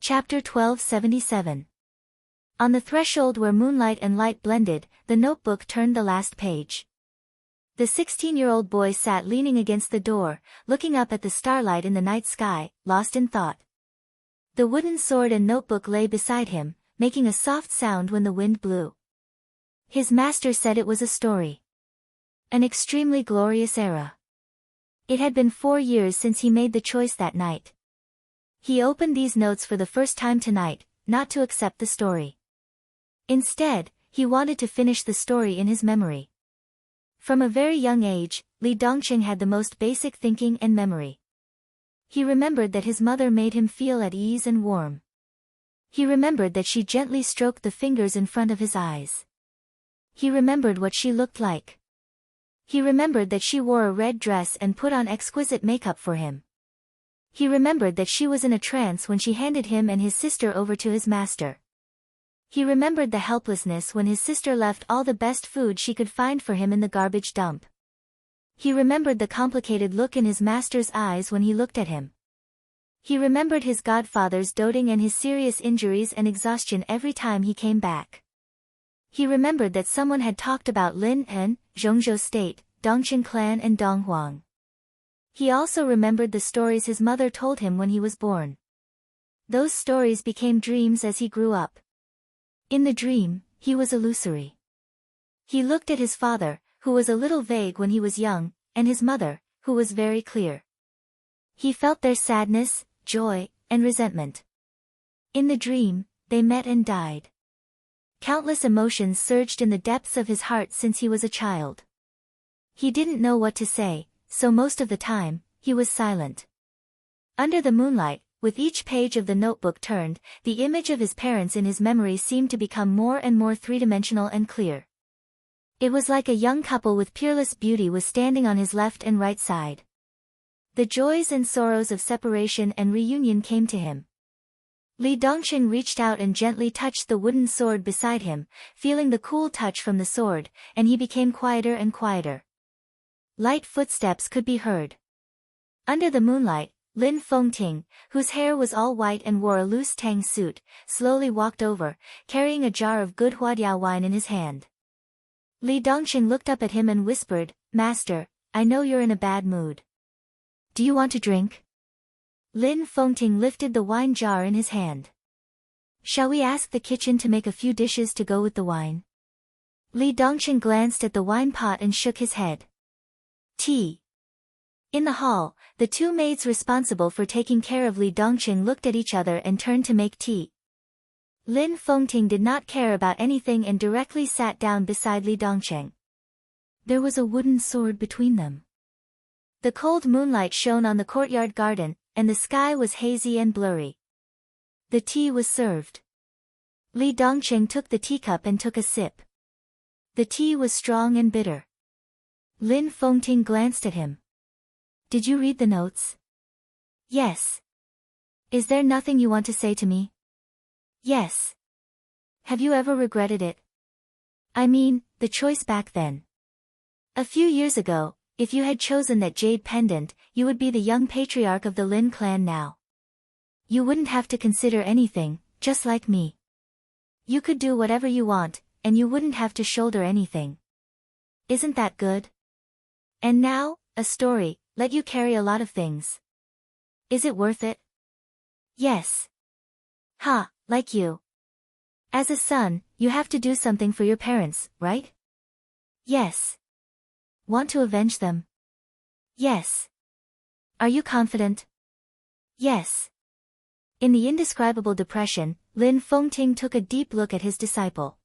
Chapter 1277. On the threshold where moonlight and light blended, the notebook turned the last page. The 16-year-old boy sat leaning against the door, looking up at the starlight in the night sky, lost in thought. The wooden sword and notebook lay beside him, making a soft sound when the wind blew. His master said it was a story. An extremely glorious era. It had been 4 years since he made the choice that night. He opened these notes for the first time tonight, not to accept the story. Instead, he wanted to finish the story in his memory. From a very young age, Li Dongqing had the most basic thinking and memory. He remembered that his mother made him feel at ease and warm. He remembered that she gently stroked the fingers in front of his eyes. He remembered what she looked like. He remembered that she wore a red dress and put on exquisite makeup for him. He remembered that she was in a trance when she handed him and his sister over to his master. He remembered the helplessness when his sister left all the best food she could find for him in the garbage dump. He remembered the complicated look in his master's eyes when he looked at him. He remembered his godfather's doting and his serious injuries and exhaustion every time he came back. He remembered that someone had talked about Lin and Zhongzhou State, Dongqing clan and Donghuang. He also remembered the stories his mother told him when he was born. Those stories became dreams as he grew up. In the dream, he was illusory. He looked at his father, who was a little vague when he was young, and his mother, who was very clear. He felt their sadness, joy, and resentment. In the dream, they met and died. Countless emotions surged in the depths of his heart since he was a child. He didn't know what to say, so most of the time, he was silent. Under the moonlight, with each page of the notebook turned, the image of his parents in his memory seemed to become more and more three-dimensional and clear. It was like a young couple with peerless beauty was standing on his left and right side. The joys and sorrows of separation and reunion came to him. Li Dongqing reached out and gently touched the wooden sword beside him, feeling the cool touch from the sword, and he became quieter and quieter. Light footsteps could be heard. Under the moonlight, Lin Fengting, whose hair was all white and wore a loose tang suit, slowly walked over, carrying a jar of good Huadiao wine in his hand. Li Dongqing looked up at him and whispered, "Master, I know you're in a bad mood. Do you want to drink?" Lin Fengting lifted the wine jar in his hand. "Shall we ask the kitchen to make a few dishes to go with the wine?" Li Dongqing glanced at the wine pot and shook his head. Tea. In the hall, the two maids responsible for taking care of Li Dongqing looked at each other and turned to make tea. Lin Fengting did not care about anything and directly sat down beside Li Dongqing. There was a wooden sword between them. The cold moonlight shone on the courtyard garden, and the sky was hazy and blurry. The tea was served. Li Dongqing took the teacup and took a sip. The tea was strong and bitter. Lin Fengting glanced at him. "Did you read the notes?" "Yes." "Is there nothing you want to say to me?" "Yes." "Have you ever regretted it?" "I mean, the choice back then." "A few years ago, if you had chosen that jade pendant, you would be the young patriarch of the Lin clan now. You wouldn't have to consider anything, just like me. You could do whatever you want, and you wouldn't have to shoulder anything. Isn't that good? And now, a story, let you carry a lot of things. Is it worth it?" "Yes." "Ha, like you. As a son, you have to do something for your parents, right?" "Yes." "Want to avenge them?" "Yes." "Are you confident?" "Yes." In the indescribable depression, Lin Fengting took a deep look at his disciple.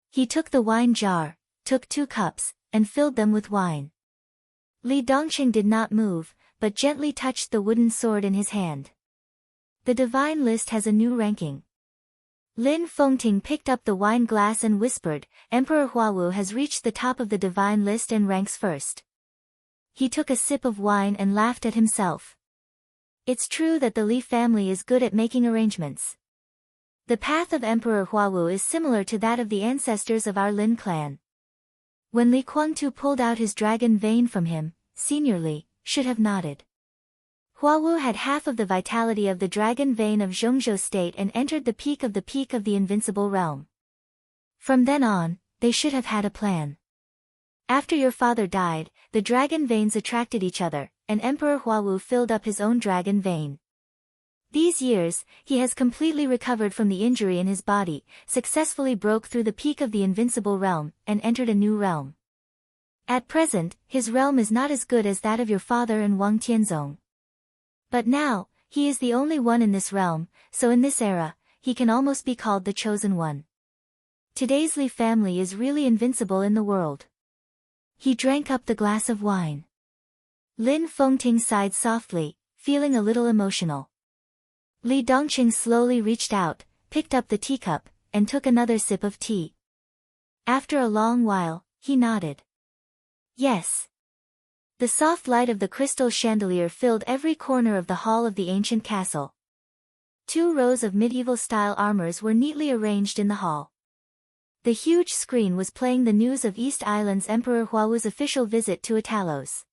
He took the wine jar, took 2 cups, and filled them with wine. Li Dongqing did not move, but gently touched the wooden sword in his hand. The divine list has a new ranking. Lin Fengting picked up the wine glass and whispered, "Emperor Huawu has reached the top of the divine list and ranks first." He took a sip of wine and laughed at himself. It's true that the Li family is good at making arrangements. The path of Emperor Huawu is similar to that of the ancestors of our Lin clan. When Li Kuangtu pulled out his dragon vein from him, Senior Li should have nodded. Huawu had half of the vitality of the dragon vein of Zhongzhou state and entered the peak of the invincible realm. From then on, they should have had a plan. After your father died, the dragon veins attracted each other, and Emperor Huawu filled up his own dragon vein. These years, he has completely recovered from the injury in his body, successfully broke through the peak of the invincible realm, and entered a new realm. At present, his realm is not as good as that of your father and Wang Tianzong. But now, he is the only one in this realm, so in this era, he can almost be called the chosen one. Today's Li family is really invincible in the world. He drank up the glass of wine. Lin Fengting sighed softly, feeling a little emotional. Li Dongqing slowly reached out, picked up the teacup, and took another sip of tea. After a long while, he nodded. Yes. The soft light of the crystal chandelier filled every corner of the hall of the ancient castle. 2 rows of medieval-style armors were neatly arranged in the hall. The huge screen was playing the news of East Island's Emperor Huawu's official visit to Italos.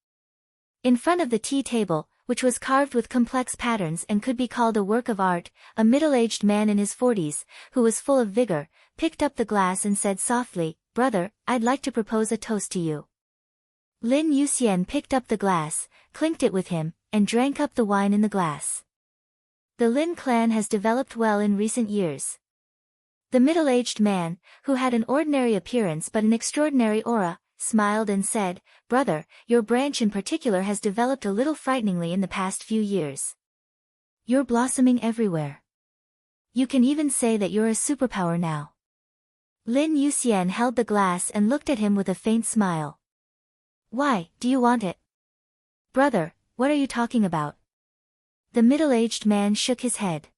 In front of the tea table, which was carved with complex patterns and could be called a work of art, a middle-aged man in his 40s, who was full of vigor, picked up the glass and said softly, "Brother, I'd like to propose a toast to you." Lin Yuxian picked up the glass, clinked it with him, and drank up the wine in the glass. The Lin clan has developed well in recent years. The middle-aged man, who had an ordinary appearance but an extraordinary aura, smiled and said, "Brother, your branch in particular has developed a little frighteningly in the past few years. You're blossoming everywhere. You can even say that you're a superpower now." Lin Yuxian held the glass and looked at him with a faint smile. "Why, do you want it?" "Brother, what are you talking about?" The middle-aged man shook his head.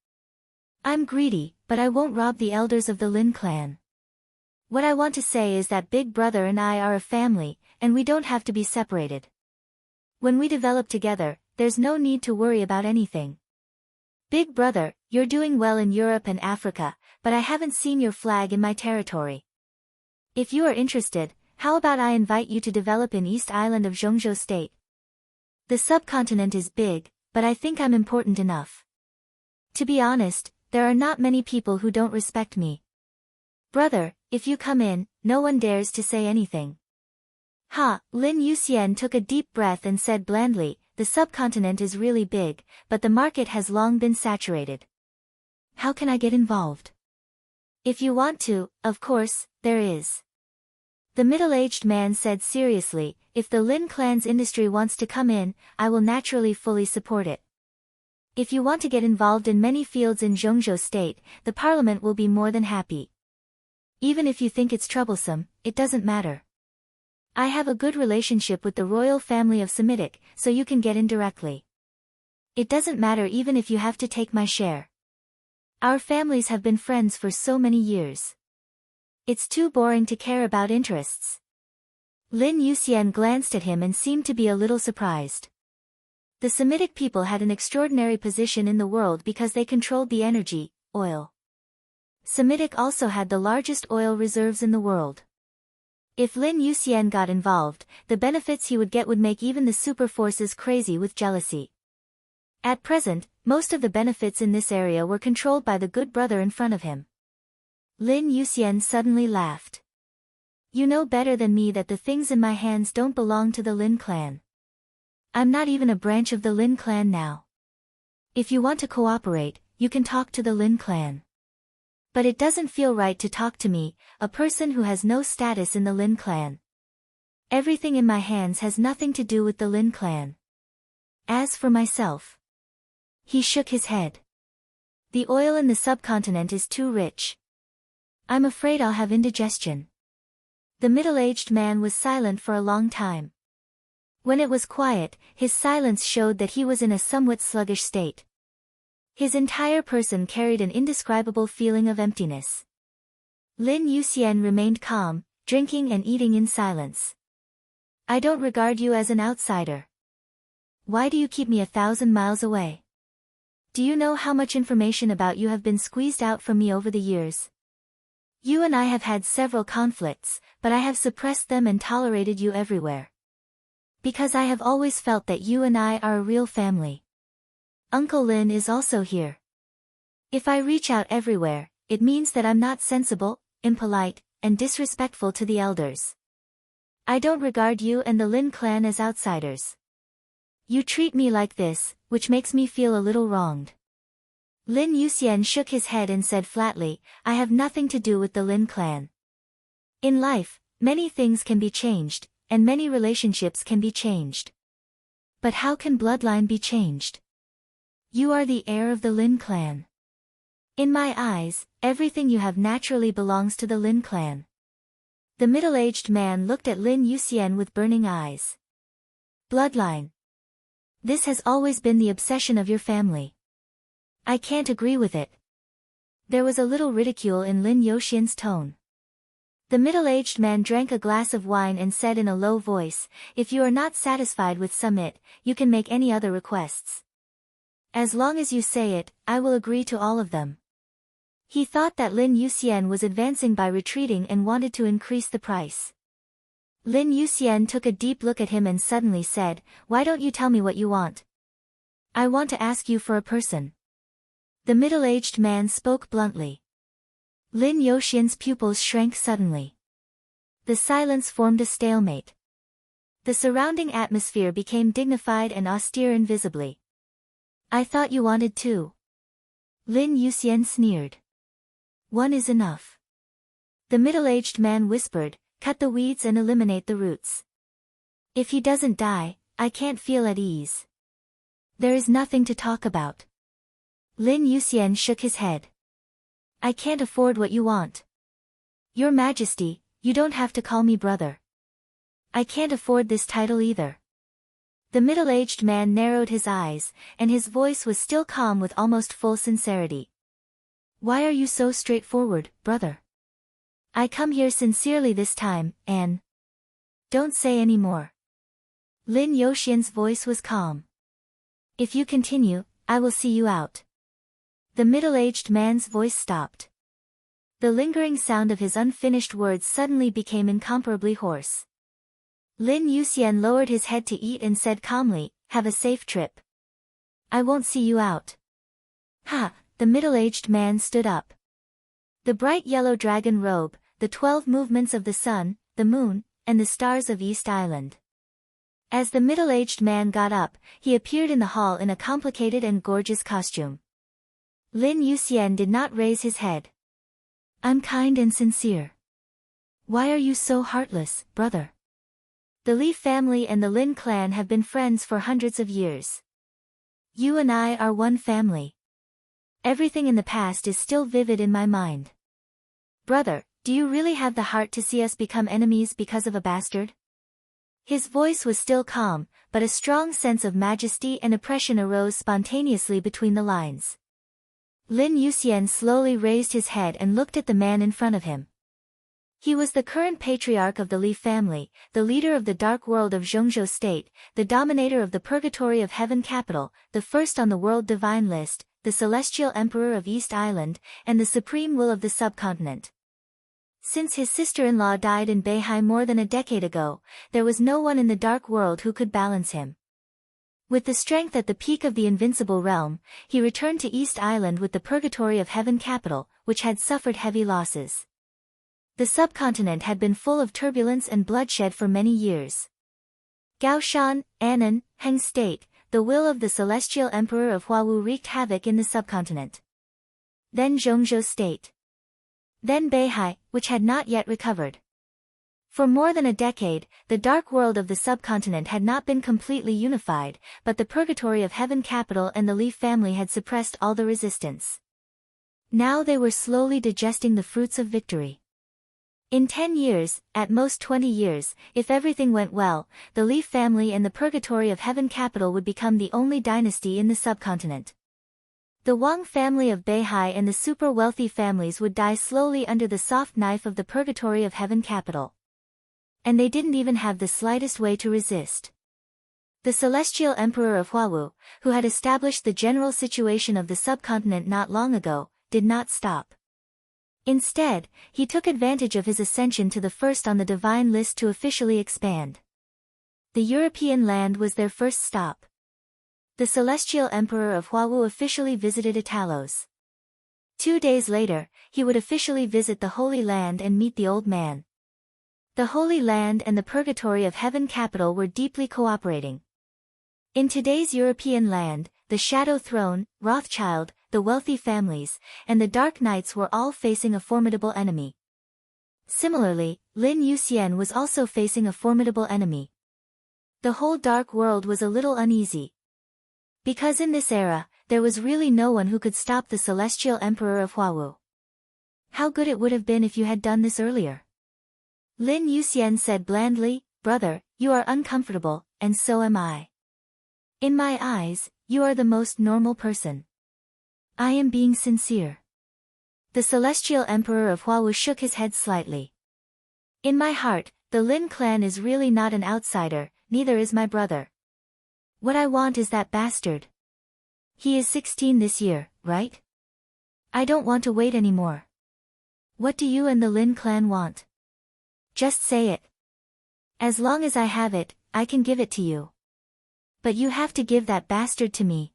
"I'm greedy, but I won't rob the elders of the Lin clan. What I want to say is that Big Brother and I are a family, and we don't have to be separated. When we develop together, there's no need to worry about anything. Big Brother, you're doing well in Europe and Africa, but I haven't seen your flag in my territory. If you are interested, how about I invite you to develop in East Island of Zhongzhou State? The subcontinent is big, but I think I'm important enough. To be honest, there are not many people who don't respect me. Brother, if you come in, no one dares to say anything." Lin Yuxian took a deep breath and said blandly, "The subcontinent is really big, but the market has long been saturated. How can I get involved?" "If you want to, of course, there is." The middle-aged man said seriously, "If the Lin clan's industry wants to come in, I will naturally fully support it. If you want to get involved in many fields in Zhongzhou State, the parliament will be more than happy. Even if you think it's troublesome, it doesn't matter. I have a good relationship with the royal family of Semitic, so you can get in directly. It doesn't matter even if you have to take my share. Our families have been friends for so many years. It's too boring to care about interests." Lin Yuxian glanced at him and seemed to be a little surprised. The Semitic people had an extraordinary position in the world because they controlled the energy, oil. Semitic also had the largest oil reserves in the world. If Lin Yuxian got involved, the benefits he would get would make even the super forces crazy with jealousy. At present, most of the benefits in this area were controlled by the good brother in front of him. Lin Yuxian suddenly laughed. "You know better than me that the things in my hands don't belong to the Lin clan. I'm not even a branch of the Lin clan now. If you want to cooperate, you can talk to the Lin clan. But it doesn't feel right to talk to me, a person who has no status in the Lin clan. Everything in my hands has nothing to do with the Lin clan. As for myself..." He shook his head. "The oil in the subcontinent is too rich. I'm afraid I'll have indigestion." The middle-aged man was silent for a long time. When it was quiet, his silence showed that he was in a somewhat sluggish state. His entire person carried an indescribable feeling of emptiness. Lin Yuxian remained calm, drinking and eating in silence. "I don't regard you as an outsider. Why do you keep me 1,000 miles away? Do you know how much information about you have been squeezed out from me over the years? You and I have had several conflicts, but I have suppressed them and tolerated you everywhere. Because I have always felt that you and I are a real family. Uncle Lin is also here. If I reach out everywhere, it means that I'm not sensible, impolite, and disrespectful to the elders. I don't regard you and the Lin clan as outsiders. You treat me like this, which makes me feel a little wronged. Lin Yuxian shook his head and said flatly, I have nothing to do with the Lin clan. In life, many things can be changed, and many relationships can be changed. But how can bloodline be changed? You are the heir of the Lin clan. In my eyes, everything you have naturally belongs to the Lin clan. The middle-aged man looked at Lin Yuxian with burning eyes. Bloodline. This has always been the obsession of your family. I can't agree with it. There was a little ridicule in Lin Yuxian's tone. The middle-aged man drank a glass of wine and said in a low voice, if you are not satisfied with summit, you can make any other requests. As long as you say it, I will agree to all of them. He thought that Lin Yuxian was advancing by retreating and wanted to increase the price. Lin Yuxian took a deep look at him and suddenly said, why don't you tell me what you want? I want to ask you for a person. The middle-aged man spoke bluntly. Lin Yuxian's pupils shrank suddenly. The silence formed a stalemate. The surrounding atmosphere became dignified and austere invisibly. I thought you wanted two. Lin Yuxian sneered. One is enough. The middle-aged man whispered, cut the weeds and eliminate the roots. If he doesn't die, I can't feel at ease. There is nothing to talk about. Lin Yuxian shook his head. I can't afford what you want. Your Majesty, you don't have to call me brother. I can't afford this title either. The middle-aged man narrowed his eyes, and his voice was still calm with almost full sincerity. Why are you so straightforward, brother? I come here sincerely this time, and... Don't say any more. Lin Yuxian's voice was calm. If you continue, I will see you out. The middle-aged man's voice stopped. The lingering sound of his unfinished words suddenly became incomparably hoarse. Lin Yuxian lowered his head to eat and said calmly, have a safe trip. I won't see you out. Ha! The middle-aged man stood up. The bright yellow dragon robe, the 12 movements of the sun, the moon, and the stars of East Island. As the middle-aged man got up, he appeared in the hall in a complicated and gorgeous costume. Lin Yuxian did not raise his head. I'm kind and sincere. Why are you so heartless, brother? The Li family and the Lin clan have been friends for hundreds of years. You and I are one family. Everything in the past is still vivid in my mind. Brother, do you really have the heart to see us become enemies because of a bastard? His voice was still calm, but a strong sense of majesty and oppression arose spontaneously between the lines. Lin Yuxian slowly raised his head and looked at the man in front of him. He was the current patriarch of the Li family, the leader of the dark world of Zhongzhou State, the dominator of the Purgatory of Heaven capital, the first on the world divine list, the celestial emperor of East Island, and the supreme will of the subcontinent. Since his sister-in-law died in Beihai more than a decade ago, there was no one in the dark world who could balance him. With the strength at the peak of the invincible realm, he returned to East Island with the Purgatory of Heaven capital, which had suffered heavy losses. The subcontinent had been full of turbulence and bloodshed for many years. Gaoshan, Annan, Heng State, the will of the celestial emperor of Huawu wreaked havoc in the subcontinent. Then Zhongzhou State. Then Beihai, which had not yet recovered. For more than a decade, the dark world of the subcontinent had not been completely unified, but the Purgatory of Heaven capital and the Li family had suppressed all the resistance. Now they were slowly digesting the fruits of victory. In 10 years, at most 20 years, if everything went well, the Li family and the Purgatory of Heaven capital would become the only dynasty in the subcontinent. The Wang family of Beihai and the super-wealthy families would die slowly under the soft knife of the Purgatory of Heaven capital. And they didn't even have the slightest way to resist. The celestial emperor of Huawu, who had established the general situation of the subcontinent not long ago, did not stop. Instead, he took advantage of his ascension to the first on the divine list to officially expand. The European land was their first stop. The celestial emperor of Huawu officially visited Italos. 2 days later, he would officially visit the Holy Land and meet the old man. The Holy Land and the Purgatory of Heaven capital were deeply cooperating. In today's European land, the Shadow Throne, Rothschild, the wealthy families, and the Dark Knights were all facing a formidable enemy. Similarly, Lin Yuxian was also facing a formidable enemy. The whole dark world was a little uneasy. Because in this era, there was really no one who could stop the celestial emperor of Huawu. How good it would have been if you had done this earlier. Lin Yuxian said blandly, "Brother, you are uncomfortable, and so am I. In my eyes, you are the most normal person. I am being sincere." The celestial emperor of Huawu shook his head slightly. "In my heart, the Lin clan is really not an outsider, neither is my brother. What I want is that bastard. He is 16 this year, right? I don't want to wait anymore. What do you and the Lin clan want? Just say it. As long as I have it, I can give it to you. But you have to give that bastard to me.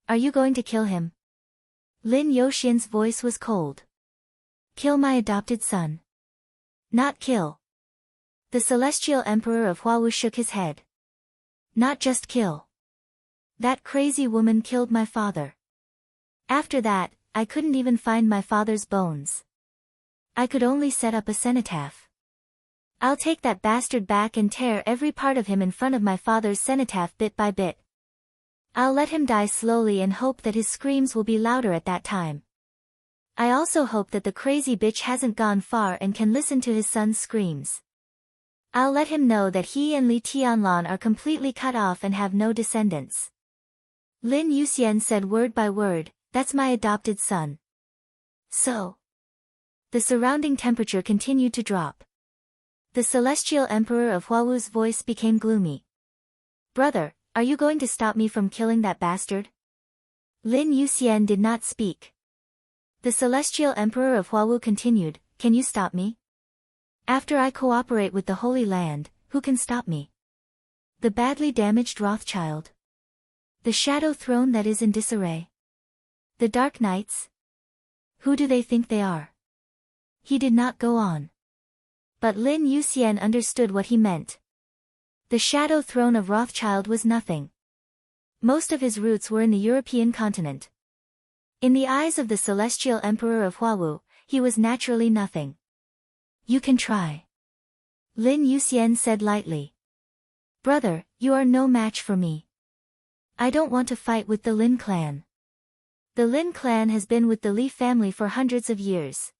Are you going to kill him?" Lin Yuxian's voice was cold. "Kill my adopted son. Not kill." The celestial emperor of Huawu shook his head. "Not just kill. That crazy woman killed my father. After that, I couldn't even find my father's bones. I could only set up a cenotaph. I'll take that bastard back and tear every part of him in front of my father's cenotaph bit by bit. I'll let him die slowly and hope that his screams will be louder at that time. I also hope that the crazy bitch hasn't gone far and can listen to his son's screams. I'll let him know that he and Li Tianlan are completely cut off and have no descendants." Lin Yuxian said word by word, "That's my adopted son." So. The surrounding temperature continued to drop. The celestial emperor of Huawu's voice became gloomy. "Brother, are you going to stop me from killing that bastard?" Lin Yuxian did not speak. The celestial emperor of Huawu continued, "Can you stop me? After I cooperate with the Holy Land, who can stop me? The badly damaged Rothschild? The Shadow Throne that is in disarray? The Dark Knights? Who do they think they are?" He did not go on. But Lin Yuxian understood what he meant. The Shadow Throne of Rothschild was nothing. Most of his roots were in the European continent. In the eyes of the celestial emperor of Huawu, he was naturally nothing. "You can try," Lin Yuxian said lightly. "Brother, you are no match for me. I don't want to fight with the Lin clan. The Lin clan has been with the Li family for hundreds of years.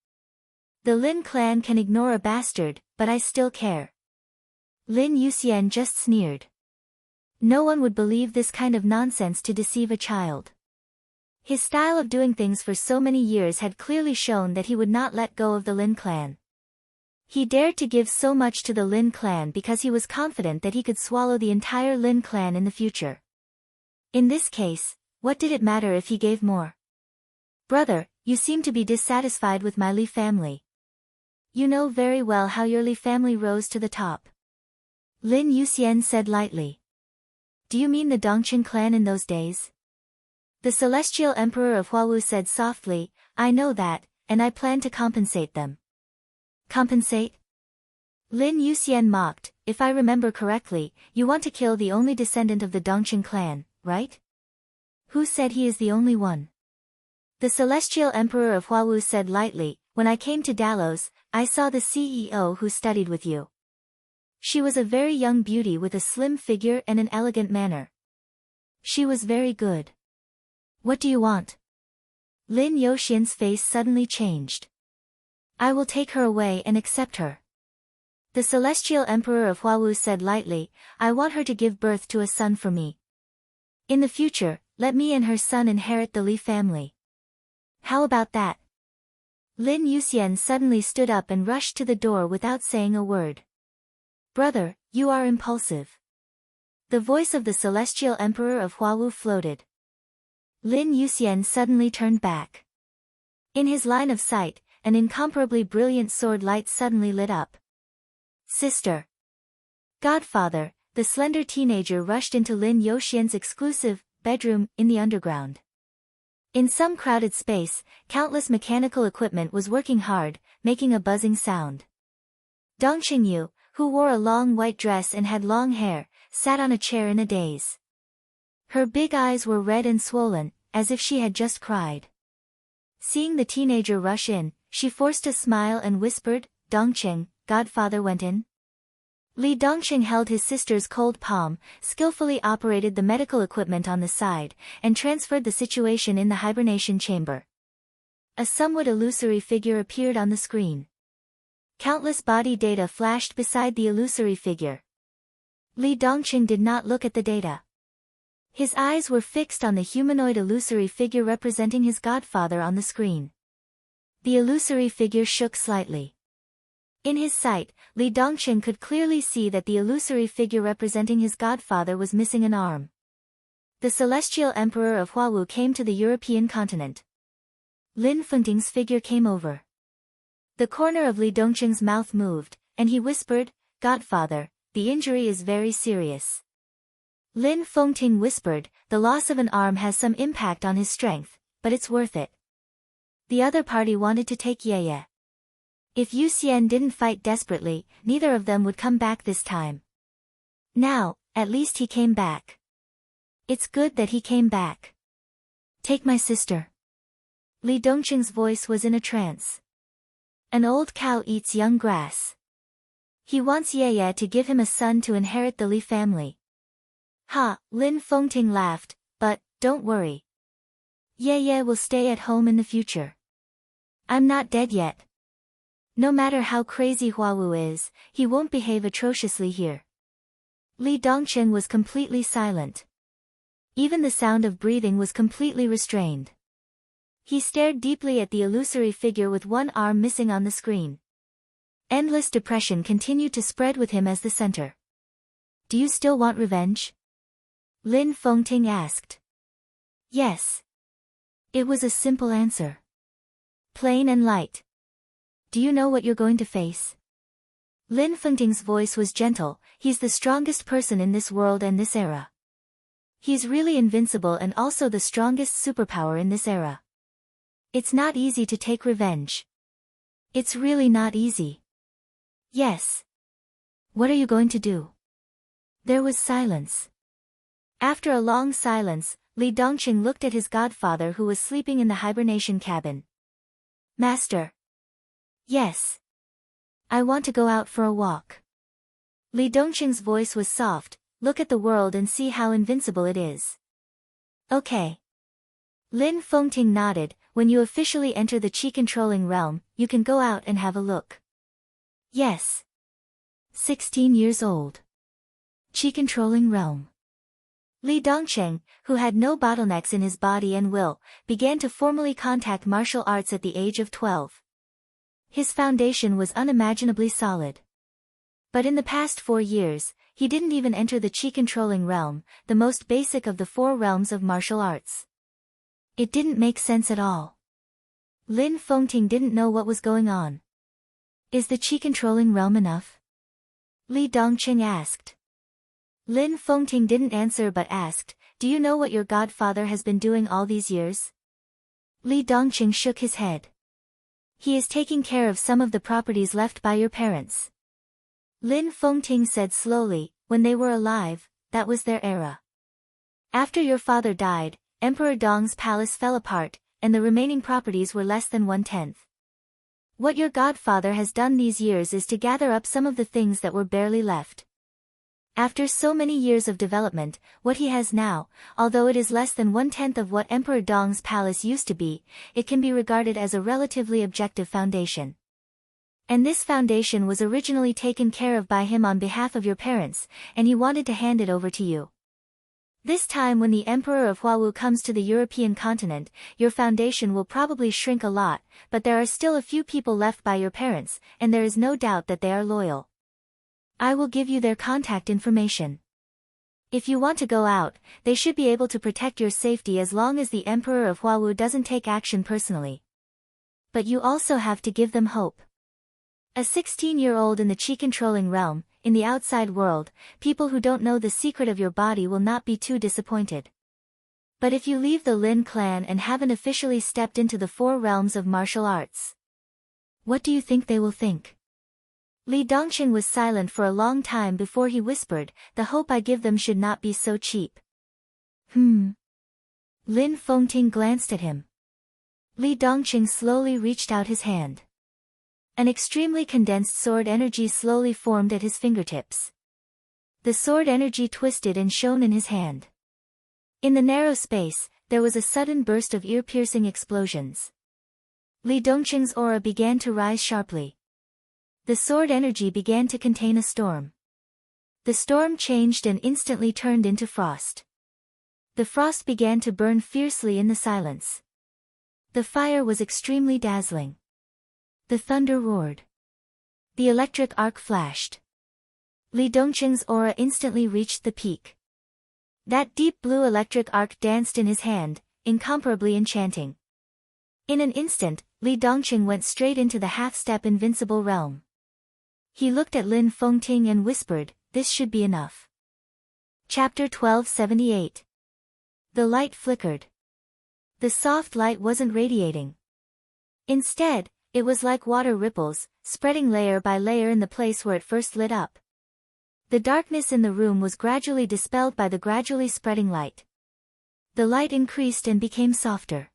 The Lin clan can ignore a bastard, but I still care." Lin Yuxian just sneered. No one would believe this kind of nonsense to deceive a child. His style of doing things for so many years had clearly shown that he would not let go of the Lin clan. He dared to give so much to the Lin clan because he was confident that he could swallow the entire Lin clan in the future. In this case, what did it matter if he gave more? "Brother, you seem to be dissatisfied with my Li family. You know very well how your Li family rose to the top." Lin Yuxian said lightly. "Do you mean the Dongqing clan in those days?" The celestial emperor of Huawu said softly, "I know that, and I plan to compensate them." "Compensate?" Lin Yuxian mocked, "If I remember correctly, you want to kill the only descendant of the Dongqing clan, right? Who said he is the only one?" The celestial emperor of Huawu said lightly, "When I came to Dalos, I saw the CEO who studied with you. She was a very young beauty with a slim figure and an elegant manner. She was very good. What do you want?" Lin Yuxian's face suddenly changed. "I will take her away and accept her." The celestial emperor of Huawu said lightly, "I want her to give birth to a son for me. In the future, let me and her son inherit the Li family. How about that?" Lin Yuxian suddenly stood up and rushed to the door without saying a word. "Brother, you are impulsive." The voice of the celestial emperor of Huawu floated. Lin Yuxian suddenly turned back. In his line of sight, an incomparably brilliant sword light suddenly lit up. "Sister." "Godfather," the slender teenager rushed into Lin Yuxian's exclusive, bedroom, in the underground. In some crowded space, countless mechanical equipment was working hard, making a buzzing sound. Dongqing Yu, who wore a long white dress and had long hair, sat on a chair in a daze. Her big eyes were red and swollen, as if she had just cried. Seeing the teenager rush in, she forced a smile and whispered, "Dongqing, Godfather went in?" Li Dongqing held his sister's cold palm, skillfully operated the medical equipment on the side, and transferred the situation in the hibernation chamber. A somewhat illusory figure appeared on the screen. Countless body data flashed beside the illusory figure. Li Dongqing did not look at the data. His eyes were fixed on the humanoid illusory figure representing his godfather on the screen. The illusory figure shook slightly. In his sight, Li Dongqing could clearly see that the illusory figure representing his godfather was missing an arm. The celestial emperor of Huawu came to the European continent. Lin Fengting's figure came over. The corner of Li Dongqing's mouth moved, and he whispered, "Godfather, the injury is very serious." Lin Fengting whispered, "The loss of an arm has some impact on his strength, but it's worth it." The other party wanted to take Ye. If Yu Xian didn't fight desperately, neither of them would come back this time. Now, at least he came back. It's good that he came back. "Take my sister." Li Dongqing's voice was in a trance. An old cow eats young grass. He wants Ye to give him a son to inherit the Li family. "Ha," Lin Fengting laughed, "but, don't worry. Ye will stay at home in the future. I'm not dead yet. No matter how crazy Huawu is, he won't behave atrociously here." Li Dongqing was completely silent. Even the sound of breathing was completely restrained. He stared deeply at the illusory figure with one arm missing on the screen. Endless depression continued to spread with him as the center. "Do you still want revenge?" Lin Fengting asked. "Yes." It was a simple answer. Plain and light. "Do you know what you're going to face?" Lin Fengting's voice was gentle. "He's the strongest person in this world and this era. He's really invincible and also the strongest superpower in this era. It's not easy to take revenge. It's really not easy." "Yes." "What are you going to do?" There was silence. After a long silence, Li Dongqing looked at his godfather who was sleeping in the hibernation cabin. "Master." "Yes. I want to go out for a walk." Li Dongqing's voice was soft. "Look at the world and see how invincible it is." "Okay." Lin Fengting nodded. "When you officially enter the Qi-controlling realm, you can go out and have a look." "Yes." 16 years old. Qi-controlling realm. Li Dongqing, who had no bottlenecks in his body and will, began to formally contact martial arts at the age of 12. His foundation was unimaginably solid. But in the past 4 years, he didn't even enter the Qi-controlling realm, the most basic of the 4 realms of martial arts. It didn't make sense at all. Lin Fengting didn't know what was going on. "Is the Qi-controlling realm enough?" Li Dongqing asked. Lin Fengting didn't answer but asked, "Do you know what your godfather has been doing all these years?" Li Dongqing shook his head. "He is taking care of some of the properties left by your parents." Lin Fengting said slowly, "When they were alive, that was their era. After your father died, Emperor Dong's palace fell apart, and the remaining properties were less than 1/10. What your godfather has done these years is to gather up some of the things that were barely left. After so many years of development, what he has now, although it is less than 1/10 of what Emperor Dong's palace used to be, it can be regarded as a relatively objective foundation. And this foundation was originally taken care of by him on behalf of your parents, and he wanted to hand it over to you. This time when the Emperor of Huawu comes to the European continent, your foundation will probably shrink a lot, but there are still a few people left by your parents, and there is no doubt that they are loyal. I will give you their contact information. If you want to go out, they should be able to protect your safety as long as the Emperor of Huawu doesn't take action personally. But you also have to give them hope. A 16-year-old in the Qi-controlling realm, in the outside world, people who don't know the secret of your body will not be too disappointed. But if you leave the Lin clan and haven't officially stepped into the four realms of martial arts, what do you think they will think? Li Dongqing was silent for a long time before he whispered, the hope I give them should not be so cheap. Lin Fengting glanced at him. Li Dongqing slowly reached out his hand. An extremely condensed sword energy slowly formed at his fingertips. The sword energy twisted and shone in his hand. In the narrow space, there was a sudden burst of ear-piercing explosions. Li Dongqing's aura began to rise sharply. The sword energy began to contain a storm. The storm changed and instantly turned into frost. The frost began to burn fiercely in the silence. The fire was extremely dazzling. The thunder roared. The electric arc flashed. Li Dongqing's aura instantly reached the peak. That deep blue electric arc danced in his hand, incomparably enchanting. In an instant, Li Dongqing went straight into the half-step invincible realm. He looked at Lin Fengting and whispered, this should be enough. Chapter 1278. The light flickered. The soft light wasn't radiating. Instead, it was like water ripples, spreading layer by layer in the place where it first lit up. The darkness in the room was gradually dispelled by the gradually spreading light. The light increased and became softer.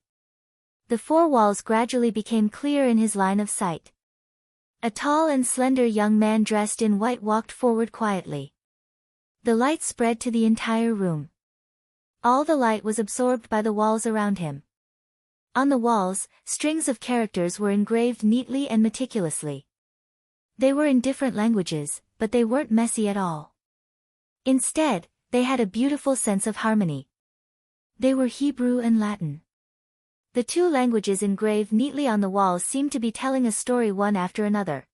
The four walls gradually became clear in his line of sight. A tall and slender young man dressed in white walked forward quietly. The light spread to the entire room. All the light was absorbed by the walls around him. On the walls, strings of characters were engraved neatly and meticulously. They were in different languages, but they weren't messy at all. Instead, they had a beautiful sense of harmony. They were Hebrew and Latin. The two languages engraved neatly on the walls seemed to be telling a story one after another.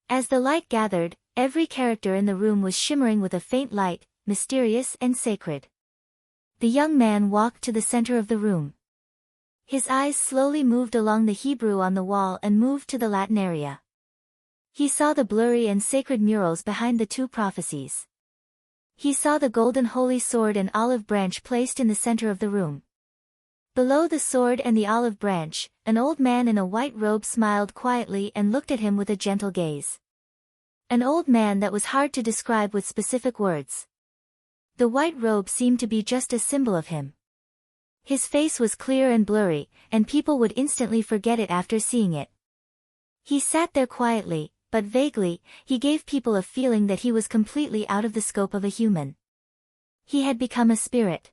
As the light gathered, every character in the room was shimmering with a faint light, mysterious and sacred. The young man walked to the center of the room. His eyes slowly moved along the Hebrew on the wall and moved to the Latin area. He saw the blurry and sacred murals behind the two prophecies. He saw the golden holy sword and olive branch placed in the center of the room. Below the sword and the olive branch, an old man in a white robe smiled quietly and looked at him with a gentle gaze. An old man that was hard to describe with specific words. The white robe seemed to be just a symbol of him. His face was clear and blurry, and people would instantly forget it after seeing it. He sat there quietly, but vaguely, he gave people a feeling that he was completely out of the scope of a human. He had become a spirit.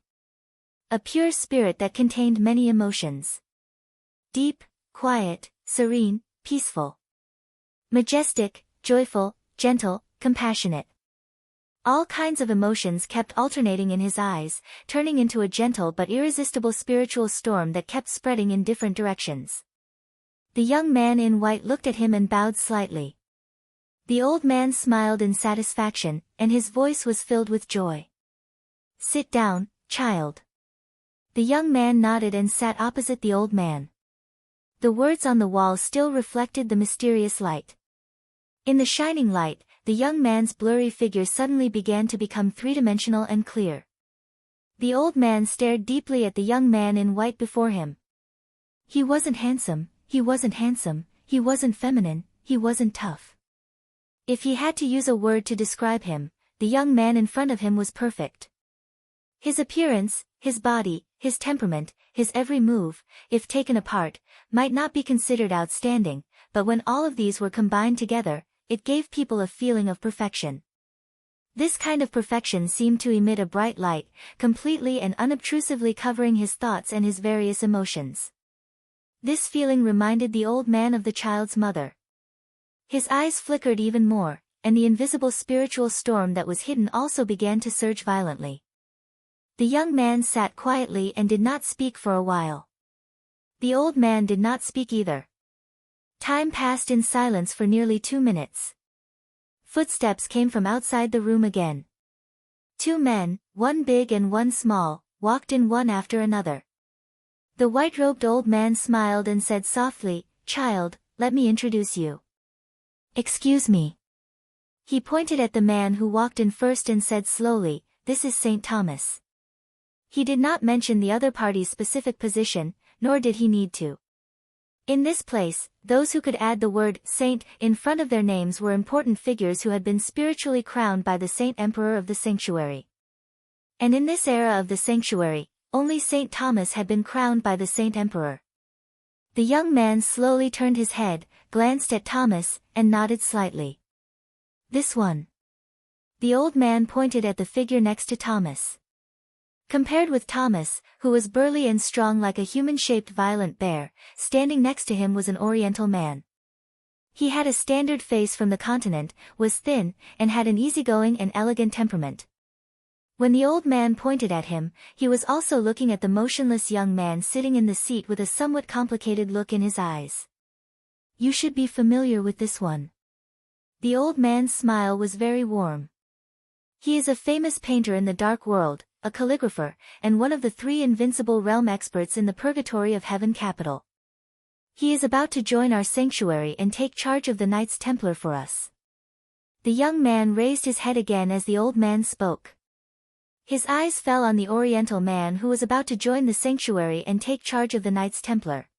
A pure spirit that contained many emotions. Deep, quiet, serene, peaceful. Majestic, joyful, gentle, compassionate. All kinds of emotions kept alternating in his eyes, turning into a gentle but irresistible spiritual storm that kept spreading in different directions. The young man in white looked at him and bowed slightly. The old man smiled in satisfaction, and his voice was filled with joy. Sit down, child. The young man nodded and sat opposite the old man. The words on the wall still reflected the mysterious light. In the shining light, the young man's blurry figure suddenly began to become three-dimensional and clear. The old man stared deeply at the young man in white before him. He wasn't handsome, he wasn't feminine, he wasn't tough. If he had to use a word to describe him, the young man in front of him was perfect. His appearance, his body, his temperament, his every move, if taken apart, might not be considered outstanding, but when all of these were combined together, it gave people a feeling of perfection. This kind of perfection seemed to emit a bright light, completely and unobtrusively covering his thoughts and his various emotions. This feeling reminded the old man of the child's mother. His eyes flickered even more, and the invisible spiritual storm that was hidden also began to surge violently. The young man sat quietly and did not speak for a while. The old man did not speak either. Time passed in silence for nearly 2 minutes. Footsteps came from outside the room again. 2 men, one big and one small, walked in one after another. The white-robed old man smiled and said softly, "Child, let me introduce you." "Excuse me." He pointed at the man who walked in first and said slowly, "This is St. Thomas." He did not mention the other party's specific position, nor did he need to. In this place, those who could add the word saint in front of their names were important figures who had been spiritually crowned by the Saint Emperor of the Sanctuary. And in this era of the Sanctuary, only Saint Thomas had been crowned by the Saint Emperor. The young man slowly turned his head, glanced at Thomas, and nodded slightly. This one. The old man pointed at the figure next to Thomas. Compared with Thomas, who was burly and strong like a human-shaped violent bear, standing next to him was an Oriental man. He had a standard face from the continent, was thin, and had an easygoing and elegant temperament. When the old man pointed at him, he was also looking at the motionless young man sitting in the seat with a somewhat complicated look in his eyes. You should be familiar with this one. The old man's smile was very warm. He is a famous painter in the dark world, a calligrapher, and one of the 3 invincible realm experts in the purgatory of heaven capital. He is about to join our sanctuary and take charge of the Knights Templar for us. The young man raised his head again as the old man spoke. His eyes fell on the Oriental man who was about to join the sanctuary and take charge of the Knights Templar.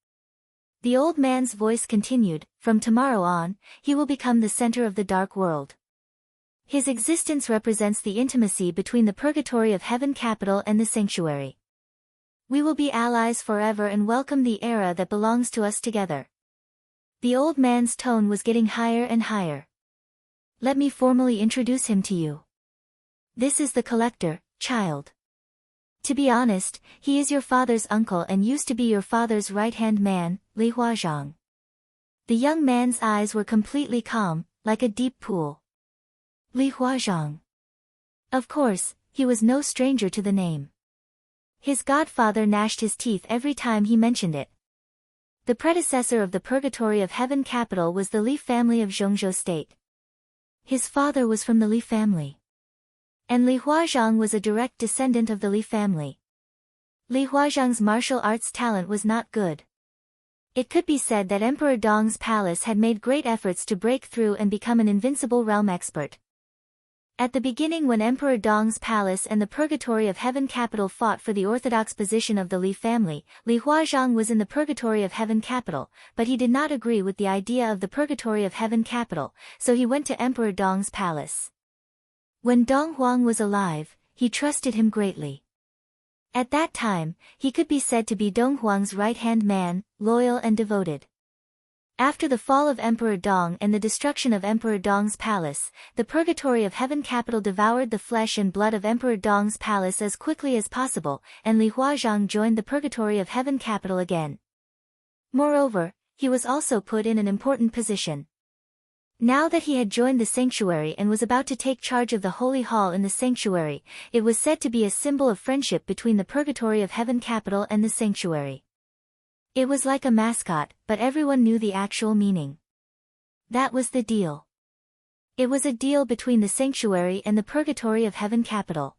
The old man's voice continued, from tomorrow on, he will become the center of the dark world. His existence represents the intimacy between the purgatory of heaven capital and the sanctuary. We will be allies forever and welcome the era that belongs to us together. The old man's tone was getting higher and higher. Let me formally introduce him to you. This is the collector, child. To be honest, he is your father's uncle and used to be your father's right-hand man, Li Huazhang. The young man's eyes were completely calm, like a deep pool. Li Huazhang. Of course, he was no stranger to the name. His godfather gnashed his teeth every time he mentioned it. The predecessor of the purgatory of heaven capital was the Li family of Zhongzhou state. His father was from the Li family. And Li Huazhang was a direct descendant of the Li family. Li Huazhang's martial arts talent was not good. It could be said that Emperor Dong's palace had made great efforts to break through and become an invincible realm expert. At the beginning, when Emperor Dong's palace and the purgatory of heaven capital fought for the orthodox position of the Li family, Li Huazhang was in the purgatory of heaven capital, but he did not agree with the idea of the purgatory of heaven capital, so he went to Emperor Dong's palace. When Dong Huang was alive, he trusted him greatly. At that time, he could be said to be Dong Huang's right-hand man, loyal and devoted. After the fall of Emperor Dong and the destruction of Emperor Dong's palace, the purgatory of heaven capital devoured the flesh and blood of Emperor Dong's palace as quickly as possible, and Li Huazhang joined the purgatory of heaven capital again. Moreover, he was also put in an important position. Now that he had joined the sanctuary and was about to take charge of the holy hall in the sanctuary, it was said to be a symbol of friendship between the purgatory of heaven capital and the sanctuary. It was like a mascot, but everyone knew the actual meaning. That was the deal. It was a deal between the sanctuary and the purgatory of heaven capital.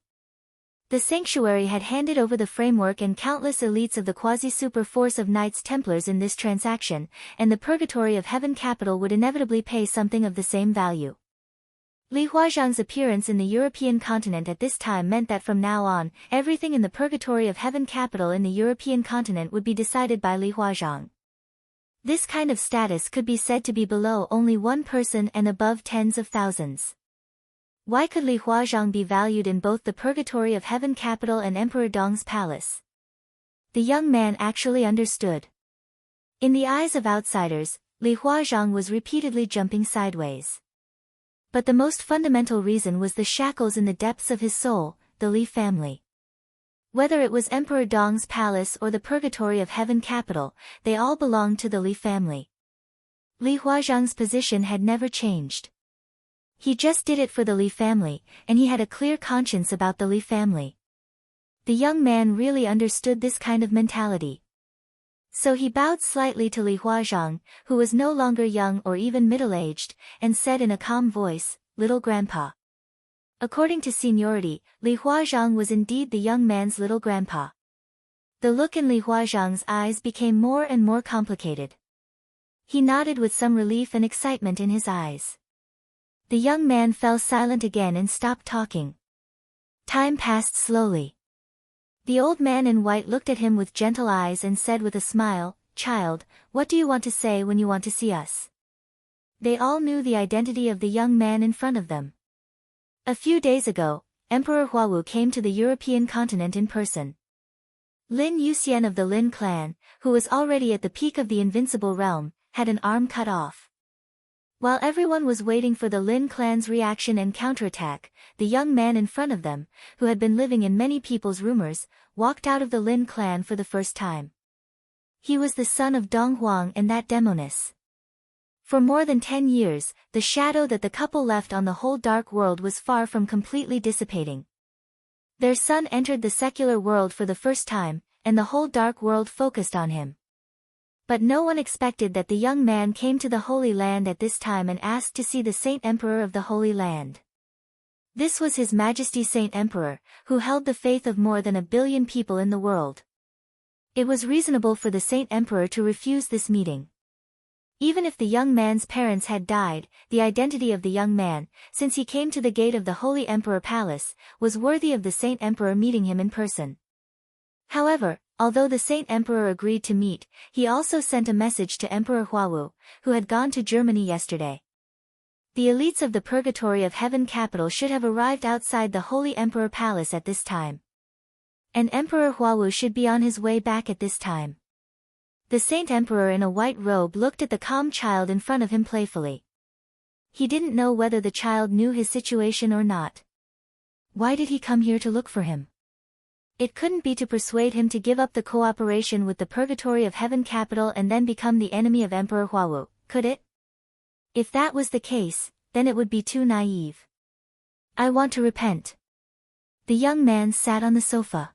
The sanctuary had handed over the framework and countless elites of the quasi-super force of Knights Templars in this transaction, and the purgatory of heaven capital would inevitably pay something of the same value. Li Huazhang's appearance in the European continent at this time meant that from now on, everything in the purgatory of heaven capital in the European continent would be decided by Li Huazhang. This kind of status could be said to be below only one person and above tens of thousands. Why could Li Huazhang be valued in both the purgatory of heaven capital and Emperor Dong's palace? The young man actually understood. In the eyes of outsiders, Li Huazhang was repeatedly jumping sideways. But the most fundamental reason was the shackles in the depths of his soul, the Li family. Whether it was Emperor Dong's palace or the purgatory of heaven capital, they all belonged to the Li family. Li Huazhang's position had never changed. He just did it for the Li family, and he had a clear conscience about the Li family. The young man really understood this kind of mentality. So he bowed slightly to Li Huazhang, who was no longer young or even middle-aged, and said in a calm voice, "Little grandpa." According to seniority, Li Huazhang was indeed the young man's little grandpa. The look in Li Huazhang's eyes became more and more complicated. He nodded with some relief and excitement in his eyes. The young man fell silent again and stopped talking. Time passed slowly. The old man in white looked at him with gentle eyes and said with a smile, "Child, what do you want to say when you want to see us?" They all knew the identity of the young man in front of them. A few days ago, Emperor Huawu came to the European continent in person. Lin Yuxian of the Lin clan, who was already at the peak of the invincible realm, had an arm cut off. While everyone was waiting for the Lin clan's reaction and counterattack, the young man in front of them, who had been living in many people's rumors, walked out of the Lin clan for the first time. He was the son of Dong Huang and that demoness. For more than 10 years, the shadow that the couple left on the whole dark world was far from completely dissipating. Their son entered the secular world for the first time, and the whole dark world focused on him. But no one expected that the young man came to the Holy Land at this time and asked to see the Saint Emperor of the Holy Land. This was His Majesty Saint Emperor, who held the faith of more than 1 billion people in the world. It was reasonable for the Saint Emperor to refuse this meeting. Even if the young man's parents had died, the identity of the young man, since he came to the gate of the Holy Emperor Palace, was worthy of the Saint Emperor meeting him in person. However, although the Saint Emperor agreed to meet, he also sent a message to Emperor Huawu, who had gone to Germany yesterday. The elites of the Purgatory of Heaven capital should have arrived outside the Holy Emperor Palace at this time. And Emperor Huawu should be on his way back at this time. The Saint Emperor in a white robe looked at the calm child in front of him playfully. He didn't know whether the child knew his situation or not. Why did he come here to look for him? It couldn't be to persuade him to give up the cooperation with the Purgatory of Heaven capital and then become the enemy of Emperor Huawu, could it? If that was the case, then it would be too naive. I want to repent. The young man sat on the sofa.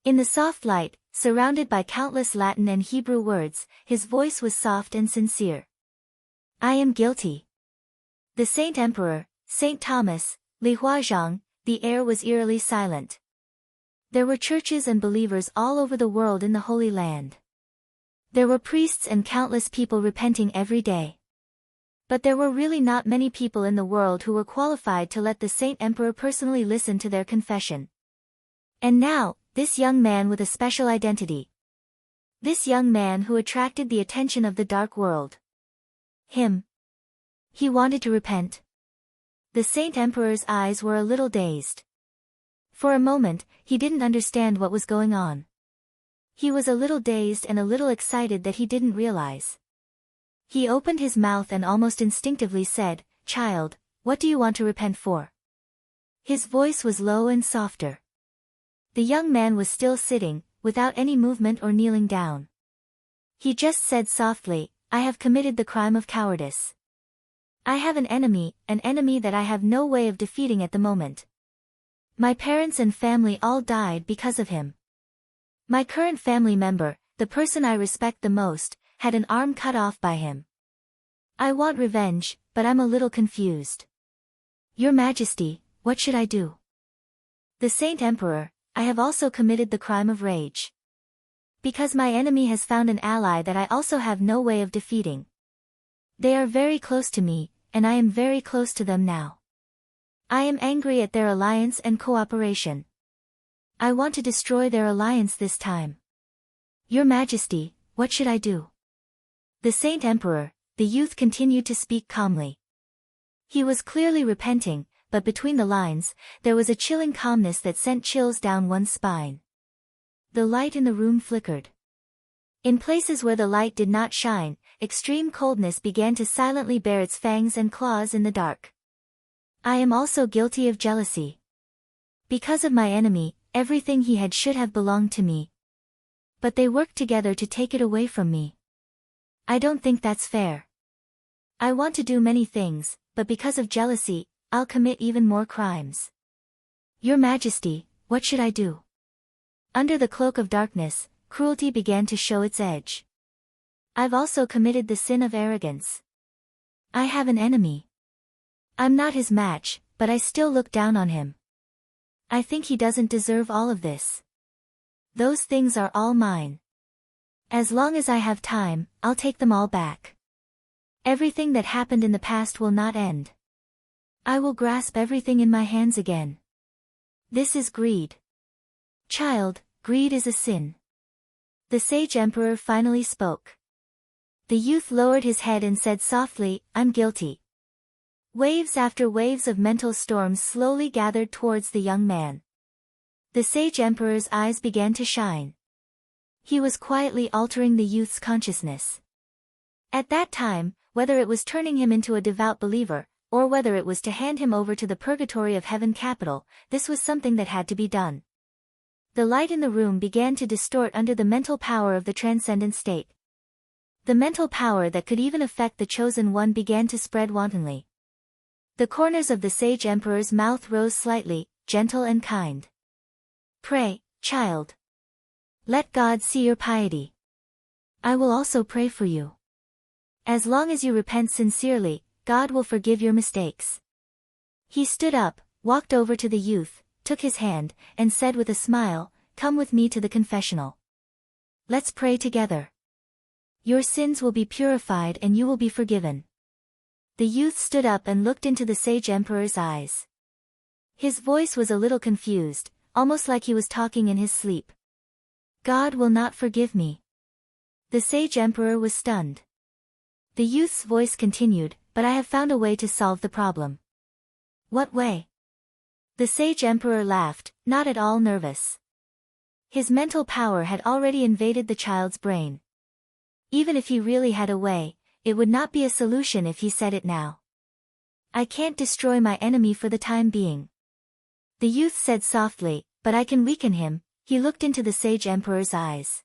In the soft light, surrounded by countless Latin and Hebrew words, his voice was soft and sincere. I am guilty. The Saint Emperor, Saint Thomas, Li Huazhang, the air was eerily silent. There were churches and believers all over the world in the Holy Land. There were priests and countless people repenting every day. But there were really not many people in the world who were qualified to let the Saint Emperor personally listen to their confession. And now, this young man with a special identity. This young man who attracted the attention of the dark world. Him. He wanted to repent. The Saint Emperor's eyes were a little dazed. For a moment, he didn't understand what was going on. He was a little dazed and a little excited that he didn't realize. He opened his mouth and almost instinctively said, "Child, what do you want to repent for?" His voice was low and softer. The young man was still sitting, without any movement or kneeling down. He just said softly, "I have committed the crime of cowardice. I have an enemy that I have no way of defeating at the moment. My parents and family all died because of him. My current family member, the person I respect the most, had an arm cut off by him. I want revenge, but I'm a little confused. Your Majesty, what should I do?" The Saint Emperor, I have also committed the crime of rage. Because my enemy has found an ally that I also have no way of defeating. They are very close to me, and I am very close to them now. I am angry at their alliance and cooperation. I want to destroy their alliance this time. Your Majesty, what should I do? The Saint Emperor, the youth continued to speak calmly. He was clearly repenting, but between the lines, there was a chilling calmness that sent chills down one's spine. The light in the room flickered. In places where the light did not shine, extreme coldness began to silently bare its fangs and claws in the dark. I am also guilty of jealousy. Because of my enemy, everything he had should have belonged to me. But they worked together to take it away from me. I don't think that's fair. I want to do many things, but because of jealousy, I'll commit even more crimes. Your Majesty, what should I do? Under the cloak of darkness, cruelty began to show its edge. I've also committed the sin of arrogance. I have an enemy. I'm not his match, but I still look down on him. I think he doesn't deserve all of this. Those things are all mine. As long as I have time, I'll take them all back. Everything that happened in the past will not end. I will grasp everything in my hands again. This is greed. Child, greed is a sin. The sage emperor finally spoke. The youth lowered his head and said softly, I'm guilty. Waves after waves of mental storms slowly gathered towards the young man. The sage emperor's eyes began to shine. He was quietly altering the youth's consciousness. At that time, whether it was turning him into a devout believer, or whether it was to hand him over to the purgatory of heaven capital, this was something that had to be done. The light in the room began to distort under the mental power of the transcendent state. The mental power that could even affect the chosen one began to spread wantonly. The corners of the sage emperor's mouth rose slightly, gentle and kind. Pray, child. Let God see your piety. I will also pray for you. As long as you repent sincerely, God will forgive your mistakes. He stood up, walked over to the youth, took his hand, and said with a smile, Come with me to the confessional. Let's pray together. Your sins will be purified and you will be forgiven. The youth stood up and looked into the sage emperor's eyes. His voice was a little confused, almost like he was talking in his sleep. God will not forgive me. The sage emperor was stunned. The youth's voice continued, but I have found a way to solve the problem. What way? The sage emperor laughed, not at all nervous. His mental power had already invaded the child's brain. Even if he really had a way, it would not be a solution if he said it now. I can't destroy my enemy for the time being. The youth said softly, but I can weaken him. He looked into the sage emperor's eyes.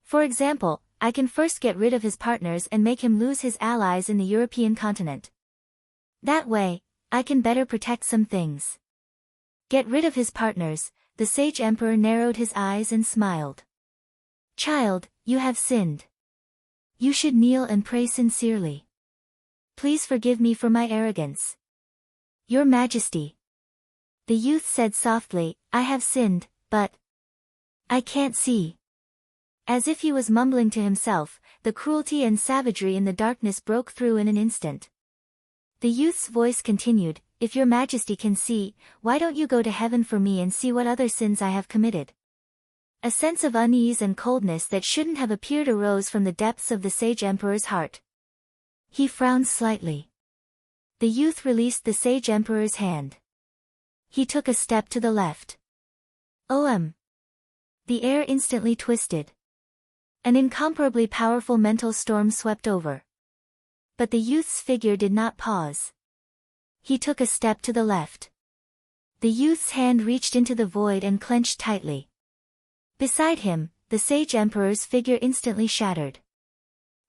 For example, I can first get rid of his partners and make him lose his allies in the European continent. That way, I can better protect some things. Get rid of his partners. The sage emperor narrowed his eyes and smiled. Child, you have sinned. You should kneel and pray sincerely. Please forgive me for my arrogance. Your Majesty. The youth said softly, I have sinned, but I can't see. As if he was mumbling to himself, the cruelty and savagery in the darkness broke through in an instant. The youth's voice continued, If your Majesty can see, why don't you go to heaven for me and see what other sins I have committed? A sense of unease and coldness that shouldn't have appeared arose from the depths of the sage emperor's heart. He frowned slightly. The youth released the sage emperor's hand. He took a step to the left. The air instantly twisted. An incomparably powerful mental storm swept over. But the youth's figure did not pause. He took a step to the left. The youth's hand reached into the void and clenched tightly. Beside him, the sage emperor's figure instantly shattered.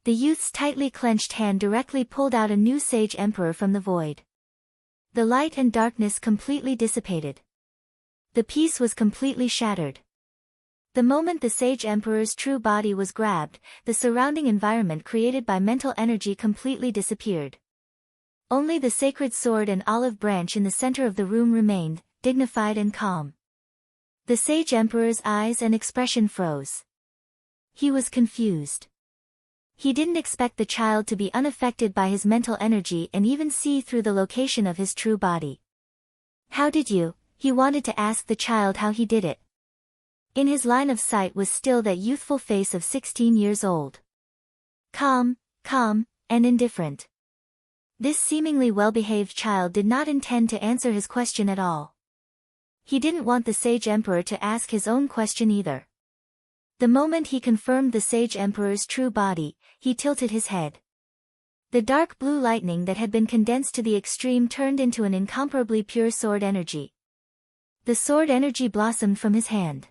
The youth's tightly clenched hand directly pulled out a new sage emperor from the void. The light and darkness completely dissipated. The peace was completely shattered. The moment the sage emperor's true body was grabbed, the surrounding environment created by mental energy completely disappeared. Only the sacred sword and olive branch in the center of the room remained, dignified and calm. The sage emperor's eyes and expression froze. He was confused. He didn't expect the child to be unaffected by his mental energy and even see through the location of his true body. How did you? He wanted to ask the child how he did it. In his line of sight was still that youthful face of 16 years old. Calm, and indifferent. This seemingly well-behaved child did not intend to answer his question at all. He didn't want the sage emperor to ask his own question either. The moment he confirmed the sage emperor's true body, he tilted his head. The dark blue lightning that had been condensed to the extreme turned into an incomparably pure sword energy. The sword energy blossomed from his hand.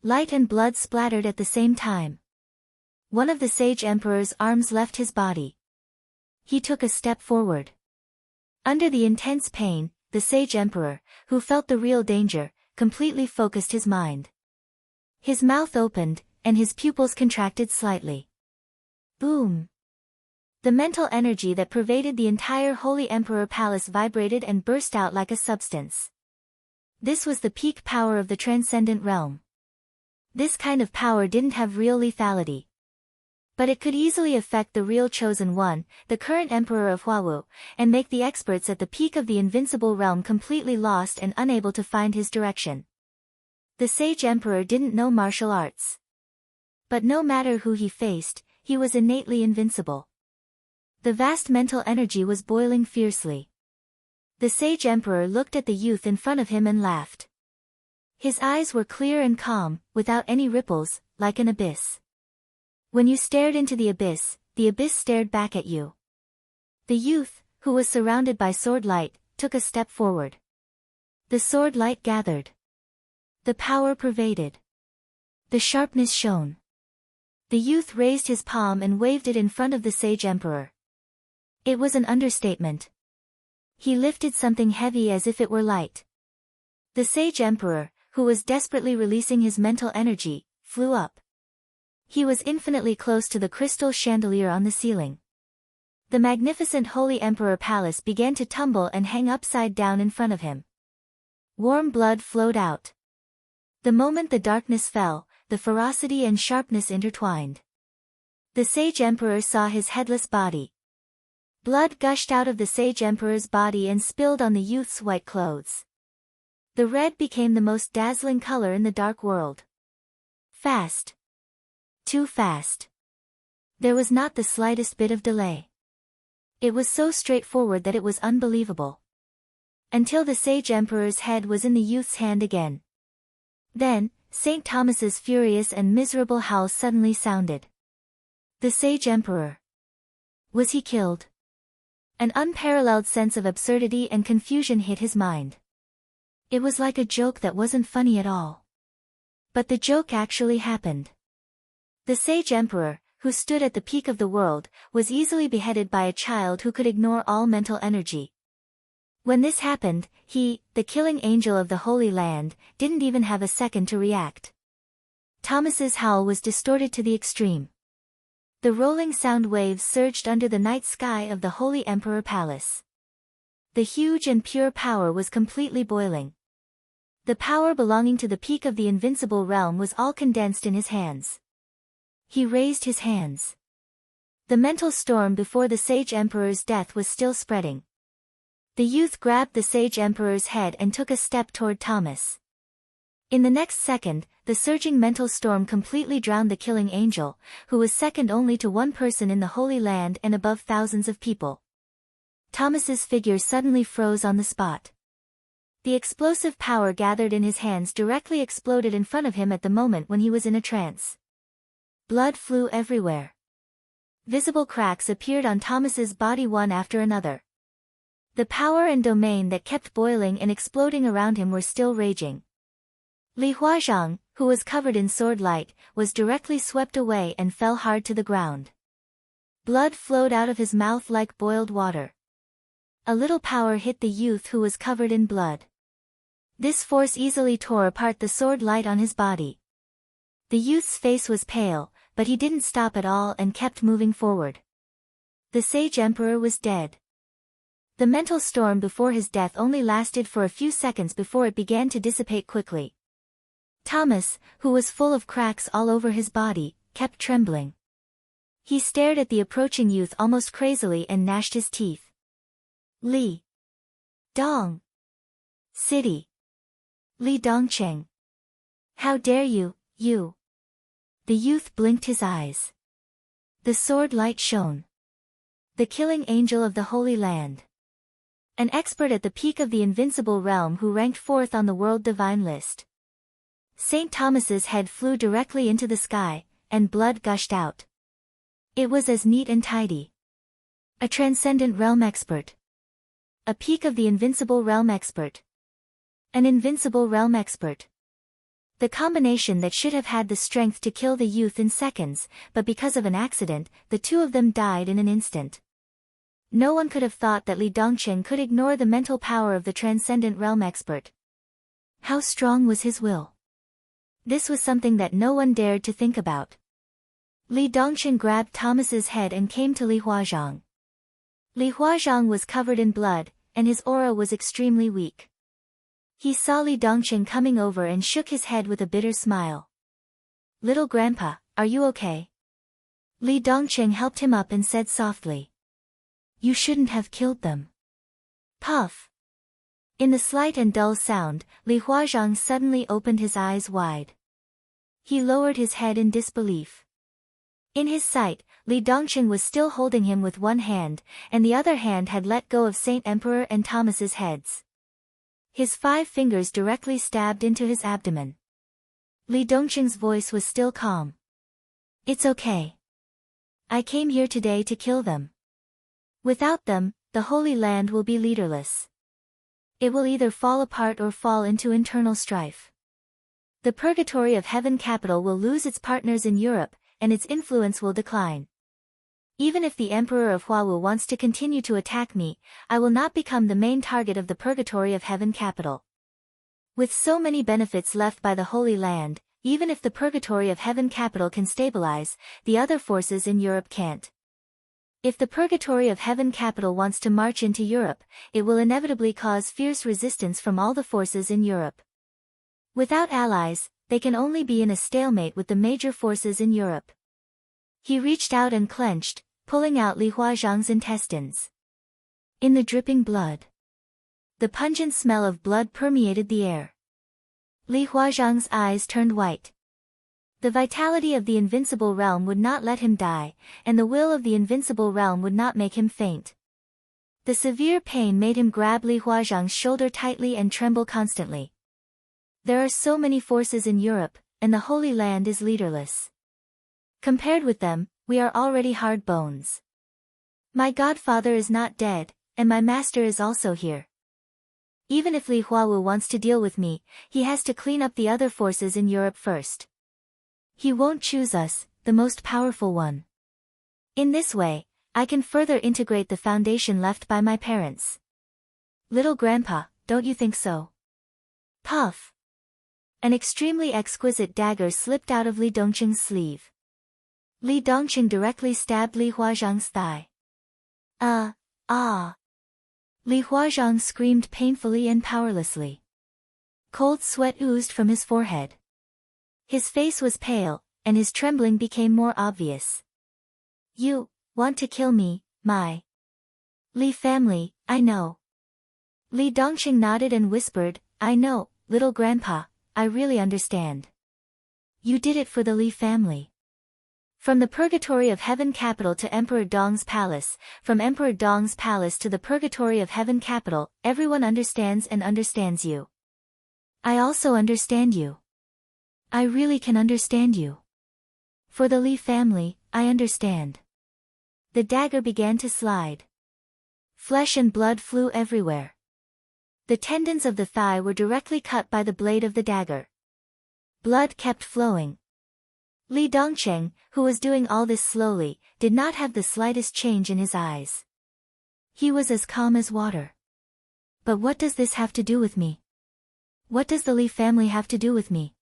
Light and blood splattered at the same time. One of the sage emperor's arms left his body. He took a step forward. Under the intense pain, the sage emperor, who felt the real danger, completely focused his mind. His mouth opened, and his pupils contracted slightly. Boom! The mental energy that pervaded the entire Holy Emperor Palace vibrated and burst out like a substance. This was the peak power of the transcendent realm. This kind of power didn't have real lethality. But it could easily affect the real chosen one, the current emperor of Huawu, and make the experts at the peak of the invincible realm completely lost and unable to find his direction. The sage emperor didn't know martial arts. But no matter who he faced, he was innately invincible. The vast mental energy was boiling fiercely. The sage emperor looked at the youth in front of him and laughed. His eyes were clear and calm, without any ripples, like an abyss. When you stared into the abyss stared back at you. The youth, who was surrounded by sword light, took a step forward. The sword light gathered. The power pervaded. The sharpness shone. The youth raised his palm and waved it in front of the sage emperor. It was an understatement. He lifted something heavy as if it were light. The sage emperor, who was desperately releasing his mental energy, flew up. He was infinitely close to the crystal chandelier on the ceiling. The magnificent Holy Emperor Palace began to tumble and hang upside down in front of him. Warm blood flowed out. The moment the darkness fell, the ferocity and sharpness intertwined. The sage emperor saw his headless body. Blood gushed out of the sage emperor's body and spilled on the youth's white clothes. The red became the most dazzling color in the dark world. Fast. Too fast. There was not the slightest bit of delay. It was so straightforward that it was unbelievable. Until the sage emperor's head was in the youth's hand again. Then, St. Thomas's furious and miserable howl suddenly sounded. The sage emperor. Was he killed? An unparalleled sense of absurdity and confusion hit his mind. It was like a joke that wasn't funny at all. But the joke actually happened. The sage emperor, who stood at the peak of the world, was easily beheaded by a child who could ignore all mental energy. When this happened, he, the killing angel of the Holy Land, didn't even have a second to react. Thomas's howl was distorted to the extreme. The rolling sound waves surged under the night sky of the Holy Emperor Palace. The huge and pure power was completely boiling. The power belonging to the peak of the invincible realm was all condensed in his hands. He raised his hands. The mental storm before the sage emperor's death was still spreading. The youth grabbed the sage emperor's head and took a step toward Thomas. In the next second, the surging mental storm completely drowned the killing angel, who was second only to one person in the Holy Land and above thousands of people. Thomas's figure suddenly froze on the spot. The explosive power gathered in his hands directly exploded in front of him at the moment when he was in a trance. Blood flew everywhere. Visible cracks appeared on Thomas's body one after another. The power and domain that kept boiling and exploding around him were still raging. Li Huazhang, who was covered in sword light, was directly swept away and fell hard to the ground. Blood flowed out of his mouth like boiled water. A little power hit the youth who was covered in blood. This force easily tore apart the sword light on his body. The youth's face was pale, but he didn't stop at all and kept moving forward. The sage emperor was dead. The mental storm before his death only lasted for a few seconds before it began to dissipate quickly. Thomas, who was full of cracks all over his body, kept trembling. He stared at the approaching youth almost crazily and gnashed his teeth. Li Dong City. Li Dongcheng. How dare you, you! The youth blinked his eyes. The sword light shone. The killing angel of the Holy Land. An expert at the peak of the invincible realm who ranked fourth on the world divine list. St. Thomas's head flew directly into the sky, and blood gushed out. It was as neat and tidy. A transcendent realm expert. A peak of the invincible realm expert. An invincible realm expert. The combination that should have had the strength to kill the youth in seconds, but because of an accident, the two of them died in an instant. No one could have thought that Li Dongcheng could ignore the mental power of the transcendent realm expert. How strong was his will? This was something that no one dared to think about. Li Dongcheng grabbed Thomas's head and came to Li Huazhang. Li Huazhang was covered in blood, and his aura was extremely weak. He saw Li Dongcheng coming over and shook his head with a bitter smile. "Little grandpa, are you okay?" Li Dongcheng helped him up and said softly. "You shouldn't have killed them." Puff. In the slight and dull sound, Li Huazhang suddenly opened his eyes wide. He lowered his head in disbelief. In his sight, Li Dongqing was still holding him with one hand, and the other hand had let go of Saint Emperor and Thomas's heads. His 5 fingers directly stabbed into his abdomen. Li Dongqing's voice was still calm. It's okay. I came here today to kill them. Without them, the Holy Land will be leaderless. It will either fall apart or fall into internal strife. The Purgatory of Heaven capital will lose its partners in Europe, and its influence will decline. Even if the Emperor of Huawu wants to continue to attack me, I will not become the main target of the Purgatory of Heaven capital. With so many benefits left by the Holy Land, even if the Purgatory of Heaven capital can stabilize, the other forces in Europe can't. If the Purgatory of Heaven capital wants to march into Europe, it will inevitably cause fierce resistance from all the forces in Europe. Without allies, they can only be in a stalemate with the major forces in Europe. He reached out and clenched, pulling out Li Huazhang's intestines. In the dripping blood. The pungent smell of blood permeated the air. Li Huazhang's eyes turned white. The vitality of the invincible realm would not let him die, and the will of the invincible realm would not make him faint. The severe pain made him grab Li Huazhang's shoulder tightly and tremble constantly. There are so many forces in Europe, and the Holy Land is leaderless. Compared with them, we are already hard bones. My godfather is not dead, and my master is also here. Even if Li Huawu wants to deal with me, he has to clean up the other forces in Europe first. He won't choose us, the most powerful one. In this way, I can further integrate the foundation left by my parents. Little grandpa, don't you think so? Puff. An extremely exquisite dagger slipped out of Li Dongqing's sleeve. Li Dongqing directly stabbed Li Huazhang's thigh. Li Huazhang screamed painfully and powerlessly. Cold sweat oozed from his forehead. His face was pale, and his trembling became more obvious. You want to kill me, my Li family, I know. Li Dongqing nodded and whispered, I know, little grandpa, I really understand. You did it for the Li family. From the Purgatory of Heaven capital to Emperor Dong's palace, from Emperor Dong's palace to the Purgatory of Heaven capital, everyone understands and understands you. I also understand you. I really can understand you. For the Li family, I understand. The dagger began to slide. Flesh and blood flew everywhere. The tendons of the thigh were directly cut by the blade of the dagger. Blood kept flowing. Li Dongqing, who was doing all this slowly, did not have the slightest change in his eyes. He was as calm as water. But what does this have to do with me? What does the Li family have to do with me?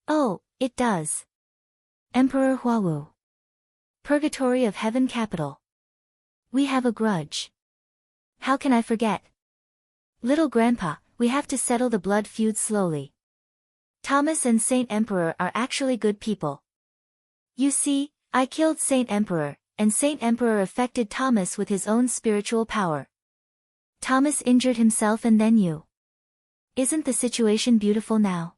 Oh, it does. Emperor Huawu. Purgatory of Heaven capital. We have a grudge. How can I forget? Little grandpa, we have to settle the blood feud slowly. Thomas and Saint Emperor are actually good people. You see, I killed Saint Emperor, and Saint Emperor affected Thomas with his own spiritual power. Thomas injured himself and then you. Isn't the situation beautiful now?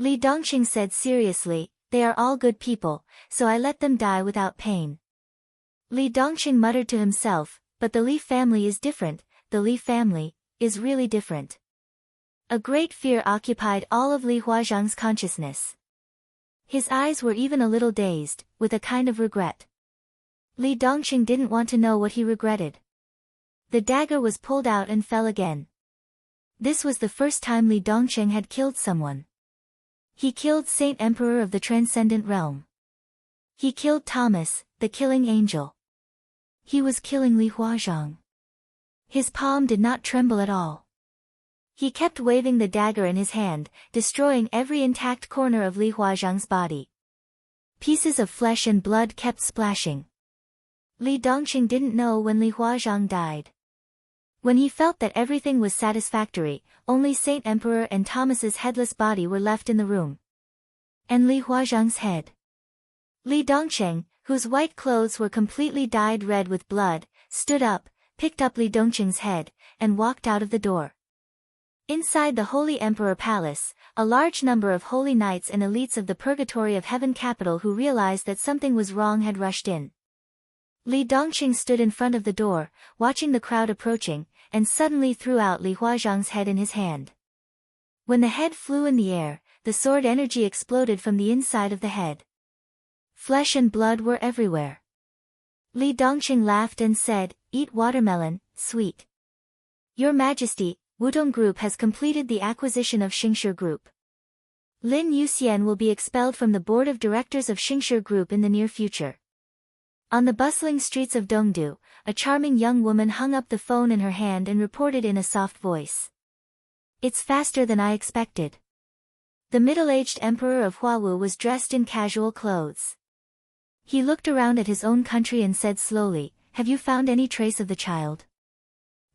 Li Dongqing said seriously, they are all good people, so I let them die without pain. Li Dongqing muttered to himself, but the Li family is different, the Li family is really different. A great fear occupied all of Li Huazhang's consciousness. His eyes were even a little dazed, with a kind of regret. Li Dongqing didn't want to know what he regretted. The dagger was pulled out and fell again. This was the first time Li Dongqing had killed someone. He killed Saint Emperor of the Transcendent Realm. He killed Thomas, the killing angel. He was killing Li Huazhang. His palm did not tremble at all. He kept waving the dagger in his hand, destroying every intact corner of Li Huazhang's body. Pieces of flesh and blood kept splashing. Li Dongqing didn't know when Li Huazhang died. When he felt that everything was satisfactory, only Saint Emperor and Thomas's headless body were left in the room. And Li Huazhang's head. Li Dongqing, whose white clothes were completely dyed red with blood, stood up, picked up Li Dongqing's head, and walked out of the door. Inside the Holy Emperor Palace, a large number of holy knights and elites of the Purgatory of Heaven capital who realized that something was wrong had rushed in. Li Dongqing stood in front of the door, watching the crowd approaching, and suddenly threw out Li Huazhang's head in his hand. When the head flew in the air, the sword energy exploded from the inside of the head. Flesh and blood were everywhere. Li Dongqing laughed and said, "Eat watermelon, sweet. Your Majesty, Wudong Group has completed the acquisition of Xingshi Group. Lin Yuxian will be expelled from the board of directors of Xingshi Group in the near future." On the bustling streets of Dongdu, a charming young woman hung up the phone in her hand and reported in a soft voice. "It's faster than I expected." The middle-aged emperor of Huawu was dressed in casual clothes. He looked around at his own country and said slowly, "Have you found any trace of the child?"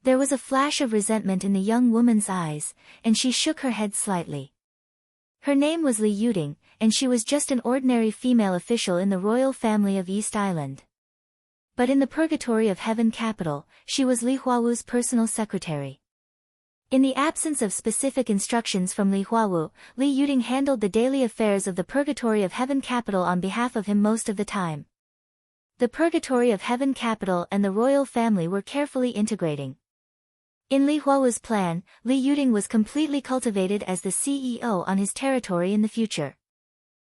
There was a flash of resentment in the young woman's eyes, and she shook her head slightly. Her name was Li Yuding, and she was just an ordinary female official in the royal family of East Island. But in the Purgatory of Heaven capital, she was Li Huawu's personal secretary. In the absence of specific instructions from Li Huawu, Li Yuding handled the daily affairs of the Purgatory of Heaven capital on behalf of him most of the time. The Purgatory of Heaven capital and the royal family were carefully integrating. In Li Huawu's plan, Li Yuding was completely cultivated as the CEO on his territory in the future.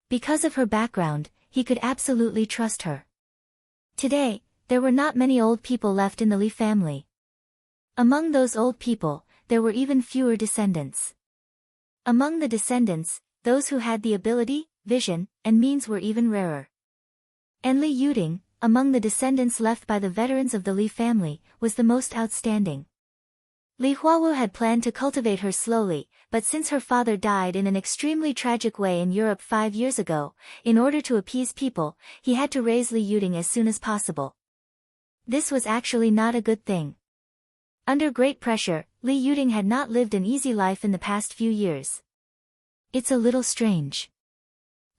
Because of her background, he could absolutely trust her. Today, there were not many old people left in the Li family. Among those old people, there were even fewer descendants. Among the descendants, those who had the ability, vision, and means were even rarer. And Li Yuding, among the descendants left by the veterans of the Li family, was the most outstanding. Li Huawu had planned to cultivate her slowly, but since her father died in an extremely tragic way in Europe 5 years ago, in order to appease people, he had to raise Li Yuding as soon as possible. This was actually not a good thing. Under great pressure, Li Yuding had not lived an easy life in the past few years. "It's a little strange,"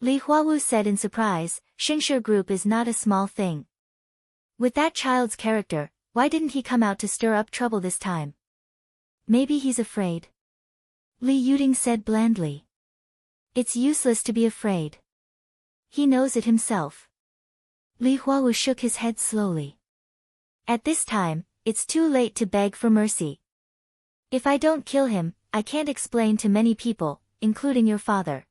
Li Huawu said in surprise. "Xingshi Group is not a small thing. With that child's character, why didn't he come out to stir up trouble this time?" "Maybe he's afraid," Li Yuding said blandly. "It's useless to be afraid. He knows it himself." Li Huawu shook his head slowly. "At this time, it's too late to beg for mercy. If I don't kill him, I can't explain to many people, including your father."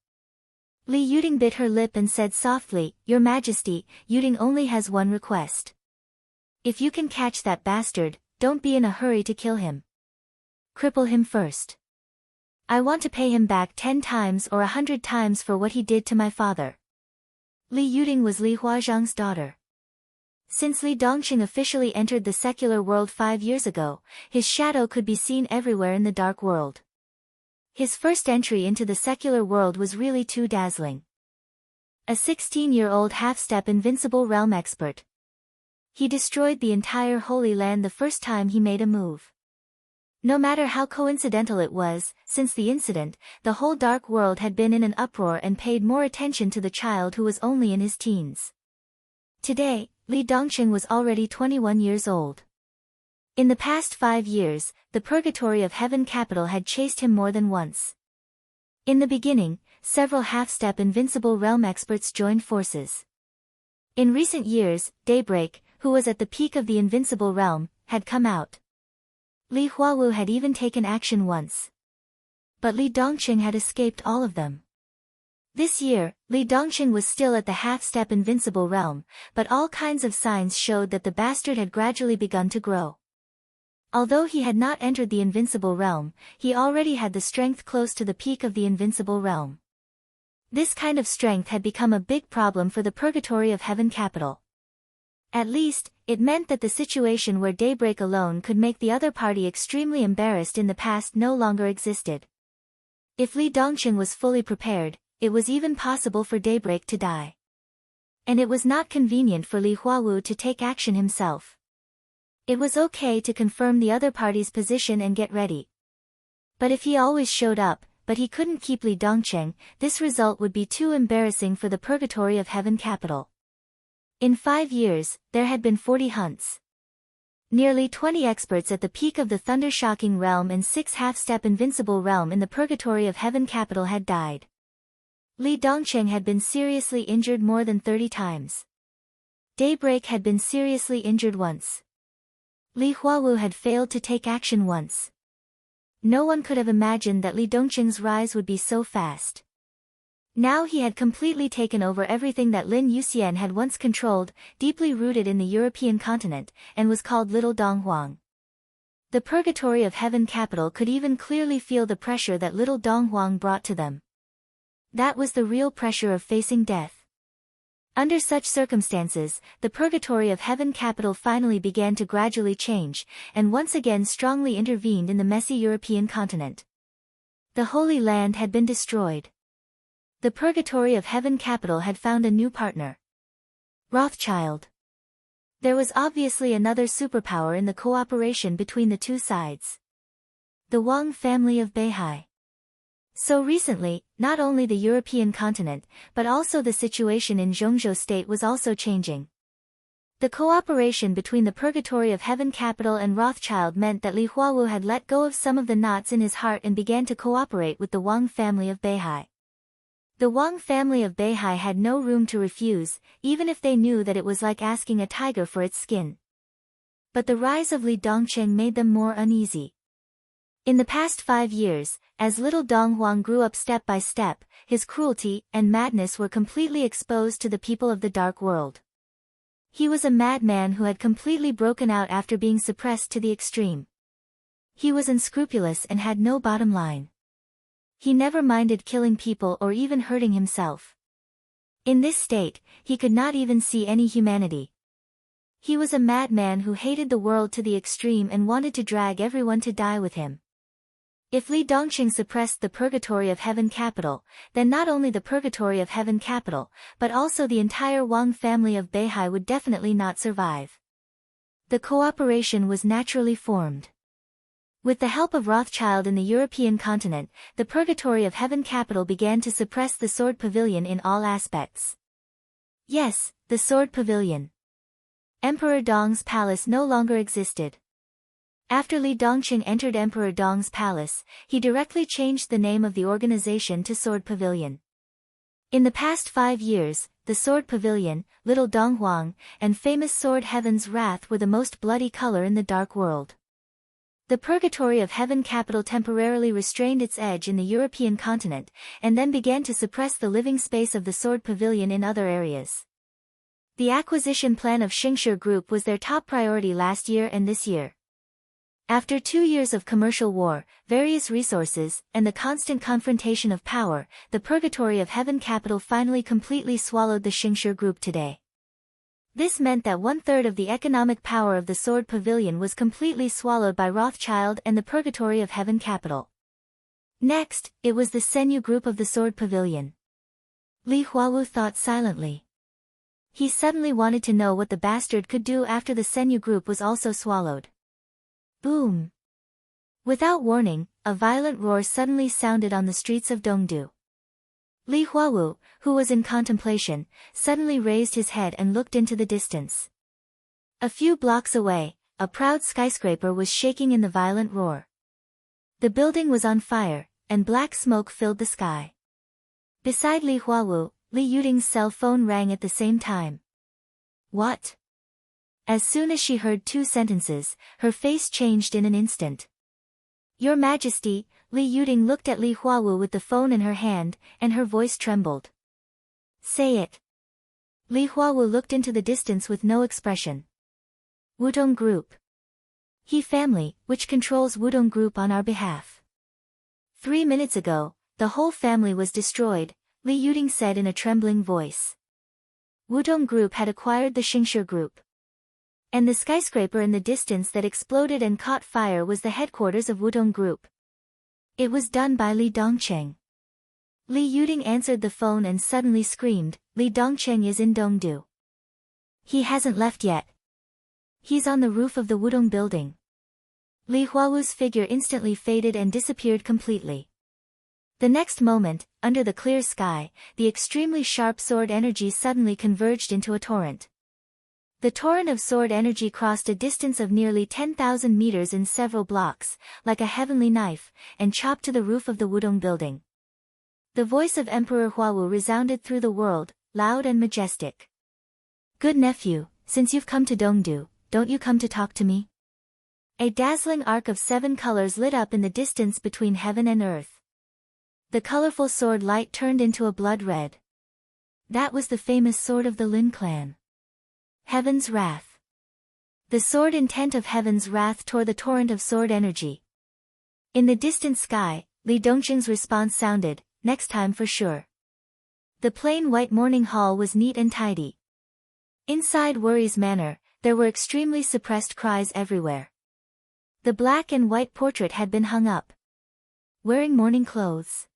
Li Yuding bit her lip and said softly, "Your Majesty, Yuding only has one request. If you can catch that bastard, don't be in a hurry to kill him. Cripple him first. I want to pay him back 10 times or 100 times for what he did to my father." Li Yuding was Li Huazhang's daughter. Since Li Dongqing officially entered the secular world 5 years ago, his shadow could be seen everywhere in the dark world. His first entry into the secular world was really too dazzling. A 16-year-old half-step invincible realm expert. He destroyed the entire Holy Land the first time he made a move. No matter how coincidental it was, since the incident, the whole dark world had been in an uproar and paid more attention to the child who was only in his teens. Today, Li Dongqing was already 21 years old. In the past 5 years, the Purgatory of Heaven capital had chased him more than once. In the beginning, several half-step invincible realm experts joined forces. In recent years, Daybreak, who was at the peak of the invincible realm, had come out. Li Huawu had even taken action once. But Li Dongqing had escaped all of them. This year, Li Dongqing was still at the half-step invincible realm, but all kinds of signs showed that the bastard had gradually begun to grow. Although he had not entered the invincible realm, he already had the strength close to the peak of the invincible realm. This kind of strength had become a big problem for the Purgatory of Heaven capital. At least, it meant that the situation where Daybreak alone could make the other party extremely embarrassed in the past no longer existed. If Li Dongqing was fully prepared, it was even possible for Daybreak to die. And it was not convenient for Li Huawu to take action himself. It was okay to confirm the other party's position and get ready. But if he always showed up, but he couldn't keep Li Dongqing, this result would be too embarrassing for the Purgatory of Heaven capital. In 5 years, there had been 40 hunts. Nearly 20 experts at the peak of the thunder-shocking realm and 6 half-step invincible realm in the purgatory of heaven capital had died. Li Dongcheng had been seriously injured more than 30 times. Daybreak had been seriously injured once. Li Huawu had failed to take action once. No one could have imagined that Li Dongcheng's rise would be so fast. Now he had completely taken over everything that Lin Yuxian had once controlled, deeply rooted in the European continent, and was called Little Donghuang. The purgatory of heaven capital could even clearly feel the pressure that Little Donghuang brought to them. That was the real pressure of facing death. Under such circumstances, the purgatory of heaven capital finally began to gradually change, and once again strongly intervened in the messy European continent. The Holy Land had been destroyed. The purgatory of heaven capital had found a new partner. Rothschild. There was obviously another superpower in the cooperation between the two sides. The Wang family of Beihai. So recently, not only the European continent, but also the situation in Zhongzhou state was also changing. The cooperation between the purgatory of heaven capital and Rothschild meant that Li Huawu had let go of some of the knots in his heart and began to cooperate with the Wang family of Beihai. The Wang family of Beihai had no room to refuse, even if they knew that it was like asking a tiger for its skin. But the rise of Li Dongcheng made them more uneasy. In the past 5 years, as little Donghuang grew up step by step, his cruelty and madness were completely exposed to the people of the dark world. He was a madman who had completely broken out after being suppressed to the extreme. He was unscrupulous and had no bottom line. He never minded killing people or even hurting himself. In this state, he could not even see any humanity. He was a madman who hated the world to the extreme and wanted to drag everyone to die with him. If Li Dongcheng suppressed the purgatory of heaven capital, then not only the purgatory of heaven capital, but also the entire Wang family of Beihai would definitely not survive. The cooperation was naturally formed. With the help of Rothschild in the European continent, the purgatory of heaven capital began to suppress the sword pavilion in all aspects. Yes, the sword pavilion. Emperor Dong's palace no longer existed. After Li Dongcheng entered Emperor Dong's palace, he directly changed the name of the organization to Sword Pavilion. In the past 5 years, the Sword Pavilion, Little Donghuang, and famous Sword Heaven's Wrath were the most bloody color in the dark world. The purgatory of heaven capital temporarily restrained its edge in the European continent, and then began to suppress the living space of the Sword Pavilion in other areas. The acquisition plan of Xingshi Group was their top priority last year and this year. After 2 years of commercial war, various resources, and the constant confrontation of power, the purgatory of heaven capital finally completely swallowed the Xingshi Group today. This meant that 1/3 of the economic power of the Sword Pavilion was completely swallowed by Rothschild and the purgatory of heaven capital. Next, it was the Senyu Group of the Sword Pavilion. Li Huawu thought silently. He suddenly wanted to know what the bastard could do after the Senyu Group was also swallowed. Boom! Without warning, a violent roar suddenly sounded on the streets of Dongdu. Li Huawu, who was in contemplation, suddenly raised his head and looked into the distance. A few blocks away, a proud skyscraper was shaking in the violent roar. The building was on fire, and black smoke filled the sky. Beside Li Huawu, Li Yuding's cell phone rang at the same time. What? As soon as she heard 2 sentences, her face changed in an instant. Your Majesty, Li Yuding looked at Li Huawu with the phone in her hand, and her voice trembled. Say it. Li Huawu looked into the distance with no expression. Wudong Group. He family, which controls Wudong Group on our behalf. 3 minutes ago, the whole family was destroyed, Li Yuding said in a trembling voice. Wudong Group had acquired the Xingshi Group. And the skyscraper in the distance that exploded and caught fire was the headquarters of Wudong Group. It was done by Li Dongcheng. Li Yuding answered the phone and suddenly screamed, Li Dongcheng is in Dongdu. He hasn't left yet. He's on the roof of the Wudong building. Li Huawu's figure instantly faded and disappeared completely. The next moment, under the clear sky, the extremely sharp sword energy suddenly converged into a torrent. The torrent of sword energy crossed a distance of nearly 10,000 meters in several blocks, like a heavenly knife, and chopped to the roof of the Wudong building. The voice of Emperor Huawu resounded through the world, loud and majestic. "Good nephew, since you've come to Dongdu, don't you come to talk to me?" A dazzling arc of 7 colors lit up in the distance between heaven and earth. The colorful sword light turned into a blood red. That was the famous sword of the Lin clan. Heaven's Wrath. The sword intent of Heaven's Wrath tore the torrent of sword energy. In the distant sky, Li Dongqing's response sounded, "Next time for sure." The plain white morning hall was neat and tidy. Inside Worry's manor, there were extremely suppressed cries everywhere. The black and white portrait had been hung up. Wearing morning clothes.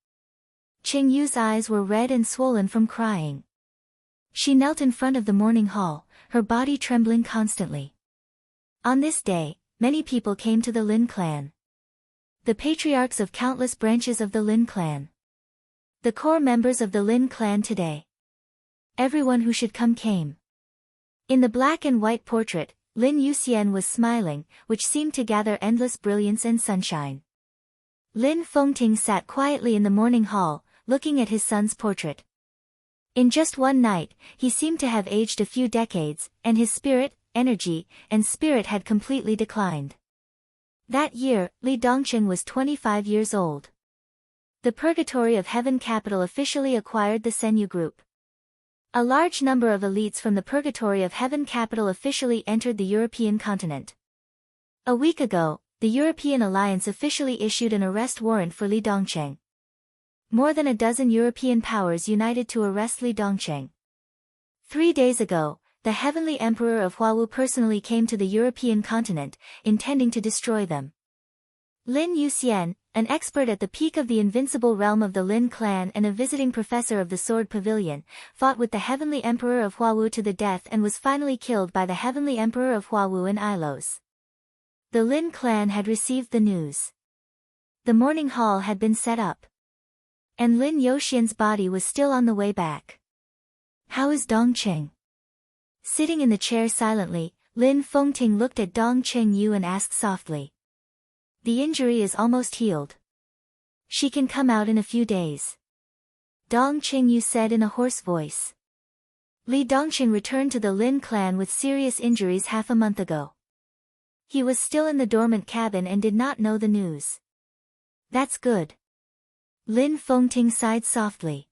Qing Yu's eyes were red and swollen from crying. She knelt in front of the morning hall, her body trembling constantly. On this day, many people came to the Lin clan. The patriarchs of countless branches of the Lin clan. The core members of the Lin clan today. Everyone who should come came. In the black and white portrait, Lin Yuxian was smiling, which seemed to gather endless brilliance and sunshine. Lin Fengting sat quietly in the morning hall, looking at his son's portrait. In just one night, he seemed to have aged a few decades, and his spirit, energy, and spirit had completely declined. That year, Li Dongqing was 25 years old. The Purgatory of Heaven capital officially acquired the Senyu Group. A large number of elites from the Purgatory of Heaven capital officially entered the European continent. A week ago, the European Alliance officially issued an arrest warrant for Li Dongqing. More than a dozen European powers united to arrest Li Dongqing. 3 days ago, the Heavenly Emperor of Huawu personally came to the European continent, intending to destroy them. Lin Yuxian, an expert at the peak of the invincible realm of the Lin clan and a visiting professor of the Sword Pavilion, fought with the Heavenly Emperor of Huawu to the death and was finally killed by the Heavenly Emperor of Huawu in Ilos. The Lin clan had received the news. The morning hall had been set up. And Lin Yuxian's body was still on the way back. "How is Dongqing?" Sitting in the chair silently, Lin Fengting looked at Dongqing Yu and asked softly. "The injury is almost healed. She can come out in a few days." Dongqing Yu said in a hoarse voice. Li Dongqing returned to the Lin clan with serious injuries half a month ago. He was still in the dormant cabin and did not know the news. "That's good." Lin Fengting sighed softly.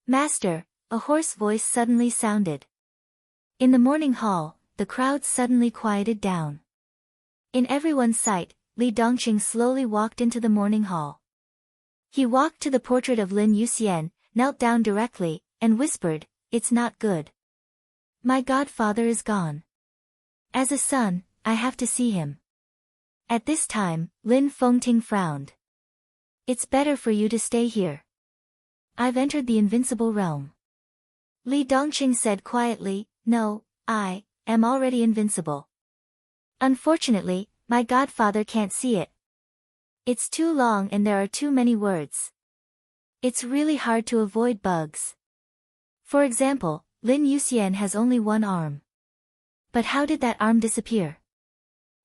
"Master," a hoarse voice suddenly sounded. In the morning hall, the crowd suddenly quieted down. In everyone's sight, Li Dongqing slowly walked into the morning hall. He walked to the portrait of Lin Yuxian, knelt down directly, and whispered, "It's not good. My godfather is gone. As a son, I have to see him." At this time, Lin Fengting frowned. "It's better for you to stay here. I've entered the invincible realm." Li Dongqing said quietly, "No, I am already invincible. Unfortunately, my godfather can't see it. It's too long and there are too many words. It's really hard to avoid bugs. For example, Lin Yuxian has only one arm. But how did that arm disappear?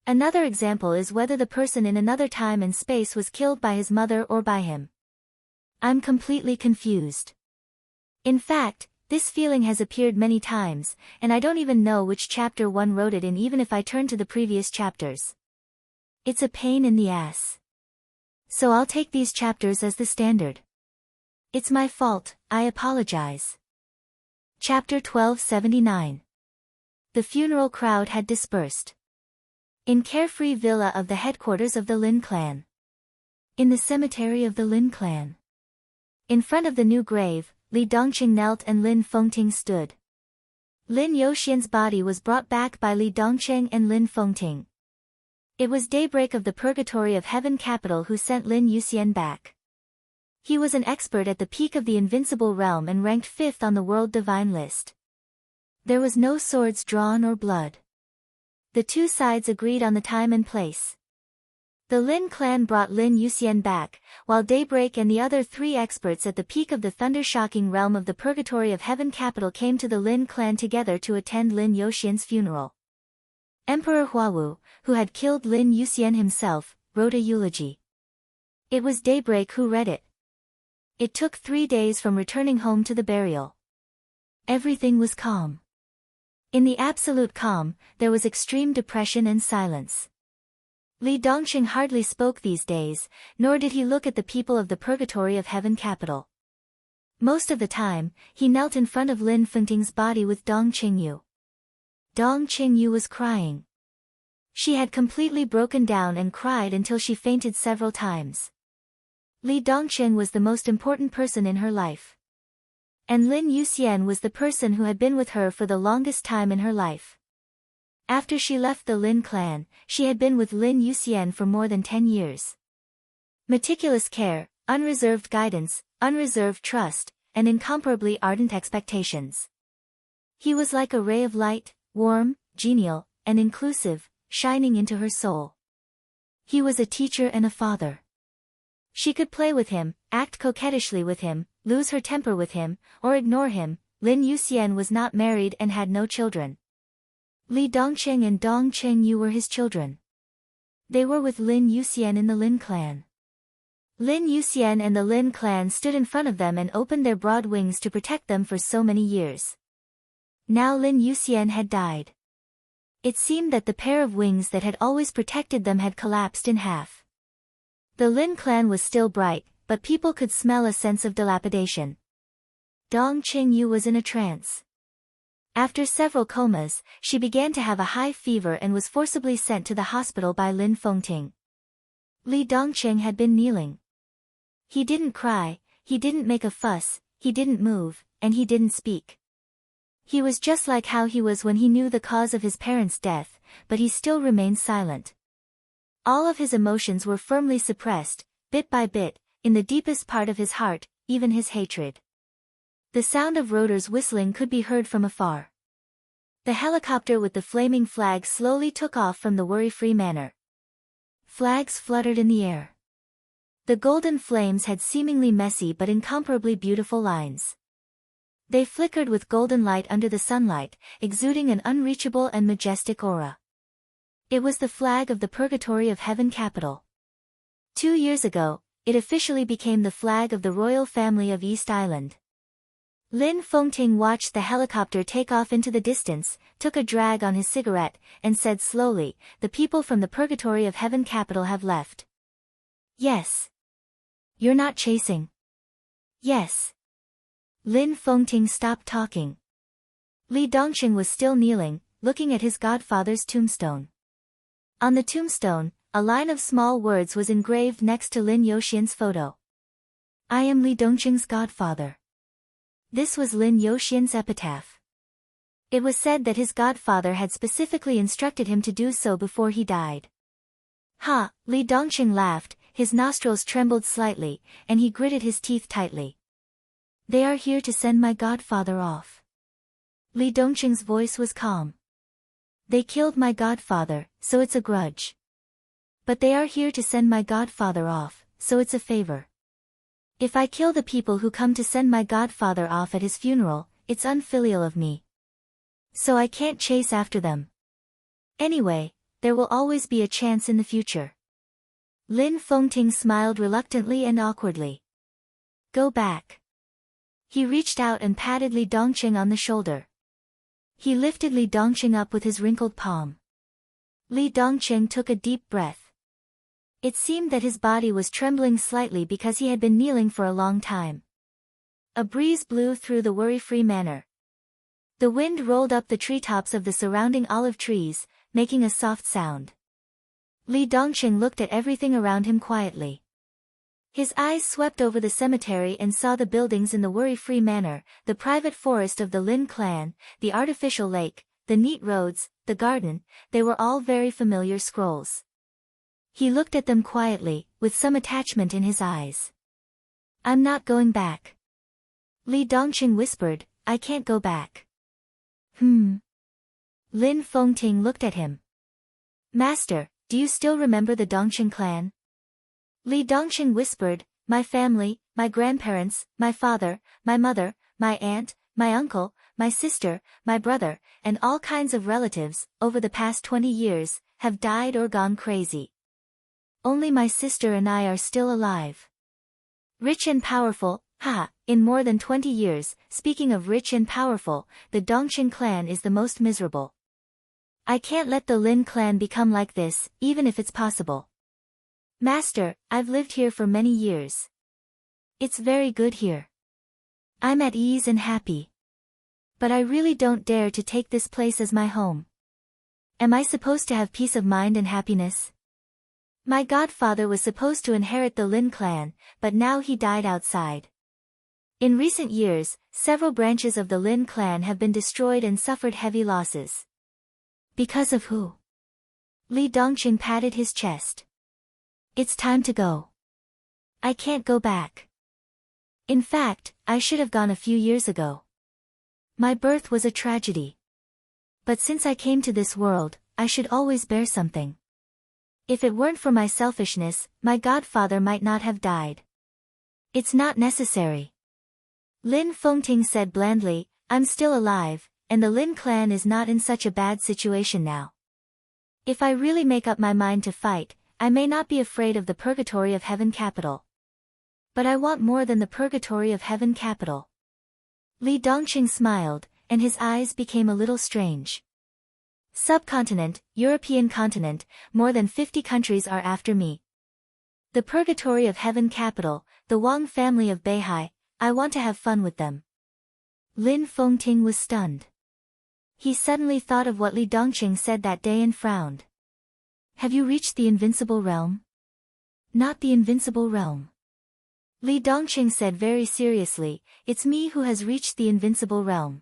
Another example is whether the person in another time and space was killed by his mother or by him. I'm completely confused. In fact, this feeling has appeared many times, and I don't even know which chapter one wrote it in even if I turn to the previous chapters. It's a pain in the ass. So I'll take these chapters as the standard. It's my fault, I apologize." Chapter 1279. The funeral crowd had dispersed. In carefree villa of the headquarters of the Lin clan. In the cemetery of the Lin clan. In front of the new grave, Li Dongqing knelt and Lin Fengting stood. Lin Yuxian's body was brought back by Li Dongqing and Lin Fengting. It was daybreak of the Purgatory of Heaven capital who sent Lin Yuxian back. He was an expert at the peak of the invincible realm and ranked 5th on the world divine list. There was no swords drawn or blood. The two sides agreed on the time and place. The Lin clan brought Lin Yuxian back, while Daybreak and the other 3 experts at the peak of the thunder-shocking realm of the Purgatory of Heaven capital came to the Lin clan together to attend Lin Yuxian's funeral. Emperor Huawu, who had killed Lin Yuxian himself, wrote a eulogy. It was Daybreak who read it. It took 3 days from returning home to the burial. Everything was calm. In the absolute calm, there was extreme depression and silence. Li Dongqing hardly spoke these days, nor did he look at the people of the Purgatory of Heaven capital. Most of the time, he knelt in front of Lin Fengting's body with Dong Qingyu. Dong Qingyu was crying. She had completely broken down and cried until she fainted several times. Li Dongqing was the most important person in her life. And Lin Yuxian was the person who had been with her for the longest time in her life. After she left the Lin clan, she had been with Lin Yuxian for more than 10 years. Meticulous care, unreserved guidance, unreserved trust, and incomparably ardent expectations. He was like a ray of light, warm, genial, and inclusive, shining into her soul. He was a teacher and a father. She could play with him, act coquettishly with him, lose her temper with him, or ignore him. Lin Yuxian was not married and had no children. Li Dongqing and Dong Qingyu were his children. They were with Lin Yuxian in the Lin clan. Lin Yuxian and the Lin clan stood in front of them and opened their broad wings to protect them for so many years. Now Lin Yuxian had died. It seemed that the pair of wings that had always protected them had collapsed in half. The Lin clan was still bright, but people could smell a sense of dilapidation. Dong Qingyu was in a trance. After several comas, she began to have a high fever and was forcibly sent to the hospital by Lin Fengting. Li Dongqing had been kneeling. He didn't cry, he didn't make a fuss, he didn't move, and he didn't speak. He was just like how he was when he knew the cause of his parents' death, but he still remained silent. All of his emotions were firmly suppressed, bit by bit, in the deepest part of his heart, even his hatred. The sound of rotors whistling could be heard from afar. The helicopter with the flaming flag slowly took off from the worry-free manor. Flags fluttered in the air. The golden flames had seemingly messy but incomparably beautiful lines. They flickered with golden light under the sunlight, exuding an unreachable and majestic aura. It was the flag of the Purgatory of Heaven capital. 2 years ago, it officially became the flag of the royal family of East Island. Lin Fengting watched the helicopter take off into the distance, took a drag on his cigarette, and said slowly, "The people from the Purgatory of Heaven capital have left." "Yes." "You're not chasing?" "Yes." Lin Fengting stopped talking. Li Dongqing was still kneeling, looking at his godfather's tombstone. On the tombstone, a line of small words was engraved next to Lin Yuxian's photo. "I am Li Dongqing's godfather." This was Lin Yuxian's epitaph. It was said that his godfather had specifically instructed him to do so before he died. "Ha!" Li Dongqing laughed, his nostrils trembled slightly, and he gritted his teeth tightly. "They are here to send my godfather off." Li Dongqing's voice was calm. "They killed my godfather, so it's a grudge. But they are here to send my godfather off, so it's a favor. If I kill the people who come to send my godfather off at his funeral, it's unfilial of me. So I can't chase after them. Anyway, there will always be a chance in the future." Lin Fengting smiled reluctantly and awkwardly. "Go back." He reached out and patted Li Dongqing on the shoulder. He lifted Li Dongqing up with his wrinkled palm. Li Dongqing took a deep breath. It seemed that his body was trembling slightly because he had been kneeling for a long time. A breeze blew through the worry-free manor. The wind rolled up the treetops of the surrounding olive trees, making a soft sound. Li Dongqing looked at everything around him quietly. His eyes swept over the cemetery and saw the buildings in the worry-free manor, the private forest of the Lin clan, the artificial lake, the neat roads, the garden. They were all very familiar scrolls. He looked at them quietly, with some attachment in his eyes. "I'm not going back." Li Dongqing whispered, "I can't go back." Lin Fengting looked at him. "Master, do you still remember the Dongqing clan? Li Dongqing whispered, my family, my grandparents, my father, my mother, my aunt, my uncle, my sister, my brother, and all kinds of relatives, over the past 20 years, have died or gone crazy. Only my sister and I are still alive. Rich and powerful, haha, in more than 20 years, speaking of rich and powerful, the Dongqing clan is the most miserable. I can't let the Lin clan become like this, even if it's possible. Master, I've lived here for many years. It's very good here. I'm at ease and happy. But I really don't dare to take this place as my home. Am I supposed to have peace of mind and happiness? My godfather was supposed to inherit the Lin clan, but now he died outside. In recent years, several branches of the Lin clan have been destroyed and suffered heavy losses. Because of who? Li Dongqing patted his chest. It's time to go. I can't go back. In fact, I should have gone a few years ago. My birth was a tragedy. But since I came to this world, I should always bear something. If it weren't for my selfishness, my godfather might not have died. It's not necessary. Lin Fengting said blandly, I'm still alive, and the Lin clan is not in such a bad situation now. If I really make up my mind to fight, I may not be afraid of the purgatory of heaven capital. But I want more than the purgatory of heaven capital. Li Dongqing smiled, and his eyes became a little strange. Subcontinent, European continent, more than 50 countries are after me. The purgatory of heaven capital, the Wang family of Beihai, I want to have fun with them. Lin Fengting was stunned. He suddenly thought of what Li Dongqing said that day and frowned. Have you reached the invincible realm? Not the invincible realm. Li Dongqing said very seriously, it's me who has reached the invincible realm.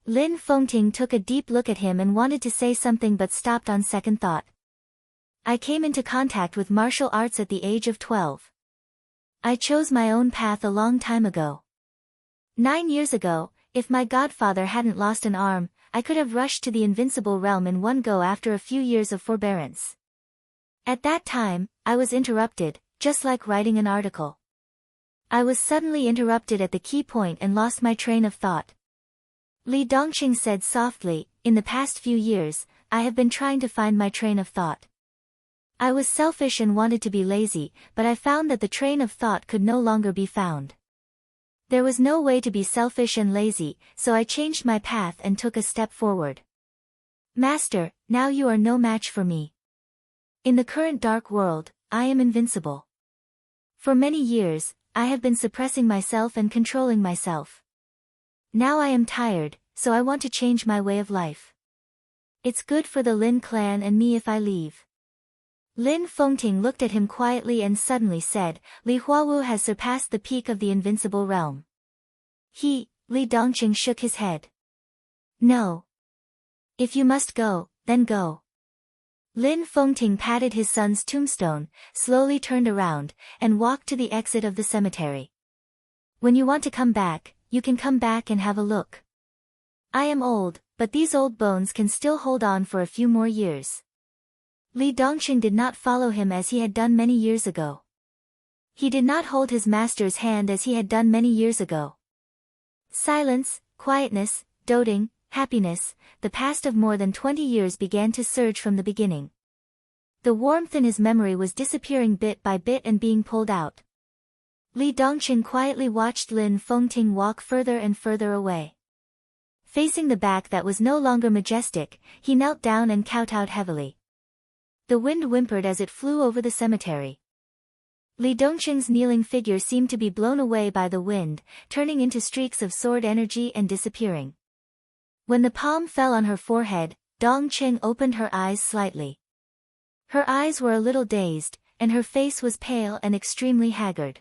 Lin Fengting took a deep look at him and wanted to say something but stopped on second thought. I came into contact with martial arts at the age of 12. I chose my own path a long time ago. 9 years ago, if my godfather hadn't lost an arm, I could have rushed to the invincible realm in one go after a few years of forbearance. At that time, I was interrupted, just like writing an article. I was suddenly interrupted at the key point and lost my train of thought. Li Dongqing said softly, in the past few years, I have been trying to find my train of thought. I was selfish and wanted to be lazy, but I found that the train of thought could no longer be found. There was no way to be selfish and lazy, so I changed my path and took a step forward. Master, now you are no match for me. In the current dark world, I am invincible. For many years, I have been suppressing myself and controlling myself. Now I am tired, so I want to change my way of life. It's good for the Lin clan and me if I leave. Lin Fengting looked at him quietly and suddenly said, Li Huawu has surpassed the peak of the invincible realm. Li Dongqing shook his head. No. If you must go, then go. Lin Fengting patted his son's tombstone, slowly turned around, and walked to the exit of the cemetery. When you want to come back, you can come back and have a look. I am old, but these old bones can still hold on for a few more years. Li Dongqing did not follow him as he had done many years ago. He did not hold his master's hand as he had done many years ago. Silence, quietness, doting, happiness, the past of more than 20 years began to surge from the beginning. The warmth in his memory was disappearing bit by bit and being pulled out. Li Dongqing quietly watched Lin Fengting walk further and further away. Facing the back that was no longer majestic, he knelt down and kowtowed heavily. The wind whimpered as it flew over the cemetery. Li Dongqing's kneeling figure seemed to be blown away by the wind, turning into streaks of sword energy and disappearing. When the palm fell on her forehead, Dongqing opened her eyes slightly. Her eyes were a little dazed, and her face was pale and extremely haggard.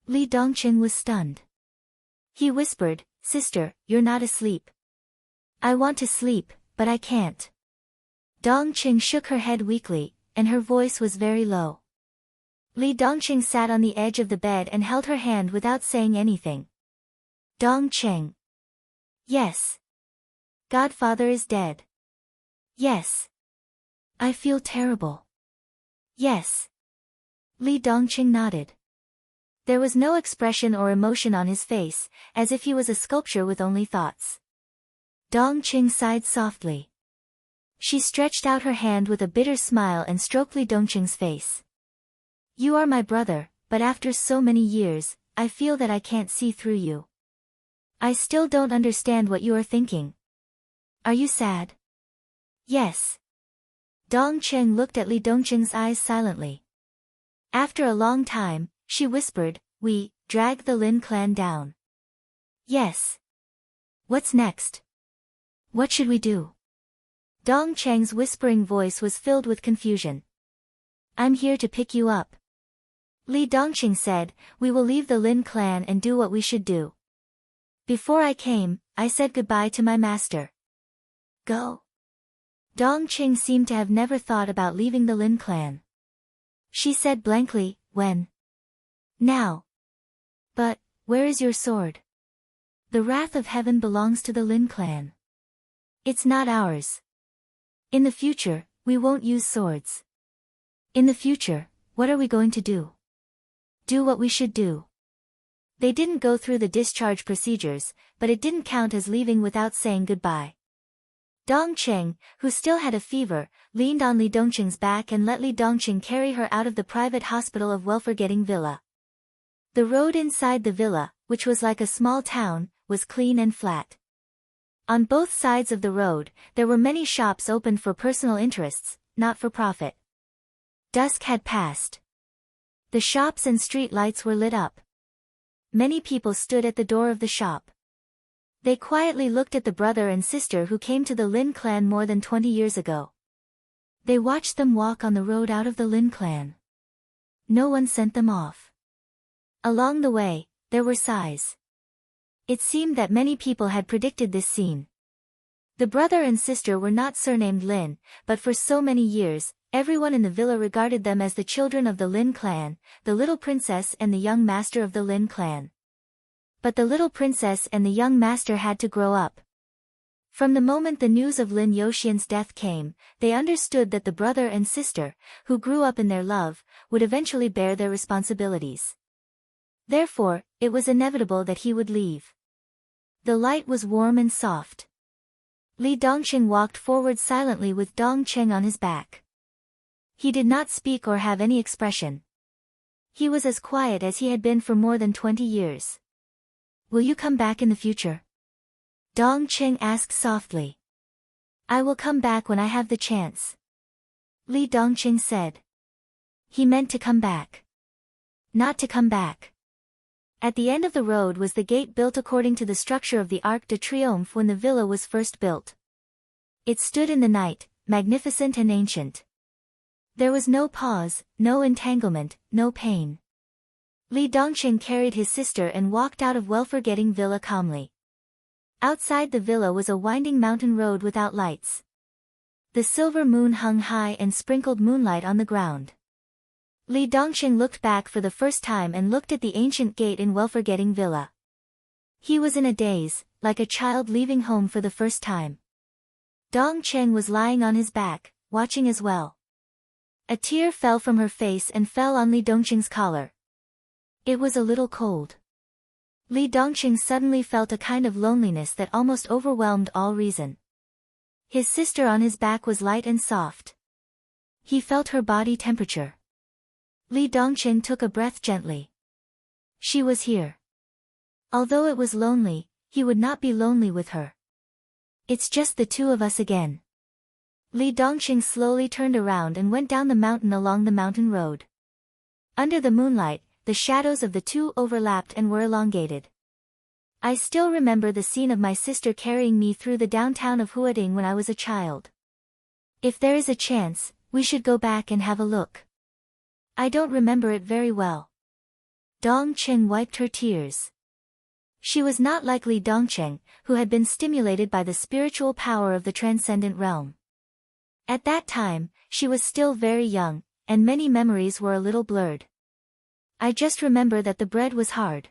Li Dongqing was stunned. He whispered, Sister, you're not asleep. I want to sleep, but I can't. Dongqing shook her head weakly, and her voice was very low. Li Dongqing sat on the edge of the bed and held her hand without saying anything. Dongqing. Yes. Godfather is dead. Yes. I feel terrible. Yes. Li Dongqing nodded. There was no expression or emotion on his face, as if he was a sculpture with only thoughts. Dongqing sighed softly. She stretched out her hand with a bitter smile and stroked Li Dongqing's face. You are my brother, but after so many years, I feel that I can't see through you. I still don't understand what you are thinking. Are you sad? Yes. Dongqing looked at Li Dongqing's eyes silently. After a long time, she whispered, we drag the Lin clan down. Yes. What's next? What should we do? Dongqing's whispering voice was filled with confusion. I'm here to pick you up. Li Dongqing said, we will leave the Lin clan and do what we should do. Before I came, I said goodbye to my master. Go. Dongqing seemed to have never thought about leaving the Lin clan. She said blankly, when? Now. But, where is your sword? The wrath of heaven belongs to the Lin clan. It's not ours. In the future, we won't use swords. In the future, what are we going to do? Do what we should do. They didn't go through the discharge procedures, but it didn't count as leaving without saying goodbye. Dongqing, who still had a fever, leaned on Li Dongqing's back and let Li Dongqing carry her out of the private hospital of Welforgetting Villa. The road inside the villa, which was like a small town, was clean and flat. On both sides of the road, there were many shops opened for personal interests, not for profit. Dusk had passed. The shops and street lights were lit up. Many people stood at the door of the shop. They quietly looked at the brother and sister who came to the Lin clan more than 20 years ago. They watched them walk on the road out of the Lin clan. No one sent them off. Along the way, there were sighs. It seemed that many people had predicted this scene. The brother and sister were not surnamed Lin, but for so many years, everyone in the villa regarded them as the children of the Lin clan, the little princess and the young master of the Lin clan. But the little princess and the young master had to grow up. From the moment the news of Lin Yoxian's death came, they understood that the brother and sister, who grew up in their love, would eventually bear their responsibilities. Therefore, it was inevitable that he would leave. The light was warm and soft. Li Dongqing walked forward silently with Dongqing on his back. He did not speak or have any expression. He was as quiet as he had been for more than 20 years. Will you come back in the future? Dongqing asked softly. I will come back when I have the chance. Li Dongqing said. He meant to come back. Not to come back. At the end of the road was the gate built according to the structure of the Arc de Triomphe when the villa was first built. It stood in the night, magnificent and ancient. There was no pause, no entanglement, no pain. Li Dongqing carried his sister and walked out of Welforgetting Villa calmly. Outside the villa was a winding mountain road without lights. The silver moon hung high and sprinkled moonlight on the ground. Li Dongqing looked back for the first time and looked at the ancient gate in Welforgetting Villa. He was in a daze, like a child leaving home for the first time. Dongqing was lying on his back, watching as well. A tear fell from her face and fell on Li Dongqing's collar. It was a little cold. Li Dongqing suddenly felt a kind of loneliness that almost overwhelmed all reason. His sister on his back was light and soft. He felt her body temperature. Li Dongqing took a breath gently. She was here. Although it was lonely, he would not be lonely with her. It's just the two of us again. Li Dongqing slowly turned around and went down the mountain along the mountain road. Under the moonlight, the shadows of the two overlapped and were elongated. I still remember the scene of my sister carrying me through the downtown of Huading when I was a child. If there is a chance, we should go back and have a look. I don't remember it very well. Dongqing wiped her tears. She was not like Li Dongqing, who had been stimulated by the spiritual power of the transcendent realm. At that time, she was still very young, and many memories were a little blurred. I just remember that the bread was hard.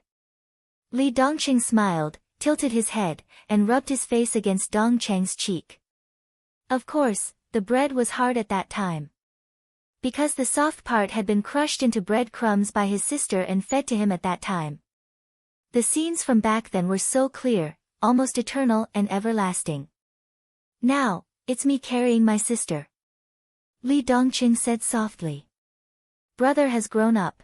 Li Dongqing smiled, tilted his head, and rubbed his face against Dongqing's cheek. Of course, the bread was hard at that time. Because the soft part had been crushed into bread crumbs by his sister and fed to him at that time. The scenes from back then were so clear, almost eternal and everlasting. Now, it's me carrying my sister. Li Dongqing said softly. Brother has grown up.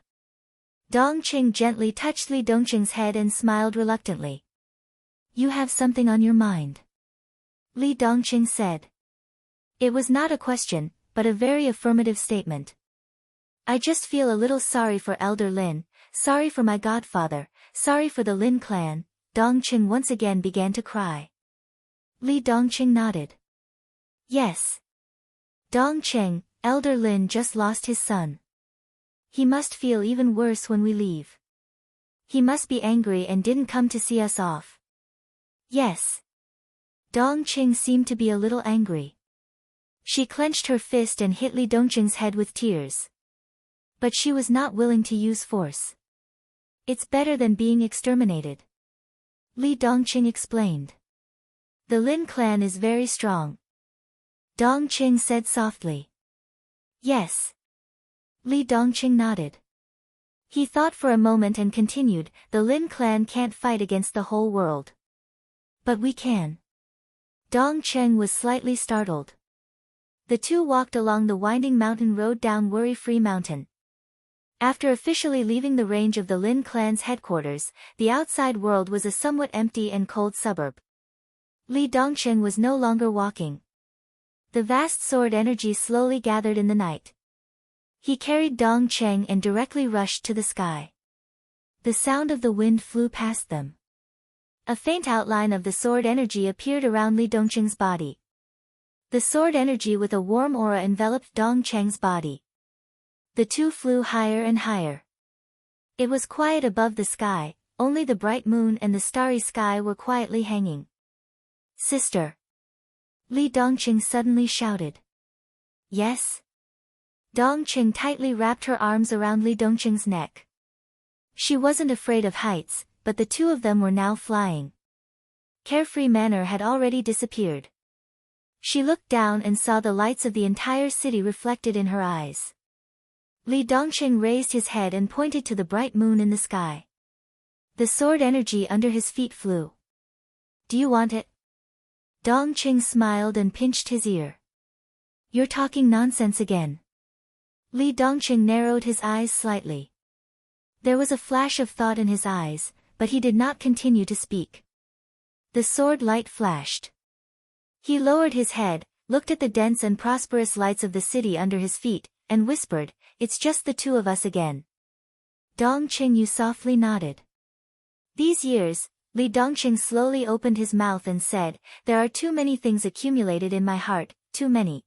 Dongqing gently touched Li Dongqing's head and smiled reluctantly. You have something on your mind. Li Dongqing said. It was not a question, but a very affirmative statement. I just feel a little sorry for Elder Lin, sorry for my godfather, sorry for the Lin clan. Dongqing once again began to cry. Li Dongqing nodded. Yes. Dongqing, Elder Lin just lost his son. He must feel even worse when we leave. He must be angry and didn't come to see us off. Yes. Dongqing seemed to be a little angry. She clenched her fist and hit Li Dongqing's head with tears. But she was not willing to use force. It's better than being exterminated. Li Dongqing explained. The Lin clan is very strong. Dongqing said softly. Yes. Li Dongqing nodded. He thought for a moment and continued, the Lin clan can't fight against the whole world. But we can. Dongqing was slightly startled. The two walked along the winding mountain road down Worry-Free Mountain. After officially leaving the range of the Lin clan's headquarters, the outside world was a somewhat empty and cold suburb. Li Dongqing was no longer walking. The vast sword energy slowly gathered in the night. He carried Dongqing and directly rushed to the sky. The sound of the wind flew past them. A faint outline of the sword energy appeared around Li Dongqing's body. The sword energy with a warm aura enveloped Dongqing's body. The two flew higher and higher. It was quiet above the sky, only the bright moon and the starry sky were quietly hanging. Sister! Li Dongqing suddenly shouted. Yes? Dongqing tightly wrapped her arms around Li Dongqing's neck. She wasn't afraid of heights, but the two of them were now flying. Carefree manner had already disappeared. She looked down and saw the lights of the entire city reflected in her eyes. Li Dongqing raised his head and pointed to the bright moon in the sky. The sword energy under his feet flew. Do you want it? Dongqing smiled and pinched his ear. You're talking nonsense again. Li Dongqing narrowed his eyes slightly. There was a flash of thought in his eyes, but he did not continue to speak. The sword light flashed. He lowered his head, looked at the dense and prosperous lights of the city under his feet, and whispered, It's just the two of us again. Dongqing Yu softly nodded. These years, Li Dongqing slowly opened his mouth and said, There are too many things accumulated in my heart, too many.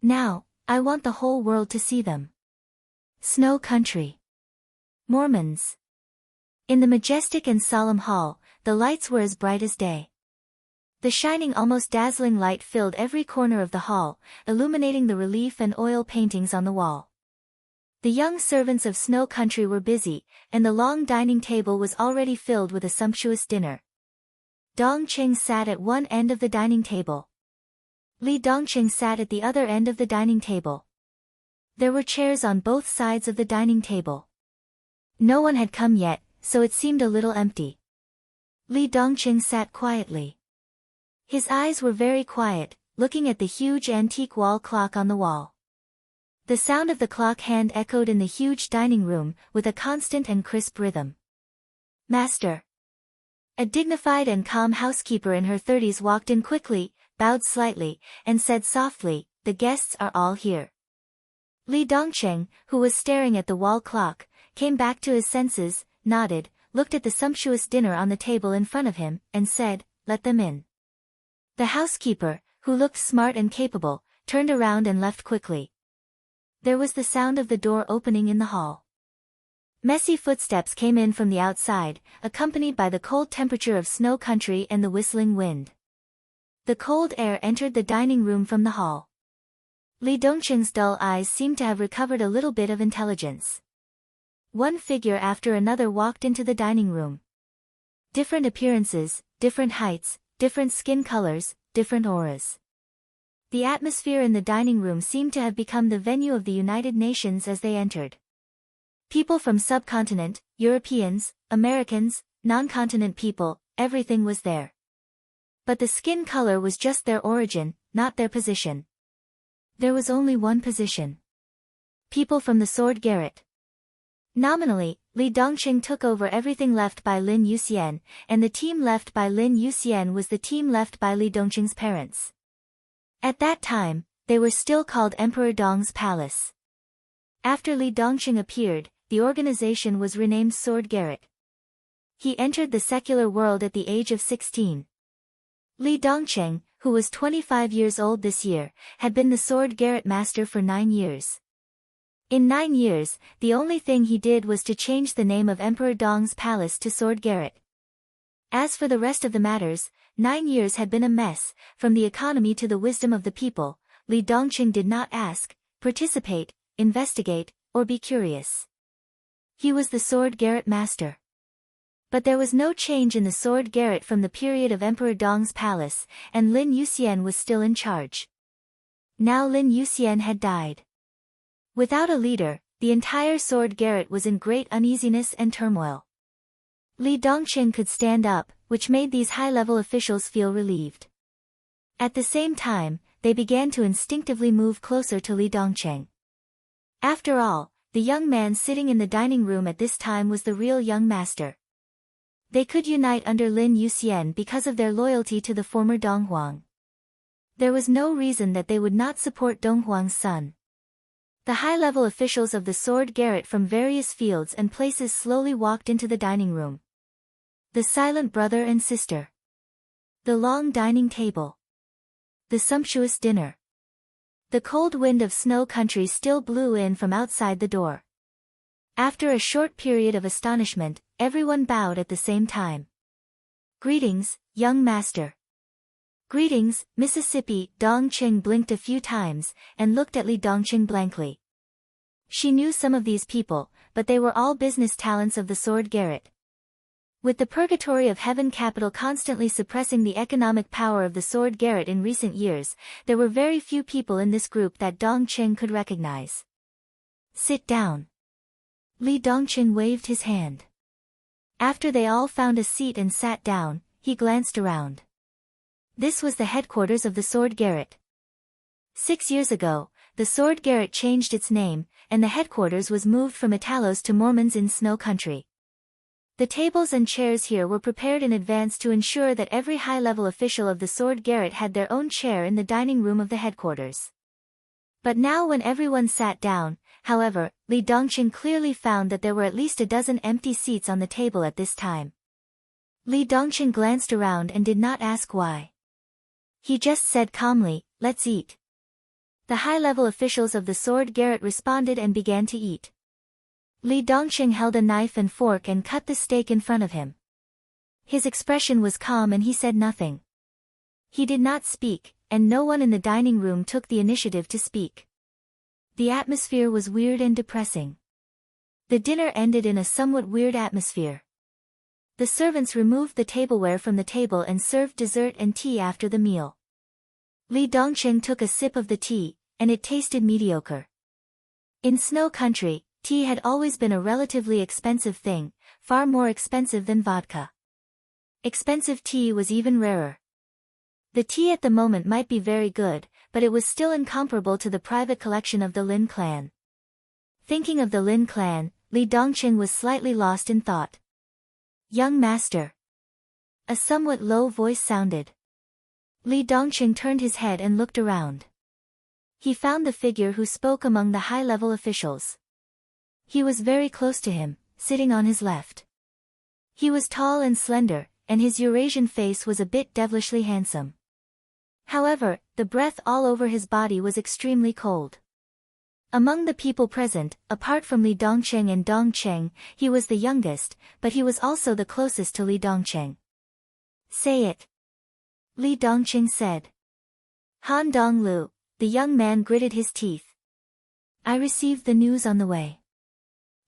Now, I want the whole world to see them. Snow Country. Mormons. In the majestic and solemn hall, the lights were as bright as day. The shining almost dazzling light filled every corner of the hall, illuminating the relief and oil paintings on the wall. The young servants of Snow Country were busy, and the long dining table was already filled with a sumptuous dinner. Dongqing sat at one end of the dining table. Li Dongqing sat at the other end of the dining table. There were chairs on both sides of the dining table. No one had come yet, so it seemed a little empty. Li Dongqing sat quietly. His eyes were very quiet, looking at the huge antique wall clock on the wall. The sound of the clock hand echoed in the huge dining room, with a constant and crisp rhythm. Master! A dignified and calm housekeeper in her 30s walked in quickly, bowed slightly, and said softly, The guests are all here. Li Dongqing, who was staring at the wall clock, came back to his senses, nodded, looked at the sumptuous dinner on the table in front of him, and said, Let them in. The housekeeper, who looked smart and capable, turned around and left quickly. There was the sound of the door opening in the hall. Messy footsteps came in from the outside, accompanied by the cold temperature of Snow Country and the whistling wind. The cold air entered the dining room from the hall. Li Dongqing's dull eyes seemed to have recovered a little bit of intelligence. One figure after another walked into the dining room. Different appearances, different heights, different skin colors, different auras. The atmosphere in the dining room seemed to have become the venue of the United Nations as they entered. People from subcontinent, Europeans, Americans, non-continent people, everything was there. But the skin color was just their origin, not their position. There was only one position. People from the Sword Garret. Nominally, Li Dongqing took over everything left by Lin Yuxian, and the team left by Lin Yuxian was the team left by Li Dongqing's parents. At that time, they were still called Emperor Dong's Palace. After Li Dongqing appeared, the organization was renamed Sword Garret. He entered the secular world at the age of 16. Li Dongqing, who was 25 years old this year, had been the Sword Garret master for 9 years. In 9 years, the only thing he did was to change the name of Emperor Dong's Palace to Sword Garret. As for the rest of the matters, 9 years had been a mess, from the economy to the wisdom of the people. Li Dongqing did not ask, participate, investigate, or be curious. He was the Sword Garret master. But there was no change in the Sword Garret from the period of Emperor Dong's palace, and Lin Yuxian was still in charge. Now Lin Yuxian had died. Without a leader, the entire Sword Garret was in great uneasiness and turmoil. Li Dongqing could stand up, which made these high-level officials feel relieved. At the same time, they began to instinctively move closer to Li Dongqing. After all, the young man sitting in the dining room at this time was the real young master. They could unite under Lin Yuxian because of their loyalty to the former Dong Huang. There was no reason that they would not support Dong Huang's son. The high-level officials of the Sword Garret from various fields and places slowly walked into the dining room. The silent brother and sister. The long dining table. The sumptuous dinner. The cold wind of snow country still blew in from outside the door. After a short period of astonishment, everyone bowed at the same time. Greetings, young master. Greetings, Mississippi. Dongqing blinked a few times, and looked at Li Dongqing blankly. She knew some of these people, but they were all business talents of the Sword Garret. With the purgatory of Heaven capital constantly suppressing the economic power of the Sword Garret in recent years, there were very few people in this group that Dongqing could recognize. Sit down. Li Dongqing waved his hand. After they all found a seat and sat down, he glanced around. This was the headquarters of the Sword Garret. 6 years ago, the Sword Garret changed its name, and the headquarters was moved from Italos to Mormons in Snow Country. The tables and chairs here were prepared in advance to ensure that every high-level official of the Sword Garret had their own chair in the dining room of the headquarters. But now when everyone sat down, however, Li Dongqing clearly found that there were at least a dozen empty seats on the table at this time. Li Dongqing glanced around and did not ask why. He just said calmly, "Let's eat." The high-level officials of the Sword Garret responded and began to eat. Li Dongqing held a knife and fork and cut the steak in front of him. His expression was calm and he said nothing. He did not speak, and no one in the dining room took the initiative to speak. The atmosphere was weird and depressing. The dinner ended in a somewhat weird atmosphere. The servants removed the tableware from the table and served dessert and tea after the meal. Li Dongqing took a sip of the tea, and it tasted mediocre. In Snow Country, tea had always been a relatively expensive thing, far more expensive than vodka. Expensive tea was even rarer. The tea at the moment might be very good, but it was still incomparable to the private collection of the Lin clan. Thinking of the Lin clan, Li Dongqing was slightly lost in thought. "Young master." A somewhat low voice sounded. Li Dongqing turned his head and looked around. He found the figure who spoke among the high-level officials. He was very close to him, sitting on his left. He was tall and slender, and his Eurasian face was a bit devilishly handsome. However, the breath all over his body was extremely cold. Among the people present, apart from Li Dongqing and Dongqing, he was the youngest, but he was also the closest to Li Dongqing. "Say it." Li Dongqing said. "Han Donglu." The young man gritted his teeth. "I received the news on the way.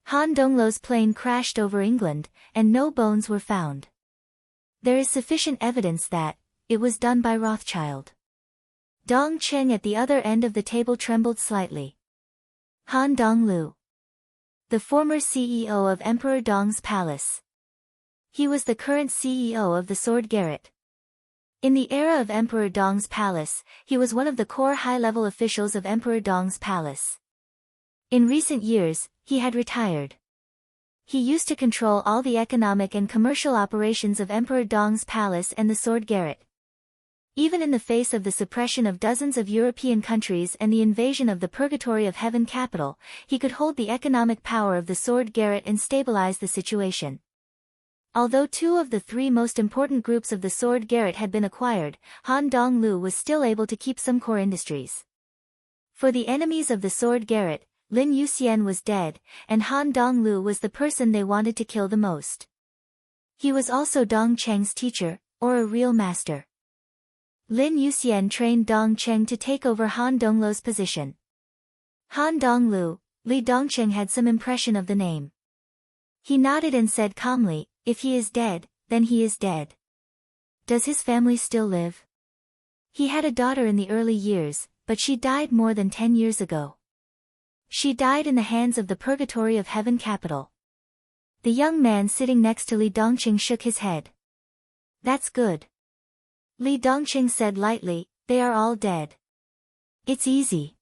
Han Donglu's plane crashed over England, and no bones were found. There is sufficient evidence that it was done by Rothschild. Dong Cheng at the other end of the table trembled slightly. Han Donglu, the former CEO of Emperor Dong's palace. He was the current CEO of the Sword Garret. In the era of Emperor Dong's palace, he was one of the core high-level officials of Emperor Dong's palace. In recent years, he had retired. He used to control all the economic and commercial operations of Emperor Dong's palace and the Sword Garret. Even in the face of the suppression of dozens of European countries and the invasion of the Purgatory of Heaven capital, he could hold the economic power of the Sword Garret and stabilize the situation. Although two of the three most important groups of the Sword Garret had been acquired, Han Donglu was still able to keep some core industries. For the enemies of the Sword Garret, Lin Yuxian was dead, and Han Donglu was the person they wanted to kill the most. He was also Dong Cheng's teacher, or a real master. Lin Yuxian trained Dong Cheng to take over Han Donglu's position. Han Donglu, Li Dongcheng had some impression of the name. He nodded and said calmly, "If he is dead, then he is dead. Does his family still live?" He had a daughter in the early years, but she died more than 10 years ago. She died in the hands of the Purgatory of Heaven capital. The young man sitting next to Li Dongcheng shook his head. "That's good." Li Dongcheng said lightly, "They are all dead. It's easy."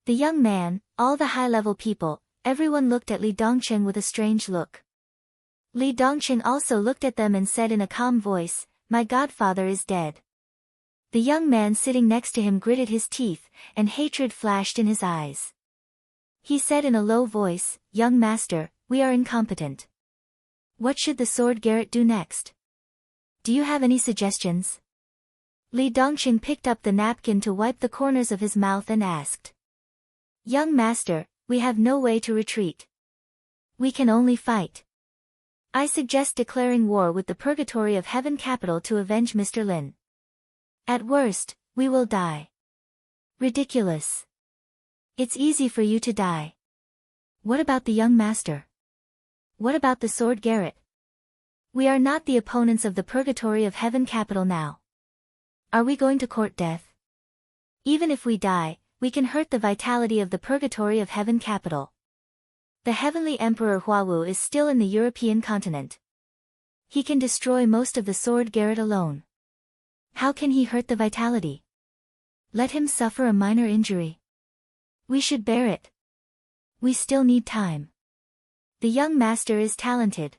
The young man, all the high-level people, everyone looked at Li Dongcheng with a strange look. Li Dongcheng also looked at them and said in a calm voice, "My godfather is dead." The young man sitting next to him gritted his teeth, and hatred flashed in his eyes. He said in a low voice, "Young master, we are incompetent. What should the Sword Garret do next? Do you have any suggestions?" Li Dongcheng picked up the napkin to wipe the corners of his mouth and asked. "Young master, we have no way to retreat. We can only fight. I suggest declaring war with the Purgatory of Heaven capital to avenge Mr. Lin. At worst, we will die." "Ridiculous. It's easy for you to die. What about the young master? What about the Sword Garret? We are not the opponents of the Purgatory of Heaven capital now. Are we going to court death? Even if we die, we can hurt the vitality of the Purgatory of Heaven capital. The Heavenly Emperor Huawu is still in the European continent. He can destroy most of the Sword Garret alone. How can he hurt the vitality? Let him suffer a minor injury. We should bear it. We still need time. The young master is talented.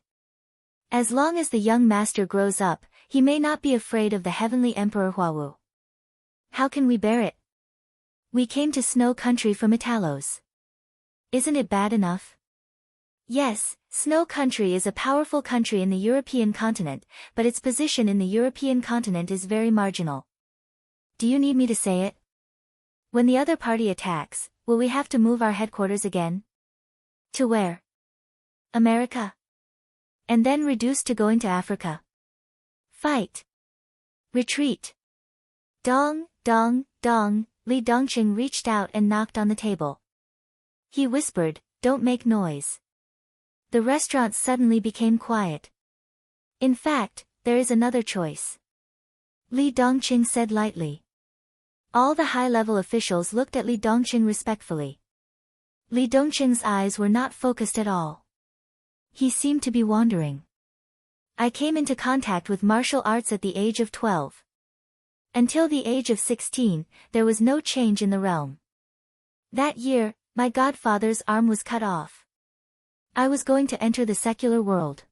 As long as the young master grows up, he may not be afraid of the Heavenly Emperor Huawu. How can we bear it? We came to Snow Country from Italos. Isn't it bad enough? Yes, Snow Country is a powerful country in the European continent, but its position in the European continent is very marginal. Do you need me to say it? When the other party attacks, will we have to move our headquarters again? To where? America? And then reduce to going to Africa? Fight. Retreat. Dong, dong, dong, Li Dongcheng reached out and knocked on the table. He whispered, "Don't make noise." The restaurant suddenly became quiet. "In fact, there is another choice," Li Dongcheng said lightly. All the high-level officials looked at Li Dongcheng respectfully. Li Dongcheng's eyes were not focused at all. He seemed to be wandering. "I came into contact with martial arts at the age of 12. Until the age of 16, there was no change in the realm. That year, my godfather's arm was cut off. I was going to enter the secular world.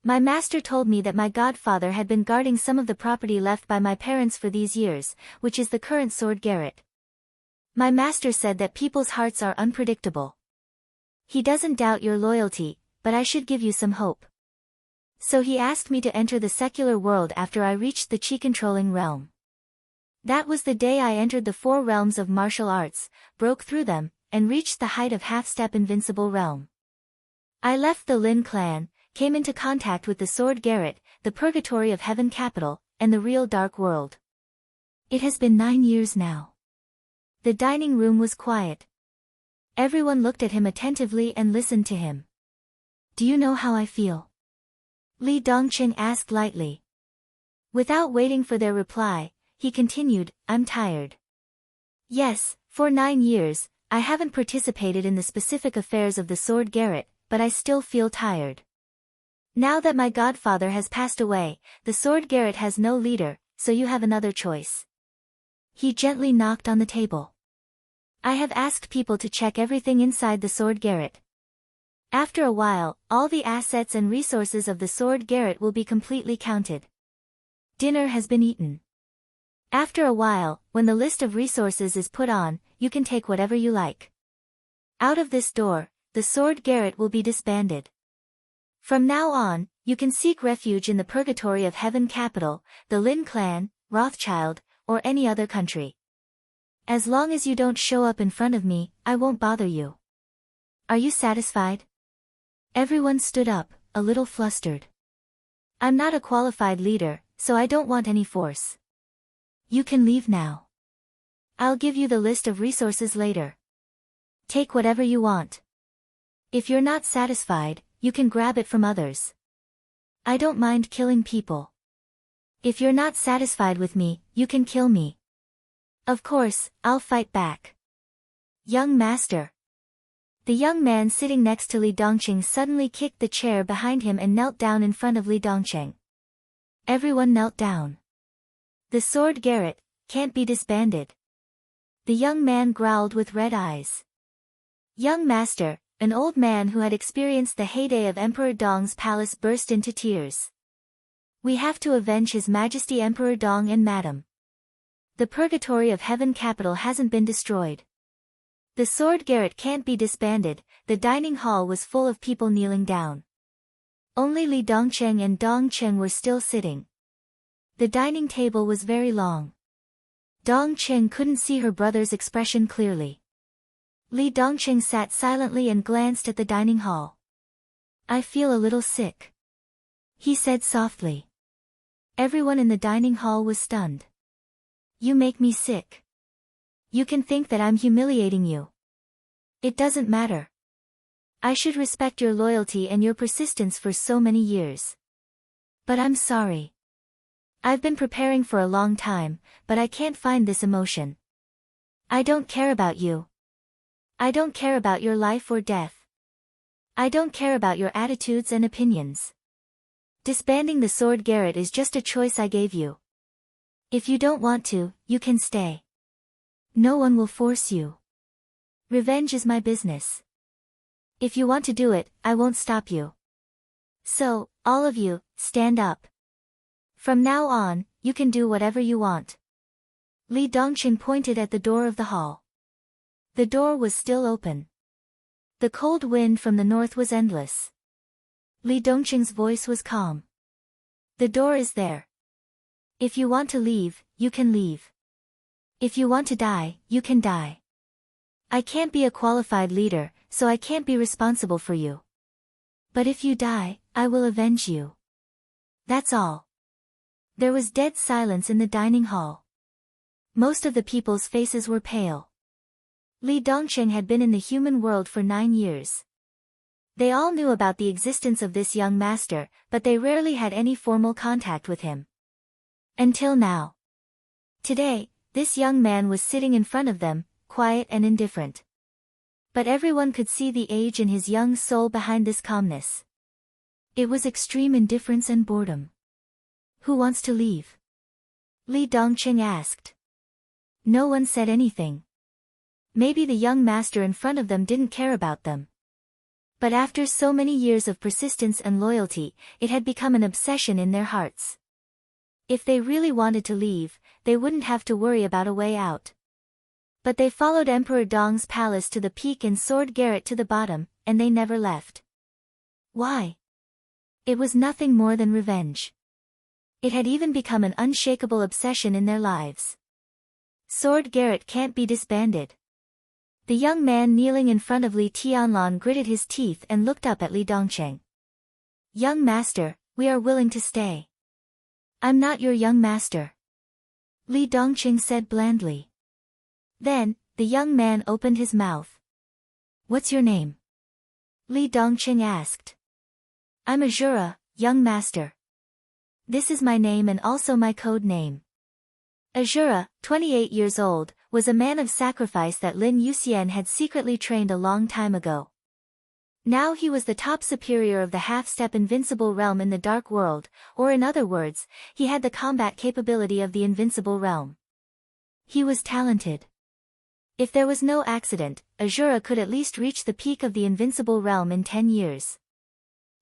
My master told me that my godfather had been guarding some of the property left by my parents for these years, which is the current Sword Garret. My master said that people's hearts are unpredictable. He doesn't doubt your loyalty, but I should give you some hope. So he asked me to enter the secular world after I reached the chi-controlling realm. That was the day I entered the 4 realms of martial arts, broke through them, and reached the height of half-step invincible realm. I left the Lin clan, came into contact with the Sword Garret, the Purgatory of Heaven capital, and the real dark world. It has been 9 years now." The dining room was quiet. Everyone looked at him attentively and listened to him. "Do you know how I feel?" Li Dongcheng asked lightly. Without waiting for their reply, he continued, I'm tired. Yes, for 9 years, I haven't participated in the specific affairs of the sword garret, but I still feel tired. Now that my godfather has passed away, the sword garret has no leader, so you have another choice. He gently knocked on the table. I have asked people to check everything inside the sword garret. After a while, all the assets and resources of the sword garret will be completely counted. Dinner has been eaten. After a while, when the list of resources is put on, you can take whatever you like. Out of this door, the sword garret will be disbanded. From now on, you can seek refuge in the purgatory of Heaven Capital, the Lin clan, Rothschild, or any other country. As long as you don't show up in front of me, I won't bother you. Are you satisfied? Everyone stood up, a little flustered. I'm not a qualified leader, so I don't want any force. You can leave now. I'll give you the list of resources later. Take whatever you want. If you're not satisfied, you can grab it from others. I don't mind killing people. If you're not satisfied with me, you can kill me. Of course, I'll fight back. Young master. The young man sitting next to Li Dongqing suddenly kicked the chair behind him and knelt down in front of Li Dongqing. Everyone knelt down. The sword garret can't be disbanded. The young man growled with red eyes. Young master, an old man who had experienced the heyday of Emperor Dong's palace, burst into tears. We have to avenge His Majesty Emperor Dong and Madam. The purgatory of Heaven Capital hasn't been destroyed. The sword garret can't be disbanded. The dining hall was full of people kneeling down. Only Li Dongqing and Dongqing were still sitting. The dining table was very long. Dongqing couldn't see her brother's expression clearly. Li Dongqing sat silently and glanced at the dining hall. I feel a little sick, he said softly. Everyone in the dining hall was stunned. You make me sick. You can think that I'm humiliating you. It doesn't matter. I should respect your loyalty and your persistence for so many years. But I'm sorry. I've been preparing for a long time, but I can't find this emotion. I don't care about you. I don't care about your life or death. I don't care about your attitudes and opinions. Disbanding the sword garret is just a choice I gave you. If you don't want to, you can stay. No one will force you. Revenge is my business. If you want to do it, I won't stop you. So, all of you, stand up. From now on, you can do whatever you want. Li Dongqing pointed at the door of the hall. The door was still open. The cold wind from the north was endless. Li Dongqing's voice was calm. The door is there. If you want to leave, you can leave. If you want to die, you can die. I can't be a qualified leader, so I can't be responsible for you. But if you die, I will avenge you. That's all. There was dead silence in the dining hall. Most of the people's faces were pale. Li Dongqing had been in the human world for 9 years. They all knew about the existence of this young master, but they rarely had any formal contact with him. Until now. Today, this young man was sitting in front of them, quiet and indifferent. But everyone could see the age in his young soul behind this calmness. It was extreme indifference and boredom. Who wants to leave? Li Dongqing asked. No one said anything. Maybe the young master in front of them didn't care about them. But after so many years of persistence and loyalty, it had become an obsession in their hearts. If they really wanted to leave, they wouldn't have to worry about a way out. But they followed Emperor Dong's palace to the peak and sword garret to the bottom, and they never left. Why? It was nothing more than revenge. It had even become an unshakable obsession in their lives. Sword garret can't be disbanded. The young man kneeling in front of Li Tianlan gritted his teeth and looked up at Li Dongqing. Young master, we are willing to stay. I'm not your young master. Li Dongqing said blandly. Then, the young man opened his mouth. What's your name? Li Dongqing asked. I'm Azura, young master. This is my name and also my code name. Azura, 28 years old, was a man of sacrifice that Lin Yuxian had secretly trained a long time ago. Now he was the top superior of the half-step invincible realm in the Dark World, or in other words, he had the combat capability of the invincible realm. He was talented. If there was no accident, Azura could at least reach the peak of the invincible realm in 10 years.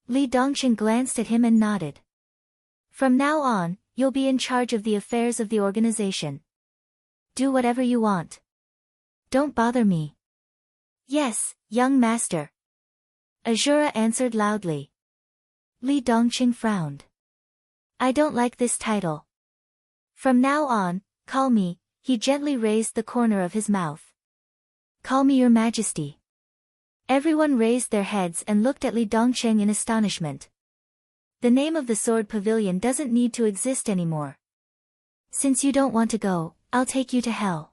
Li Dongqing glanced at him and nodded. From now on, you'll be in charge of the affairs of the organization. Do whatever you want. Don't bother me. Yes, young master. Azura answered loudly. Li Dongqing frowned. I don't like this title. From now on, call me, he gently raised the corner of his mouth. Call me your majesty. Everyone raised their heads and looked at Li Dongqing in astonishment. The name of the sword pavilion doesn't need to exist anymore. Since you don't want to go, I'll take you to hell.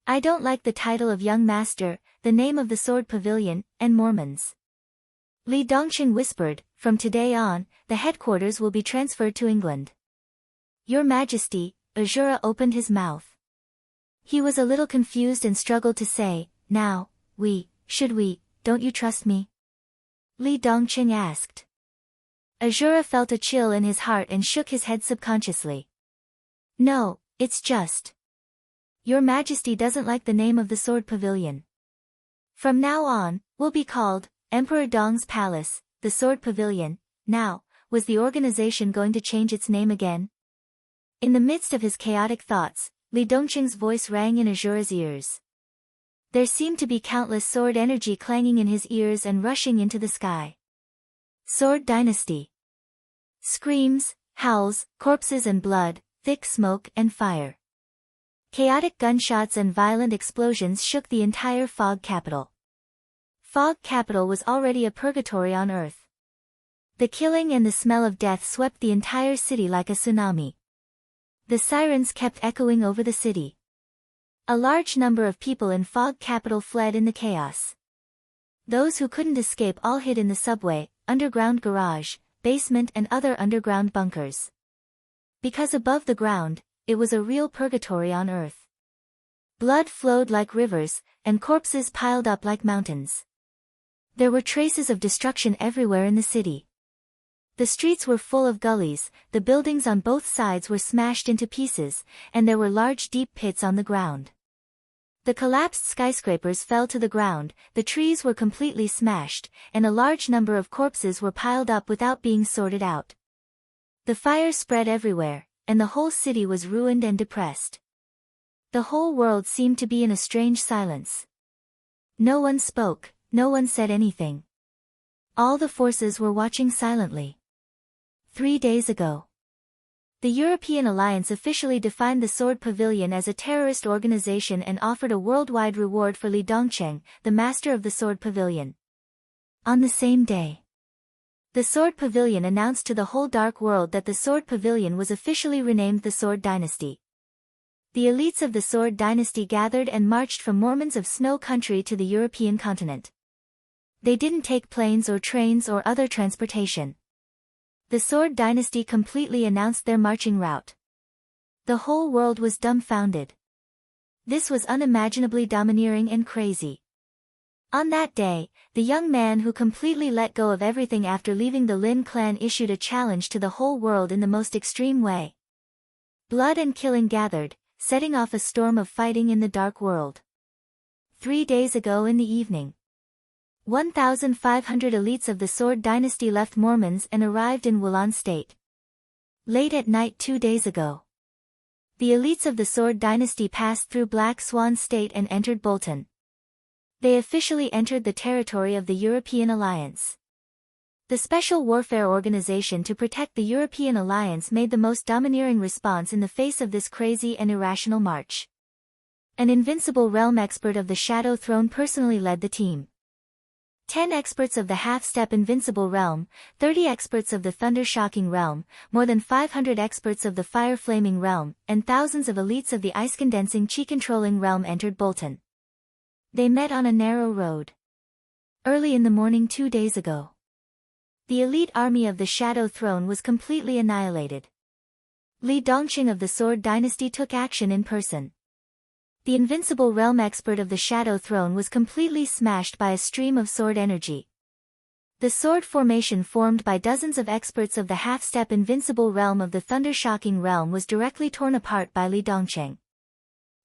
I don't like the title of young master, the name of the sword pavilion, and Mormons. Li Dongqing whispered, from today on, the headquarters will be transferred to England. Your Majesty, Azura opened his mouth. He was a little confused and struggled to say, now, should we, don't you trust me? Li Dongqing asked. Azura felt a chill in his heart and shook his head subconsciously. No, it's just. Your Majesty doesn't like the name of the sword pavilion. From now on, we'll be called, Emperor Dong's Palace, the Sword Pavilion. Now, was the organization going to change its name again? In the midst of his chaotic thoughts, Li Dongqing's voice rang in Azura's ears. There seemed to be countless sword energy clanging in his ears and rushing into the sky. Sword Dynasty. Screams, howls, corpses and blood, thick smoke and fire. Chaotic gunshots and violent explosions shook the entire Fog Capital. Fog Capital was already a purgatory on Earth. The killing and the smell of death swept the entire city like a tsunami. The sirens kept echoing over the city. A large number of people in Fog Capital fled in the chaos. Those who couldn't escape all hid in the subway, underground garage, basement and other underground bunkers. Because above the ground, it was a real purgatory on Earth. Blood flowed like rivers, and corpses piled up like mountains. There were traces of destruction everywhere in the city. The streets were full of gullies, the buildings on both sides were smashed into pieces, and there were large deep pits on the ground. The collapsed skyscrapers fell to the ground, the trees were completely smashed, and a large number of corpses were piled up without being sorted out. The fire spread everywhere, and the whole city was ruined and depressed. The whole world seemed to be in a strange silence. No one spoke, no one said anything. All the forces were watching silently. 3 days ago, the European Alliance officially defined the Sword Pavilion as a terrorist organization and offered a worldwide reward for Li Dongqing, the master of the Sword Pavilion. On the same day, the Sword Pavilion announced to the whole Dark World that the Sword Pavilion was officially renamed the Sword Dynasty. The elites of the Sword Dynasty gathered and marched from Mormons of Snow Country to the European continent. They didn't take planes or trains or other transportation. The Sword Dynasty completely announced their marching route. The whole world was dumbfounded. This was unimaginably domineering and crazy. On that day, the young man who completely let go of everything after leaving the Lin clan issued a challenge to the whole world in the most extreme way. Blood and killing gathered, setting off a storm of fighting in the Dark World. 3 days ago in the evening, 1,500 elites of the Sword Dynasty left Mormons and arrived in Wulan State. Late at night 2 days ago, the elites of the Sword Dynasty passed through Black Swan State and entered Bolton. They officially entered the territory of the European Alliance. The Special Warfare Organization to protect the European Alliance made the most domineering response in the face of this crazy and irrational march. An invincible realm expert of the Shadow Throne personally led the team. 10 experts of the half-step invincible realm, 30 experts of the thunder-shocking realm, more than 500 experts of the fire-flaming realm, and thousands of elites of the ice-condensing chi-controlling realm entered Bolton. They met on a narrow road. Early in the morning 2 days ago, the elite army of the Shadow Throne was completely annihilated. Li Dongqing of the Sword Dynasty took action in person. The invincible realm expert of the Shadow Throne was completely smashed by a stream of sword energy. The sword formation formed by dozens of experts of the half-step invincible realm of the thunder-shocking realm was directly torn apart by Li Dongqing.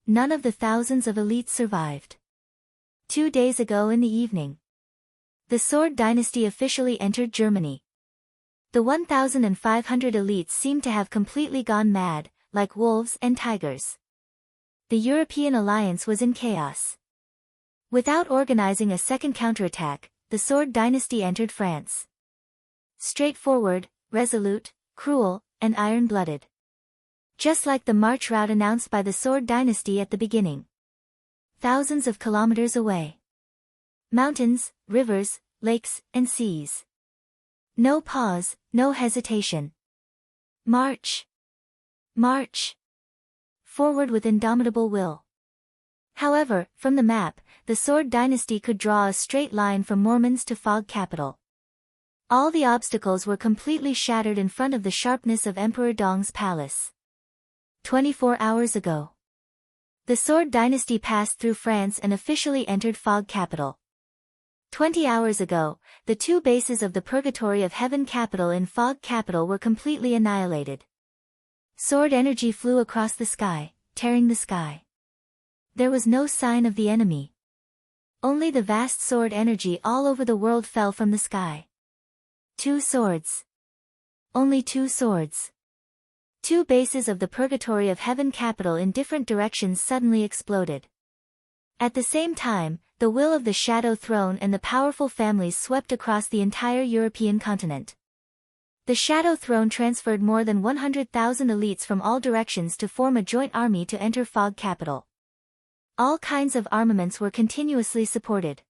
None of the thousands of elites survived. 2 days ago in the evening, the Sword Dynasty officially entered Germany. The 1,500 elites seemed to have completely gone mad, like wolves and tigers. The European alliance was in chaos. Without organizing a second counterattack, the Sword Dynasty entered France. Straightforward, resolute, cruel, and iron-blooded. Just like the march route announced by the Sword Dynasty at the beginning. Thousands of kilometers away. Mountains, rivers, lakes, and seas. No pause, no hesitation. March. March. Forward with indomitable will. However, from the map, the Sword Dynasty could draw a straight line from Mormons to Fog Capital. All the obstacles were completely shattered in front of the sharpness of Emperor Dong's palace. 24 hours ago, the Sword Dynasty passed through France and officially entered Fog Capital. 20 hours ago, the 2 bases of the Purgatory of Heaven capital in Fog Capital were completely annihilated. Sword energy flew across the sky, tearing the sky. There was no sign of the enemy. Only the vast sword energy all over the world fell from the sky. 2 swords. Only 2 swords. 2 bases of the Purgatory of Heaven capital in different directions suddenly exploded. At the same time, the will of the Shadow Throne and the powerful families swept across the entire European continent. The Shadow Throne transferred more than 100,000 elites from all directions to form a joint army to enter Fog Capital. All kinds of armaments were continuously supported.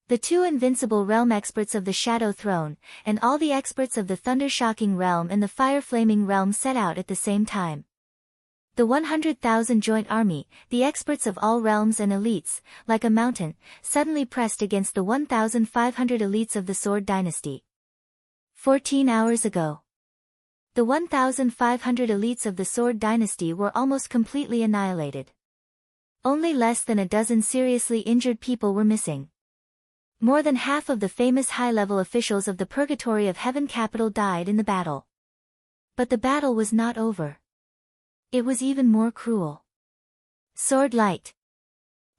The 2 invincible realm experts of the Shadow Throne, and all the experts of the Thunder-Shocking realm and the Fire-Flaming realm set out at the same time. The 100,000 joint army, the experts of all realms and elites, like a mountain, suddenly pressed against the 1,500 elites of the Sword Dynasty. 14 hours ago, the 1,500 elites of the Sword Dynasty were almost completely annihilated. Only less than a dozen seriously injured people were missing. More than half of the famous high-level officials of the Purgatory of Heaven capital died in the battle. But the battle was not over. It was even more cruel. Sword light.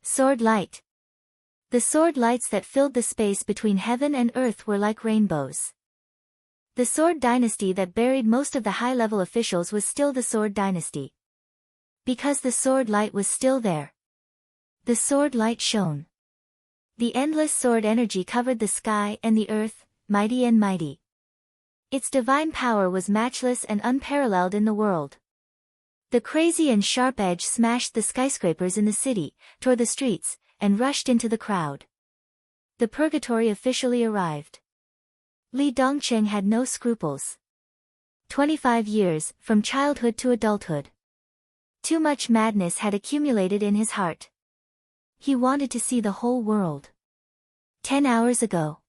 Sword light. The sword lights that filled the space between heaven and earth were like rainbows. The Sword Dynasty that buried most of the high-level officials was still the Sword Dynasty. Because the sword light was still there. The sword light shone. The endless sword energy covered the sky and the earth, mighty and mighty. Its divine power was matchless and unparalleled in the world. The crazy and sharp edge smashed the skyscrapers in the city, tore the streets, and rushed into the crowd. The Purgatory officially arrived. Li Dongqing had no scruples. 25 years, from childhood to adulthood. Too much madness had accumulated in his heart. He wanted to see the whole world. 10 hours ago,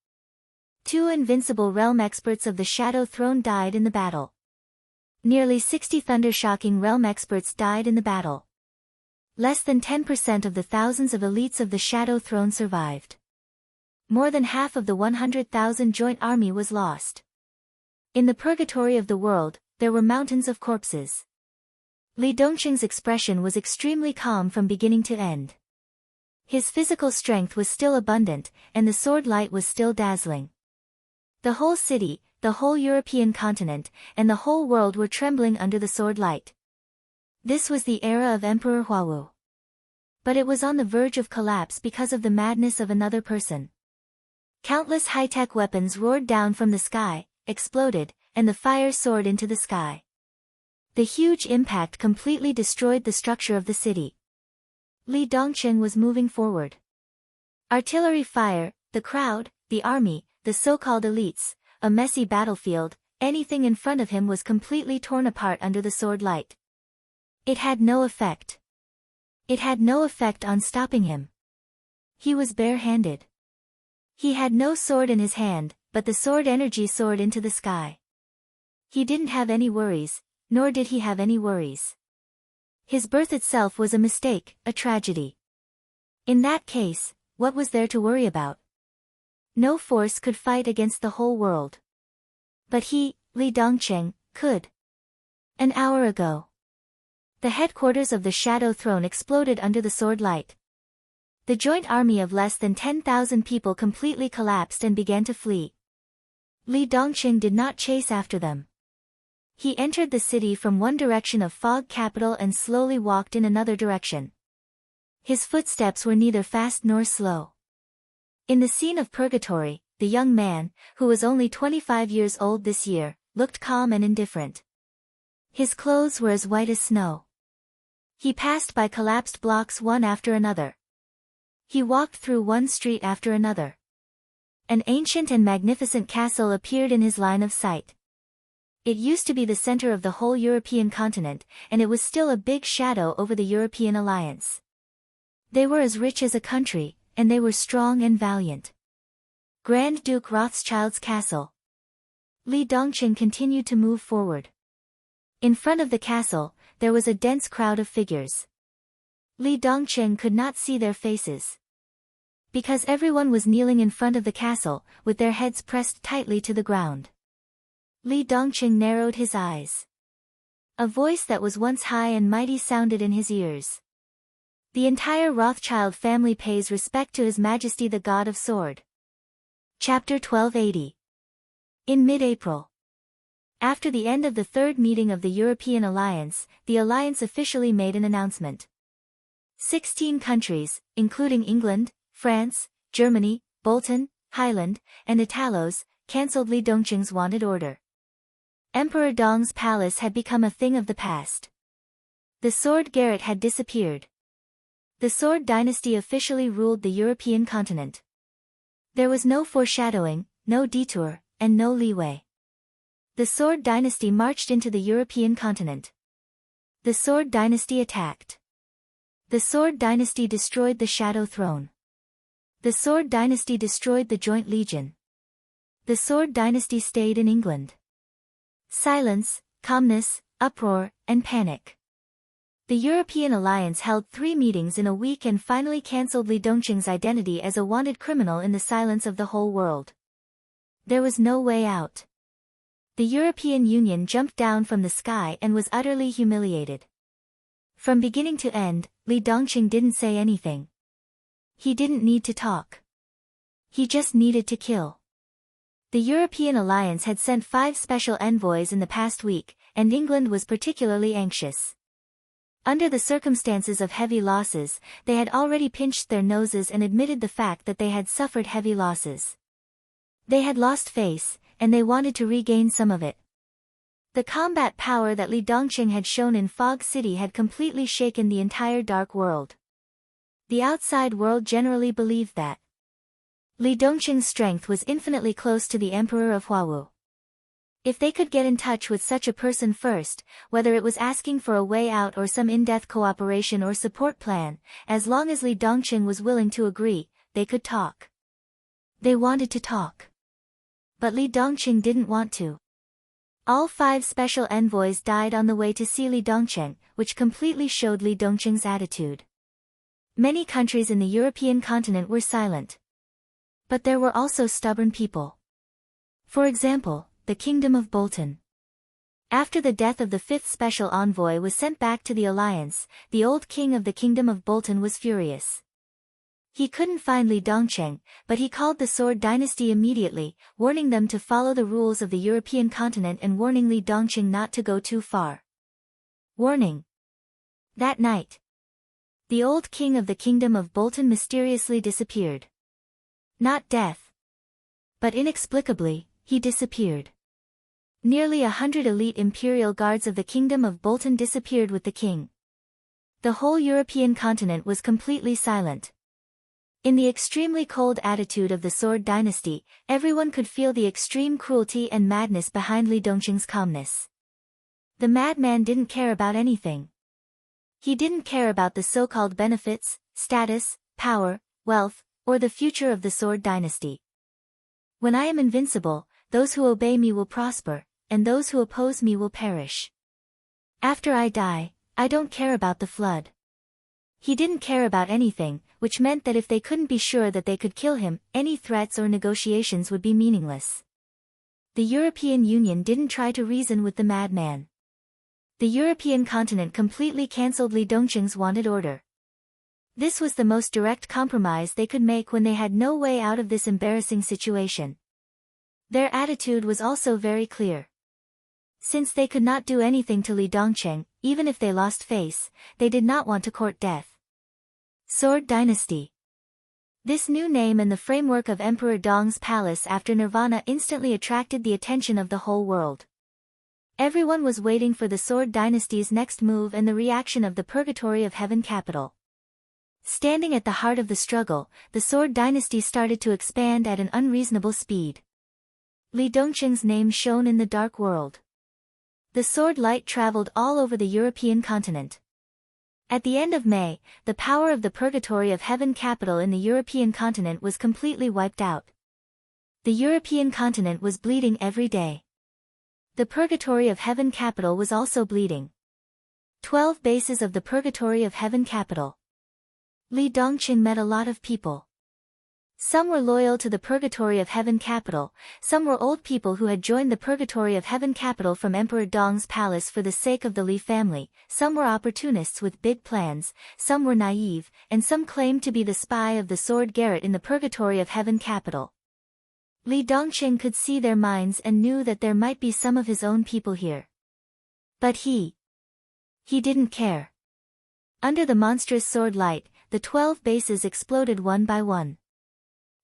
2 invincible realm experts of the Shadow Throne died in the battle. Nearly 60 thunder-shocking realm experts died in the battle. Less than 10% of the thousands of elites of the Shadow Throne survived. More than half of the 100,000 joint army was lost. In the purgatory of the world, there were mountains of corpses. Li Dongqing's expression was extremely calm from beginning to end. His physical strength was still abundant, and the sword light was still dazzling. The whole city, the whole European continent, and the whole world were trembling under the sword light. This was the era of Emperor Huawu. But it was on the verge of collapse because of the madness of another person. Countless high-tech weapons roared down from the sky, exploded, and the fire soared into the sky. The huge impact completely destroyed the structure of the city. Li Dongqing was moving forward. Artillery fire, the crowd, the army, the so-called elites, a messy battlefield, anything in front of him was completely torn apart under the sword light. It had no effect. It had no effect on stopping him. He was bare-handed. He had no sword in his hand, but the sword energy soared into the sky. He didn't have any worries, nor did he have any worries. His birth itself was a mistake, a tragedy. In that case, what was there to worry about? No force could fight against the whole world. But he, Li Dongcheng, could. An hour ago, the headquarters of the Shadow Throne exploded under the sword light. The joint army of less than 10,000 people completely collapsed and began to flee. Li Dongcheng did not chase after them. He entered the city from one direction of Fog Capital and slowly walked in another direction. His footsteps were neither fast nor slow. In the scene of purgatory, the young man, who was only 25 years old this year, looked calm and indifferent. His clothes were as white as snow. He passed by collapsed blocks one after another. He walked through one street after another. An ancient and magnificent castle appeared in his line of sight. It used to be the center of the whole European continent, and it was still a big shadow over the European alliance. They were as rich as a country, and they were strong and valiant. Grand Duke Rothschild's castle. Li Dongcheng continued to move forward. In front of the castle, there was a dense crowd of figures. Li Dongcheng could not see their faces. Because everyone was kneeling in front of the castle, with their heads pressed tightly to the ground. Li Dongcheng narrowed his eyes. A voice that was once high and mighty sounded in his ears. The entire Rothschild family pays respect to His Majesty the God of Sword. Chapter 1280. In mid-April. After the end of the third meeting of the European Alliance, the Alliance officially made an announcement. 16 countries, including England, France, Germany, Bolton, Highland, and Italos, cancelled Li Dongcheng's wanted order. Emperor Dong's palace had become a thing of the past. The sword garret had disappeared. The Sword Dynasty officially ruled the European continent. There was no foreshadowing, no detour, and no leeway. The Sword Dynasty marched into the European continent. The Sword Dynasty attacked. The Sword Dynasty destroyed the Shadow Throne. The Sword Dynasty destroyed the Joint Legion. The Sword Dynasty stayed in England. Silence, calmness, uproar, and panic. The European Alliance held 3 meetings in a week and finally cancelled Li Dongcheng's identity as a wanted criminal in the silence of the whole world. There was no way out. The European Union jumped down from the sky and was utterly humiliated. From beginning to end, Li Dongcheng didn't say anything. He didn't need to talk. He just needed to kill. The European Alliance had sent 5 special envoys in the past week, and England was particularly anxious. Under the circumstances of heavy losses, they had already pinched their noses and admitted the fact that they had suffered heavy losses. They had lost face, and they wanted to regain some of it. The combat power that Li Dongcheng had shown in Fog City had completely shaken the entire dark world. The outside world generally believed that Li Dongcheng's strength was infinitely close to the Emperor of Huawu. If they could get in touch with such a person first, whether it was asking for a way out or some in-depth cooperation or support plan, as long as Li Dongcheng was willing to agree, they could talk. They wanted to talk. But Li Dongcheng didn't want to. All 5 special envoys died on the way to see Li Dongcheng, which completely showed Li Dongcheng's attitude. Many countries in the European continent were silent. But there were also stubborn people. For example, the Kingdom of Bolton. After the death of the 5th special envoy was sent back to the Alliance, the old king of the Kingdom of Bolton was furious. He couldn't find Li Dongcheng, but he called the Sword Dynasty immediately, warning them to follow the rules of the European continent and warning Li Dongcheng not to go too far. Warning. That night, the old king of the Kingdom of Bolton mysteriously disappeared. Not death. But inexplicably, he disappeared. Nearly 100 elite imperial guards of the Kingdom of Bolton disappeared with the king. The whole European continent was completely silent. In the extremely cold attitude of the Sword Dynasty, everyone could feel the extreme cruelty and madness behind Li Dongcheng's calmness. The madman didn't care about anything. He didn't care about the so-called benefits, status, power, wealth, or the future of the Sword Dynasty. When I am invincible, those who obey me will prosper, and those who oppose me will perish. After I die, I don't care about the flood. He didn't care about anything, which meant that if they couldn't be sure that they could kill him, any threats or negotiations would be meaningless. The European Union didn't try to reason with the madman. The European continent completely cancelled Li Dongqing's wanted order. This was the most direct compromise they could make when they had no way out of this embarrassing situation. Their attitude was also very clear. Since they could not do anything to Li Dongqing, even if they lost face, they did not want to court death. Sword Dynasty. This new name and the framework of Emperor Dong's palace after Nirvana instantly attracted the attention of the whole world. Everyone was waiting for the Sword Dynasty's next move and the reaction of the Purgatory of Heaven capital. Standing at the heart of the struggle, the Sword Dynasty started to expand at an unreasonable speed. Li Dongqing's name shone in the dark world. The sword light traveled all over the European continent. At the end of May, the power of the Purgatory of Heaven capital in the European continent was completely wiped out. The European continent was bleeding every day. The Purgatory of Heaven capital was also bleeding. 12 bases of the Purgatory of Heaven capital. Li Dongqing met a lot of people. Some were loyal to the Purgatory of Heaven capital, some were old people who had joined the Purgatory of Heaven capital from Emperor Dong's palace for the sake of the Li family, some were opportunists with big plans, some were naive, and some claimed to be the spy of the sword garret in the Purgatory of Heaven capital. Li Dongqing could see their minds and knew that there might be some of his own people here. But he didn't care. Under the monstrous sword light, the 12 bases exploded one by one.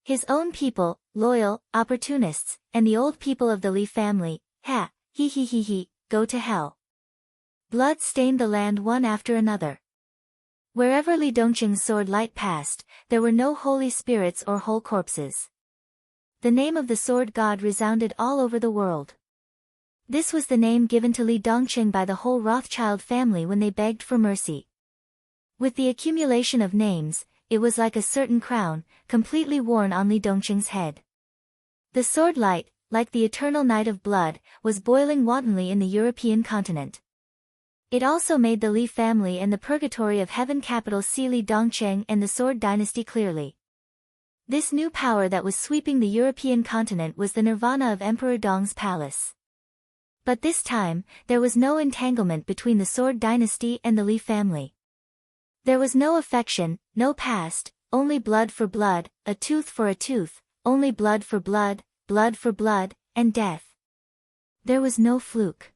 His own people, loyal, opportunists, and the old people of the Li family, go to hell. Blood stained the land one after another. Wherever Li Dongqing's sword light passed, there were no holy spirits or whole corpses. The name of the sword god resounded all over the world. This was the name given to Li Dongqing by the whole Rothschild family when they begged for mercy. With the accumulation of names, it was like a certain crown, completely worn on Li Dongqing's head. The sword light, like the eternal night of blood, was boiling wantonly in the European continent. It also made the Li family and the Purgatory of Heaven capital see Li Dongqing and the Sword Dynasty clearly. This new power that was sweeping the European continent was the nirvana of Emperor Dong's palace. But this time, there was no entanglement between the Sword Dynasty and the Li family. There was no affection, no past, only blood for blood, a tooth for a tooth, only blood for blood, and death. There was no fluke.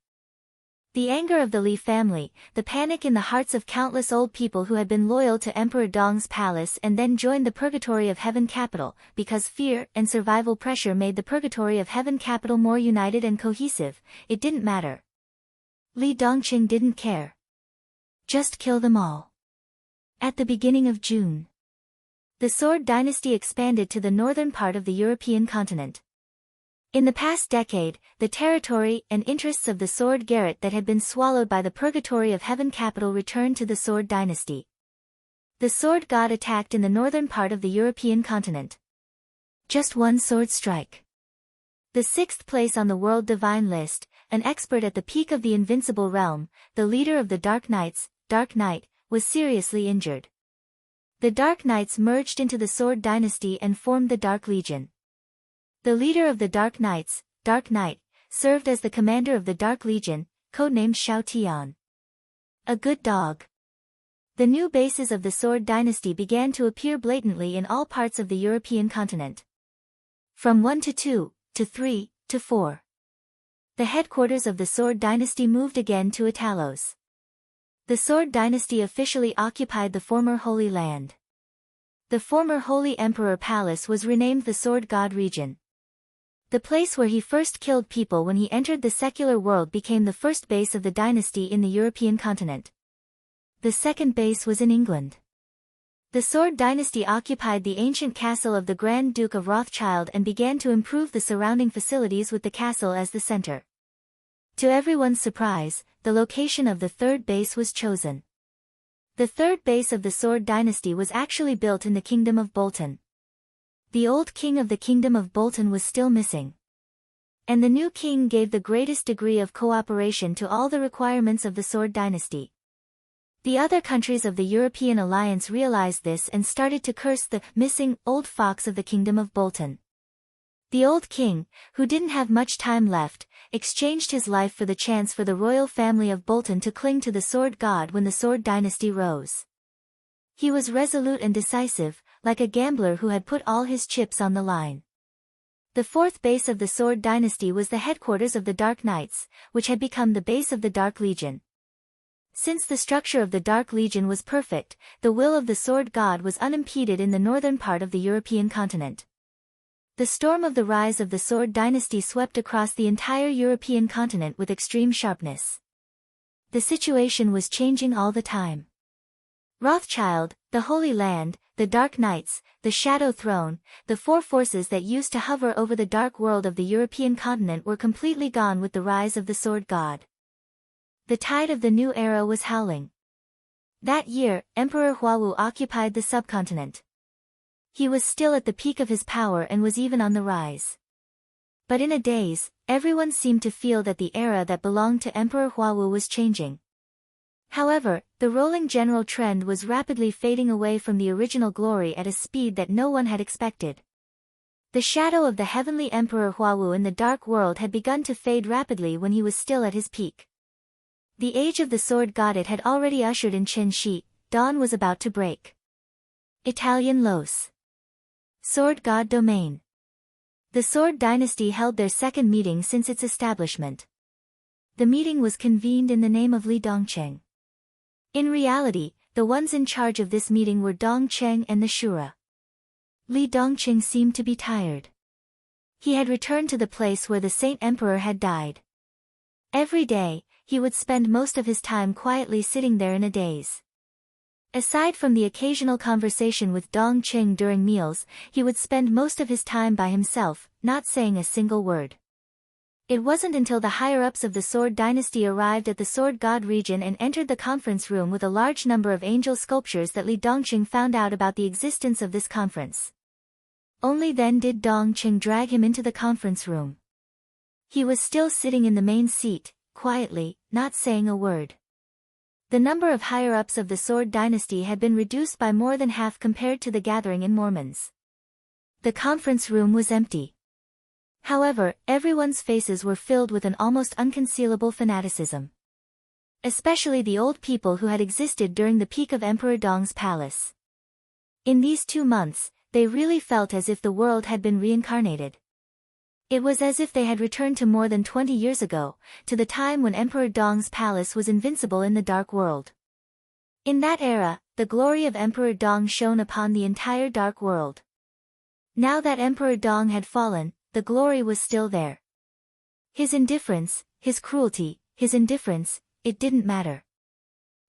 The anger of the Li family, the panic in the hearts of countless old people who had been loyal to Emperor Dong's palace and then joined the Purgatory of Heaven capital, because fear and survival pressure made the Purgatory of Heaven capital more united and cohesive, it didn't matter. Li Dongqing didn't care. Just kill them all. At the beginning of June, the Sword Dynasty expanded to the northern part of the European continent. In the past decade, the territory and interests of the Sword Garret that had been swallowed by the Purgatory of Heaven capital returned to the Sword Dynasty. The Sword God attacked in the northern part of the European continent. Just one sword strike. The 6th place on the World Divine List, an expert at the peak of the Invincible Realm, the leader of the Dark Knights, Dark Knight, was seriously injured. The Dark Knights merged into the Sword Dynasty and formed the Dark Legion. The leader of the Dark Knights, Dark Knight, served as the commander of the Dark Legion, codenamed Xiao Tian. A good dog. The new bases of the Sword Dynasty began to appear blatantly in all parts of the European continent. From 1 to 2, to 3, to 4. The headquarters of the Sword Dynasty moved again to Italos. The Sword Dynasty officially occupied the former Holy Land. The former Holy Emperor Palace was renamed the Sword God Region. The place where he first killed people when he entered the secular world became the first base of the dynasty in the European continent. The second base was in England. The Sword Dynasty occupied the ancient castle of the Grand Duke of Rothschild and began to improve the surrounding facilities with the castle as the center. To everyone's surprise, the location of the third base was chosen. The third base of the Sword Dynasty was actually built in the Kingdom of Bolton. The old king of the Kingdom of Bolton was still missing. And the new king gave the greatest degree of cooperation to all the requirements of the Sword Dynasty. The other countries of the European alliance realized this and started to curse the missing old fox of the kingdom of Bolton. The old king, who didn't have much time left, exchanged his life for the chance for the royal family of Bolton to cling to the sword god when the Sword Dynasty rose. He was resolute and decisive, like a gambler who had put all his chips on the line. The fourth base of the Sword Dynasty was the headquarters of the Dark Knights, which had become the base of the Dark Legion. Since the structure of the Dark Legion was perfect, the will of the sword god was unimpeded in the northern part of the European continent. The storm of the rise of the Sword Dynasty swept across the entire European continent with extreme sharpness. The situation was changing all the time. Rothschild, the Holy Land, the Dark Knights, the Shadow Throne, the four forces that used to hover over the dark world of the European continent were completely gone with the rise of the sword god. The tide of the new era was howling. That year, Emperor Huawu occupied the subcontinent. He was still at the peak of his power and was even on the rise. But in a daze, everyone seemed to feel that the era that belonged to Emperor Huawu was changing. However, the rolling general trend was rapidly fading away from the original glory at a speed that no one had expected. The shadow of the heavenly Emperor Huawu in the dark world had begun to fade rapidly when he was still at his peak. The age of the sword god it had already ushered in Chenxi, dawn was about to break. Italian Los. Sword God Domain. The Sword Dynasty held their second meeting since its establishment. The meeting was convened in the name of Li Dongcheng. In reality, the ones in charge of this meeting were Dongcheng and the Shura. Li Dongcheng seemed to be tired. He had returned to the place where the Saint Emperor had died. Every day, he would spend most of his time quietly sitting there in a daze. Aside from the occasional conversation with Dongcheng during meals, he would spend most of his time by himself, not saying a single word. It wasn't until the higher-ups of the Sword Dynasty arrived at the Sword God region and entered the conference room with a large number of angel sculptures that Li Dongcheng found out about the existence of this conference. Only then did Dongcheng drag him into the conference room. He was still sitting in the main seat, quietly, not saying a word. The number of higher-ups of the Sword Dynasty had been reduced by more than half compared to the gathering in Mormons. The conference room was empty. However, everyone's faces were filled with an almost unconcealable fanaticism. Especially the old people who had existed during the peak of Emperor Dong's palace. In these 2 months, they really felt as if the world had been reincarnated. It was as if they had returned to more than 20 years ago, to the time when Emperor Dong's palace was invincible in the dark world. In that era, the glory of Emperor Dong shone upon the entire dark world. Now that Emperor Dong had fallen, the glory was still there. His indifference, his cruelty, his indifference, it didn't matter.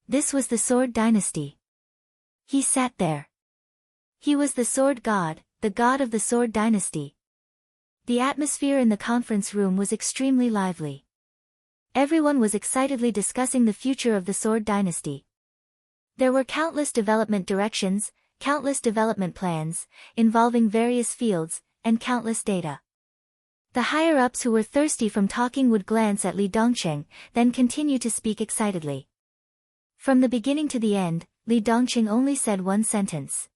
This was the Sword Dynasty. He sat there. He was the Sword God, the god of the Sword Dynasty. The atmosphere in the conference room was extremely lively. Everyone was excitedly discussing the future of the Sword Dynasty. There were countless development directions, countless development plans, involving various fields, and countless data. The higher-ups who were thirsty from talking would glance at Li Dongcheng, then continue to speak excitedly. From the beginning to the end, Li Dongcheng only said one sentence.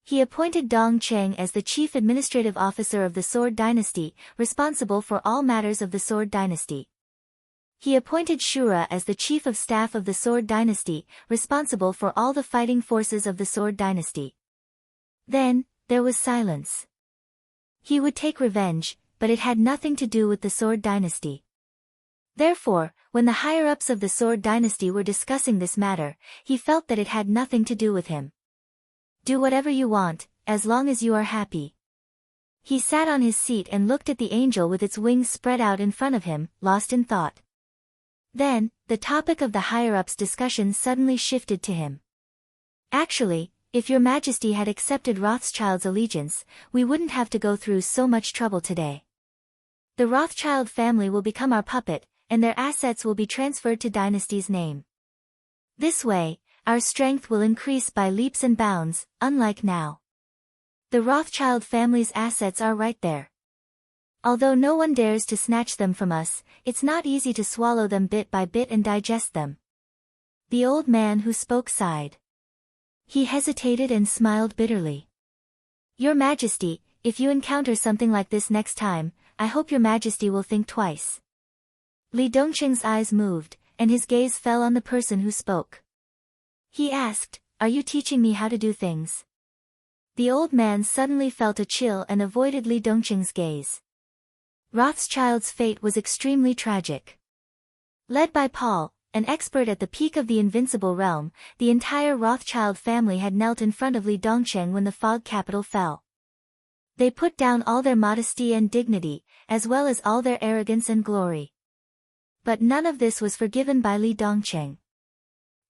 He appointed Dongcheng as the chief administrative officer of the Sword Dynasty, responsible for all matters of the Sword Dynasty. He appointed Shura as the chief of staff of the Sword Dynasty, responsible for all the fighting forces of the Sword Dynasty. Then, there was silence. He would take revenge, but it had nothing to do with the Sword Dynasty. Therefore, when the higher-ups of the Sword Dynasty were discussing this matter, he felt that it had nothing to do with him. Do whatever you want, as long as you are happy. He sat on his seat and looked at the angel with its wings spread out in front of him, lost in thought. Then, the topic of the higher-ups' discussion suddenly shifted to him. Actually, if your majesty had accepted Rothschild's allegiance, we wouldn't have to go through so much trouble today. The Rothschild family will become our puppet, and their assets will be transferred to Dynasty's name. This way, our strength will increase by leaps and bounds, unlike now. The Rothschild family's assets are right there. Although no one dares to snatch them from us, it's not easy to swallow them bit by bit and digest them. The old man who spoke sighed. He hesitated and smiled bitterly. Your Majesty, if you encounter something like this next time, I hope your Majesty will think twice. Li Dongqing's eyes moved, and his gaze fell on the person who spoke. He asked, "Are you teaching me how to do things?" The old man suddenly felt a chill and avoided Li Dongqing's gaze. Rothschild's fate was extremely tragic. Led by Paul, an expert at the peak of the invincible realm, the entire Rothschild family had knelt in front of Li Dongqing when the fog capital fell. They put down all their modesty and dignity, as well as all their arrogance and glory. But none of this was forgiven by Li Dongqing.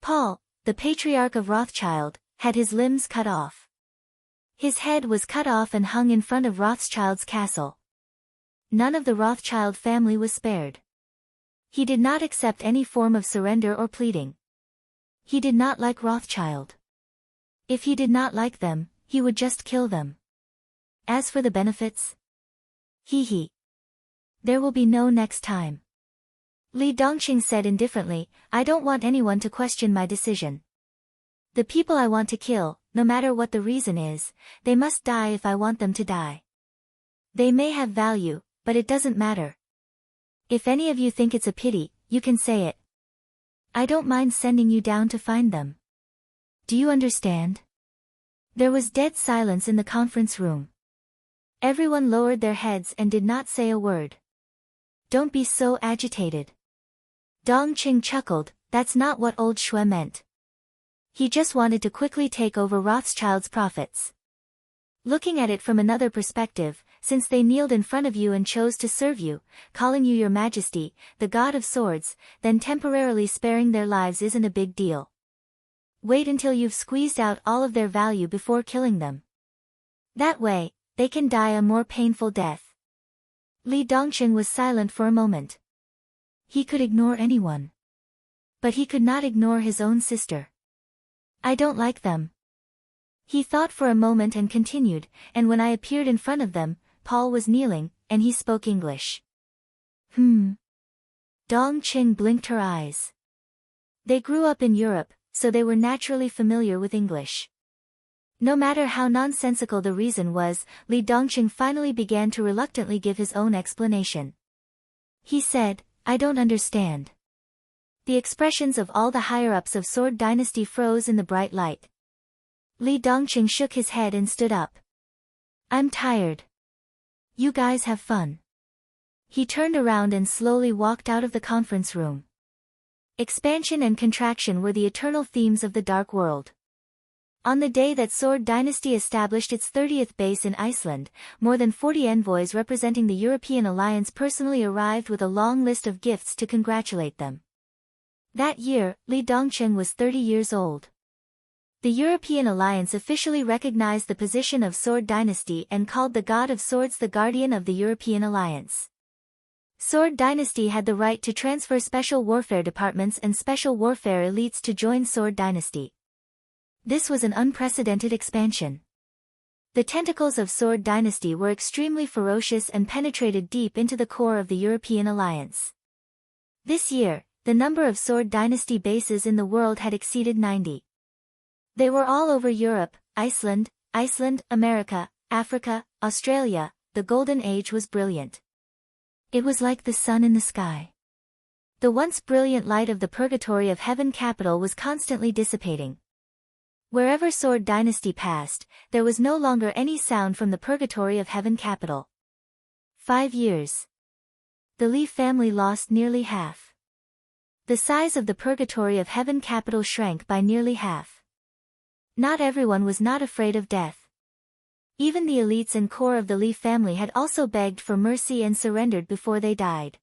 Paul, the patriarch of Rothschild, had his limbs cut off. His head was cut off and hung in front of Rothschild's castle. None of the Rothschild family was spared. He did not accept any form of surrender or pleading. He did not like Rothschild. If he did not like them, he would just kill them. As for the benefits? He. There will be no next time. Li Dongqing said indifferently, I don't want anyone to question my decision. The people I want to kill, no matter what the reason is, they must die if I want them to die. They may have value, but it doesn't matter. If any of you think it's a pity, you can say it. I don't mind sending you down to find them. Do you understand? There was dead silence in the conference room. Everyone lowered their heads and did not say a word. Don't be so agitated. Dongqing chuckled, that's not what old Shui meant. He just wanted to quickly take over Rothschild's profits. Looking at it from another perspective, since they kneeled in front of you and chose to serve you, calling you your Majesty, the God of Swords, then temporarily sparing their lives isn't a big deal. Wait until you've squeezed out all of their value before killing them. That way, they can die a more painful death. Li Dongqing was silent for a moment. He could ignore anyone. But he could not ignore his own sister. I don't like them. He thought for a moment and continued, and when I appeared in front of them, Paul was kneeling, and he spoke English. Dongqing blinked her eyes. They grew up in Europe, so they were naturally familiar with English. No matter how nonsensical the reason was, Li Dongqing finally began to reluctantly give his own explanation. He said, I don't understand. The expressions of all the higher-ups of Sword Dynasty froze in the bright light. Li Dongqing shook his head and stood up. I'm tired. You guys have fun. He turned around and slowly walked out of the conference room. Expansion and contraction were the eternal themes of the Dark World. On the day that Sword Dynasty established its 30th base in Iceland, more than 40 envoys representing the European alliance personally arrived with a long list of gifts to congratulate them. That year, Li Dongqing was 30 years old. The European alliance officially recognized the position of Sword Dynasty and called the God of Swords the guardian of the European alliance. Sword Dynasty had the right to transfer special warfare departments and special warfare elites to join Sword Dynasty. This was an unprecedented expansion. The tentacles of Sword Dynasty were extremely ferocious and penetrated deep into the core of the European alliance. This year, the number of Sword Dynasty bases in the world had exceeded 90. They were all over Europe, Iceland, America, Africa, Australia. The Golden Age was brilliant. It was like the sun in the sky. The once brilliant light of the Purgatory of Heaven capital was constantly dissipating. Wherever Sword Dynasty passed, there was no longer any sound from the Purgatory of Heaven capital. 5 years. The Li family lost nearly half. The size of the Purgatory of Heaven capital shrank by nearly half. Not everyone was not afraid of death. Even the elites and core of the Li family had also begged for mercy and surrendered before they died.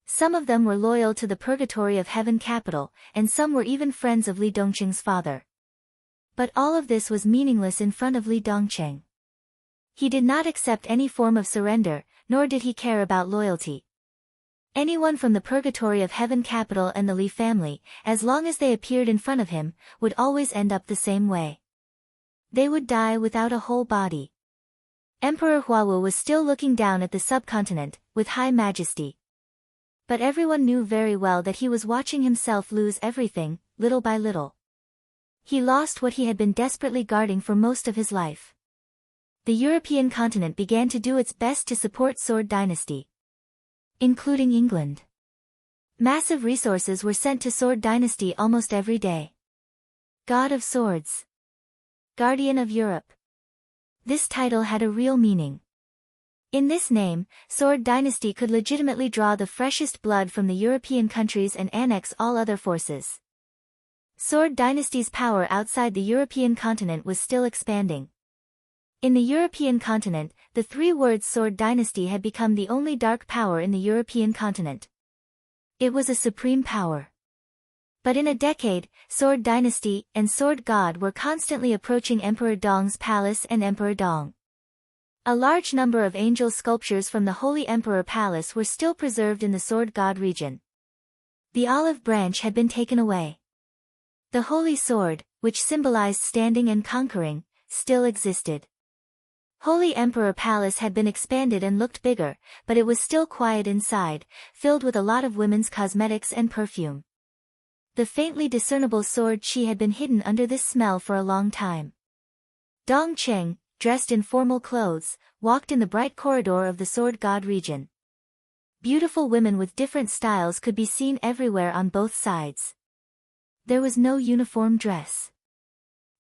Some of them were loyal to the Purgatory of Heaven capital, and some were even friends of Li Dongqing's father. But all of this was meaningless in front of Li Dongqing. He did not accept any form of surrender, nor did he care about loyalty. Anyone from the Purgatory of Heaven capital and the Li family, as long as they appeared in front of him, would always end up the same way. They would die without a whole body. Emperor Huawu was still looking down at the subcontinent, with high majesty. But everyone knew very well that he was watching himself lose everything, little by little. He lost what he had been desperately guarding for most of his life. The European continent began to do its best to support Sword Dynasty, including England. Massive resources were sent to Sword Dynasty almost every day. God of Swords. Guardian of Europe. This title had a real meaning. In this name, Sword Dynasty could legitimately draw the freshest blood from the European countries and annex all other forces. Sword Dynasty's power outside the European continent was still expanding. In the European continent, the three words Sword Dynasty had become the only dark power in the European continent. It was a supreme power. But in a decade, Sword Dynasty and Sword God were constantly approaching Emperor Dong's palace and Emperor Dong. A large number of angel sculptures from the Holy Emperor Palace were still preserved in the Sword God region. The olive branch had been taken away. The Holy Sword, which symbolized standing and conquering, still existed. Holy Emperor Palace had been expanded and looked bigger, but it was still quiet inside, filled with a lot of women's cosmetics and perfume. The faintly discernible sword chi had been hidden under this smell for a long time. Dong Cheng, dressed in formal clothes, walked in the bright corridor of the Sword God region. Beautiful women with different styles could be seen everywhere on both sides. There was no uniform dress.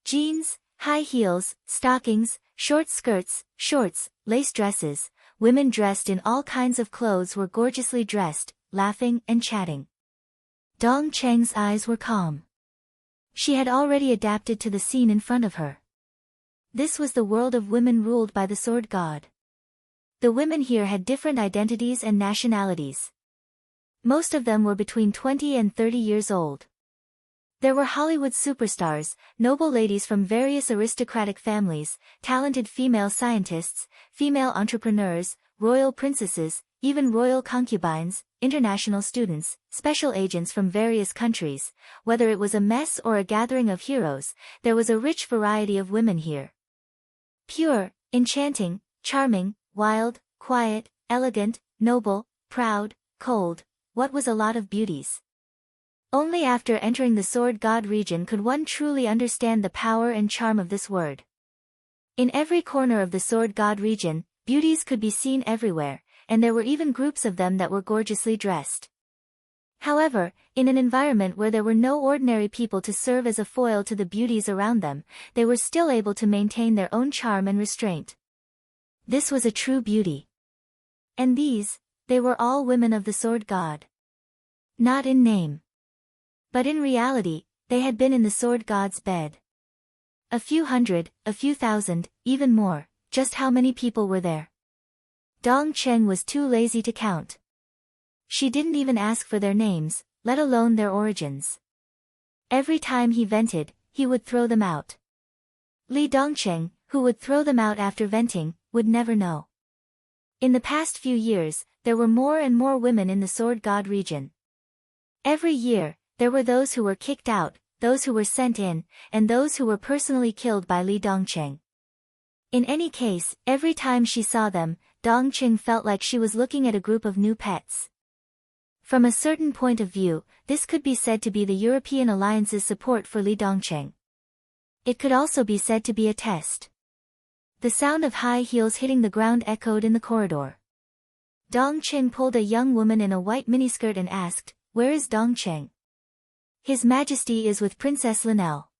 Jeans, high heels, stockings, short skirts, shorts, lace dresses, women dressed in all kinds of clothes were gorgeously dressed, laughing and chatting. Dong Cheng's eyes were calm. She had already adapted to the scene in front of her. This was the world of women ruled by the Sword God. The women here had different identities and nationalities. Most of them were between 20 and 30 years old. There were Hollywood superstars, noble ladies from various aristocratic families, talented female scientists, female entrepreneurs, royal princesses, even royal concubines, international students, special agents from various countries. Whether it was a mess or a gathering of heroes, there was a rich variety of women here. Pure, enchanting, charming, wild, quiet, elegant, noble, proud, cold, what was a lot of beauties. Only after entering the Sword God region could one truly understand the power and charm of this word. In every corner of the Sword God region, beauties could be seen everywhere, and there were even groups of them that were gorgeously dressed. However, in an environment where there were no ordinary people to serve as a foil to the beauties around them, they were still able to maintain their own charm and restraint. This was a true beauty. And these, they were all women of the Sword God. Not in name. But in reality, they had been in the Sword God's bed. A few hundred, a few thousand, even more. Just how many people were there? Dong Cheng was too lazy to count. She didn't even ask for their names, let alone their origins. Every time he vented, he would throw them out. Li Dongcheng, who would throw them out after venting, would never know. In the past few years, there were more and more women in the Sword God region. Every year, there were those who were kicked out, those who were sent in, and those who were personally killed by Li Dongcheng. In any case, every time she saw them, Dongcheng felt like she was looking at a group of new pets. From a certain point of view, this could be said to be the European alliance's support for Li Dongcheng. It could also be said to be a test. The sound of high heels hitting the ground echoed in the corridor. Dongcheng pulled a young woman in a white miniskirt and asked, "Where is Dongcheng?" "His Majesty is with Princess Linnell."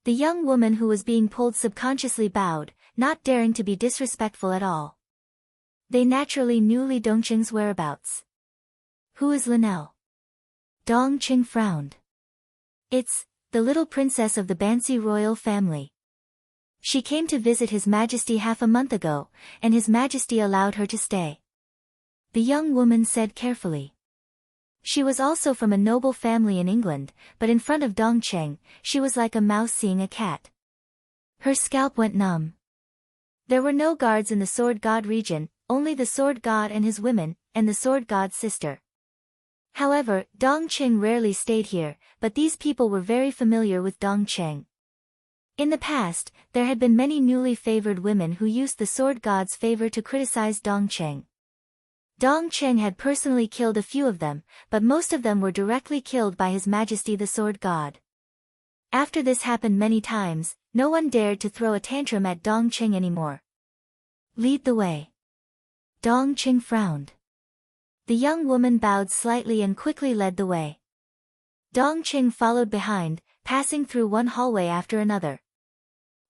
The young woman who was being pulled subconsciously bowed, not daring to be disrespectful at all. They naturally knew Li Dongcheng's whereabouts. "Who is Linnell?" Dongcheng frowned. "It's the little princess of the Bansi royal family. She came to visit His Majesty half a month ago, and His Majesty allowed her to stay," the young woman said carefully. She was also from a noble family in England, but in front of Dongcheng, she was like a mouse seeing a cat. Her scalp went numb. There were no guards in the Sword God region, only the Sword God and his women, and the Sword God's sister. However, Dongcheng rarely stayed here, but these people were very familiar with Dongcheng. In the past, there had been many newly favored women who used the sword god's favor to criticize Dongcheng. Dongcheng had personally killed a few of them, but most of them were directly killed by His Majesty the sword god. After this happened many times, no one dared to throw a tantrum at Dongcheng anymore. Lead the way. Dongcheng frowned. The young woman bowed slightly and quickly led the way. Dongcheng followed behind, passing through one hallway after another.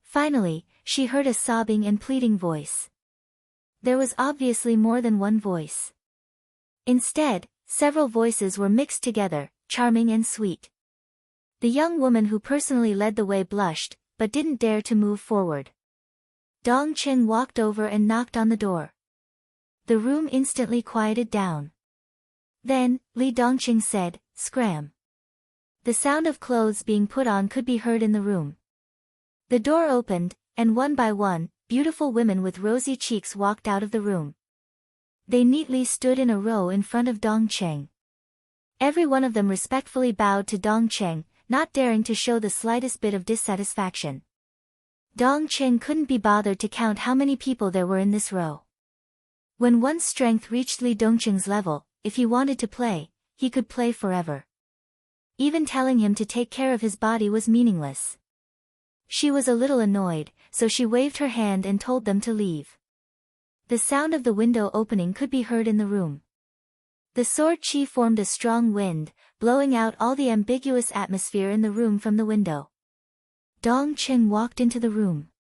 Finally, she heard a sobbing and pleading voice. There was obviously more than one voice. Instead, several voices were mixed together, charming and sweet. The young woman who personally led the way blushed, but didn't dare to move forward. Dongcheng walked over and knocked on the door. The room instantly quieted down. Then, Li Dongcheng said, "Scram." The sound of clothes being put on could be heard in the room. The door opened, and one by one, beautiful women with rosy cheeks walked out of the room. They neatly stood in a row in front of Dongcheng. Every one of them respectfully bowed to Dongcheng, not daring to show the slightest bit of dissatisfaction. Dongcheng couldn't be bothered to count how many people there were in this row. When one's strength reached Li Dongcheng's level, if he wanted to play, he could play forever. Even telling him to take care of his body was meaningless. She was a little annoyed, so she waved her hand and told them to leave. The sound of the window opening could be heard in the room. The sword chi formed a strong wind, blowing out all the ambiguous atmosphere in the room from the window. Dongcheng walked into the room.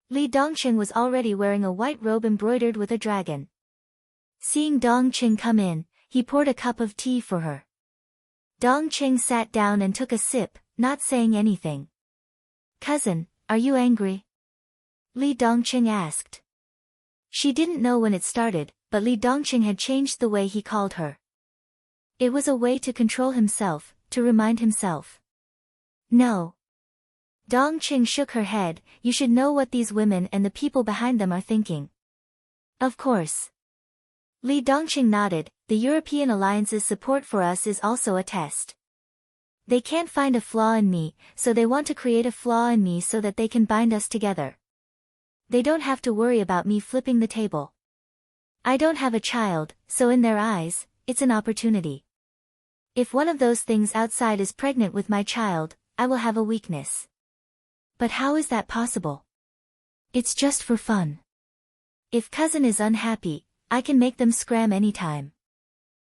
Li Dongcheng was already wearing a white robe embroidered with a dragon. Seeing Dongcheng come in, he poured a cup of tea for her. Dongcheng sat down and took a sip, not saying anything. "Cousin, are you angry?" Li Dongcheng asked. She didn't know when it started, but Li Dongcheng had changed the way he called her. It was a way to control himself, to remind himself. "No." Dongcheng shook her head. "You should know what these women and the people behind them are thinking." "Of course." Li Dongcheng nodded. "The European Alliance's support for us is also a test. They can't find a flaw in me, so they want to create a flaw in me so that they can bind us together. They don't have to worry about me flipping the table. I don't have a child, so in their eyes, it's an opportunity. If one of those things outside is pregnant with my child, I will have a weakness. But how is that possible? It's just for fun. If cousin is unhappy, I can make them scram anytime."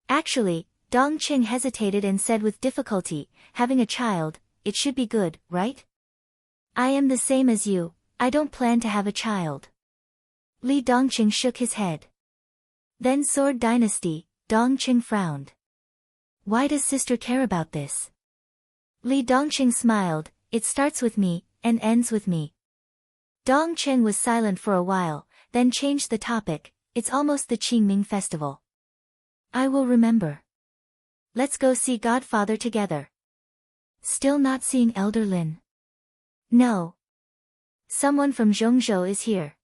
Actually, Dongcheng hesitated and said with difficulty, "Having a child, it should be good, right? I am the same as you, I don't plan to have a child." Li Dongcheng shook his head. "Then Sword Dynasty," Dongcheng frowned. "Why does sister care about this?" Li Dongcheng smiled, "It starts with me, and ends with me." Dongcheng was silent for a while, then changed the topic. "It's almost the Qingming festival. I will remember. Let's go see Godfather together." "Still not seeing Elder Lin?" "No. Someone from Zhongzhou is here.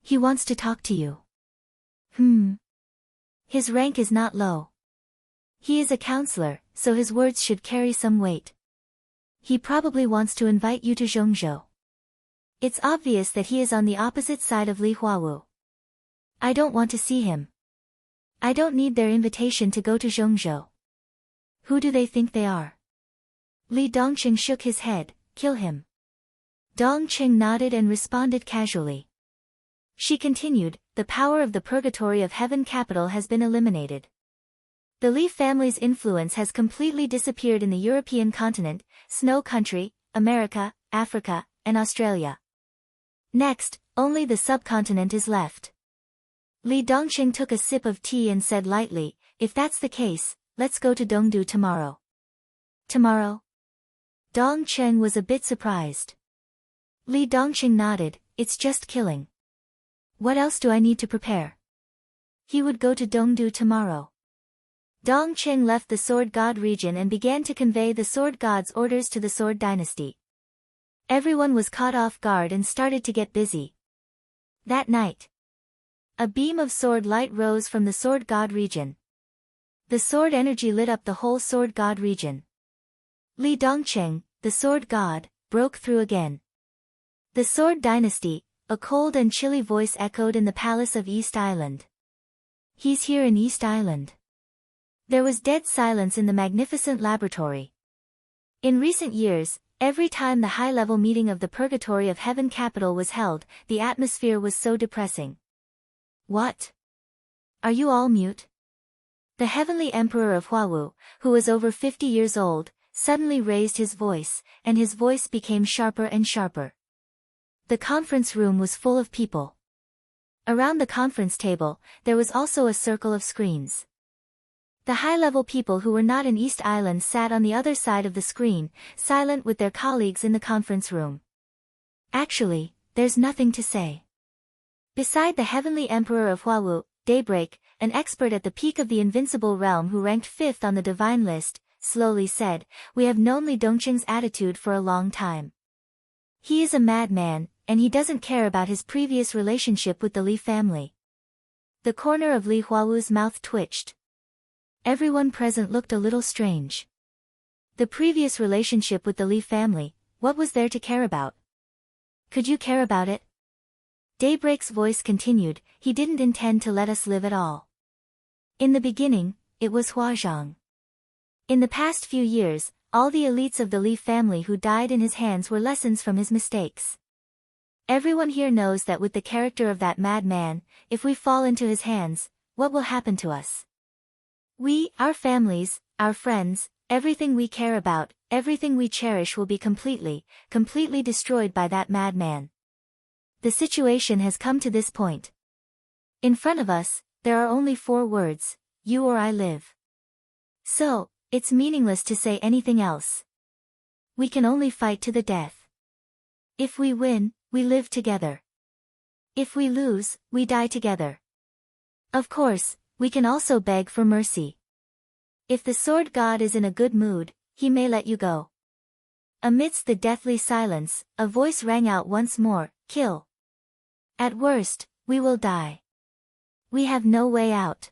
He wants to talk to you." His rank is not low. He is a counselor, so his words should carry some weight. He probably wants to invite you to Zhongzhou. It's obvious that he is on the opposite side of Li Huawu. I don't want to see him. I don't need their invitation to go to Zhongzhou. Who do they think they are?" Li Dongcheng shook his head. "Kill him." Dongcheng nodded and responded casually. She continued, "The power of the purgatory of heaven capital has been eliminated. The Li family's influence has completely disappeared in the European continent, Snow Country, America, Africa, and Australia. Next, only the subcontinent is left." Li Dongcheng took a sip of tea and said lightly, "If that's the case, let's go to Dongdu tomorrow." "Tomorrow?" Dongcheng was a bit surprised. Li Dongcheng nodded. "It's just killing. What else do I need to prepare?" He would go to Dongdu tomorrow. Dongcheng left the Sword God region and began to convey the Sword God's orders to the Sword Dynasty. Everyone was caught off guard and started to get busy. That night, a beam of sword light rose from the Sword God region. The sword energy lit up the whole Sword God region. Li Dongcheng, the Sword God, broke through again. The Sword Dynasty, a cold and chilly voice echoed in the palace of East Island. He's here in East Island. There was dead silence in the magnificent laboratory. In recent years, every time the high-level meeting of the Purgatory of Heaven capital was held, the atmosphere was so depressing. What? Are you all mute? The Heavenly Emperor of Huawu, who was over 50 years old, suddenly raised his voice, and his voice became sharper and sharper. The conference room was full of people. Around the conference table, there was also a circle of screens. The high-level people who were not in East Island sat on the other side of the screen, silent with their colleagues in the conference room. Actually, there's nothing to say. Beside the Heavenly Emperor of Huawu, Daybreak, an expert at the peak of the invincible realm who ranked 5th on the divine list, slowly said, "We have known Li Dongqing's attitude for a long time. He is a madman, and he doesn't care about his previous relationship with the Li family." The corner of Li Huawu's mouth twitched. Everyone present looked a little strange. The previous relationship with the Li family, what was there to care about? Could you care about it? Daybreak's voice continued, "He didn't intend to let us live at all. In the beginning, it was Huazhang. In the past few years, all the elites of the Li family who died in his hands were lessons from his mistakes. Everyone here knows that with the character of that madman, if we fall into his hands, what will happen to us? We, our families, our friends, everything we care about, everything we cherish will be completely destroyed by that madman. The situation has come to this point. In front of us, there are only 4 words, you or I live. So, it's meaningless to say anything else. We can only fight to the death. If we win, we live together. If we lose, we die together. Of course, we can also beg for mercy. If the sword god is in a good mood, he may let you go." Amidst the deathly silence, a voice rang out once more, "Kill. At worst, we will die. We have no way out."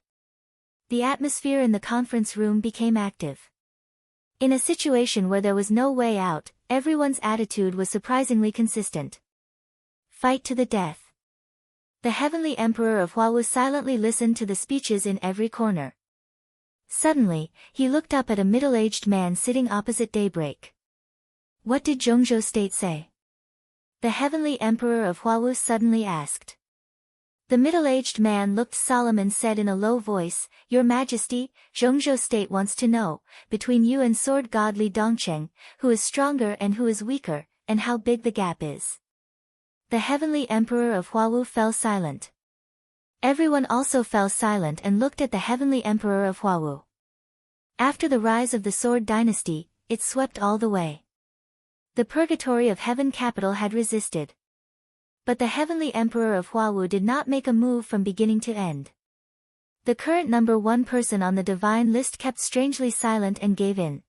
The atmosphere in the conference room became active. In a situation where there was no way out, everyone's attitude was surprisingly consistent. Fight to the death. The Heavenly Emperor of Huawu silently listened to the speeches in every corner. Suddenly, he looked up at a middle-aged man sitting opposite Daybreak. "What did Zhongzhou State say?" The Heavenly Emperor of Huawu suddenly asked. The middle-aged man looked solemn and said in a low voice, "Your Majesty, Zhongzhou State wants to know, between you and sword god Li Dongqing, who is stronger and who is weaker, and how big the gap is." The Heavenly Emperor of Huawu fell silent. Everyone also fell silent and looked at the Heavenly Emperor of Huawu. After the rise of the Sword Dynasty, it swept all the way. The Purgatory of Heaven capital had resisted. But the Heavenly Emperor of Huawu did not make a move from beginning to end. The current number 1 person on the divine list kept strangely silent and gave in.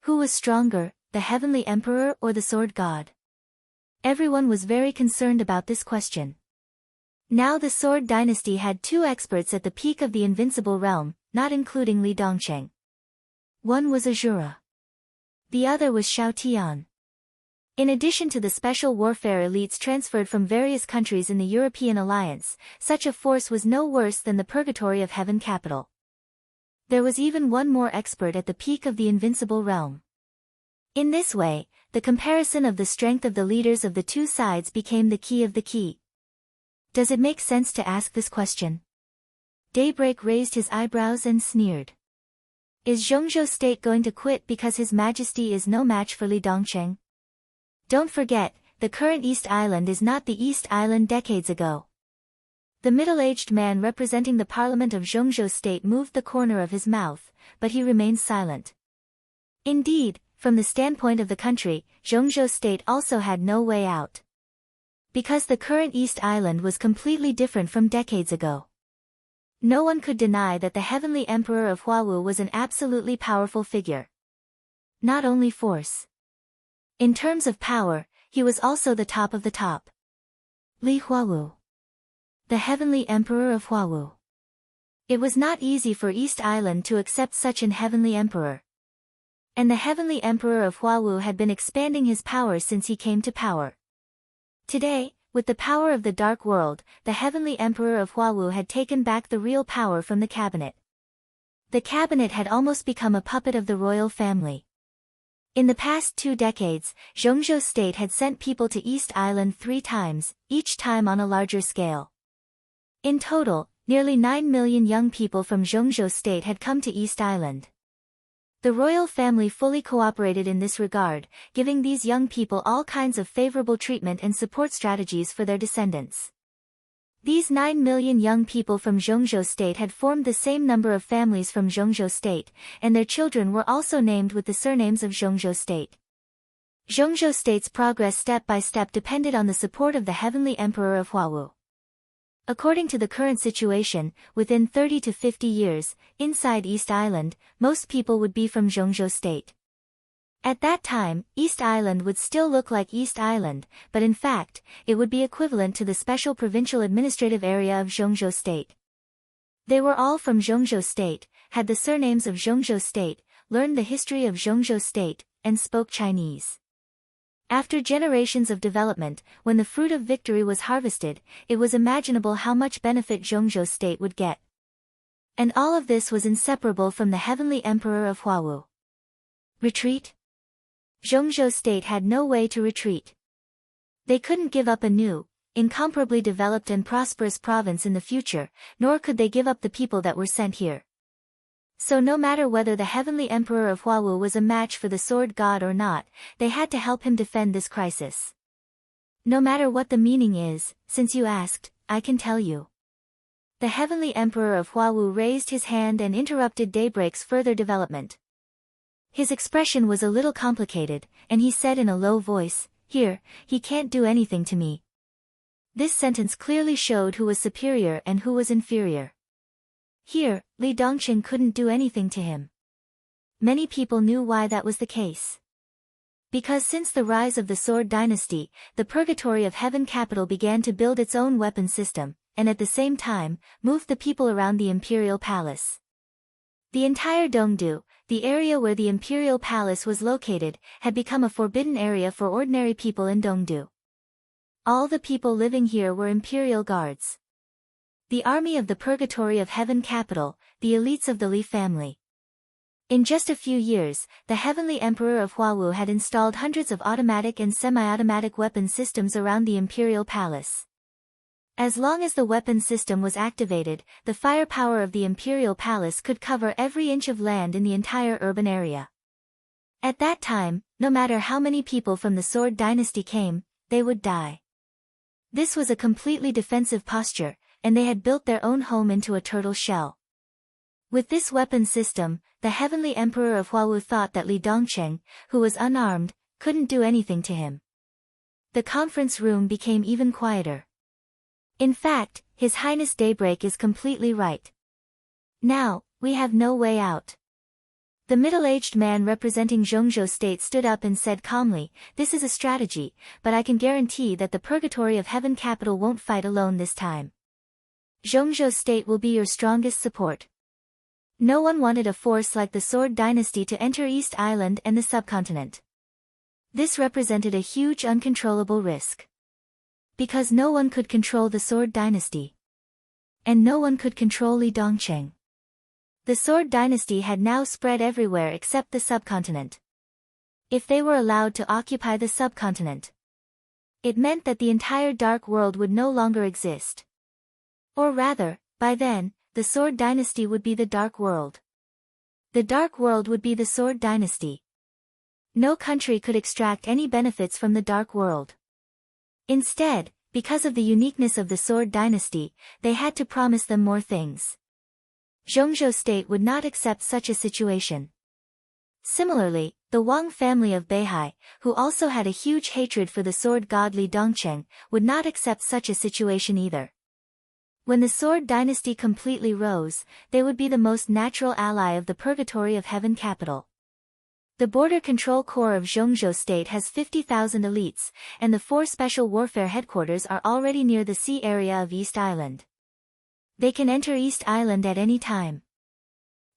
Who was stronger, the Heavenly Emperor or the Sword God? Everyone was very concerned about this question. Now the Sword Dynasty had 2 experts at the peak of the invincible realm, not including Li Dongqing. One was Azura. The other was Xiao Tian. In addition to the special warfare elites transferred from various countries in the European alliance, such a force was no worse than the Purgatory of Heaven capital. There was even one more expert at the peak of the invincible realm. In this way, the comparison of the strength of the leaders of the 2 sides became the key of the key. Does it make sense to ask this question? Daybreak raised his eyebrows and sneered. Is Zhongzhou State going to quit because His Majesty is no match for Li Dongqing? Don't forget, the current East Island is not the East Island decades ago. The middle-aged man representing the parliament of Zhongzhou State moved the corner of his mouth, but he remained silent. Indeed, from the standpoint of the country, Zhongzhou State also had no way out. Because the current East Island was completely different from decades ago. No one could deny that the Heavenly Emperor of Huawu was an absolutely powerful figure. Not only force. In terms of power, he was also the top of the top. Li Huawu. The Heavenly Emperor of Huawu. It was not easy for East Island to accept such an Heavenly Emperor. And the Heavenly Emperor of Huawu had been expanding his power since he came to power. Today, with the power of the Dark World, the Heavenly Emperor of Huawu had taken back the real power from the cabinet. The cabinet had almost become a puppet of the royal family. In the past 2 decades, Zhongzhou State had sent people to East Island 3 times, each time on a larger scale. In total, nearly 9 million young people from Zhongzhou State had come to East Island. The royal family fully cooperated in this regard, giving these young people all kinds of favorable treatment and support strategies for their descendants. These 9 million young people from Zhongzhou State had formed the same number of families from Zhongzhou State, and their children were also named with the surnames of Zhongzhou State. Zhongzhou State's progress step by step depended on the support of the Heavenly Emperor of Huawu. According to the current situation, within 30 to 50 years, inside East Island, most people would be from Zhongzhou State. At that time, East Island would still look like East Island, but in fact, it would be equivalent to the special provincial administrative area of Zhongzhou State. They were all from Zhongzhou State, had the surnames of Zhongzhou State, learned the history of Zhongzhou State, and spoke Chinese. After generations of development, when the fruit of victory was harvested, it was imaginable how much benefit Zhongzhou State would get. And all of this was inseparable from the Heavenly Emperor of Huawu. Retreat? Zhongzhou State had no way to retreat. They couldn't give up a new, incomparably developed and prosperous province in the future, nor could they give up the people that were sent here. So no matter whether the Heavenly Emperor of Huawu was a match for the Sword God or not, they had to help him defend this crisis. No matter what the meaning is, since you asked, I can tell you. The Heavenly Emperor of Huawu raised his hand and interrupted Daybreak's further development. His expression was a little complicated, and he said in a low voice, "Here, he can't do anything to me." This sentence clearly showed who was superior and who was inferior. Here, Li Dongqing couldn't do anything to him. Many people knew why that was the case. Because since the rise of the Sword Dynasty, the Purgatory of Heaven capital began to build its own weapon system, and at the same time, moved the people around the imperial palace. The entire Dongdu, the area where the imperial palace was located, had become a forbidden area for ordinary people in Dongdu. All the people living here were imperial guards. The army of the Purgatory of Heaven capital, the elites of the Li family. In just a few years, the Heavenly Emperor of Huawu had installed hundreds of automatic and semi-automatic weapon systems around the imperial palace. As long as the weapon system was activated, the firepower of the imperial palace could cover every inch of land in the entire urban area. At that time, no matter how many people from the Sword Dynasty came, they would die. This was a completely defensive posture, and they had built their own home into a turtle shell. With this weapon system, the Heavenly Emperor of Huawu thought that Li Dongqing, who was unarmed, couldn't do anything to him. The conference room became even quieter. In fact, His Highness Daybreak is completely right. Now, we have no way out. The middle-aged man representing Zhongzhou State stood up and said calmly, "This is a strategy, but I can guarantee that the Purgatory of Heaven capital won't fight alone this time. Zhongzhou State will be your strongest support." No one wanted a force like the Sword Dynasty to enter East Island and the subcontinent. This represented a huge uncontrollable risk. Because no one could control the Sword Dynasty. And no one could control Li Dongqing. The Sword Dynasty had now spread everywhere except the subcontinent. If they were allowed to occupy the subcontinent, it meant that the entire Dark World would no longer exist. Or rather, by then, the Sword Dynasty would be the Dark World. The Dark World would be the Sword Dynasty. No country could extract any benefits from the Dark World. Instead, because of the uniqueness of the Sword Dynasty, they had to promise them more things. Zhongzhou State would not accept such a situation. Similarly, the Wang family of Beihai, who also had a huge hatred for the sword god Li Dongqing, would not accept such a situation either. When the Sword Dynasty completely rose, they would be the most natural ally of the Purgatory of Heaven capital. The Border Control Corps of Zhongzhou State has 50,000 elites, and the 4 Special Warfare Headquarters are already near the sea area of East Island. They can enter East Island at any time.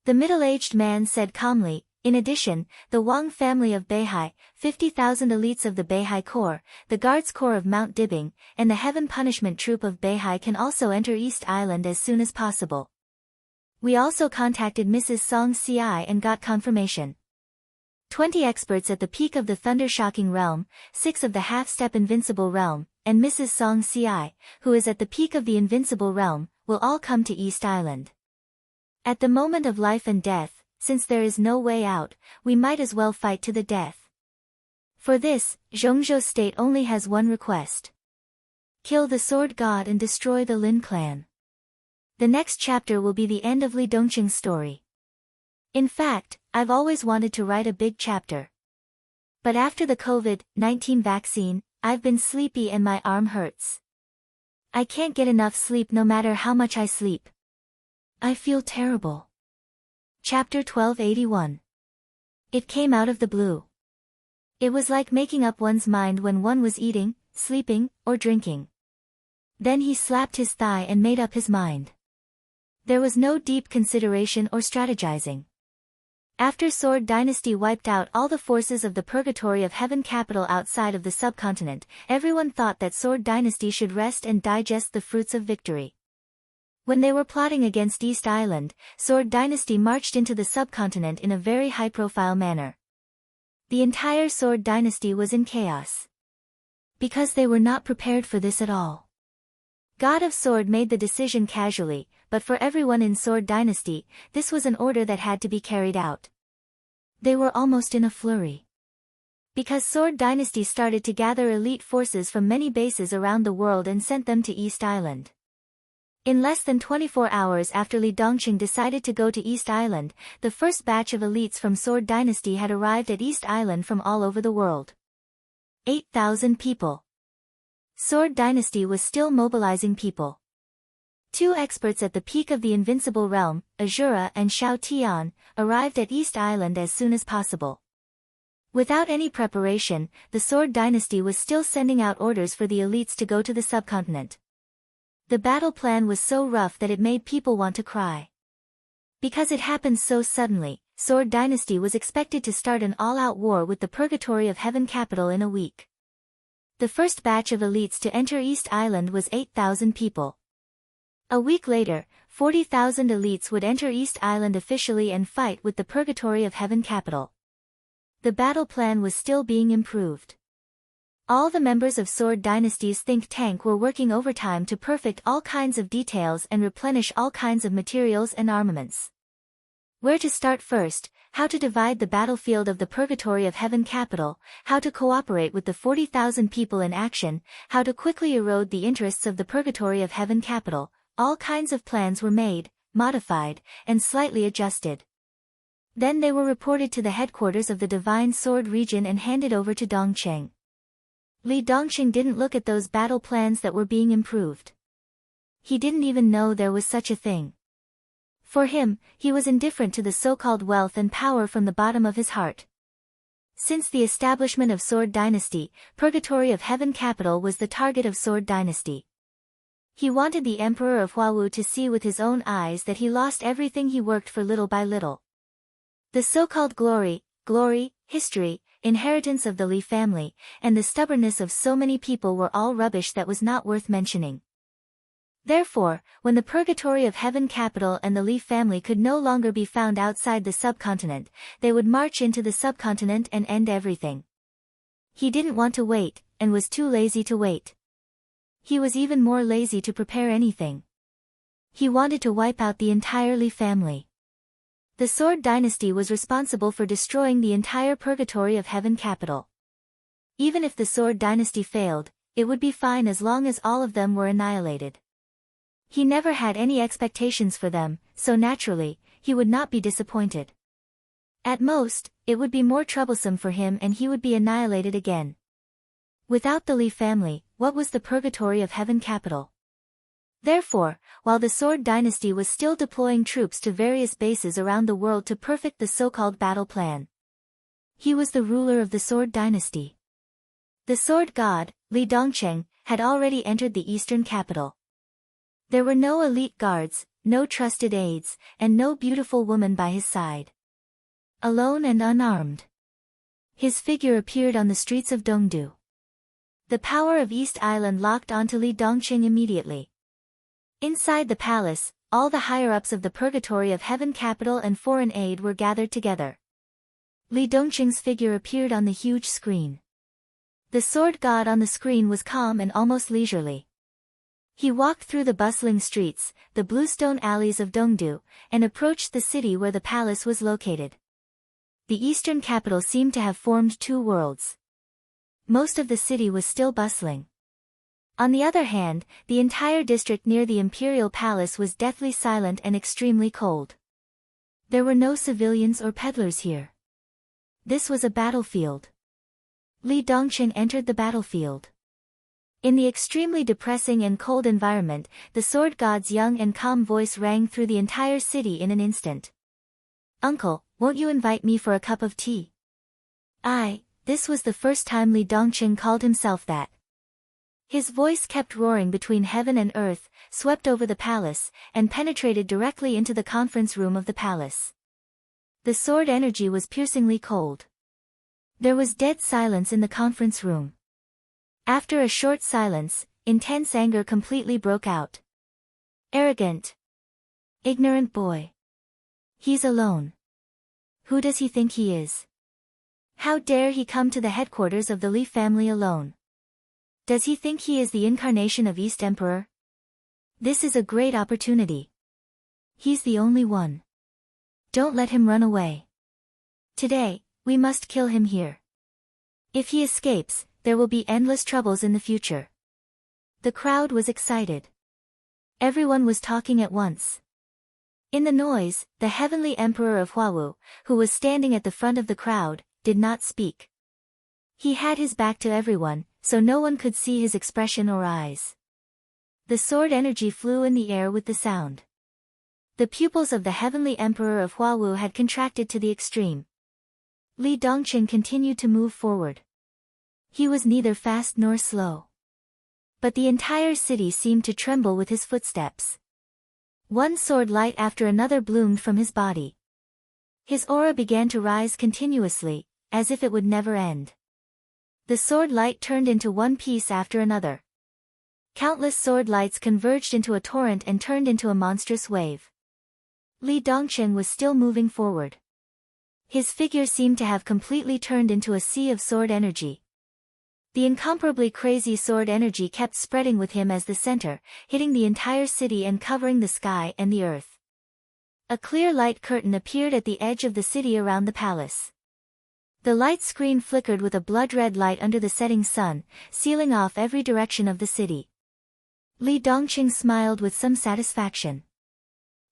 The middle-aged man said calmly, In addition, the Wang family of Beihai, 50,000 elites of the Beihai Corps, the Guards Corps of Mount Dibing, and the Heaven Punishment Troop of Beihai can also enter East Island as soon as possible. We also contacted Mrs. Song Ci and got confirmation. 20 experts at the peak of the Thunder-Shocking Realm, 6 of the Half-Step Invincible Realm, and Mrs. Song Ci, who is at the peak of the Invincible Realm, will all come to East Island. At the moment of life and death, since there is no way out, we might as well fight to the death. For this, Zhongzhou State only has one request. Kill the Sword God and destroy the Lin clan. The next chapter will be the end of Li Dongqing's story. In fact, I've always wanted to write a big chapter. But after the COVID-19 vaccine, I've been sleepy and my arm hurts. I can't get enough sleep no matter how much I sleep. I feel terrible. Chapter 1281. It came out of the blue. It was like making up one's mind when one was eating, sleeping, or drinking. Then he slapped his thigh and made up his mind. There was no deep consideration or strategizing. After Sword Dynasty wiped out all the forces of the Purgatory of Heaven capital outside of the subcontinent, everyone thought that Sword Dynasty should rest and digest the fruits of victory. When they were plotting against East Island, Sword Dynasty marched into the subcontinent in a very high-profile manner. The entire Sword Dynasty was in chaos. Because they were not prepared for this at all. God of Sword made the decision casually, but for everyone in Sword Dynasty, this was an order that had to be carried out. They were almost in a flurry. Because Sword Dynasty started to gather elite forces from many bases around the world and sent them to East Island. In less than 24 hours after Li Dongqing decided to go to East Island, the first batch of elites from Sword Dynasty had arrived at East Island from all over the world. 8,000 people. Sword Dynasty was still mobilizing people. 2 experts at the peak of the Invincible Realm, Azura and Xiao Tian, arrived at East Island as soon as possible. Without any preparation, the Sword Dynasty was still sending out orders for the elites to go to the subcontinent. The battle plan was so rough that it made people want to cry. Because it happened so suddenly, Sword Dynasty was expected to start an all-out war with the Purgatory of Heaven capital in a week. The first batch of elites to enter East Island was 8,000 people. A week later, 40,000 elites would enter East Island officially and fight with the Purgatory of Heaven capital. The battle plan was still being improved. All the members of Sword Dynasty's think tank were working overtime to perfect all kinds of details and replenish all kinds of materials and armaments. Where to start first, how to divide the battlefield of the Purgatory of Heaven capital, how to cooperate with the 40,000 people in action, how to quickly erode the interests of the Purgatory of Heaven capital, all kinds of plans were made, modified, and slightly adjusted. Then they were reported to the headquarters of the Divine Sword region and handed over to Dongqing. Li Dongqing didn't look at those battle plans that were being improved. He didn't even know there was such a thing. For him, he was indifferent to the so-called wealth and power from the bottom of his heart. Since the establishment of Sword Dynasty, Purgatory of Heaven capital was the target of Sword Dynasty. He wanted the Emperor of Huawu to see with his own eyes that he lost everything he worked for little by little. The so-called glory, history, inheritance of the Li family, and the stubbornness of so many people were all rubbish that was not worth mentioning. Therefore, when the Purgatory of Heaven capital and the Li family could no longer be found outside the subcontinent, they would march into the subcontinent and end everything. He didn't want to wait, and was too lazy to wait. He was even more lazy to prepare anything. He wanted to wipe out the entire Li family. The Sword Dynasty was responsible for destroying the entire Purgatory of Heaven capital. Even if the Sword Dynasty failed, it would be fine as long as all of them were annihilated. He never had any expectations for them, so naturally, he would not be disappointed. At most, it would be more troublesome for him and he would be annihilated again. Without the Li family, what was the Purgatory of Heaven capital? Therefore, while the Sword Dynasty was still deploying troops to various bases around the world to perfect the so-called battle plan, he was the ruler of the Sword Dynasty. The Sword God, Li Dongqing, had already entered the eastern capital. There were no elite guards, no trusted aides, and no beautiful woman by his side. alone and unarmed. His figure appeared on the streets of Dongdu. The power of East Island locked onto Li Dongqing immediately. Inside the palace, all the higher-ups of the Purgatory of Heaven Capital and Foreign Aid were gathered together. Li Dongqing's figure appeared on the huge screen. The sword god on the screen was calm and almost leisurely. He walked through the bustling streets, the bluestone alleys of Dongdu, and approached the city where the palace was located. The eastern capital seemed to have formed two worlds. Most of the city was still bustling. On the other hand, the entire district near the imperial palace was deathly silent and extremely cold. There were no civilians or peddlers here. This was a battlefield. Li Dongqing entered the battlefield. In the extremely depressing and cold environment, the sword god's young and calm voice rang through the entire city in an instant. "Uncle, won't you invite me for a cup of tea?" This was the first time Li Dongqing called himself that. His voice kept roaring between heaven and earth, swept over the palace, and penetrated directly into the conference room of the palace. The sword energy was piercingly cold. There was dead silence in the conference room. After a short silence, intense anger completely broke out. "Arrogant. Ignorant boy. He's alone. Who does he think he is? How dare he come to the headquarters of the Li family alone? Does he think he is the incarnation of East Emperor? This is a great opportunity. He's the only one. Don't let him run away. Today, we must kill him here. If he escapes, there will be endless troubles in the future." The crowd was excited. Everyone was talking at once. In the noise, the heavenly emperor of Huawu, who was standing at the front of the crowd, did not speak. He had his back to everyone, so no one could see his expression or eyes. The sword energy flew in the air with the sound. The pupils of the heavenly emperor of Huawu had contracted to the extreme. Li Dongqing continued to move forward. He was neither fast nor slow. But the entire city seemed to tremble with his footsteps. One sword light after another bloomed from his body. His aura began to rise continuously, as if it would never end. The sword light turned into one piece after another. Countless sword lights converged into a torrent and turned into a monstrous wave. Li Dongqing was still moving forward. His figure seemed to have completely turned into a sea of sword energy. The incomparably crazy sword energy kept spreading with him as the center, hitting the entire city and covering the sky and the earth. A clear light curtain appeared at the edge of the city around the palace. The light screen flickered with a blood-red light under the setting sun, sealing off every direction of the city. Li Dongqing smiled with some satisfaction.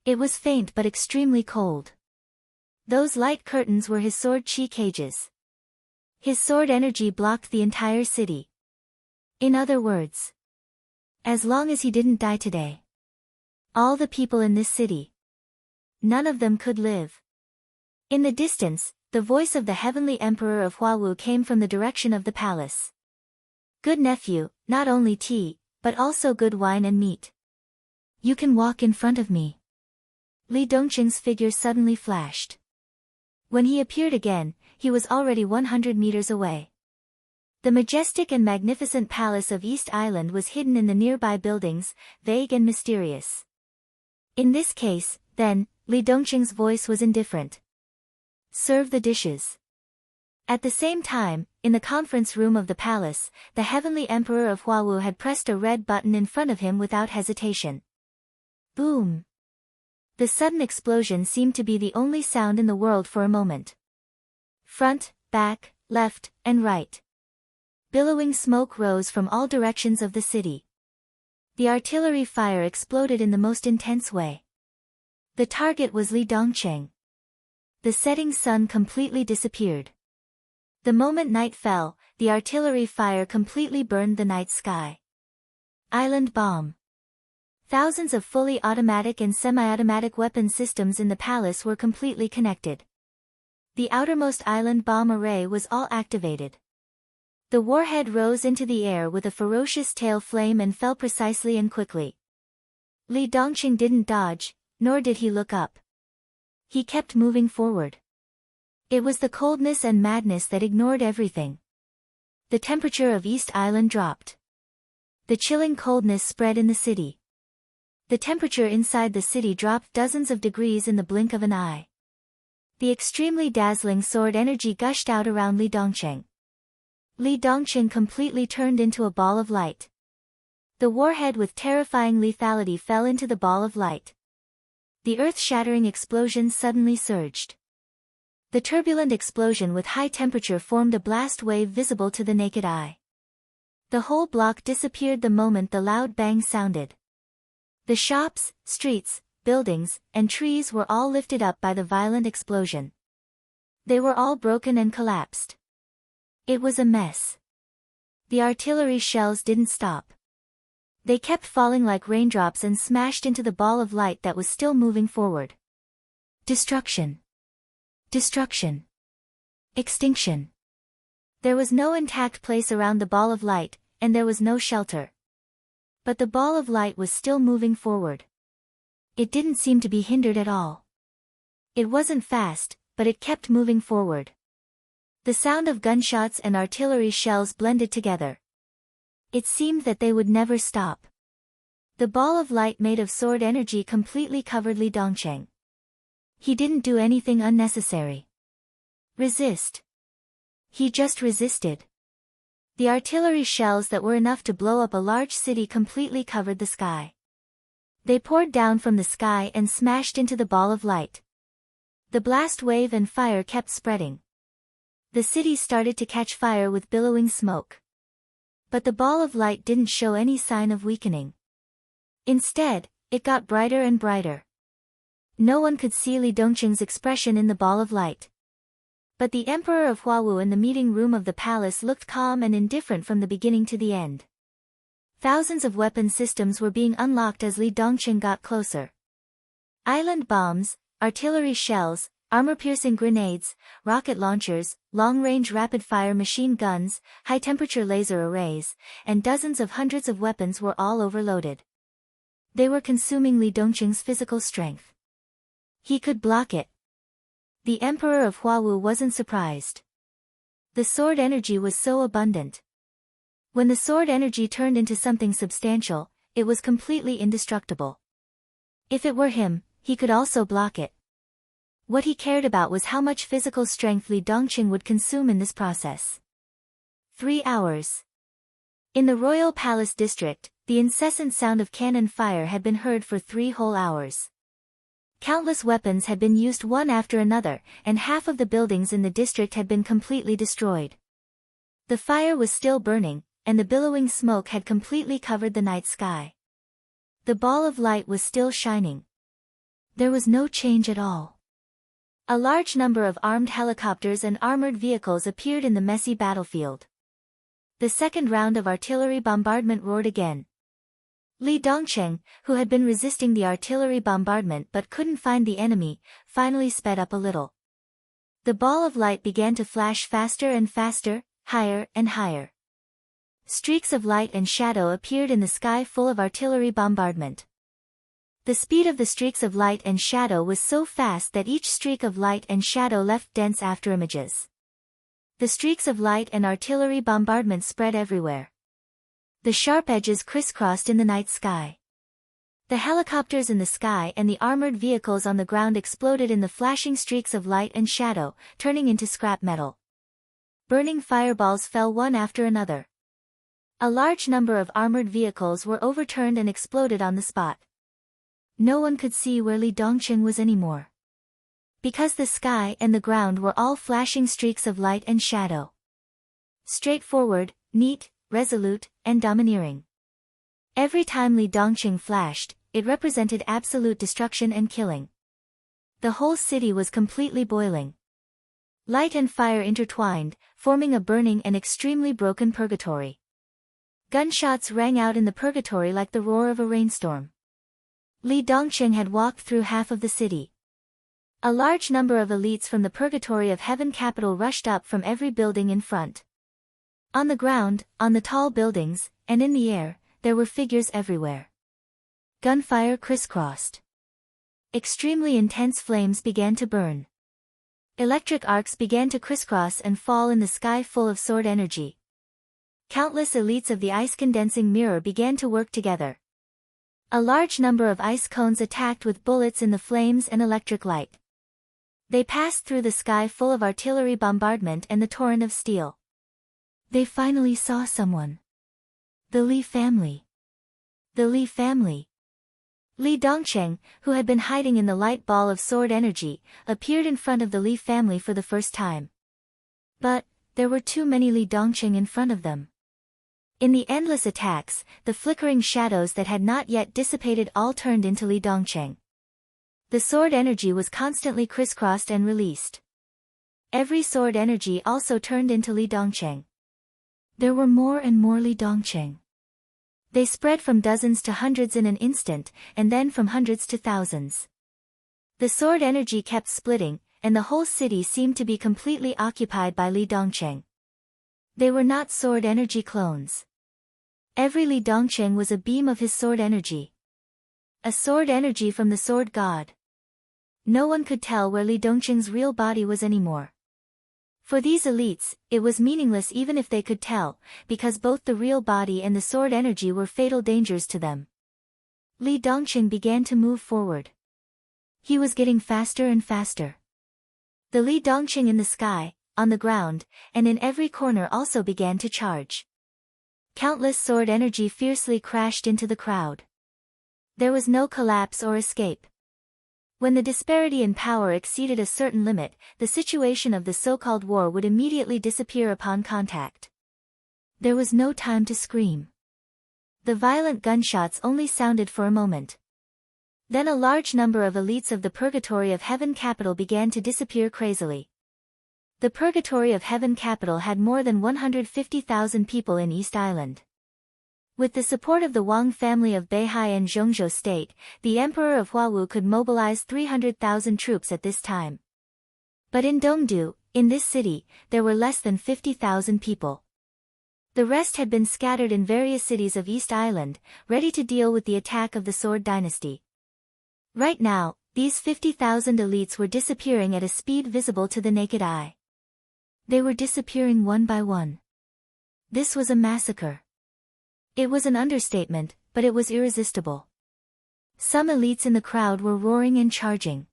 It was faint but extremely cold. Those light curtains were his sword chi cages. His sword energy blocked the entire city. In other words, as long as he didn't die today, all the people in this city, none of them could live. In the distance, the voice of the heavenly emperor of Huawu came from the direction of the palace. "Good nephew, not only tea, but also good wine and meat. You can walk in front of me." Li Dongqing's figure suddenly flashed. When he appeared again, he was already 100 meters away. The majestic and magnificent palace of East Island was hidden in the nearby buildings, vague and mysterious. In this case, then, Li Dongqing's voice was indifferent. "Serve the dishes." At the same time, in the conference room of the palace, the heavenly emperor of Huawu had pressed a red button in front of him without hesitation. Boom! The sudden explosion seemed to be the only sound in the world for a moment. Front, back, left, and right. Billowing smoke rose from all directions of the city. The artillery fire exploded in the most intense way. The target was Li Dongqing. The setting sun completely disappeared. The moment night fell, the artillery fire completely burned the night sky. Island bomb. Thousands of fully automatic and semi-automatic weapon systems in the palace were completely connected. The outermost island bomb array was all activated. The warhead rose into the air with a ferocious tail flame and fell precisely and quickly. Li Dongqing didn't dodge, nor did he look up. He kept moving forward. It was the coldness and madness that ignored everything. The temperature of East Island dropped. The chilling coldness spread in the city. The temperature inside the city dropped dozens of degrees in the blink of an eye. The extremely dazzling sword energy gushed out around Li Dongqing. Li Dongqing completely turned into a ball of light. The warhead with terrifying lethality fell into the ball of light. The earth-shattering explosion suddenly surged. The turbulent explosion with high temperature formed a blast wave visible to the naked eye. The whole block disappeared the moment the loud bang sounded. The shops, streets, buildings, and trees were all lifted up by the violent explosion. They were all broken and collapsed. It was a mess. The artillery shells didn't stop. They kept falling like raindrops and smashed into the ball of light that was still moving forward. Destruction. Destruction. Extinction. There was no intact place around the ball of light, and there was no shelter. But the ball of light was still moving forward. It didn't seem to be hindered at all. It wasn't fast, but it kept moving forward. The sound of gunshots and artillery shells blended together. It seemed that they would never stop. The ball of light made of sword energy completely covered Li Dongqing. He didn't do anything unnecessary. Resist. He just resisted. The artillery shells that were enough to blow up a large city completely covered the sky. They poured down from the sky and smashed into the ball of light. The blast wave and fire kept spreading. The city started to catch fire with billowing smoke. But the ball of light didn't show any sign of weakening. Instead, it got brighter and brighter. No one could see Li Dongqing's expression in the ball of light. But the Emperor of Huawu in the meeting room of the palace looked calm and indifferent from the beginning to the end. Thousands of weapon systems were being unlocked as Li Dongqing got closer. Island bombs, artillery shells, armor-piercing grenades, rocket launchers, long-range rapid-fire machine guns, high-temperature laser arrays, and dozens of hundreds of weapons were all overloaded. They were consuming Li Dongqing's physical strength. He could block it. The Emperor of Huawu wasn't surprised. The sword energy was so abundant. When the sword energy turned into something substantial, it was completely indestructible. If it were him, he could also block it. What he cared about was how much physical strength Li Dongqing would consume in this process. 3 hours. In the royal palace district, the incessant sound of cannon fire had been heard for 3 whole hours. Countless weapons had been used one after another, and half of the buildings in the district had been completely destroyed. The fire was still burning, and the billowing smoke had completely covered the night sky. The ball of light was still shining. There was no change at all. A large number of armed helicopters and armored vehicles appeared in the messy battlefield. The second round of artillery bombardment roared again. Li Dongqing, who had been resisting the artillery bombardment but couldn't find the enemy, finally sped up a little. The ball of light began to flash faster and faster, higher and higher. Streaks of light and shadow appeared in the sky full of artillery bombardment. The speed of the streaks of light and shadow was so fast that each streak of light and shadow left dense afterimages. The streaks of light and artillery bombardment spread everywhere. The sharp edges crisscrossed in the night sky. The helicopters in the sky and the armored vehicles on the ground exploded in the flashing streaks of light and shadow, turning into scrap metal. Burning fireballs fell one after another. A large number of armored vehicles were overturned and exploded on the spot. No one could see where Li Dongqing was anymore. Because the sky and the ground were all flashing streaks of light and shadow. Straightforward, neat, resolute, and domineering. Every time Li Dongqing flashed, it represented absolute destruction and killing. The whole city was completely boiling. Light and fire intertwined, forming a burning and extremely broken purgatory. Gunshots rang out in the purgatory like the roar of a rainstorm. Li Dongqing had walked through half of the city. A large number of elites from the purgatory of heaven capital rushed up from every building in front. On the ground, on the tall buildings, and in the air, there were figures everywhere. Gunfire crisscrossed. Extremely intense flames began to burn. Electric arcs began to crisscross and fall in the sky full of sword energy. Countless elites of the ice-condensing mirror began to work together. A large number of ice cones attacked with bullets in the flames and electric light. They passed through the sky full of artillery bombardment and the torrent of steel. They finally saw someone. The Li family. The Li family. Li Dongcheng, who had been hiding in the light ball of sword energy, appeared in front of the Li family for the first time. But there were too many Li Dongcheng in front of them. In the endless attacks, the flickering shadows that had not yet dissipated all turned into Li Dongcheng. The sword energy was constantly crisscrossed and released. Every sword energy also turned into Li Dongcheng. There were more and more Li Dongcheng. They spread from dozens to hundreds in an instant, and then from hundreds to thousands. The sword energy kept splitting, and the whole city seemed to be completely occupied by Li Dongcheng. They were not sword energy clones. Every Li Dongcheng was a beam of his sword energy. A sword energy from the sword god. No one could tell where Li Dongcheng's real body was anymore. For these elites, it was meaningless even if they could tell, because both the real body and the sword energy were fatal dangers to them. Li Dongcheng began to move forward. He was getting faster and faster. The Li Dongcheng in the sky, on the ground, and in every corner also began to charge. Countless sword energy fiercely crashed into the crowd. There was no collapse or escape. When the disparity in power exceeded a certain limit, the situation of the so-called war would immediately disappear upon contact. There was no time to scream. The violent gunshots only sounded for a moment. Then a large number of elites of the Purgatory of Heaven capital began to disappear crazily. The Purgatory of Heaven capital had more than 150,000 people in East Island. With the support of the Wang family of Beihai and Zhongzhou state, the Emperor of Huawu could mobilize 300,000 troops at this time. But in Dongdu, in this city, there were less than 50,000 people. The rest had been scattered in various cities of East Island, ready to deal with the attack of the Sword Dynasty. Right now, these 50,000 elites were disappearing at a speed visible to the naked eye. They were disappearing one by one. This was a massacre. It was an understatement, but it was irresistible. Some elites in the crowd were roaring and charging.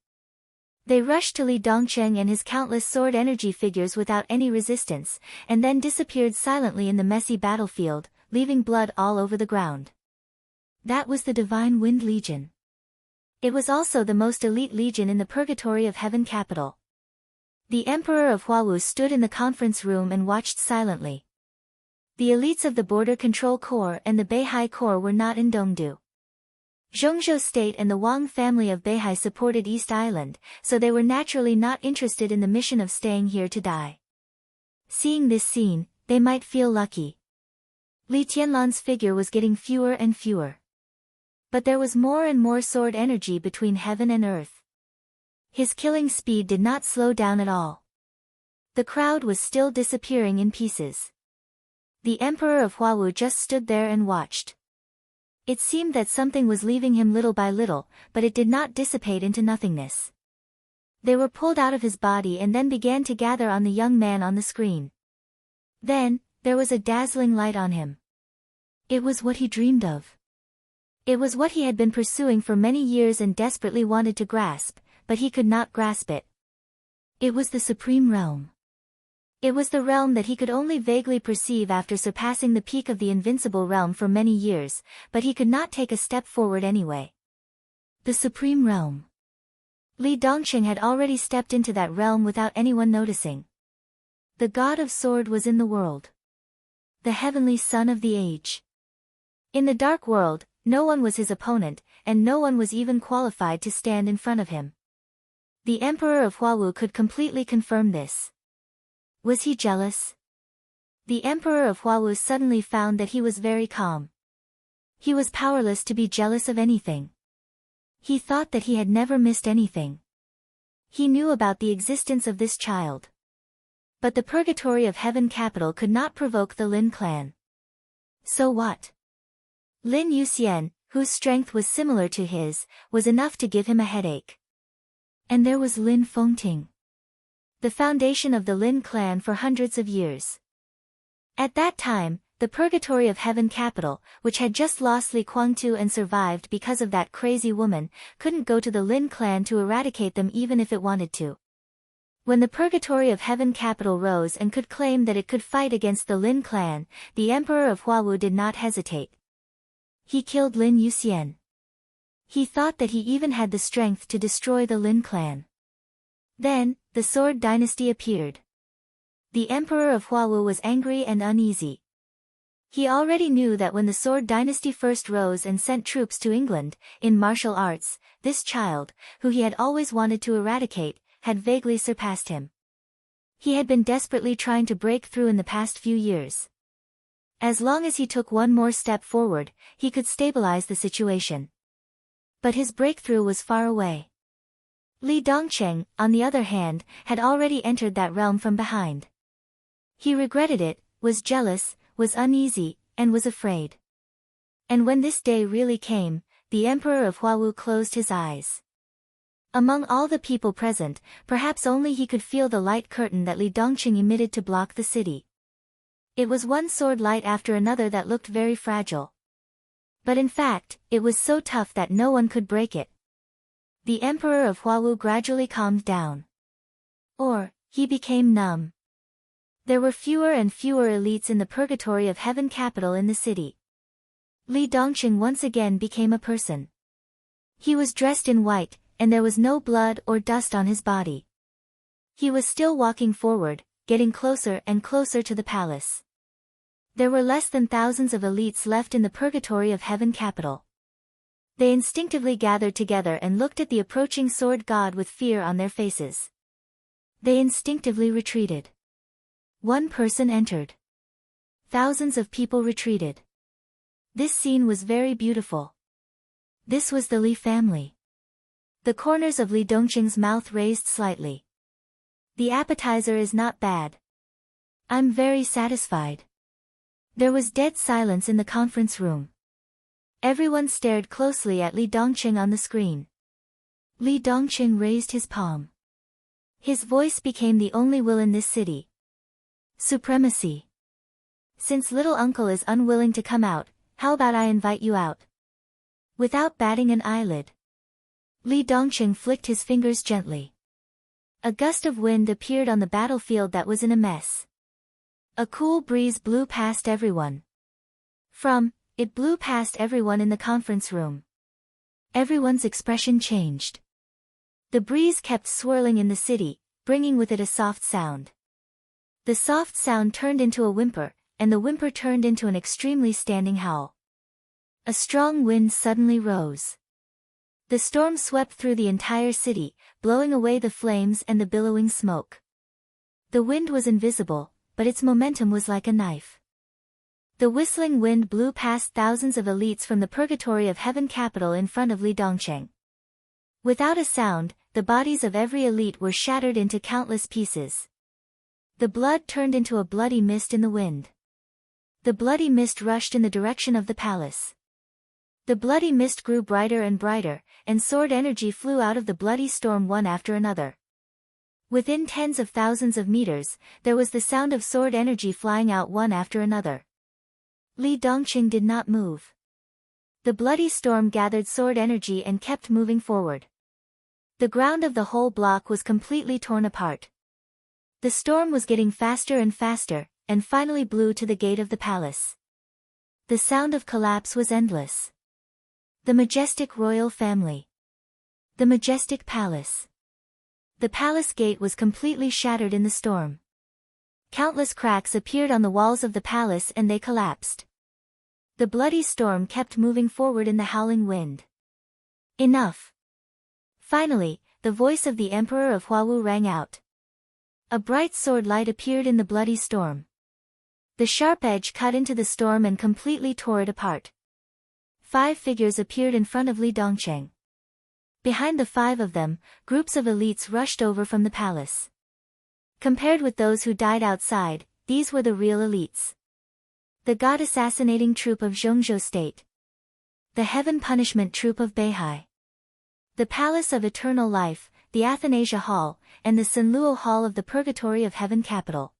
They rushed to Li Dongcheng and his countless sword energy figures without any resistance, and then disappeared silently in the messy battlefield, leaving blood all over the ground. That was the Divine Wind Legion. It was also the most elite legion in the Purgatory of Heaven capital. The Emperor of Huawu stood in the conference room and watched silently. The elites of the Border Control Corps and the Beihai Corps were not in Dongdu. Zhongzhou State and the Wang family of Beihai supported East Island, so they were naturally not interested in the mission of staying here to die. Seeing this scene, they might feel lucky. Li Tianlan's figure was getting fewer and fewer. But there was more and more sword energy between heaven and earth. His killing speed did not slow down at all. The crowd was still disappearing in pieces. The Emperor of Huawu just stood there and watched. It seemed that something was leaving him little by little, but it did not dissipate into nothingness. They were pulled out of his body and then began to gather on the young man on the screen. Then, there was a dazzling light on him. It was what he dreamed of. It was what he had been pursuing for many years and desperately wanted to grasp, but he could not grasp it. It was the Supreme Realm. It was the realm that he could only vaguely perceive after surpassing the peak of the invincible realm for many years, but he could not take a step forward anyway. The Supreme Realm. Li Dongcheng had already stepped into that realm without anyone noticing. The God of Sword was in the world. The heavenly Son of the Age. In the dark world, no one was his opponent, and no one was even qualified to stand in front of him. The Emperor of Huawu could completely confirm this. Was he jealous? The Emperor of Huawu suddenly found that he was very calm. He was powerless to be jealous of anything. He thought that he had never missed anything. He knew about the existence of this child. But the Purgatory of Heaven capital could not provoke the Lin clan. So what? Lin Yuxian, whose strength was similar to his, was enough to give him a headache. And there was Lin Fengting. the foundation of the Lin clan for hundreds of years. At that time, the Purgatory of Heaven capital, which had just lost Li Guangtu and survived because of that crazy woman, couldn't go to the Lin clan to eradicate them even if it wanted to. When the Purgatory of Heaven capital rose and could claim that it could fight against the Lin clan, the Emperor of Huawu did not hesitate. He killed Lin Yuxian. He thought that he even had the strength to destroy the Lin clan. Then, the Sword Dynasty appeared. The Emperor of Huawu was angry and uneasy. He already knew that when the Sword Dynasty first rose and sent troops to England, in martial arts, this child, who he had always wanted to eradicate, had vaguely surpassed him. He had been desperately trying to break through in the past few years. As long as he took one more step forward, he could stabilize the situation. But his breakthrough was far away. Li Dongcheng, on the other hand, had already entered that realm from behind. He regretted it, was jealous, was uneasy, and was afraid. And when this day really came, the Emperor of Huawu closed his eyes. Among all the people present, perhaps only he could feel the light curtain that Li Dongcheng emitted to block the city. It was one sword light after another that looked very fragile. But in fact, it was so tough that no one could break it. The Emperor of Huawu gradually calmed down. Or, he became numb. There were fewer and fewer elites in the Purgatory of Heaven capital in the city. Li Dongcheng once again became a person. He was dressed in white, and there was no blood or dust on his body. He was still walking forward, getting closer and closer to the palace. There were less than thousands of elites left in the Purgatory of Heaven capital. They instinctively gathered together and looked at the approaching sword god with fear on their faces. They instinctively retreated. One person entered. Thousands of people retreated. This scene was very beautiful. This was the Li family. The corners of Li Dongcheng's mouth raised slightly. The appetizer is not bad. I'm very satisfied. There was dead silence in the conference room. Everyone stared closely at Li Dongcheng on the screen. Li Dongcheng raised his palm. His voice became the only will in this city. Supremacy. Since little uncle is unwilling to come out, how about I invite you out? Without batting an eyelid. Li Dongcheng flicked his fingers gently. A gust of wind appeared on the battlefield that was in a mess. A cool breeze blew past everyone. It blew past everyone in the conference room. Everyone's expression changed. The breeze kept swirling in the city, bringing with it a soft sound. The soft sound turned into a whimper, and the whimper turned into an extremely standing howl. A strong wind suddenly rose. The storm swept through the entire city, blowing away the flames and the billowing smoke. The wind was invisible, but its momentum was like a knife. The whistling wind blew past thousands of elites from the Purgatory of Heaven capital in front of Li Dongcheng. Without a sound, the bodies of every elite were shattered into countless pieces. The blood turned into a bloody mist in the wind. The bloody mist rushed in the direction of the palace. The bloody mist grew brighter and brighter, and sword energy flew out of the bloody storm one after another. Within tens of thousands of meters, there was the sound of sword energy flying out one after another. Li Dongcheng did not move. The bloody storm gathered sword energy and kept moving forward. The ground of the whole block was completely torn apart. The storm was getting faster and faster, and finally blew to the gate of the palace. The sound of collapse was endless. The majestic royal family. The majestic palace. The palace gate was completely shattered in the storm. Countless cracks appeared on the walls of the palace and they collapsed. The bloody storm kept moving forward in the howling wind. Enough! Finally, the voice of the Emperor of Huawu rang out. A bright sword light appeared in the bloody storm. The sharp edge cut into the storm and completely tore it apart. 5 figures appeared in front of Li Dongcheng. Behind the 5 of them, groups of elites rushed over from the palace. Compared with those who died outside, these were the real elites. The god-assassinating troop of Zhongzhou State. The heaven punishment troop of Beihai. The palace of eternal life, the Athanasia Hall, and the Sanluo Hall of the Purgatory of Heaven capital.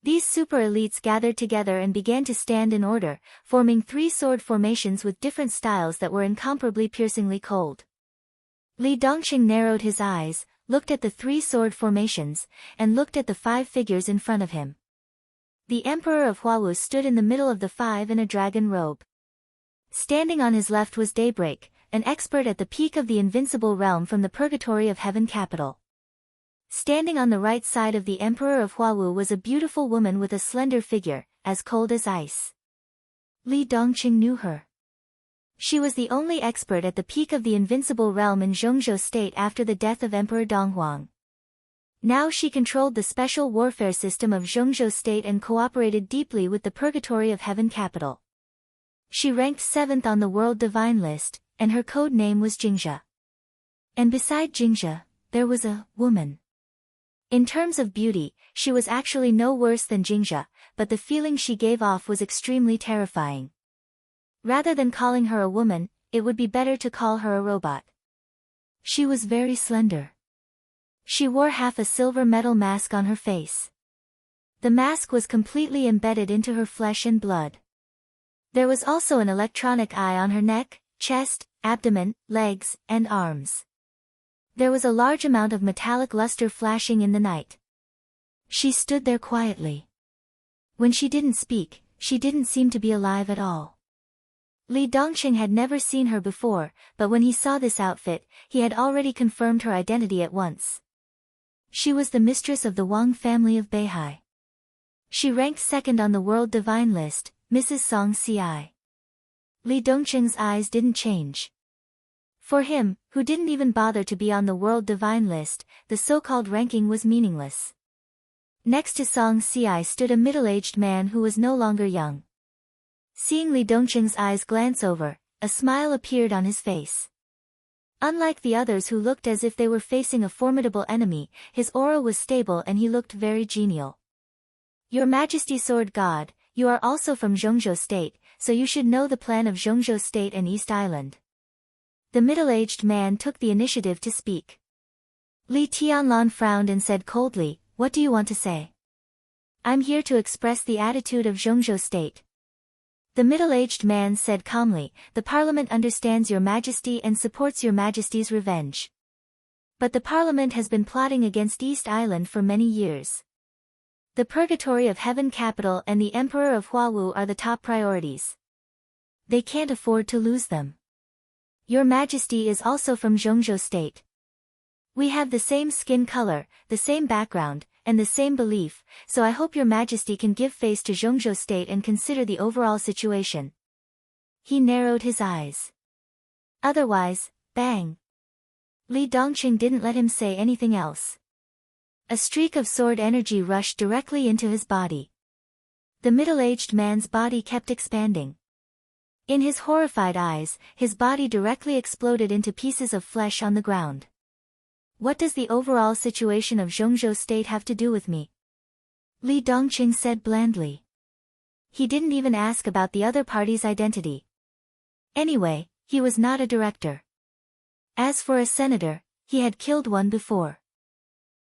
These super-elites gathered together and began to stand in order, forming 3 sword formations with different styles that were incomparably piercingly cold. Li Dongqing narrowed his eyes, looked at the 3 sword formations, and looked at the 5 figures in front of him. The Emperor of Huawu stood in the middle of the 5 in a dragon robe. Standing on his left was Daybreak, an expert at the peak of the invincible realm from the Purgatory of Heaven capital. Standing on the right side of the Emperor of Huawu was a beautiful woman with a slender figure, as cold as ice. Li Dongqing knew her. She was the only expert at the peak of the invincible realm in Zhongzhou state after the death of Emperor Donghuang. Now she controlled the special warfare system of Zhongzhou state and cooperated deeply with the Purgatory of Heaven capital. She ranked 7th on the World Divine list, and her code name was Jingzhe. And beside Jingzhe, there was a woman. In terms of beauty, she was actually no worse than Jingzhe, but the feeling she gave off was extremely terrifying. Rather than calling her a woman, it would be better to call her a robot. She was very slender. She wore half a silver metal mask on her face. The mask was completely embedded into her flesh and blood. There was also an electronic eye on her neck, chest, abdomen, legs, and arms. There was a large amount of metallic luster flashing in the night. She stood there quietly. When she didn't speak, she didn't seem to be alive at all. Li Dongqing had never seen her before, but when he saw this outfit, he had already confirmed her identity at once. She was the mistress of the Wang family of Beihai. She ranked 2nd on the World Divine list, Mrs. Song Ci. Li Dongqing's eyes didn't change. For him, who didn't even bother to be on the World Divine list, the so-called ranking was meaningless. Next to Song Ci stood a middle-aged man who was no longer young. Seeing Li Dongqing's eyes glance over, a smile appeared on his face. Unlike the others who looked as if they were facing a formidable enemy, his aura was stable and he looked very genial. Your Majesty Sword God, you are also from Zhongzhou State, so you should know the plan of Zhongzhou State and East Island. The middle-aged man took the initiative to speak. Li Tianlan frowned and said coldly, "What do you want to say?" "I'm here to express the attitude of Zhongzhou State." The middle-aged man said calmly, "The Parliament understands your Majesty and supports your Majesty's revenge. But the Parliament has been plotting against East Island for many years. The Purgatory of Heaven capital and the Emperor of Huawu are the top priorities. They can't afford to lose them. Your Majesty is also from Zhongzhou State. We have the same skin color, the same background, and the same belief, so I hope your Majesty can give face to Zhongzhou State and consider the overall situation." He narrowed his eyes. Otherwise, bang. Li Dongqing didn't let him say anything else. A streak of sword energy rushed directly into his body. The middle-aged man's body kept expanding. In his horrified eyes, his body directly exploded into pieces of flesh on the ground. "What does the overall situation of Zhongzhou State have to do with me?" Li Dongqing said blandly. He didn't even ask about the other party's identity. Anyway, he was not a director. As for a senator, he had killed one before.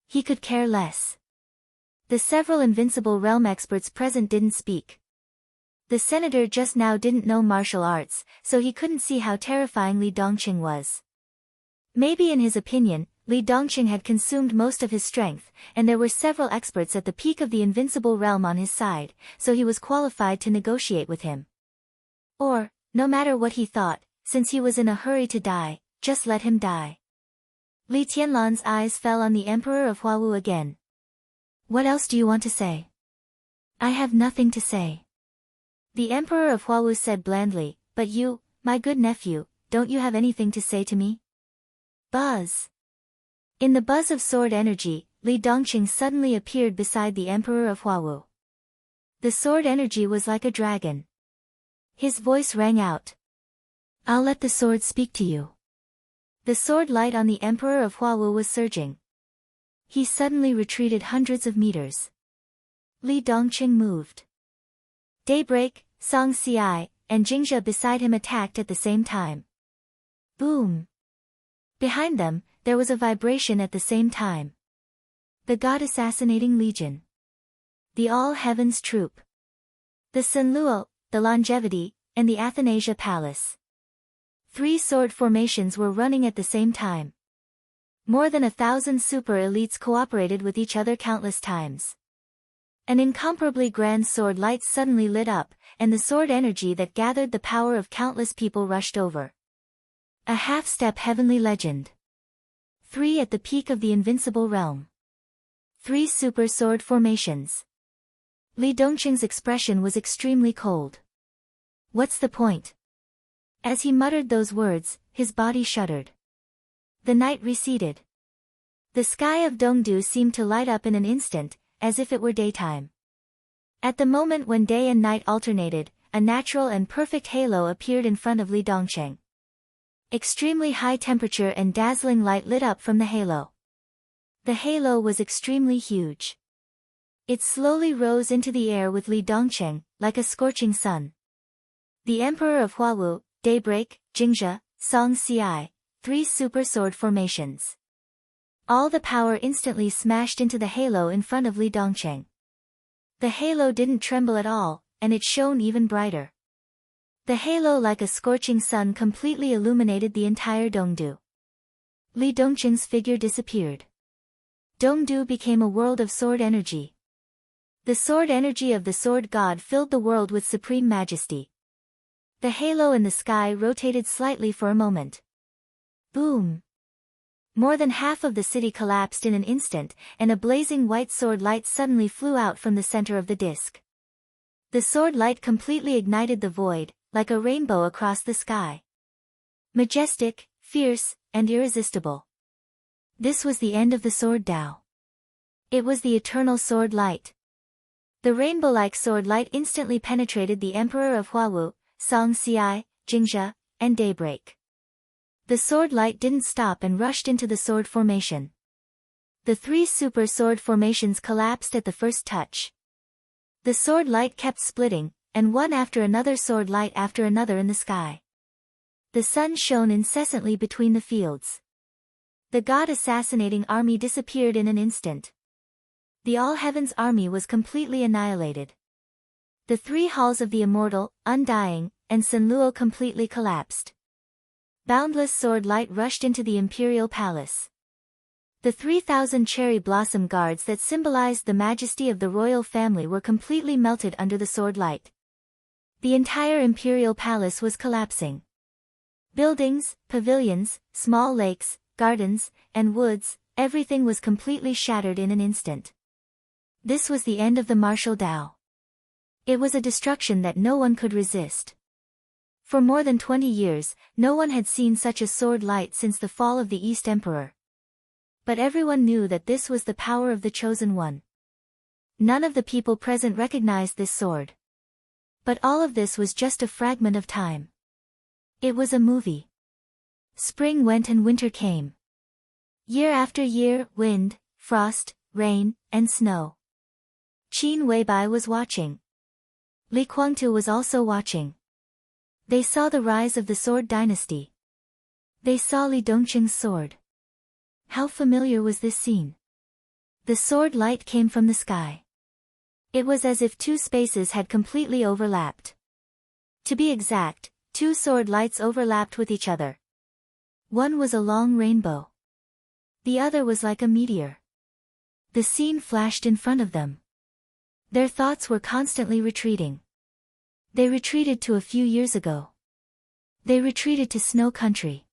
He could care less. The several invincible realm experts present didn't speak. The senator just now didn't know martial arts, so he couldn't see how terrifying Li Dongqing was. Maybe in his opinion, Li Dongqing had consumed most of his strength, and there were several experts at the peak of the invincible realm on his side, so he was qualified to negotiate with him. Or, no matter what he thought, since he was in a hurry to die, just let him die. Li Tianlan's eyes fell on the Emperor of Huawu again. "What else do you want to say?" "I have nothing to say." The Emperor of Huawu said blandly, "But you, my good nephew, don't you have anything to say to me?" Buzz. In the buzz of sword energy, Li Dongqing suddenly appeared beside the Emperor of Huawu. The sword energy was like a dragon. His voice rang out. "I'll let the sword speak to you." The sword light on the Emperor of Huawu was surging. He suddenly retreated hundreds of meters. Li Dongqing moved. Daybreak, Song Ci, and Jingzhe beside him attacked at the same time. Boom! Behind them, there was a vibration at the same time. The God Assassinating Legion. The All Heavens Troop. The Sunluo, the Longevity, and the Athanasia Palace. 3 sword formations were running at the same time. More than 1,000 super elites cooperated with each other countless times. An incomparably grand sword light suddenly lit up, and the sword energy that gathered the power of countless people rushed over. A half-step heavenly legend. 3 at the peak of the invincible realm. 3 super sword formations. Li Dongqing's expression was extremely cold. What's the point? As he muttered those words, his body shuddered. The night receded. The sky of Dongdu seemed to light up in an instant, as if it were daytime. At the moment when day and night alternated, a natural and perfect halo appeared in front of Li Dongqing. Extremely high temperature and dazzling light lit up from the halo. The halo was extremely huge. It slowly rose into the air with Li Dongqing, like a scorching sun. The Emperor of Huawu, Daybreak, Jingzhe, Song Ci, 3 super sword formations. All the power instantly smashed into the halo in front of Li Dongqing. The halo didn't tremble at all, and it shone even brighter. The halo like a scorching sun completely illuminated the entire Dongdu. Li Dongqing's figure disappeared. Dongdu became a world of sword energy. The sword energy of the sword god filled the world with supreme majesty. The halo in the sky rotated slightly for a moment. Boom! More than half of the city collapsed in an instant, and a blazing white sword light suddenly flew out from the center of the disk. The sword light completely ignited the void, like a rainbow across the sky. Majestic, fierce, and irresistible. This was the end of the sword Tao. It was the eternal sword light. The rainbow-like sword light instantly penetrated the Emperor of Huawu, Song Ci, Jingzhe, and Daybreak. The sword light didn't stop and rushed into the sword formation. The 3 super sword formations collapsed at the first touch. The sword light kept splitting, and one after another sword light after another in the sky. The sun shone incessantly between the fields. The God Assassinating Army disappeared in an instant. The All Heavens Army was completely annihilated. The 3 halls of the Immortal, Undying, and Sunluo completely collapsed. Boundless sword light rushed into the Imperial Palace. The 3,000 cherry blossom guards that symbolized the majesty of the royal family were completely melted under the sword light. The entire Imperial Palace was collapsing. Buildings, pavilions, small lakes, gardens, and woods, everything was completely shattered in an instant. This was the end of the martial Tao. It was a destruction that no one could resist. For more than 20 years, no one had seen such a sword light since the fall of the East Emperor. But everyone knew that this was the power of the Chosen One. None of the people present recognized this sword. But all of this was just a fragment of time. It was a movie. Spring went and winter came. Year after year, wind, frost, rain, and snow. Qin Weibai was watching. Li Guangtu was also watching. They saw the rise of the sword dynasty. They saw Li Dongqing's sword. How familiar was this scene? The sword light came from the sky. It was as if 2 spaces had completely overlapped. To be exact, 2 sword lights overlapped with each other. One was a long rainbow. The other was like a meteor. The scene flashed in front of them. Their thoughts were constantly retreating. They retreated to a few years ago. They retreated to snow country.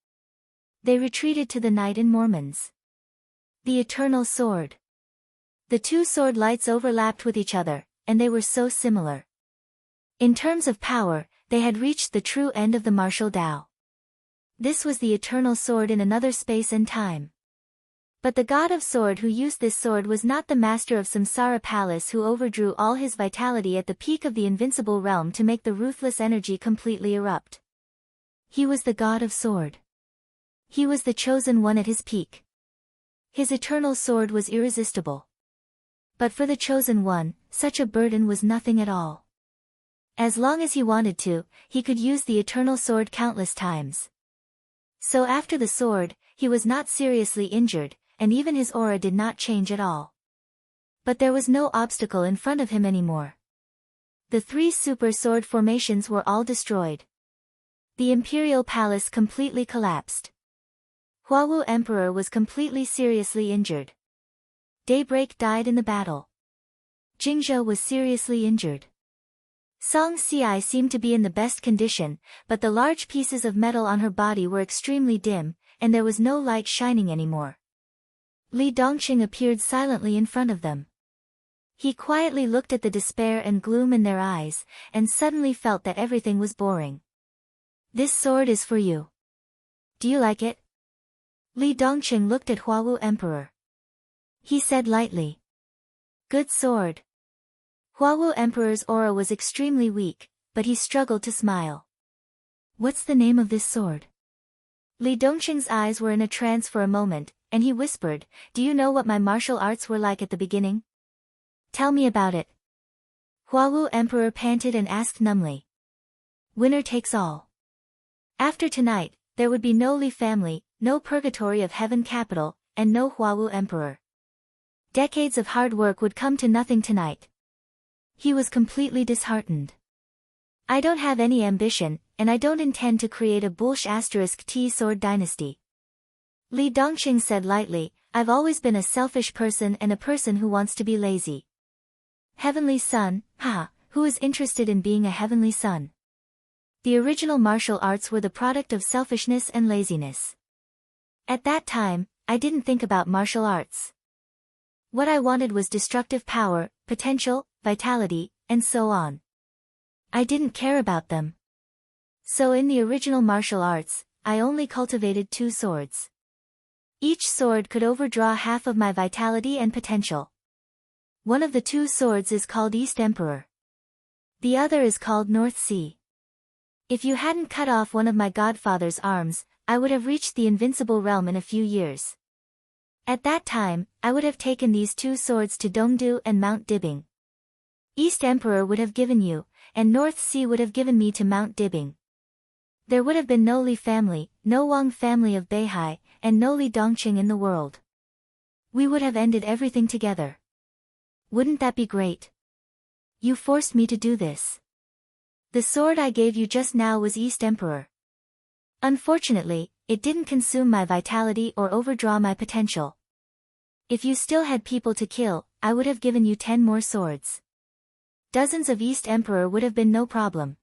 They retreated to the night in Mormons. The eternal sword. The 2 sword lights overlapped with each other, and they were so similar. In terms of power, they had reached the true end of the martial Tao. This was the eternal sword in another space and time. But the god of sword who used this sword was not the master of Samsara Palace who overdrew all his vitality at the peak of the invincible realm to make the ruthless energy completely erupt. He was the god of sword. He was the chosen one at his peak. His eternal sword was irresistible. But for the chosen one, such a burden was nothing at all. As long as he wanted to, he could use the eternal sword countless times. So after the sword, he was not seriously injured, and even his aura did not change at all. But there was no obstacle in front of him anymore. The 3 super sword formations were all destroyed. The imperial palace completely collapsed. Huawu Emperor was completely seriously injured. Daybreak died in the battle. Jingzhe was seriously injured. Song Ci seemed to be in the best condition, but the large pieces of metal on her body were extremely dim, and there was no light shining anymore. Li Dongqing appeared silently in front of them. He quietly looked at the despair and gloom in their eyes, and suddenly felt that everything was boring. This sword is for you. Do you like it? Li Dongqing looked at Huawu Emperor. He said lightly. Good sword. Huawu Emperor's aura was extremely weak, but he struggled to smile. What's the name of this sword? Li Dongqing's eyes were in a trance for a moment, and he whispered, do you know what my martial arts were like at the beginning? Tell me about it. Huawu Emperor panted and asked numbly. Winner takes all. After tonight, there would be no Li family, no purgatory of heaven capital, and no Huawu Emperor. Decades of hard work would come to nothing tonight. He was completely disheartened. I don't have any ambition, and I don't intend to create a T sword dynasty. Li Dongqing said lightly, I've always been a selfish person and a person who wants to be lazy. Heavenly Son, who is interested in being a heavenly son? The original martial arts were the product of selfishness and laziness. At that time, I didn't think about martial arts. What I wanted was destructive power, potential, vitality, and so on. I didn't care about them. So in the original martial arts, I only cultivated 2 swords. Each sword could overdraw half of my vitality and potential. One of the 2 swords is called East Emperor. The other is called North Sea. If you hadn't cut off one of my godfather's arms, I would have reached the invincible realm in a few years. At that time, I would have taken these 2 swords to Dongdu and Mount Dibing. East Emperor would have given you, and North Sea would have given me to Mount Dibing. There would have been no Li family, no Wang family of Beihai, and no Li Dongqing in the world. We would have ended everything together. Wouldn't that be great? You forced me to do this. The sword I gave you just now was East Emperor. Unfortunately, it didn't consume my vitality or overdraw my potential. If you still had people to kill, I would have given you 10 more swords. Dozens of East Emperor would have been no problem.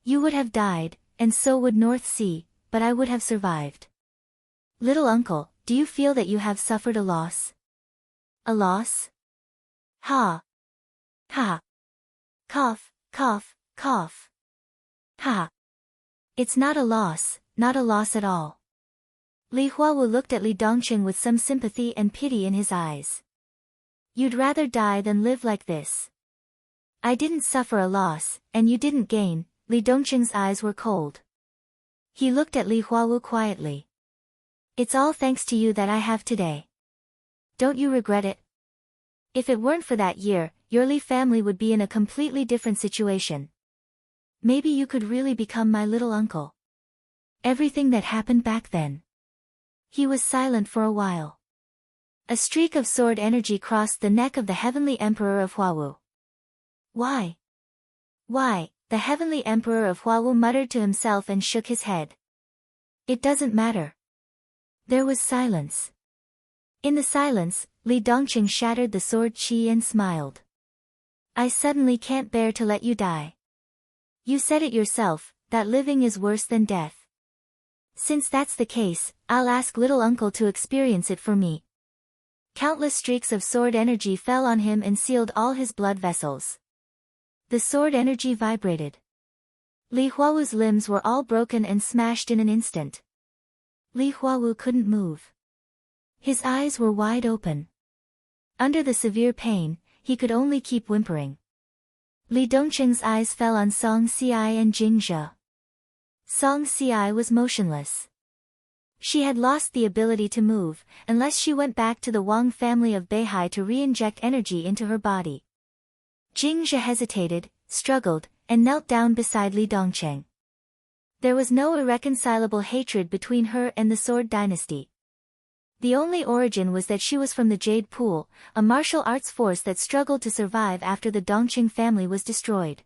You would have died, and so would North Sea, but I would have survived. Little uncle, do you feel that you have suffered a loss? A loss? Ha. Ha. Cough, cough, cough. Ha. It's not a loss at all. Li Huawu looked at Li Dongqing with some sympathy and pity in his eyes. You'd rather die than live like this. I didn't suffer a loss, and you didn't gain. Li Dongqing's eyes were cold. He looked at Li Huawu quietly. It's all thanks to you that I have today. Don't you regret it? If it weren't for that year, your Li family would be in a completely different situation. Maybe you could really become my little uncle. Everything that happened back then. He was silent for a while. A streak of sword energy crossed the neck of the heavenly emperor of Huawu. Why? Why? The heavenly emperor of Huawu muttered to himself and shook his head. It doesn't matter. There was silence. In the silence, Li Dongqing shattered the sword chi and smiled. I suddenly can't bear to let you die. You said it yourself, that living is worse than death. Since that's the case, I'll ask little uncle to experience it for me. Countless streaks of sword energy fell on him and sealed all his blood vessels. The sword energy vibrated. Li Huawu's limbs were all broken and smashed in an instant. Li Huawu couldn't move. His eyes were wide open. Under the severe pain, he could only keep whimpering. Li Dongqing's eyes fell on Song Ci and Jingzhe. Song Ci was motionless. She had lost the ability to move, unless she went back to the Wang family of Beihai to re-inject energy into her body. Jingzhe hesitated, struggled, and knelt down beside Li Dongqing. There was no irreconcilable hatred between her and the Sword Dynasty. The only origin was that she was from the Jade Pool, a martial arts force that struggled to survive after the Dongqing family was destroyed.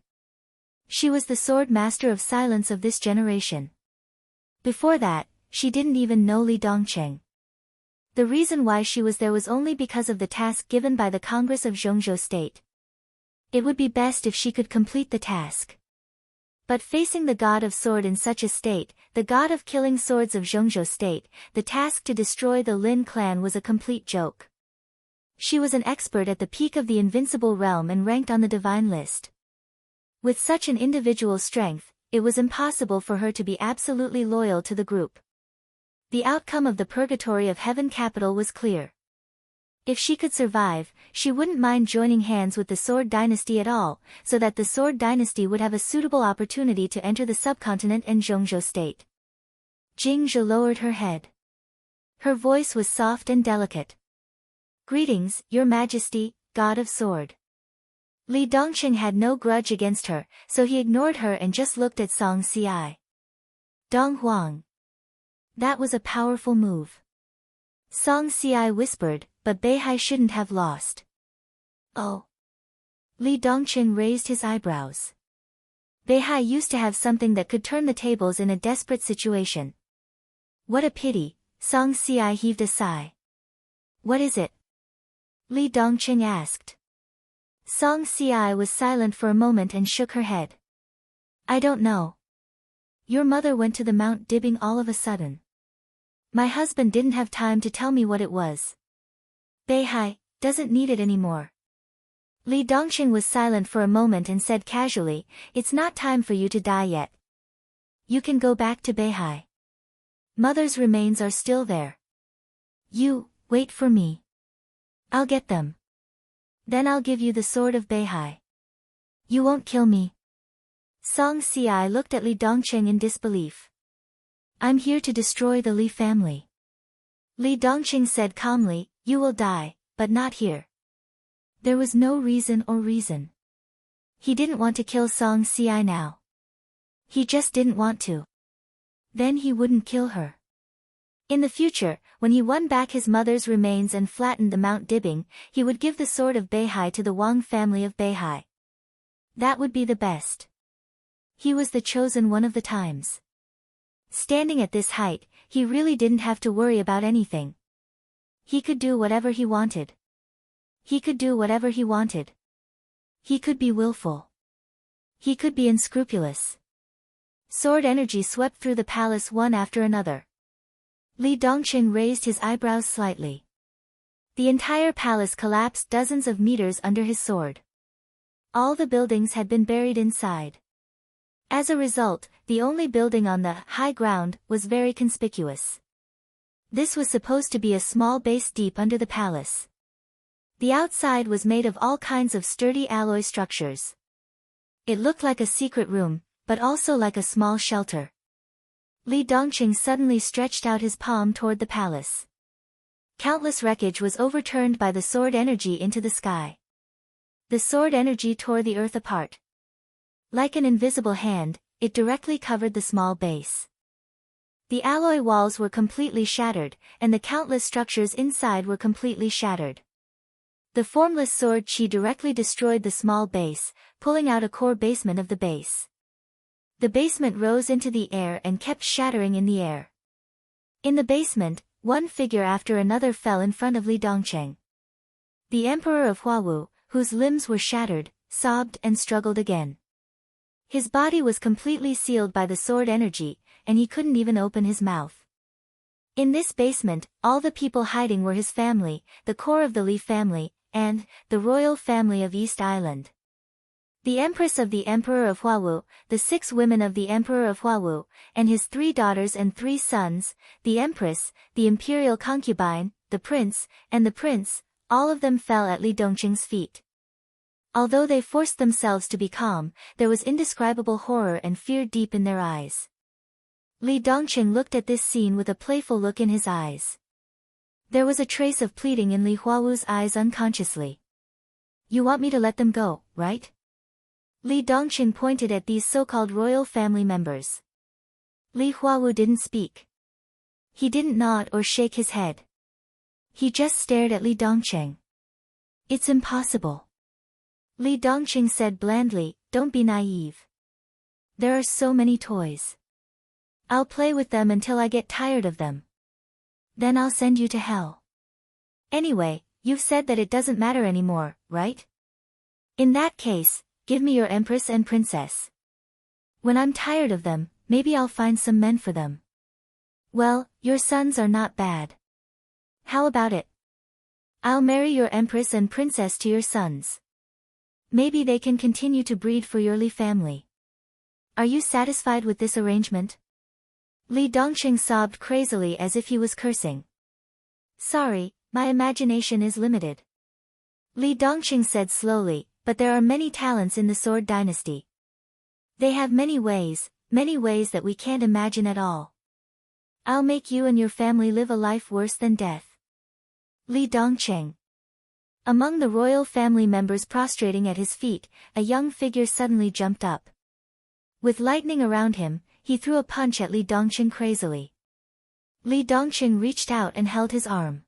She was the sword master of silence of this generation. Before that, she didn't even know Li Dongqing. The reason why she was there was only because of the task given by the Congress of Zhongzhou State. It would be best if she could complete the task. But facing the god of sword in such a state, the god of killing swords of Zhongzhou State, the task to destroy the Lin clan was a complete joke. She was an expert at the peak of the invincible realm and ranked on the divine list. With such an individual strength, it was impossible for her to be absolutely loyal to the group. The outcome of the Purgatory of Heaven capital was clear. If she could survive, she wouldn't mind joining hands with the Sword Dynasty at all, so that the Sword Dynasty would have a suitable opportunity to enter the subcontinent and Zhongzhou State. Jingzhe lowered her head. Her voice was soft and delicate. "Greetings, Your Majesty, God of Sword." Li Dongqing had no grudge against her, so he ignored her and just looked at Song Ci. "Dong Huang." That was a powerful move. Song Ci whispered, "But Beihai shouldn't have lost." "Oh." Li Dongqing raised his eyebrows. Beihai used to have something that could turn the tables in a desperate situation. "What a pity," Song Ci heaved a sigh. "What is it?" Li Dongqing asked. Song Ci was silent for a moment and shook her head. "I don't know. Your mother went to the Mount Dibbing all of a sudden. My husband didn't have time to tell me what it was. Beihai doesn't need it anymore." Li Dongqing was silent for a moment and said casually, "It's not time for you to die yet. You can go back to Beihai. Mother's remains are still there. You, wait for me. I'll get them. Then I'll give you the sword of Beihai. You won't kill me." Song Ci looked at Li Dongqing in disbelief. "I'm here to destroy the Li family." Li Dongqing said calmly, "You will die, but not here." There was no reason. He didn't want to kill Song Ci now. He just didn't want to. Then he wouldn't kill her. In the future, when he won back his mother's remains and flattened the Mount Dibbing, he would give the sword of Beihai to the Wang family of Beihai. That would be the best. He was the chosen one of the times. Standing at this height, he really didn't have to worry about anything. He could do whatever he wanted. He could do whatever he wanted. He could be willful. He could be unscrupulous. Sword energy swept through the palace one after another. Li Dongqing raised his eyebrows slightly. The entire palace collapsed dozens of meters under his sword. All the buildings had been buried inside. As a result, the only building on the high ground was very conspicuous. This was supposed to be a small base deep under the palace. The outside was made of all kinds of sturdy alloy structures. It looked like a secret room, but also like a small shelter. Li Dongqing suddenly stretched out his palm toward the palace. Countless wreckage was overturned by the sword energy into the sky. The sword energy tore the earth apart. Like an invisible hand, it directly covered the small base. The alloy walls were completely shattered, and the countless structures inside were completely shattered. The formless sword chi directly destroyed the small base, pulling out a core basement of the base. The basement rose into the air and kept shattering in the air. In the basement, one figure after another fell in front of Li Dongqing. The Emperor of Huawu, whose limbs were shattered, sobbed and struggled again. His body was completely sealed by the sword energy, and he couldn't even open his mouth. In this basement, all the people hiding were his family, the core of the Li family, and the royal family of East Island. The Empress of the Emperor of Huawu, the 6 women of the Emperor of Huawu, and his 3 daughters and 3 sons, the Empress, the Imperial concubine, the Prince, and the Prince, all of them fell at Li Dongqing's feet. Although they forced themselves to be calm, there was indescribable horror and fear deep in their eyes. Li Dongqing looked at this scene with a playful look in his eyes. There was a trace of pleading in Li Huawu's eyes unconsciously. "You want me to let them go, right?" Li Dongqing pointed at these so-called royal family members. Li Huawu didn't speak. He didn't nod or shake his head. He just stared at Li Dongqing. It's impossible. Li Dongqing said blandly, don't be naive. There are so many toys. I'll play with them until I get tired of them. Then I'll send you to hell. Anyway, you've said that it doesn't matter anymore, right? In that case, give me your empress and princess. When I'm tired of them, maybe I'll find some men for them. Well, your sons are not bad. How about it? I'll marry your empress and princess to your sons. Maybe they can continue to breed for your Li family. Are you satisfied with this arrangement? Li Dongqing sobbed crazily as if he was cursing. Sorry, my imagination is limited. Li Dongqing said slowly, but there are many talents in the Sword Dynasty. They have many ways that we can't imagine at all. I'll make you and your family live a life worse than death. Li Dongqing. Among the royal family members prostrating at his feet, a young figure suddenly jumped up. With lightning around him, he threw a punch at Li Dongqing crazily. Li Dongqing reached out and held his arm.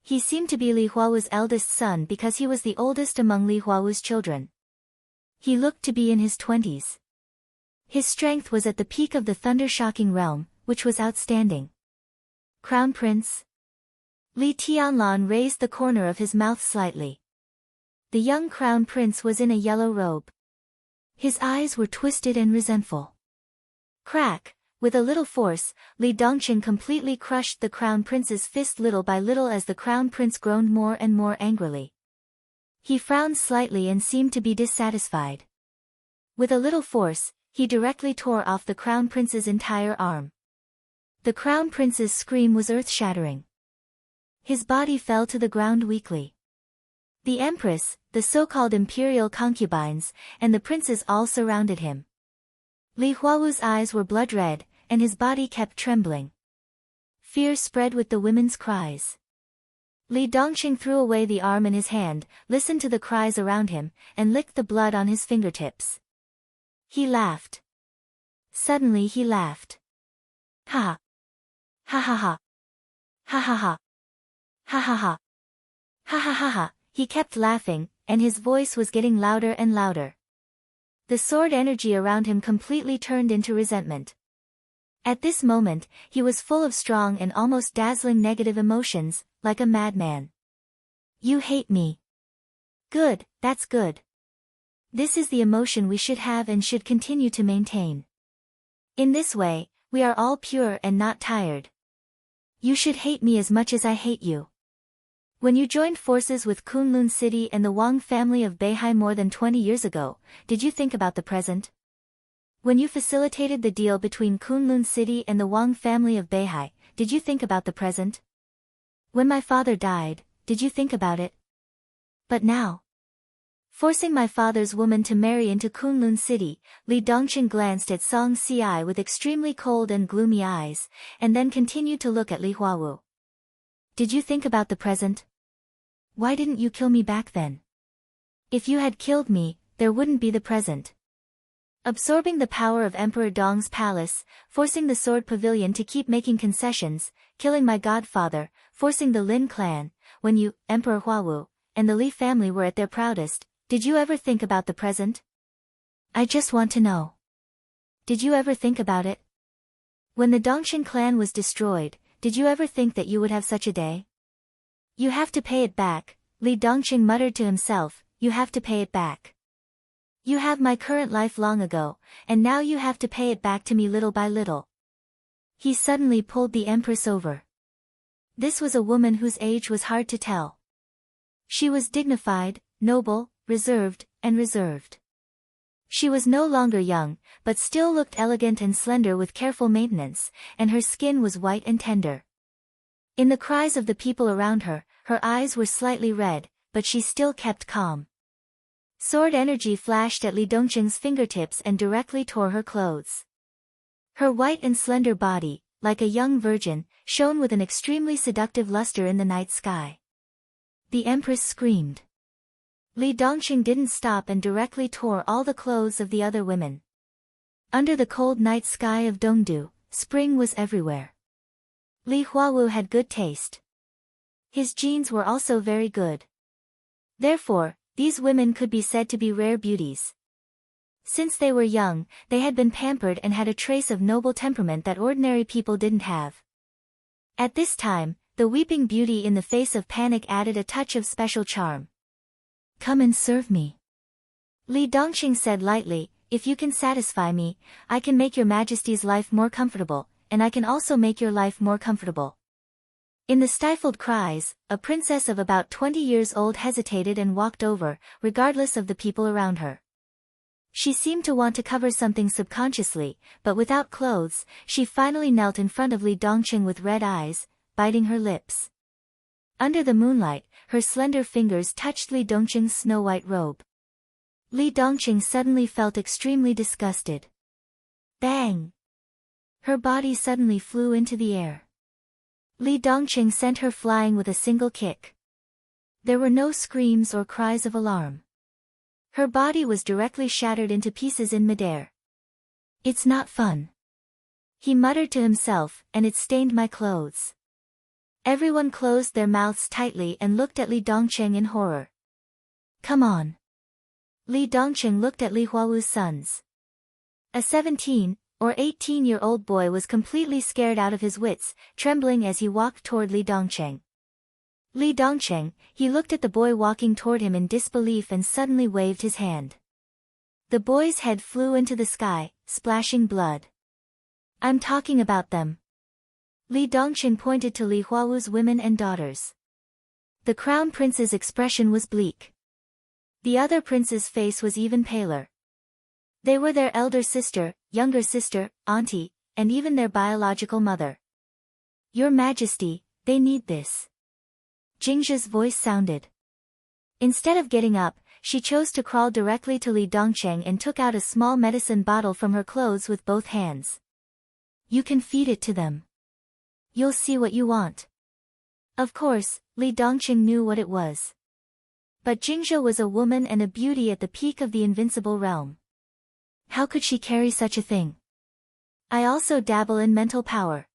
He seemed to be Li Huawu's eldest son because he was the oldest among Li Huawu's children. He looked to be in his 20s. His strength was at the peak of the thunder-shocking realm, which was outstanding. Crown Prince? Li Tianlan raised the corner of his mouth slightly. The young Crown Prince was in a yellow robe. His eyes were twisted and resentful. Crack! With a little force, Li Dongqing completely crushed the Crown Prince's fist little by little as the Crown Prince groaned more and more angrily. He frowned slightly and seemed to be dissatisfied. With a little force, he directly tore off the Crown Prince's entire arm. The Crown Prince's scream was earth-shattering. His body fell to the ground weakly. The Empress, the so-called imperial concubines, and the princes all surrounded him. Li Huawu's eyes were blood-red, and his body kept trembling. Fear spread with the women's cries. Li Dongqing threw away the arm in his hand, listened to the cries around him, and licked the blood on his fingertips. He laughed. Suddenly he laughed. Ha! Ha ha ha! Ha ha ha! Ha ha ha! Ha ha ha ha! He kept laughing, and his voice was getting louder and louder. The sword energy around him completely turned into resentment. At this moment, he was full of strong and almost dazzling negative emotions, like a madman. You hate me. Good, that's good. This is the emotion we should have and should continue to maintain. In this way, we are all pure and not tired. You should hate me as much as I hate you. When you joined forces with Kunlun City and the Wang family of Beihai more than 20 years ago, did you think about the present? When you facilitated the deal between Kunlun City and the Wang family of Beihai, did you think about the present? When my father died, did you think about it? But now, forcing my father's woman to marry into Kunlun City, Li Dongqing glanced at Song Ci with extremely cold and gloomy eyes, and then continued to look at Li Huawu. Did you think about the present? Why didn't you kill me back then? If you had killed me, there wouldn't be the present. Absorbing the power of Emperor Dong's palace, forcing the Sword Pavilion to keep making concessions, killing my godfather, forcing the Lin clan, when you, Emperor Huawu, and the Li family were at their proudest, did you ever think about the present? I just want to know. Did you ever think about it? When the Dongxin clan was destroyed, did you ever think that you would have such a day? You have to pay it back, Li Dongqing muttered to himself, you have to pay it back. You have my current life long ago, and now you have to pay it back to me little by little. He suddenly pulled the Empress over. This was a woman whose age was hard to tell. She was dignified, noble, reserved, and reserved. She was no longer young, but still looked elegant and slender with careful maintenance, and her skin was white and tender. In the cries of the people around her, her eyes were slightly red, but she still kept calm. Sword energy flashed at Li Dongqing's fingertips and directly tore her clothes. Her white and slender body, like a young virgin, shone with an extremely seductive luster in the night sky. The Empress screamed. Li Dongqing didn't stop and directly tore all the clothes of the other women. Under the cold night sky of Dongdu, spring was everywhere. Li Huawu had good taste. His genes were also very good. Therefore, these women could be said to be rare beauties. Since they were young, they had been pampered and had a trace of noble temperament that ordinary people didn't have. At this time, the weeping beauty in the face of panic added a touch of special charm. "Come and serve me," Li Dongqing said lightly. "If you can satisfy me, I can make your Majesty's life more comfortable, and I can also make your life more comfortable." In the stifled cries, a princess of about 20 years old hesitated and walked over, regardless of the people around her. She seemed to want to cover something subconsciously, but without clothes, she finally knelt in front of Li Dongqing with red eyes, biting her lips. Under the moonlight, her slender fingers touched Li Dongqing's snow-white robe. Li Dongqing suddenly felt extremely disgusted. Bang! Her body suddenly flew into the air. Li Dongqing sent her flying with a single kick. There were no screams or cries of alarm. Her body was directly shattered into pieces in midair. "It's not fun," he muttered to himself, "and it stained my clothes." Everyone closed their mouths tightly and looked at Li Dongqing in horror. "Come on." Li Dongqing looked at Li Huawu's sons. A 17 or 18-year-old boy was completely scared out of his wits, trembling as he walked toward Li Dongqing. Li Dongqing, he looked at the boy walking toward him in disbelief and suddenly waved his hand. The boy's head flew into the sky, splashing blood. "I'm talking about them." Li Dongqing pointed to Li Huawu's women and daughters. The crown prince's expression was bleak. The other prince's face was even paler. They were their elder sister, younger sister, auntie, and even their biological mother. "Your Majesty, they need this." Jingzha's voice sounded. Instead of getting up, she chose to crawl directly to Li Dongqing and took out a small medicine bottle from her clothes with both hands. "You can feed it to them. You'll see what you want." Of course, Li Dongqing knew what it was. But Jingzha was a woman and a beauty at the peak of the invincible realm. How could she carry such a thing? "I also dabble in mental power.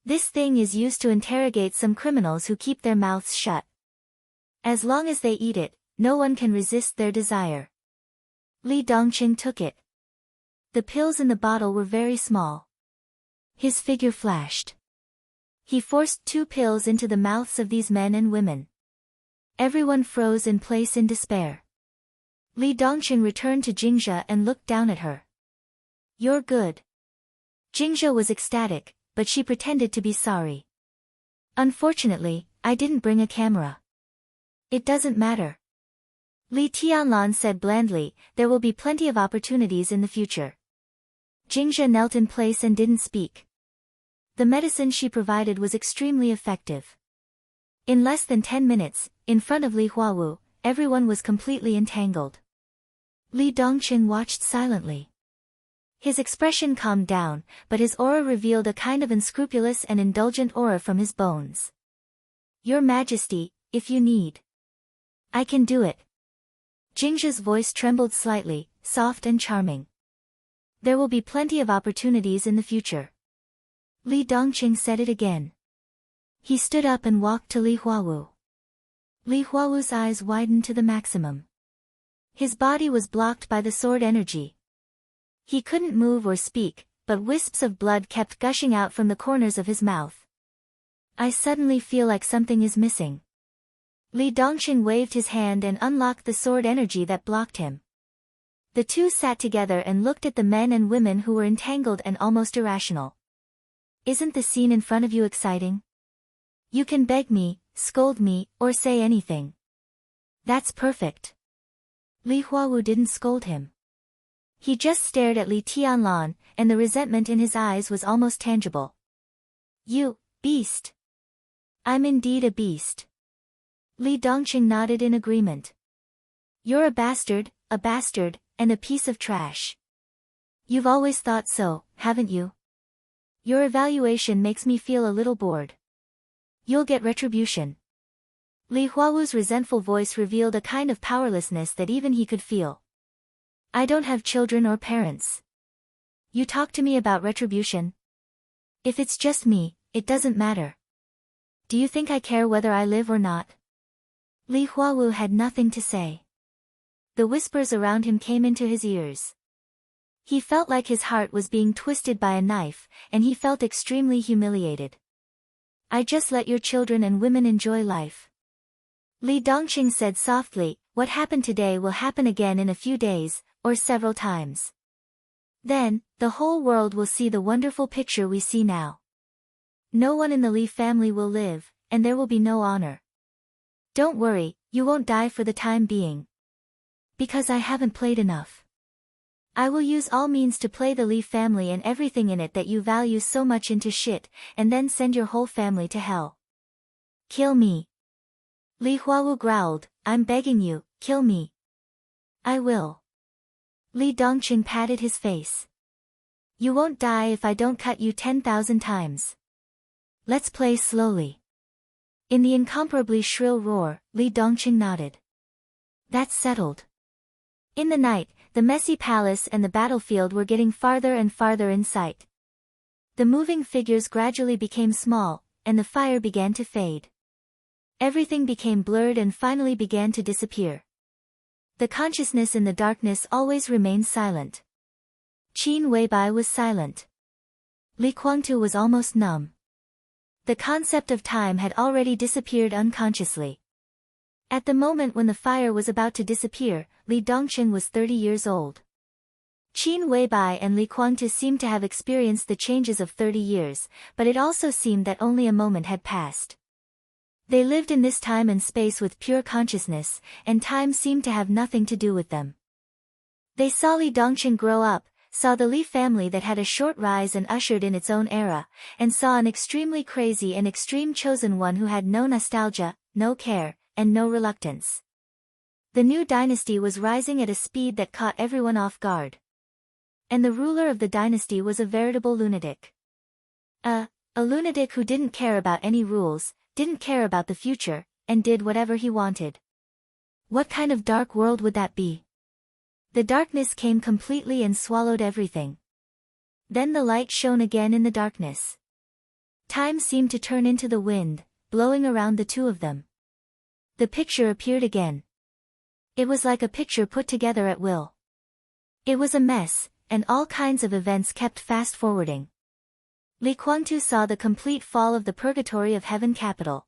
This thing is used to interrogate some criminals who keep their mouths shut. As long as they eat it, no one can resist their desire." Li Dongqing took it. The pills in the bottle were very small. His figure flashed. He forced 2 pills into the mouths of these men and women. Everyone froze in place in despair. Li Dongqing returned to Jingzha and looked down at her. "You're good." Jingzha was ecstatic, but she pretended to be sorry. "Unfortunately, I didn't bring a camera." "It doesn't matter." Li Tianlan said blandly, "There will be plenty of opportunities in the future." Jingzha knelt in place and didn't speak. The medicine she provided was extremely effective. In less than 10 minutes, in front of Li Huawu, everyone was completely entangled. Li Dongqing watched silently. His expression calmed down, but his aura revealed a kind of unscrupulous and indulgent aura from his bones. "Your Majesty, if you need, I can do it." Jingzha's voice trembled slightly, soft and charming. "There will be plenty of opportunities in the future." Li Dongqing said it again. He stood up and walked to Li Huawu. Li Huawu's eyes widened to the maximum. His body was blocked by the sword energy. He couldn't move or speak, but wisps of blood kept gushing out from the corners of his mouth. "I suddenly feel like something is missing." Li Dongqing waved his hand and unlocked the sword energy that blocked him. The two sat together and looked at the men and women who were entangled and almost irrational. "Isn't the scene in front of you exciting? You can beg me, scold me, or say anything." "That's perfect." Li Huawu didn't scold him. He just stared at Li Tianlan, and the resentment in his eyes was almost tangible. "You, beast." "I'm indeed a beast." Li Dongqing nodded in agreement. "You're a bastard, and a piece of trash. You've always thought so, haven't you? Your evaluation makes me feel a little bored. You'll get retribution." Li Huawu's resentful voice revealed a kind of powerlessness that even he could feel. "I don't have children or parents. You talk to me about retribution? If it's just me, it doesn't matter. Do you think I care whether I live or not? Li Huawu had nothing to say. The whispers around him came into his ears. He felt like his heart was being twisted by a knife, and he felt extremely humiliated. I just let your children and women enjoy life. Li Dongqing said softly, what happened today will happen again in a few days, or several times. Then, the whole world will see the wonderful picture we see now. No one in the Li family will live, and there will be no honor. Don't worry, you won't die for the time being. Because I haven't played enough. I will use all means to play the Li family and everything in it that you value so much into shit, and then send your whole family to hell. Kill me. Li Huawu growled, I'm begging you, kill me. I will. Li Dongqing patted his face. You won't die if I don't cut you 10,000 times. Let's play slowly. In the incomparably shrill roar, Li Dongqing nodded. That's settled. In the night, the messy palace and the battlefield were getting farther and farther in sight. The moving figures gradually became small, and the fire began to fade. Everything became blurred and finally began to disappear. The consciousness in the darkness always remained silent. Qin Weibai was silent. Li Guangtu was almost numb. The concept of time had already disappeared unconsciously. At the moment when the fire was about to disappear, Li Dongqing was 30 years old. Qin Weibai and Li Guangtu seemed to have experienced the changes of 30 years, but it also seemed that only a moment had passed. They lived in this time and space with pure consciousness, and time seemed to have nothing to do with them. They saw Li Dongqing grow up, saw the Li family that had a short rise and ushered in its own era, and saw an extremely crazy and extreme chosen one who had no nostalgia, no care, and no reluctance. The new dynasty was rising at a speed that caught everyone off guard. And the ruler of the dynasty was a veritable lunatic. A lunatic who didn't care about any rules, didn't care about the future, and did whatever he wanted. What kind of dark world would that be? The darkness came completely and swallowed everything. Then the light shone again in the darkness. Time seemed to turn into the wind, blowing around the two of them. The picture appeared again. It was like a picture put together at will. It was a mess, and all kinds of events kept fast-forwarding. Li Guangtu saw the complete fall of the purgatory of heaven capital.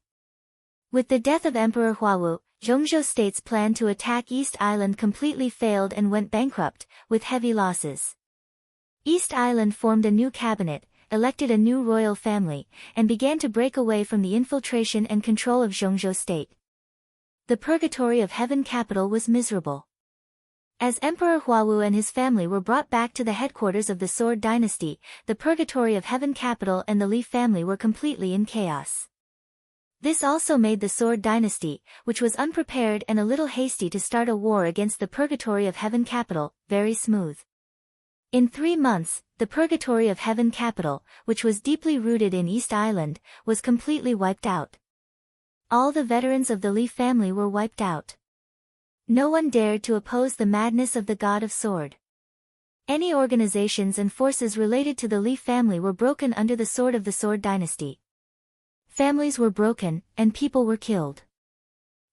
With the death of Emperor Huawu, Zhongzhou State's plan to attack East Island completely failed and went bankrupt, with heavy losses. East Island formed a new cabinet, elected a new royal family, and began to break away from the infiltration and control of Zhongzhou State. The purgatory of heaven capital was miserable. As Emperor Huawu and his family were brought back to the headquarters of the Sword Dynasty, the purgatory of heaven capital and the Li family were completely in chaos. This also made the Sword Dynasty, which was unprepared and a little hasty to start a war against the purgatory of heaven capital, very smooth. In 3 months, the purgatory of heaven capital, which was deeply rooted in East Island, was completely wiped out. All the veterans of the Li family were wiped out. No one dared to oppose the madness of the God of Sword. Any organizations and forces related to the Li family were broken under the sword of the Sword Dynasty. Families were broken, and people were killed.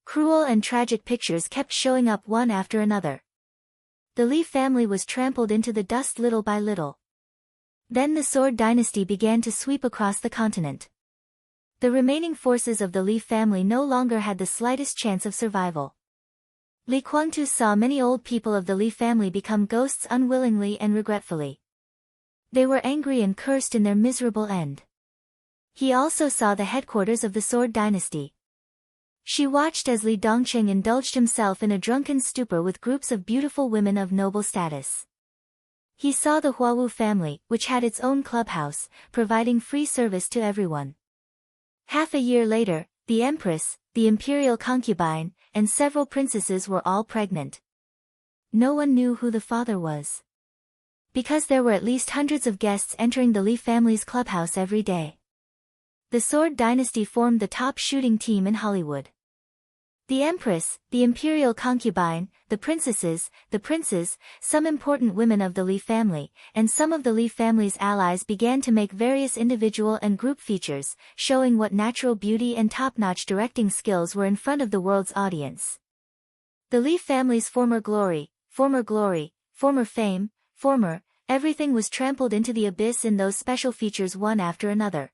Cruel and tragic pictures kept showing up one after another. The Li family was trampled into the dust little by little. Then the Sword Dynasty began to sweep across the continent. The remaining forces of the Li family no longer had the slightest chance of survival. Li Guangtu saw many old people of the Li family become ghosts unwillingly and regretfully. They were angry and cursed in their miserable end. He also saw the headquarters of the Sword Dynasty. She watched as Li Dongqing indulged himself in a drunken stupor with groups of beautiful women of noble status. He saw the Huawu family, which had its own clubhouse, providing free service to everyone. Half a year later, the Empress, the imperial concubine, and several princesses were all pregnant. No one knew who the father was. Because there were at least hundreds of guests entering the Li family's clubhouse every day. The Sword Dynasty formed the top shooting team in Hollywood. The empress, the imperial concubine, the princesses, the princes, some important women of the Li family, and some of the Li family's allies began to make various individual and group features, showing what natural beauty and top-notch directing skills were in front of the world's audience. The Li family's former glory, former fame, everything was trampled into the abyss in those special features one after another.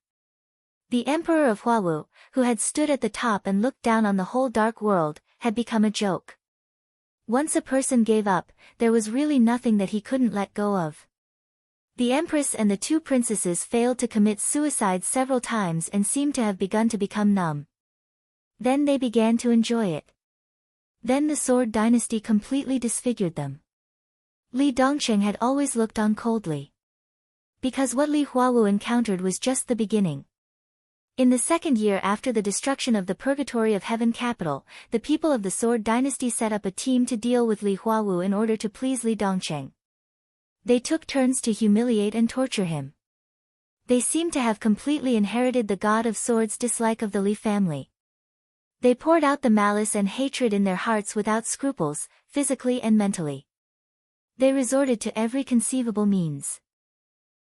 The emperor of Huawu, who had stood at the top and looked down on the whole dark world, had become a joke. Once a person gave up, there was really nothing that he couldn't let go of. The empress and the two princesses failed to commit suicide several times and seemed to have begun to become numb. Then they began to enjoy it. Then the Sword Dynasty completely disfigured them. Li Dongsheng had always looked on coldly. Because what Li Huawu encountered was just the beginning. In the second year after the destruction of the Purgatory of Heaven capital, the people of the Sword Dynasty set up a team to deal with Li Huawu in order to please Li Dongsheng. They took turns to humiliate and torture him. They seemed to have completely inherited the God of Swords' dislike of the Li family. They poured out the malice and hatred in their hearts without scruples, physically and mentally. They resorted to every conceivable means.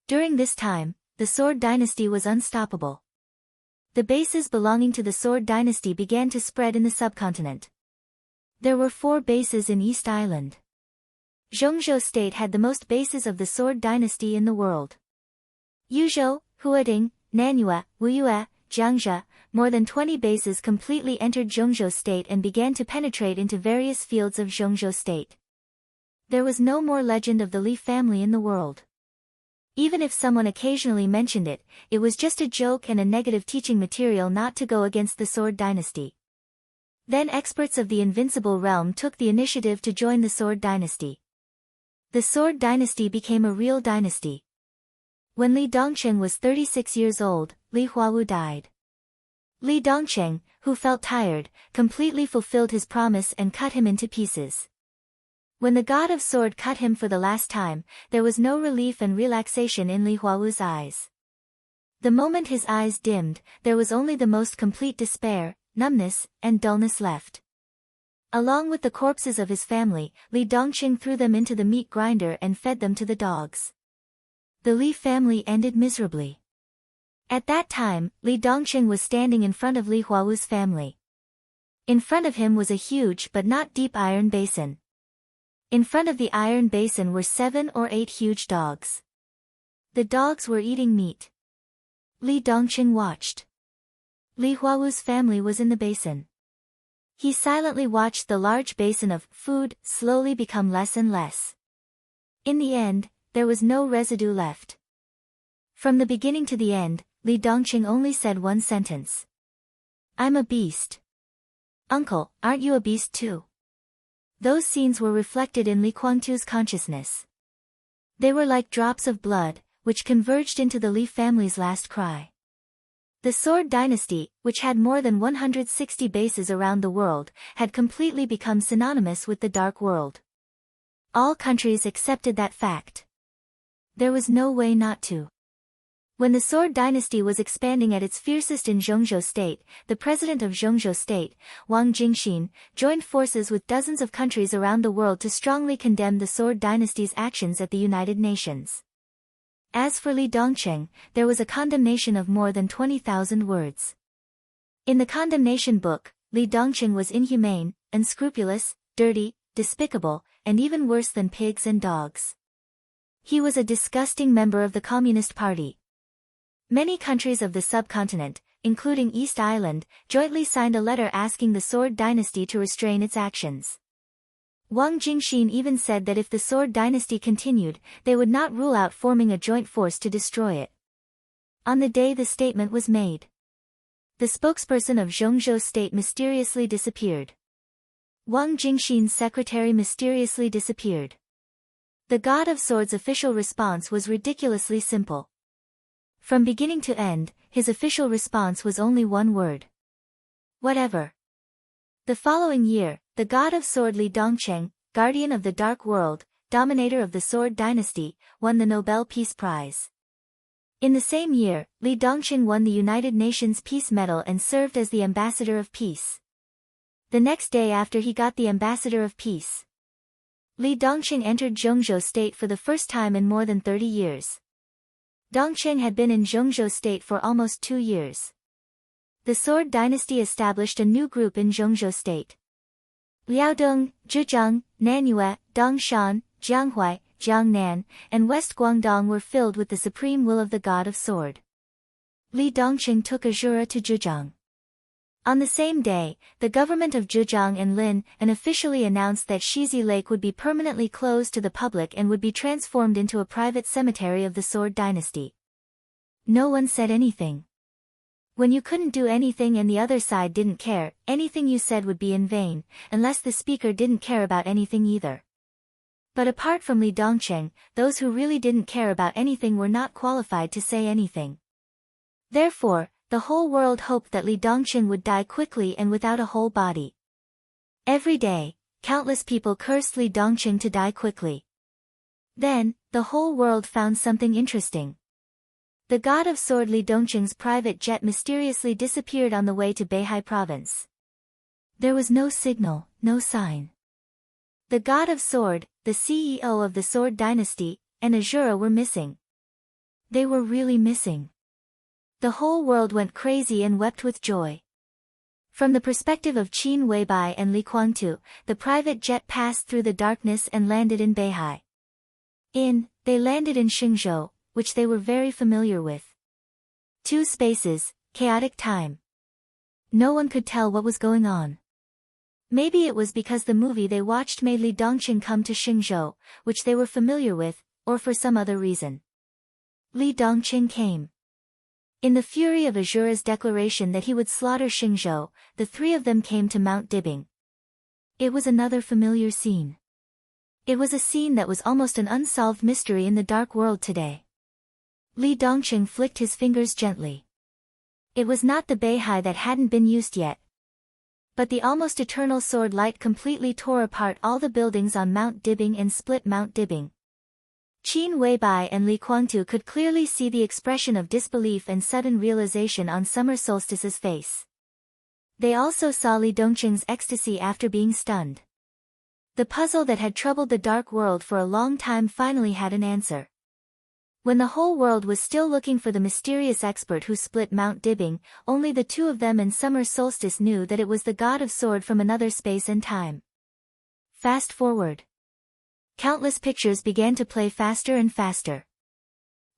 During this time, the Sword Dynasty was unstoppable. The bases belonging to the Sword Dynasty began to spread in the subcontinent. There were 4 bases in East Island. Zhongzhou State had the most bases of the Sword Dynasty in the world. Yuzhou, Huading, Nanyue, Wuyue, Jiangzhe, more than 20 bases completely entered Zhongzhou State and began to penetrate into various fields of Zhongzhou State. There was no more legend of the Li family in the world. Even if someone occasionally mentioned it, it was just a joke and a negative teaching material not to go against the Sword Dynasty. Then experts of the Invincible Realm took the initiative to join the Sword Dynasty. The Sword Dynasty became a real dynasty. When Li Dongsheng was 36 years old, Li Huawu died. Li Dongsheng, who felt tired, completely fulfilled his promise and cut him into pieces. When the God of Sword cut him for the last time, there was no relief and relaxation in Li Huawu's eyes. The moment his eyes dimmed, there was only the most complete despair, numbness, and dullness left. Along with the corpses of his family, Li Dongsheng threw them into the meat grinder and fed them to the dogs. The Li family ended miserably. At that time, Li Dongsheng was standing in front of Li Huawu's family. In front of him was a huge but not deep iron basin. In front of the iron basin were 7 or 8 huge dogs. The dogs were eating meat. Li Dongsheng watched. Li Huawu's family was in the basin. He silently watched the large basin of food slowly become less and less. In the end, there was no residue left. From the beginning to the end, Li Dongsheng only said one sentence. "I'm a beast." "Uncle, aren't you a beast too?" Those scenes were reflected in Li Guangtu's consciousness. They were like drops of blood, which converged into the Li family's last cry. The Sword Dynasty, which had more than 160 bases around the world, had completely become synonymous with the Dark World. All countries accepted that fact. There was no way not to. When the Sword Dynasty was expanding at its fiercest in Zhongzhou State, the president of Zhongzhou State, Wang Jingxin, joined forces with dozens of countries around the world to strongly condemn the Sword Dynasty's actions at the United Nations. As for Li Dongsheng, there was a condemnation of more than 20,000 words. In the condemnation book, Li Dongsheng was inhumane, unscrupulous, dirty, despicable, and even worse than pigs and dogs. He was a disgusting member of the Communist Party. Many countries of the subcontinent, including East Island, jointly signed a letter asking the Sword Dynasty to restrain its actions. Wang Jingxin even said that if the Sword Dynasty continued, they would not rule out forming a joint force to destroy it. On the day the statement was made, the spokesperson of Zhongzhou State mysteriously disappeared. Wang Jingxin's secretary mysteriously disappeared. The God of Swords' official response was ridiculously simple. From beginning to end, his official response was only one word. Whatever. The following year, the God of Sword Li Dongsheng, guardian of the Dark World, dominator of the Sword Dynasty, won the Nobel Peace Prize. In the same year, Li Dongsheng won the United Nations Peace Medal and served as the ambassador of peace. The next day after he got the ambassador of peace, Li Dongqing entered Zhongzhou state for the first time in more than 30 years. Dongqing had been in Zhongzhou state for almost 2 years. The Sword dynasty established a new group in Zhongzhou state. Liaodong, Zhejiang, Nanyue, Dongshan, Jianghuai, Jiangnan, and West Guangdong were filled with the supreme will of the god of sword. Li Dongqing took Azura to Zhejiang. On the same day, the government of Zhejiang and Lin officially announced that Shizi Lake would be permanently closed to the public and would be transformed into a private cemetery of the Sword dynasty. No one said anything. When you couldn't do anything and the other side didn't care, anything you said would be in vain, unless the speaker didn't care about anything either. But apart from Li Dongqing, those who really didn't care about anything were not qualified to say anything. Therefore, the whole world hoped that Li Dongqing would die quickly and without a whole body. Every day, countless people cursed Li Dongqing to die quickly. Then, the whole world found something interesting. The god of sword Li Dongqing's private jet mysteriously disappeared on the way to Beihai province. There was no signal, no sign. The god of sword, the CEO of the Sword dynasty, and Azura were missing. They were really missing. The whole world went crazy and wept with joy. From the perspective of Qin Weibai and Li Guangtu, the private jet passed through the darkness and landed in Beihai. They landed in Xingzhou, which they were very familiar with. 2 spaces, chaotic time. No one could tell what was going on. Maybe it was because the movie they watched made Li Dongqing come to Xingzhou, which they were familiar with, or for some other reason. Li Dongqing came. In the fury of Azura's declaration that he would slaughter Xingzhou, the 3 of them came to Mount Dibing. It was another familiar scene. It was a scene that was almost an unsolved mystery in the dark world today. Li Dongqing flicked his fingers gently. It was not the Beihai that hadn't been used yet. But the almost eternal sword light completely tore apart all the buildings on Mount Dibing and split Mount Dibing. Qin Weibai and Li Guangtu could clearly see the expression of disbelief and sudden realization on Summer Solstice's face. They also saw Li Dongqing's ecstasy after being stunned. The puzzle that had troubled the dark world for a long time finally had an answer. When the whole world was still looking for the mysterious expert who split Mount Dibing, only the 2 of them and Summer Solstice knew that it was the god of sword from another space and time. Fast forward. Countless pictures began to play faster and faster.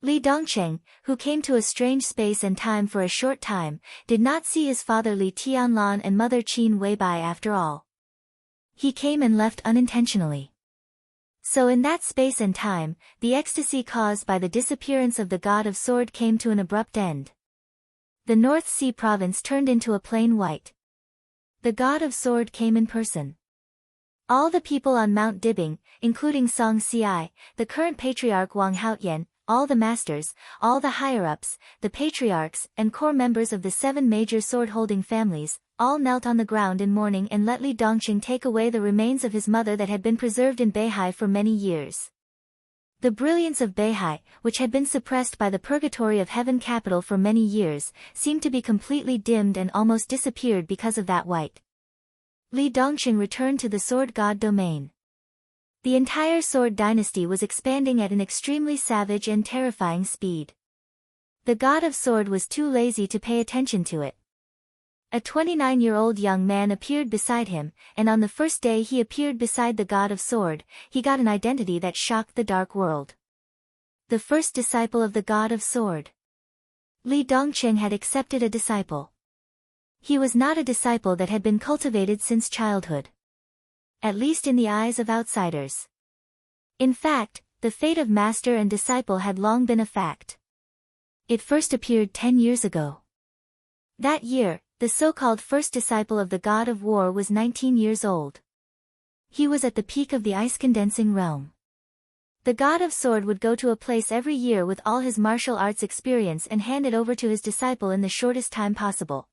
Li Dongqing, who came to a strange space and time for a short time, did not see his father Li Tianlan and mother Qin Weibai after all. He came and left unintentionally. So in that space and time, the ecstasy caused by the disappearance of the god of sword came to an abrupt end. The North Sea province turned into a plain white. The god of sword came in person. All the people on Mount Dibing, including Song Xiai, the current patriarch Wang Haotian, all the masters, all the higher-ups, the patriarchs, and core members of the 7 major sword-holding families, all knelt on the ground in mourning and let Li Dongqing take away the remains of his mother that had been preserved in Beihai for many years. The brilliance of Beihai, which had been suppressed by the purgatory of heaven capital for many years, seemed to be completely dimmed and almost disappeared because of that white. Li Dongqing returned to the sword god domain. The entire Sword dynasty was expanding at an extremely savage and terrifying speed. The god of sword was too lazy to pay attention to it. A 29-year-old young man appeared beside him, and on the first day he appeared beside the god of sword, he got an identity that shocked the dark world. The first disciple of the god of sword. Li Dongqing had accepted a disciple. He was not a disciple that had been cultivated since childhood. At least in the eyes of outsiders. In fact, the fate of master and disciple had long been a fact. It first appeared 10 years ago. That year, the so-called first disciple of the god of war was 19 years old. He was at the peak of the ice-condensing realm. The god of sword would go to a place every year with all his martial arts experience and hand it over to his disciple in the shortest time possible.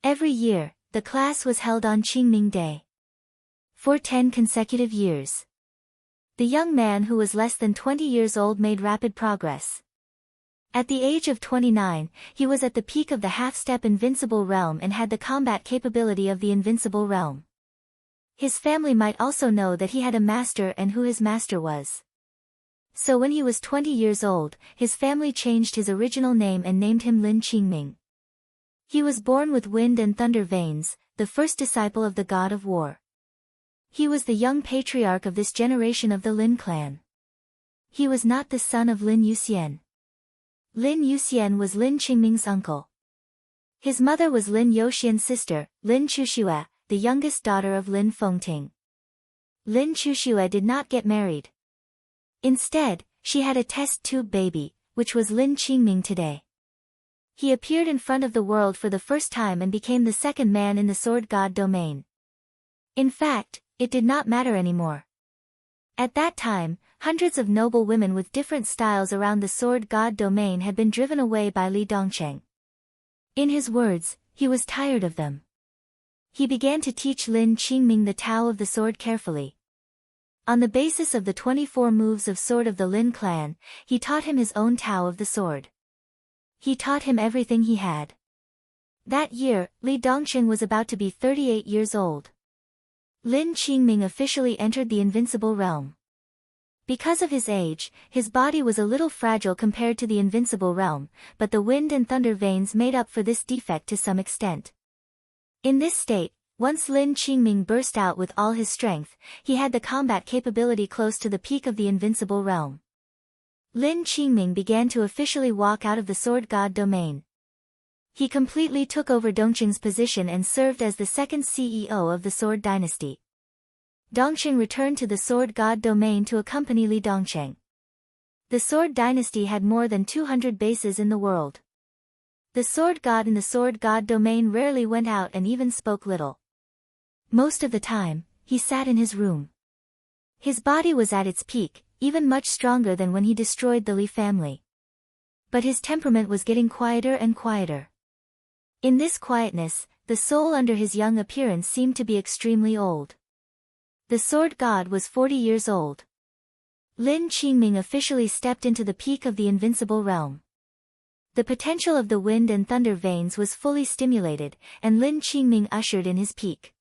Every year, the class was held on Qingming Day. For 10 consecutive years. The young man who was less than 20 years old made rapid progress. At the age of 29, he was at the peak of the half-step invincible realm and had the combat capability of the invincible realm. His family might also know that he had a master and who his master was. So when he was 20 years old, his family changed his original name and named him Lin Qingming. He was born with wind and thunder veins, the first disciple of the god of war. He was the young patriarch of this generation of the Lin clan. He was not the son of Lin Yuxian. Lin Yuxian was Lin Qingming's uncle. His mother was Lin Youxian's sister, Lin Chuxue, the youngest daughter of Lin Fengting. Lin Chuxue did not get married. Instead, she had a test tube baby, which was Lin Qingming today. He appeared in front of the world for the first time and became the second man in the sword god domain. In fact, it did not matter anymore. At that time, hundreds of noble women with different styles around the sword god domain had been driven away by Li Dongcheng. In his words, he was tired of them. He began to teach Lin Qingming the Tao of the sword carefully. On the basis of the 24 moves of sword of the Lin clan, he taught him his own Tao of the sword. He taught him everything he had. That year, Li Dongcheng was about to be 38 years old. Lin Qingming officially entered the invincible realm. Because of his age, his body was a little fragile compared to the invincible realm, but the wind and thunder veins made up for this defect to some extent. In this state, once Lin Qingming burst out with all his strength, he had the combat capability close to the peak of the invincible realm. Lin Qingming began to officially walk out of the sword god domain. He completely took over Dongqing's position and served as the second CEO of the Sword Dynasty. Dongqing returned to the Sword God domain to accompany Li Dongcheng. The Sword Dynasty had more than 200 bases in the world. The Sword God in the Sword God domain rarely went out and even spoke little. Most of the time, he sat in his room. His body was at its peak, even much stronger than when he destroyed the Li family. But his temperament was getting quieter and quieter. In this quietness, the soul under his young appearance seemed to be extremely old. The sword god was 40 years old. Lin Qingming officially stepped into the peak of the invincible realm. The potential of the wind and thunder veins was fully stimulated, and Lin Qingming ushered in his peak.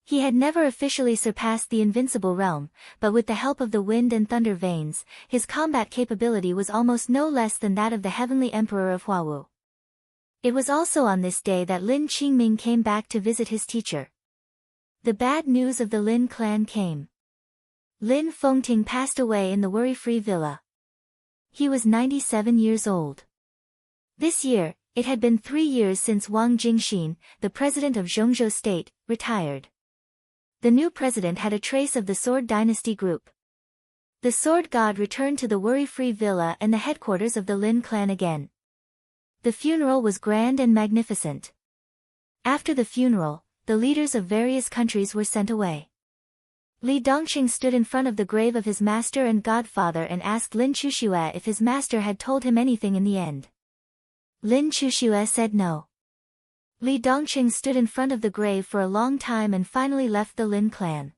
He had never officially surpassed the invincible realm, but with the help of the wind and thunder veins, his combat capability was almost no less than that of the heavenly emperor of Huawu. It was also on this day that Lin Qingming came back to visit his teacher. The bad news of the Lin clan came. Lin Fengting passed away in the worry-free villa. He was 97 years old. This year, it had been 3 years since Wang Jingxin, the president of Zhongzhou State, retired. The new president had a trace of the Sword Dynasty group. The sword god returned to the worry-free villa and the headquarters of the Lin clan again. The funeral was grand and magnificent. After the funeral, the leaders of various countries were sent away. Li Dongqing stood in front of the grave of his master and godfather and asked Lin Chuxue if his master had told him anything in the end. Lin Chuxue said no. Li Dongqing stood in front of the grave for a long time and finally left the Lin clan.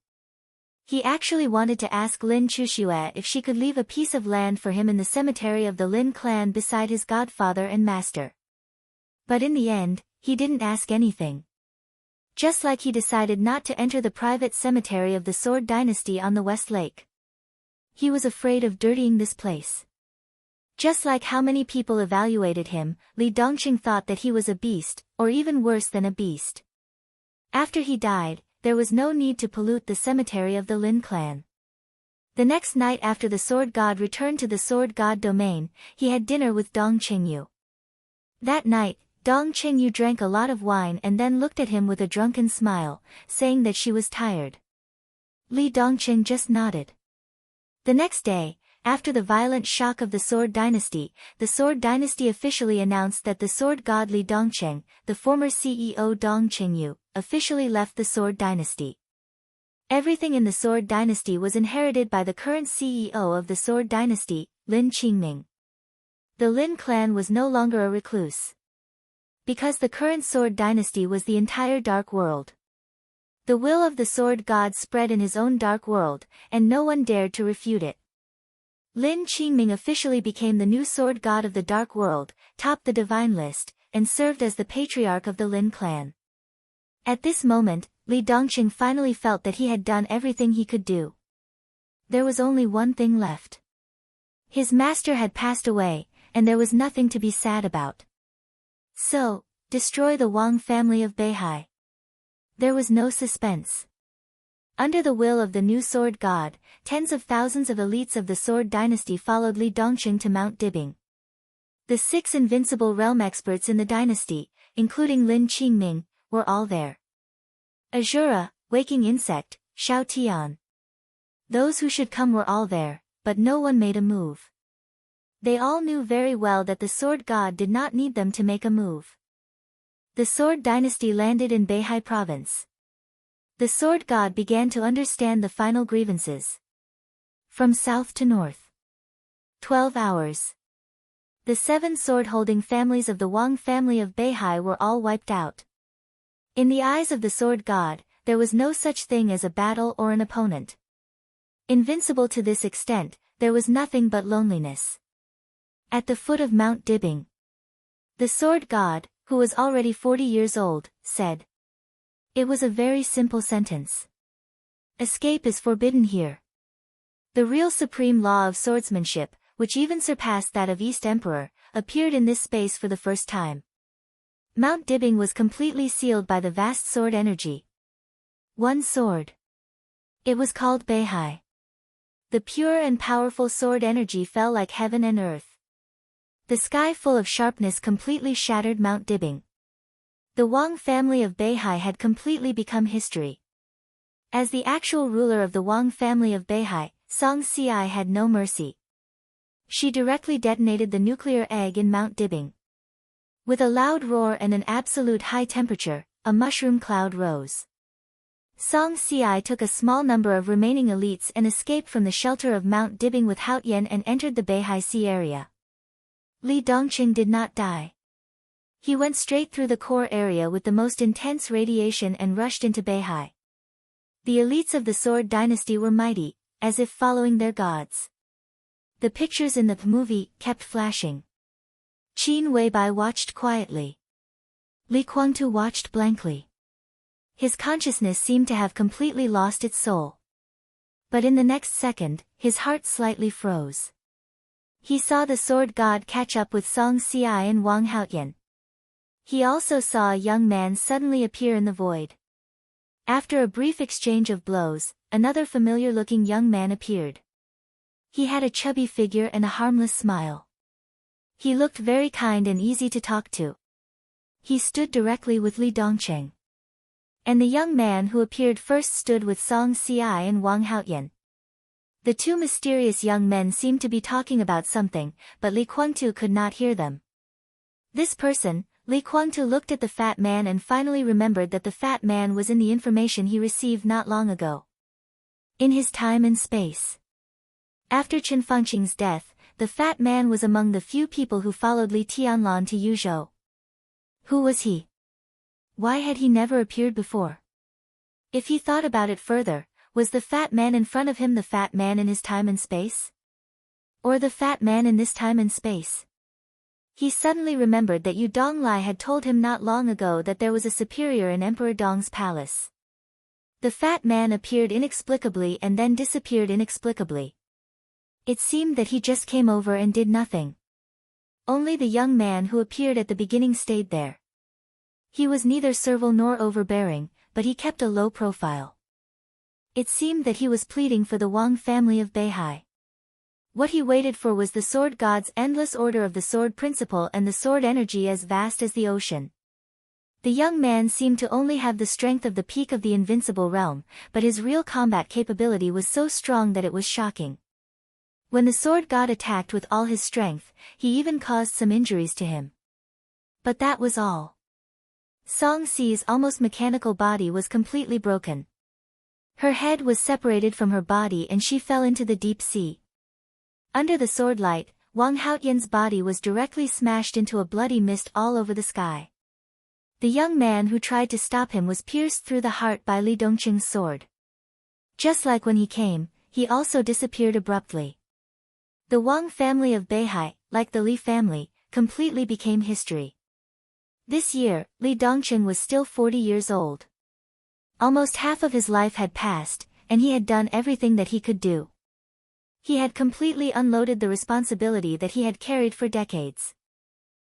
He actually wanted to ask Lin Chuxue if she could leave a piece of land for him in the cemetery of the Lin clan beside his godfather and master. But in the end, he didn't ask anything. Just like he decided not to enter the private cemetery of the Sword Dynasty on the West Lake. He was afraid of dirtying this place. Just like how many people evaluated him, Li Dongqing thought that he was a beast, or even worse than a beast. After he died, there was no need to pollute the cemetery of the Lin clan. The next night after the sword god returned to the sword god domain, he had dinner with Dong Qingyu. That night, Dong Qingyu drank a lot of wine and then looked at him with a drunken smile, saying that she was tired. Li Dongqing just nodded. The next day, after the violent shock of the Sword Dynasty officially announced that the sword god Li Dongqing, the former CEO Dong Qingyu, officially left the Sword Dynasty. Everything in the Sword Dynasty was inherited by the current CEO of the Sword Dynasty, Lin Qingming. The Lin clan was no longer a recluse. Because the current Sword Dynasty was the entire Dark World. The will of the Sword God spread in his own Dark World, and no one dared to refute it. Lin Qingming officially became the new sword god of the Dark World, topped the divine list, and served as the patriarch of the Lin clan. At this moment, Li Dongqing finally felt that he had done everything he could do. There was only one thing left. His master had passed away, and there was nothing to be sad about. So, destroy the Wang family of Beihai. There was no suspense. Under the will of the new sword god, tens of thousands of elites of the sword dynasty followed Li Dongqing to Mount Dibing. The 6 invincible realm experts in the dynasty, including Lin Qingming, were all there. Azura, Waking Insect, Xiao Tian. Those who should come were all there, but no one made a move. They all knew very well that the sword god did not need them to make a move. The sword dynasty landed in Beihai province. The sword god began to understand the final grievances. From south to north. 12 hours. The 7 sword-holding families of the Wang family of Beihai were all wiped out. In the eyes of the sword god, there was no such thing as a battle or an opponent. Invincible to this extent, there was nothing but loneliness. At the foot of Mount Dibing, the sword god, who was already 40 years old, said. It was a very simple sentence. Escape is forbidden here. The real supreme law of swordsmanship, which even surpassed that of East Emperor, appeared in this space for the first time. Mount Dibing was completely sealed by the vast sword energy. One sword. It was called Beihai. The pure and powerful sword energy fell like heaven and earth. The sky full of sharpness completely shattered Mount Dibing. The Wang family of Beihai had completely become history. As the actual ruler of the Wang family of Beihai, Song Xiai had no mercy. She directly detonated the nuclear egg in Mount Dibing. With a loud roar and an absolute high temperature, a mushroom cloud rose. Song Xiai took a small number of remaining elites and escaped from the shelter of Mount Dibing with Haotian and entered the Beihai Sea area. Li Dongqing did not die. He went straight through the core area with the most intense radiation and rushed into Beihai. The elites of the Sword Dynasty were mighty, as if following their gods. The pictures in the movie kept flashing. Qin Weibai watched quietly. Li Guangtu watched blankly. His consciousness seemed to have completely lost its soul. But in the next second, his heart slightly froze. He saw the sword god catch up with Song Xiai and Wang Haotian. He also saw a young man suddenly appear in the void. After a brief exchange of blows, another familiar-looking young man appeared. He had a chubby figure and a harmless smile. He looked very kind and easy to talk to. He stood directly with Li Dongqing. And the young man who appeared first stood with Song Xiai and Wang Haotian. The 2 mysterious young men seemed to be talking about something, but Li Guangtu could not hear them. This person, Li Guangtu looked at the fat man and finally remembered that the fat man was in the information he received not long ago. In his time and space. After Chen Fangqing's death, the fat man was among the few people who followed Li Tianlan to Yuzhou. Who was he? Why had he never appeared before? If he thought about it further, was the fat man in front of him the fat man in his time and space? Or the fat man in this time and space? He suddenly remembered that Yu Donglai had told him not long ago that there was a superior in Emperor Dong's palace. The fat man appeared inexplicably and then disappeared inexplicably. It seemed that he just came over and did nothing. Only the young man who appeared at the beginning stayed there. He was neither servile nor overbearing, but he kept a low profile. It seemed that he was pleading for the Wang family of Beihai. What he waited for was the sword god's endless order of the sword principle and the sword energy as vast as the ocean. The young man seemed to only have the strength of the peak of the invincible realm, but his real combat capability was so strong that it was shocking. When the sword god attacked with all his strength, he even caused some injuries to him. But that was all. Song Xi's almost mechanical body was completely broken. Her head was separated from her body and she fell into the deep sea. Under the sword light, Wang Haotian's body was directly smashed into a bloody mist all over the sky. The young man who tried to stop him was pierced through the heart by Li Dongqing's sword. Just like when he came, he also disappeared abruptly. The Wang family of Beihai, like the Li family, completely became history. This year, Li Dongqing was still 40 years old. Almost half of his life had passed, and he had done everything that he could do. He had completely unloaded the responsibility that he had carried for decades.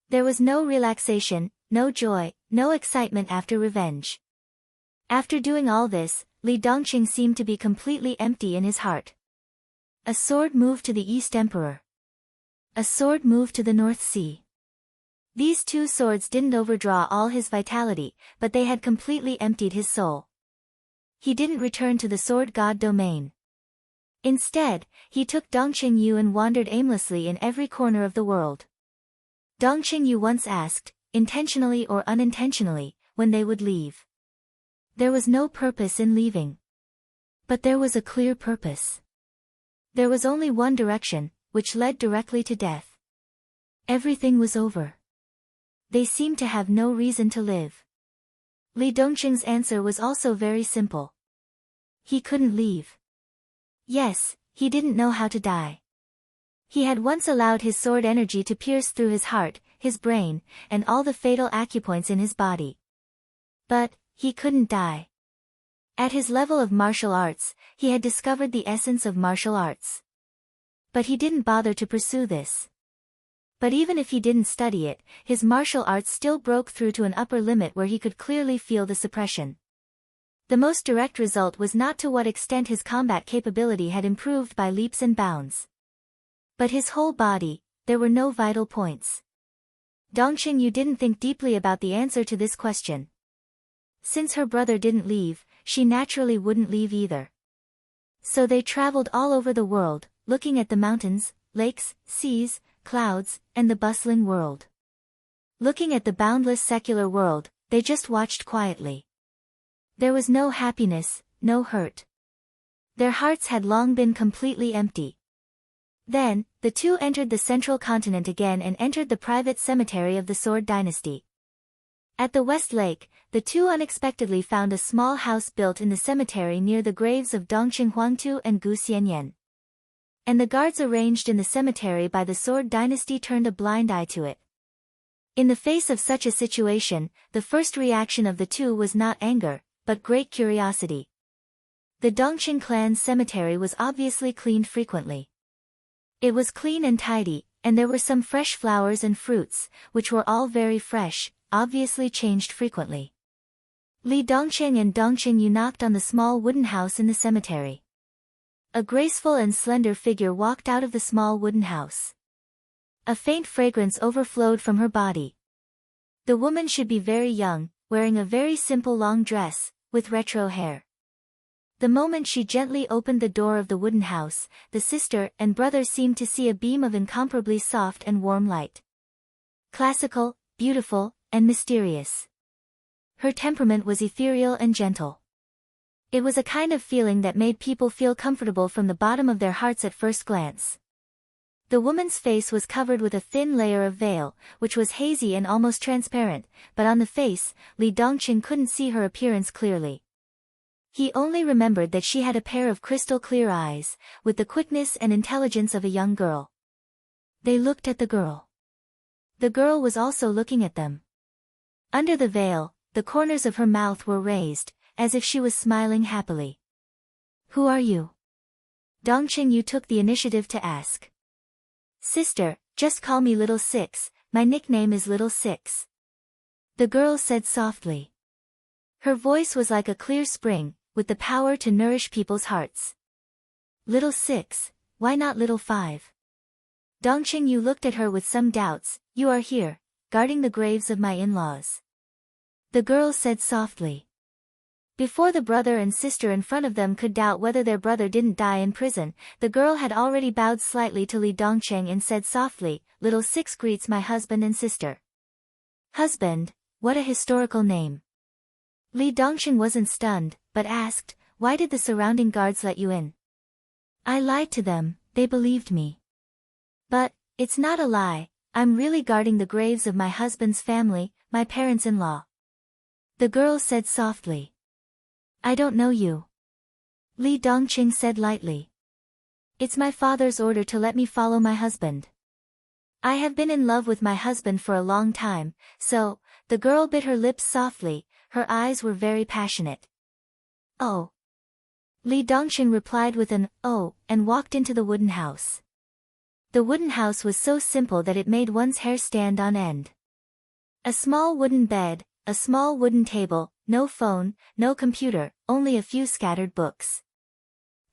There was no relaxation, no joy, no excitement after revenge. After doing all this, Li Dongqing seemed to be completely empty in his heart. A sword moved to the East Emperor. A sword moved to the North Sea. These two swords didn't overdraw all his vitality, but they had completely emptied his soul. He didn't return to the sword god domain. Instead, he took Dongqing Yu and wandered aimlessly in every corner of the world. Dongqing Yu once asked, intentionally or unintentionally, when they would leave. There was no purpose in leaving. But there was a clear purpose. There was only one direction, which led directly to death. Everything was over. They seemed to have no reason to live. Li Dongqing's answer was also very simple. He couldn't leave. Yes, he didn't know how to die. He had once allowed his sword energy to pierce through his heart, his brain, and all the fatal acupoints in his body. But he couldn't die. At his level of martial arts, he had discovered the essence of martial arts. But he didn't bother to pursue this. But even if he didn't study it, his martial arts still broke through to an upper limit where he could clearly feel the suppression. The most direct result was not to what extent his combat capability had improved by leaps and bounds. But his whole body, there were no vital points. Dongqing Yu didn't think deeply about the answer to this question. Since her brother didn't leave, she naturally wouldn't leave either. So they traveled all over the world, looking at the mountains, lakes, seas, clouds, and the bustling world. Looking at the boundless secular world, they just watched quietly. There was no happiness, no hurt. Their hearts had long been completely empty. Then, the two entered the central continent again and entered the private cemetery of the Sword Dynasty. At the West Lake, the two unexpectedly found a small house built in the cemetery near the graves of Dongqing Huangtu and Gu Xianyan. And the guards arranged in the cemetery by the Sword Dynasty turned a blind eye to it. In the face of such a situation, the first reaction of the two was not anger, but great curiosity. The Dongqing clan's cemetery was obviously cleaned frequently. It was clean and tidy, and there were some fresh flowers and fruits, which were all very fresh, obviously changed frequently. Li Dongqing and Dongqing Yu knocked on the small wooden house in the cemetery. A graceful and slender figure walked out of the small wooden house. A faint fragrance overflowed from her body. The woman should be very young, wearing a very simple long dress, with retro hair. The moment she gently opened the door of the wooden house, the sister and brother seemed to see a beam of incomparably soft and warm light. Classical, beautiful, and mysterious. Her temperament was ethereal and gentle. It was a kind of feeling that made people feel comfortable from the bottom of their hearts at first glance. The woman's face was covered with a thin layer of veil, which was hazy and almost transparent, but on the face, Li Dongqing couldn't see her appearance clearly. He only remembered that she had a pair of crystal-clear eyes, with the quickness and intelligence of a young girl. They looked at the girl. The girl was also looking at them. Under the veil, the corners of her mouth were raised, as if she was smiling happily. "Who are you?" Dongqing Yu took the initiative to ask. "Sister, just call me Little Six, my nickname is Little Six." The girl said softly. Her voice was like a clear spring, with the power to nourish people's hearts. "Little Six, why not Little Five?" Dongqing Yu looked at her with some doubts. "You are here, guarding the graves of my in-laws." The girl said softly. Before the brother and sister in front of them could doubt whether their brother didn't die in prison, the girl had already bowed slightly to Li Dongqing and said softly, "Little Six greets my husband and sister." Husband, what a historical name. Li Dongqing wasn't stunned, but asked, "Why did the surrounding guards let you in?" "I lied to them, they believed me." "But, it's not a lie, I'm really guarding the graves of my husband's family, my parents-in-law." The girl said softly. "I don't know you." Li Dongqing said lightly. It's my father's order to let me follow my husband. I have been in love with my husband for a long time, so," the girl bit her lips softly, her eyes were very passionate. "Oh." Li Dongqing replied with an, "Oh," and walked into the wooden house. The wooden house was so simple that it made one's hair stand on end. A small wooden bed, a small wooden table, no phone, no computer, only a few scattered books.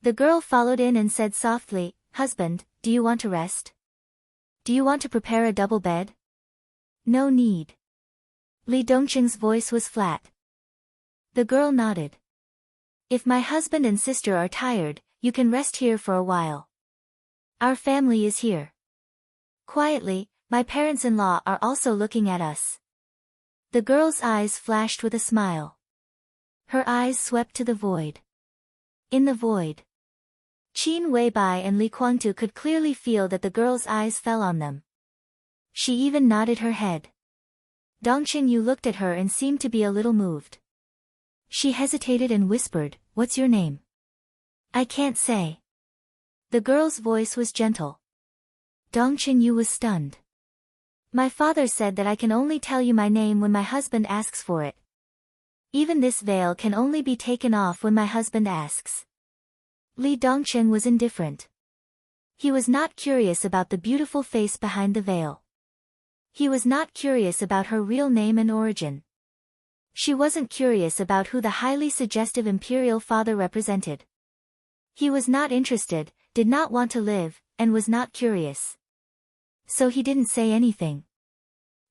The girl followed in and said softly, "Husband, do you want to rest? Do you want to prepare a double bed?" "No need." Li Dongqing's voice was flat. The girl nodded. "If my husband and sister are tired, you can rest here for a while. Our family is here. Quietly, my parents-in-law are also looking at us." The girl's eyes flashed with a smile. Her eyes swept to the void. In the void, Qin Weibai and Li Guangtu could clearly feel that the girl's eyes fell on them. She even nodded her head. Dongqing Yu looked at her and seemed to be a little moved. She hesitated and whispered, "What's your name?" "I can't say." The girl's voice was gentle. Dongqing Yu was stunned. "My father said that I can only tell you my name when my husband asks for it. Even this veil can only be taken off when my husband asks." Li Dongqing was indifferent. He was not curious about the beautiful face behind the veil. He was not curious about her real name and origin. She wasn't curious about who the highly suggestive imperial father represented. He was not interested, did not want to live, and was not curious. So he didn't say anything.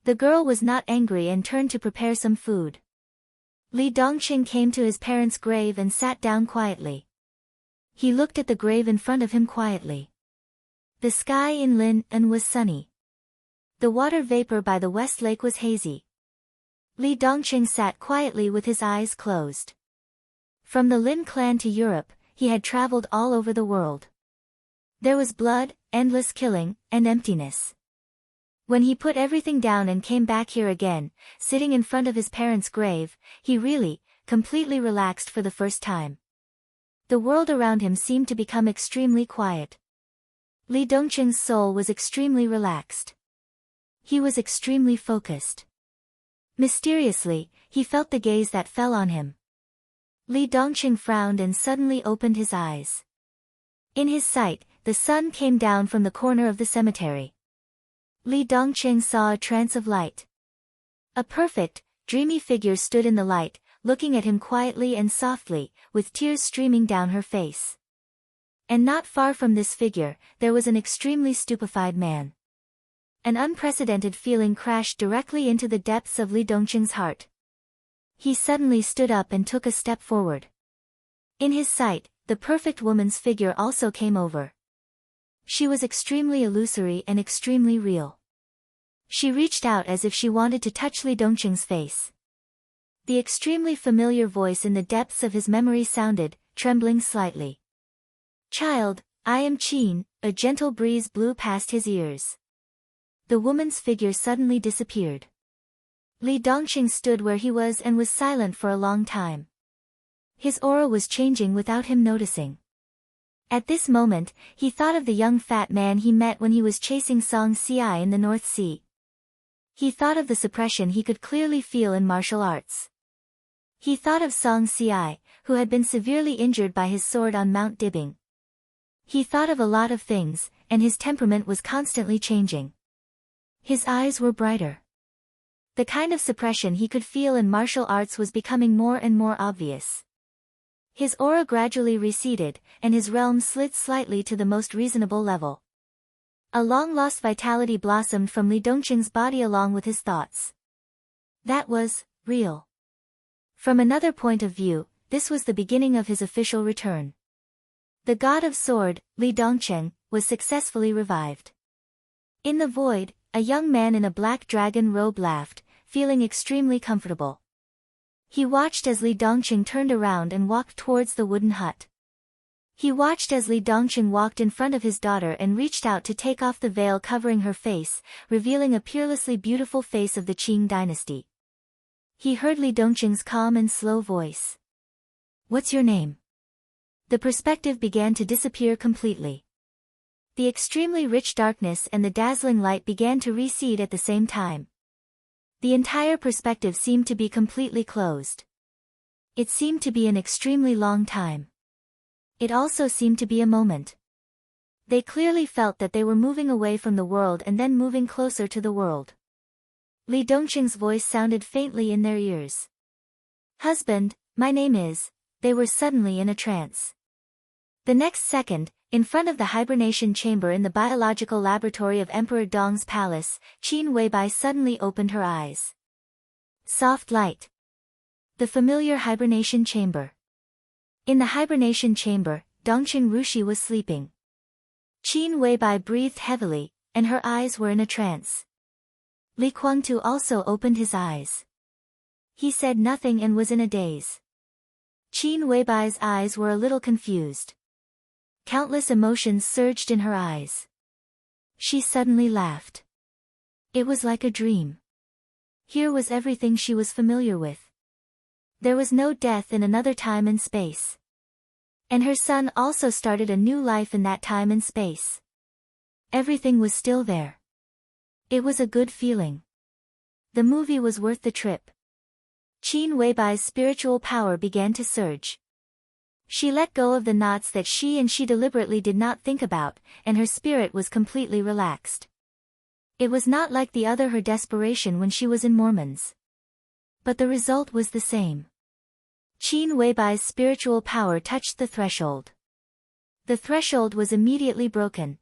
The girl was not angry and turned to prepare some food. Li Dongqing came to his parents' grave and sat down quietly. He looked at the grave in front of him quietly. The sky in Lin was sunny. The water vapor by the west lake was hazy. Li Dongqing sat quietly with his eyes closed. From the Lin clan to Europe, he had traveled all over the world. There was blood, endless killing, and emptiness. When he put everything down and came back here again, sitting in front of his parents' grave, he really, completely relaxed for the first time. The world around him seemed to become extremely quiet. Li Dongqing's soul was extremely relaxed. He was extremely focused. Mysteriously, he felt the gaze that fell on him. Li Dongqing frowned and suddenly opened his eyes. In his sight, the sun came down from the corner of the cemetery. Li Dongqing saw a trance of light. A perfect, dreamy figure stood in the light, looking at him quietly and softly, with tears streaming down her face. And not far from this figure, there was an extremely stupefied man. An unprecedented feeling crashed directly into the depths of Li Dongqing's heart. He suddenly stood up and took a step forward. In his sight, the perfect woman's figure also came over. She was extremely illusory and extremely real. She reached out as if she wanted to touch Li Dongqing's face. The extremely familiar voice in the depths of his memory sounded, trembling slightly. "Child, I am Qin." A gentle breeze blew past his ears. The woman's figure suddenly disappeared. Li Dongqing stood where he was and was silent for a long time. His aura was changing without him noticing. At this moment, he thought of the young fat man he met when he was chasing Song Ci in the North Sea. He thought of the suppression he could clearly feel in martial arts. He thought of Song Ci, who had been severely injured by his sword on Mount Dibing. He thought of a lot of things, and his temperament was constantly changing. His eyes were brighter. The kind of suppression he could feel in martial arts was becoming more and more obvious. His aura gradually receded, and his realm slid slightly to the most reasonable level. A long-lost vitality blossomed from Li Dongqing's body along with his thoughts. That was real. From another point of view, this was the beginning of his official return. The god of sword, Li Dongqing, was successfully revived. In the void, a young man in a black dragon robe laughed, feeling extremely comfortable. He watched as Li Dongqing turned around and walked towards the wooden hut. He watched as Li Dongqing walked in front of his daughter and reached out to take off the veil covering her face, revealing a peerlessly beautiful face of the Qing dynasty. He heard Li Dongqing's calm and slow voice. "What's your name?" The perspective began to disappear completely. The extremely rich darkness and the dazzling light began to recede at the same time. The entire perspective seemed to be completely closed. It seemed to be an extremely long time. It also seemed to be a moment. They clearly felt that they were moving away from the world and then moving closer to the world. Li Dongqing's voice sounded faintly in their ears. "Husband, my name is..." They were suddenly in a trance. The next second, in front of the hibernation chamber in the biological laboratory of Emperor Dong's palace, Qin Weibai suddenly opened her eyes. Soft light. The familiar hibernation chamber. In the hibernation chamber, Dongqing Rushi was sleeping. Qin Weibai breathed heavily, and her eyes were in a trance. Li Guangtu also opened his eyes. He said nothing and was in a daze. Qin Weibai's eyes were a little confused. Countless emotions surged in her eyes. She suddenly laughed. It was like a dream. Here was everything she was familiar with. There was no death in another time and space. And her son also started a new life in that time and space. Everything was still there. It was a good feeling. The movie was worth the trip. Qin Weibai's spiritual power began to surge. She let go of the knots that she deliberately did not think about, and her spirit was completely relaxed. It was not like her desperation when she was in Mormons. But the result was the same. Qin Weibai's spiritual power touched the threshold. The threshold was immediately broken.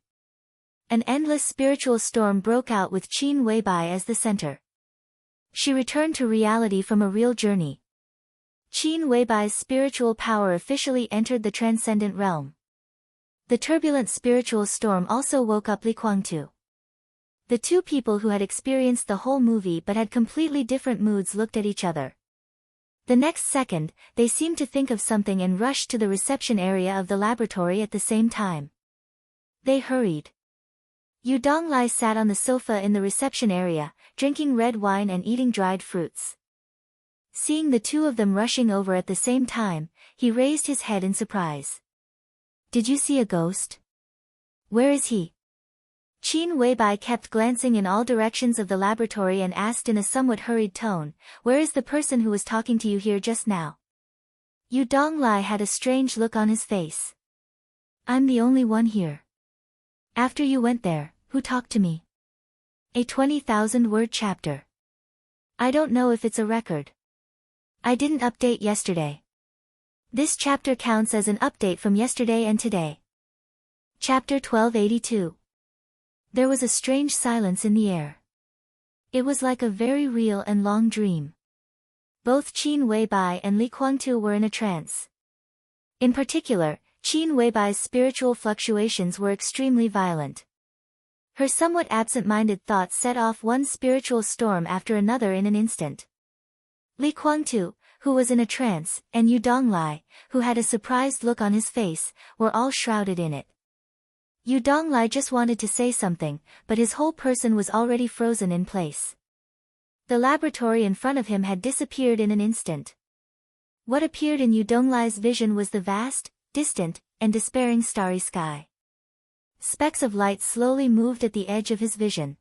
An endless spiritual storm broke out with Qin Weibai as the center. She returned to reality from a real journey. Qin Weibai's spiritual power officially entered the transcendent realm. The turbulent spiritual storm also woke up Li Guangtu. The two people who had experienced the whole movie but had completely different moods looked at each other. The next second, they seemed to think of something and rushed to the reception area of the laboratory at the same time. They hurried. Yu Donglai sat on the sofa in the reception area, drinking red wine and eating dried fruits. Seeing the two of them rushing over at the same time, he raised his head in surprise. "Did you see a ghost? Where is he?" Qin Weibai kept glancing in all directions of the laboratory and asked in a somewhat hurried tone, "Where is the person who was talking to you here just now?" Yu Donglai had a strange look on his face. "I'm the only one here. After you went there, who talked to me?" A 20,000-word chapter. I don't know if it's a record. I didn't update yesterday. This chapter counts as an update from yesterday and today. Chapter 1282. There was a strange silence in the air. It was like a very real and long dream. Both Qin Weibai and Li Guangtu were in a trance. In particular, Qin Weibai's spiritual fluctuations were extremely violent. Her somewhat absent-minded thoughts set off one spiritual storm after another in an instant. Li Guangtu, who was in a trance, and Yu Donglai, who had a surprised look on his face, were all shrouded in it. Yu Donglai just wanted to say something, but his whole person was already frozen in place. The laboratory in front of him had disappeared in an instant. What appeared in Yu Donglai's vision was the vast, distant, and despairing starry sky. Specks of light slowly moved at the edge of his vision.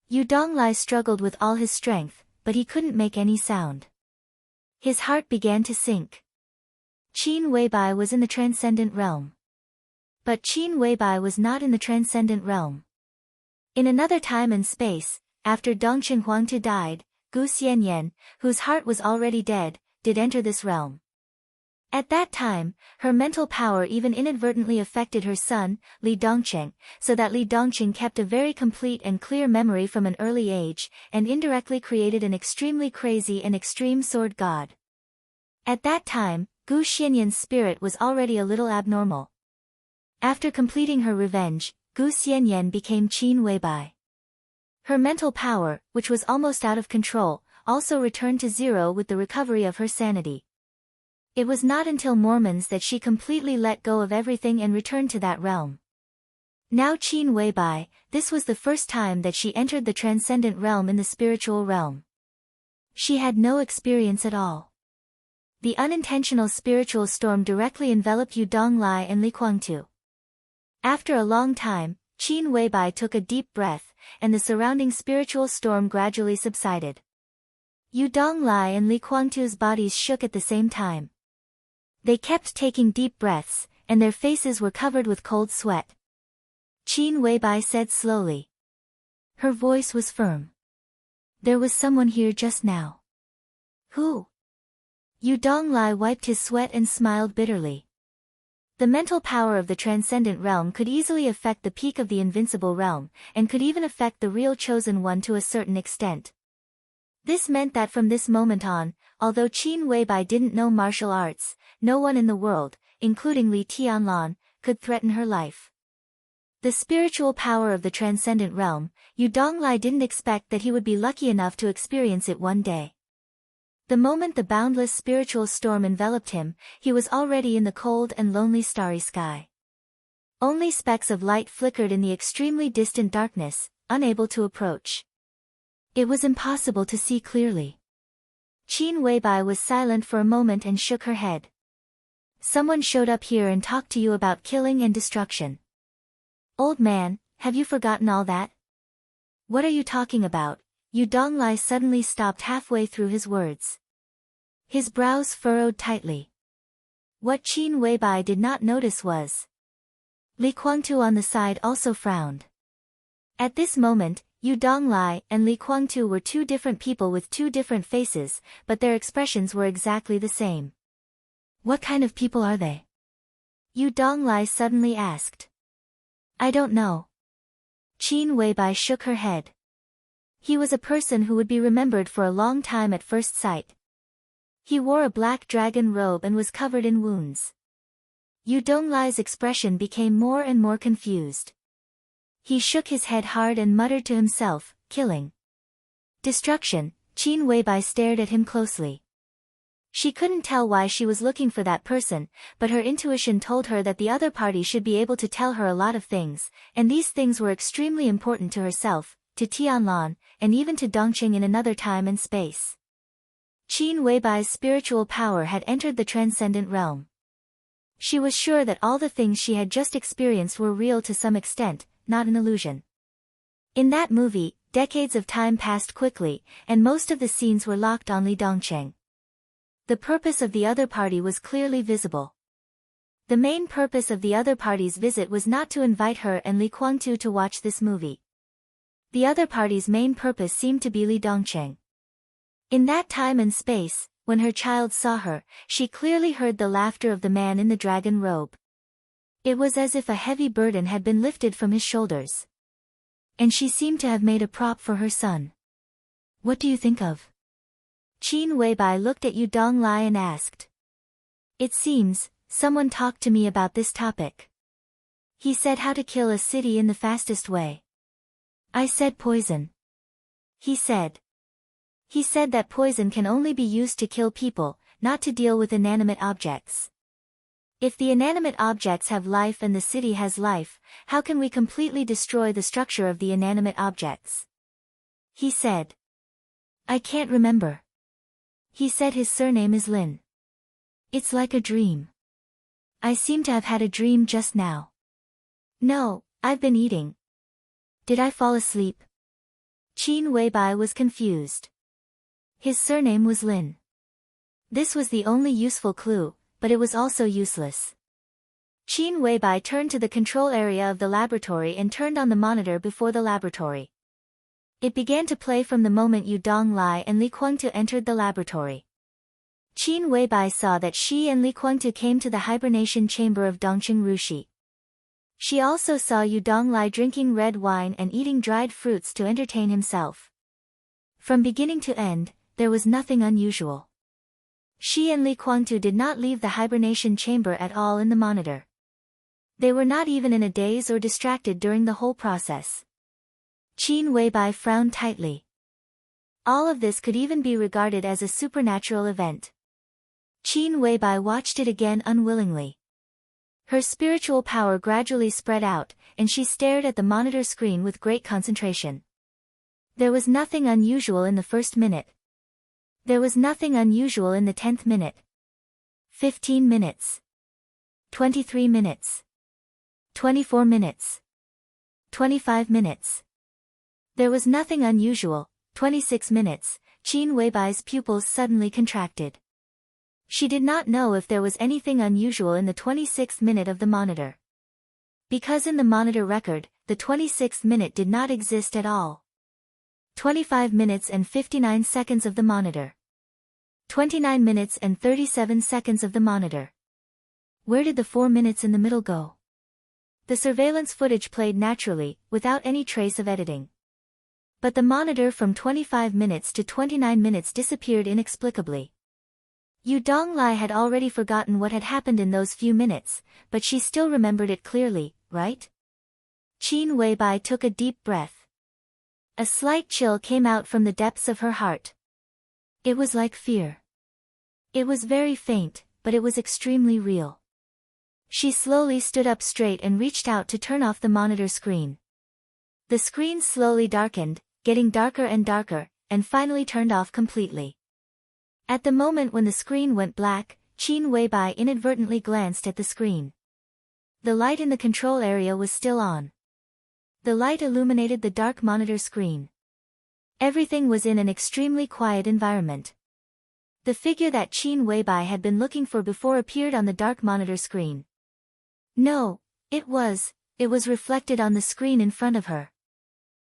Yu Donglai struggled with all his strength, but he couldn't make any sound. His heart began to sink. Qin Weibai was in the transcendent realm. But Qin Weibai was not in the transcendent realm. In another time and space, after Dongqing Huangtu died, Gu Xianyan, whose heart was already dead, did enter this realm. At that time, her mental power even inadvertently affected her son, Li Dongqing, so that Li Dongqing kept a very complete and clear memory from an early age, and indirectly created an extremely crazy and extreme sword god. At that time, Gu Xianyan's spirit was already a little abnormal. After completing her revenge, Gu Xianyan became Qin Weibai. Her mental power, which was almost out of control, also returned to zero with the recovery of her sanity. It was not until Mormons that she completely let go of everything and returned to that realm. Now Qin Weibai, this was the first time that she entered the transcendent realm in the spiritual realm. She had no experience at all. The unintentional spiritual storm directly enveloped Yu Donglai and Li Guangtu. After a long time, Qin Weibai took a deep breath, and the surrounding spiritual storm gradually subsided. Yu Donglai and Li Kuangtu's bodies shook at the same time. They kept taking deep breaths, and their faces were covered with cold sweat. Qin Weibai said slowly. Her voice was firm. There was someone here just now. Who? Yu Donglai wiped his sweat and smiled bitterly. The mental power of the transcendent realm could easily affect the peak of the invincible realm, and could even affect the real chosen one to a certain extent. This meant that from this moment on, although Qin Weibai didn't know martial arts, no one in the world, including Li Tianlan, could threaten her life. The spiritual power of the transcendent realm, Yu Donglai didn't expect that he would be lucky enough to experience it one day. The moment the boundless spiritual storm enveloped him, he was already in the cold and lonely starry sky. Only specks of light flickered in the extremely distant darkness, unable to approach. It was impossible to see clearly. Qin Weibai was silent for a moment and shook her head. Someone showed up here and talked to you about killing and destruction. Old man, have you forgotten all that? What are you talking about? Yu Donglai suddenly stopped halfway through his words. His brows furrowed tightly. What Qin Weibai did not notice was Li Kuangtu on the side also frowned. At this moment, Yu Donglai and Li Kuangtu were two different people with two different faces, but their expressions were exactly the same. What kind of people are they? Yu Donglai suddenly asked. I don't know. Qin Weibai shook her head. He was a person who would be remembered for a long time at first sight. He wore a black dragon robe and was covered in wounds. Yu Donglai's expression became more and more confused. He shook his head hard and muttered to himself, killing. Destruction. Qin Weibai stared at him closely. She couldn't tell why she was looking for that person, but her intuition told her that the other party should be able to tell her a lot of things, and these things were extremely important to herself, to Tianlan, and even to Dongqing in another time and space. Qin Weibai's spiritual power had entered the transcendent realm. She was sure that all the things she had just experienced were real to some extent, not an illusion. In that movie, decades of time passed quickly, and most of the scenes were locked on Li Dongqing. The purpose of the other party was clearly visible. The main purpose of the other party's visit was not to invite her and Li Kuangtu to watch this movie. The other party's main purpose seemed to be Li Dongqing. In that time and space, when her child saw her, she clearly heard the laughter of the man in the dragon robe. It was as if a heavy burden had been lifted from his shoulders. And she seemed to have made a prop for her son. What do you think of? Qin Weibai looked at Yu Donglai and asked. It seems, someone talked to me about this topic. He said how to kill a city in the fastest way. I said poison. He said that poison can only be used to kill people, not to deal with inanimate objects. If the inanimate objects have life and the city has life, how can we completely destroy the structure of the inanimate objects? He said. I can't remember. He said his surname is Lin. It's like a dream. I seem to have had a dream just now. No, I've been eating. Did I fall asleep? Qin Weibai was confused. His surname was Lin. This was the only useful clue, but it was also useless. Qin Weibai turned to the control area of the laboratory and turned on the monitor before the laboratory. It began to play from the moment Yu Donglai and Li Kuangtu entered the laboratory. Qin Weibai saw that she and Li Kuangtu came to the hibernation chamber of Dongqing Rushi. She also saw Yu Donglai drinking red wine and eating dried fruits to entertain himself. From beginning to end, there was nothing unusual. She and Li Kuangtu did not leave the hibernation chamber at all in the monitor. They were not even in a daze or distracted during the whole process. Qin Weibai frowned tightly. All of this could even be regarded as a supernatural event. Qin Weibai watched it again unwillingly. Her spiritual power gradually spread out, and she stared at the monitor screen with great concentration. There was nothing unusual in the first minute. There was nothing unusual in the 10th minute. 15 minutes. 23 minutes. 24 minutes. 25 minutes. There was nothing unusual. 26 minutes. Qin Weibai's pupils suddenly contracted. She did not know if there was anything unusual in the 26th minute of the monitor. Because in the monitor record, the 26th minute did not exist at all. 25 minutes and 59 seconds of the monitor. 29 minutes and 37 seconds of the monitor. Where did the 4 minutes in the middle go? The surveillance footage played naturally, without any trace of editing. But the monitor from 25 minutes to 29 minutes disappeared inexplicably. Yu Donglai had already forgotten what had happened in those few minutes, but she still remembered it clearly, right? Qin Weibai took a deep breath. A slight chill came out from the depths of her heart. It was like fear. It was very faint, but it was extremely real. She slowly stood up straight and reached out to turn off the monitor screen. The screen slowly darkened, getting darker and darker, and finally turned off completely. At the moment when the screen went black, Qin Weibai inadvertently glanced at the screen. The light in the control area was still on. The light illuminated the dark monitor screen. Everything was in an extremely quiet environment. The figure that Qin Weibai had been looking for before appeared on the dark monitor screen. No, it was reflected on the screen in front of her.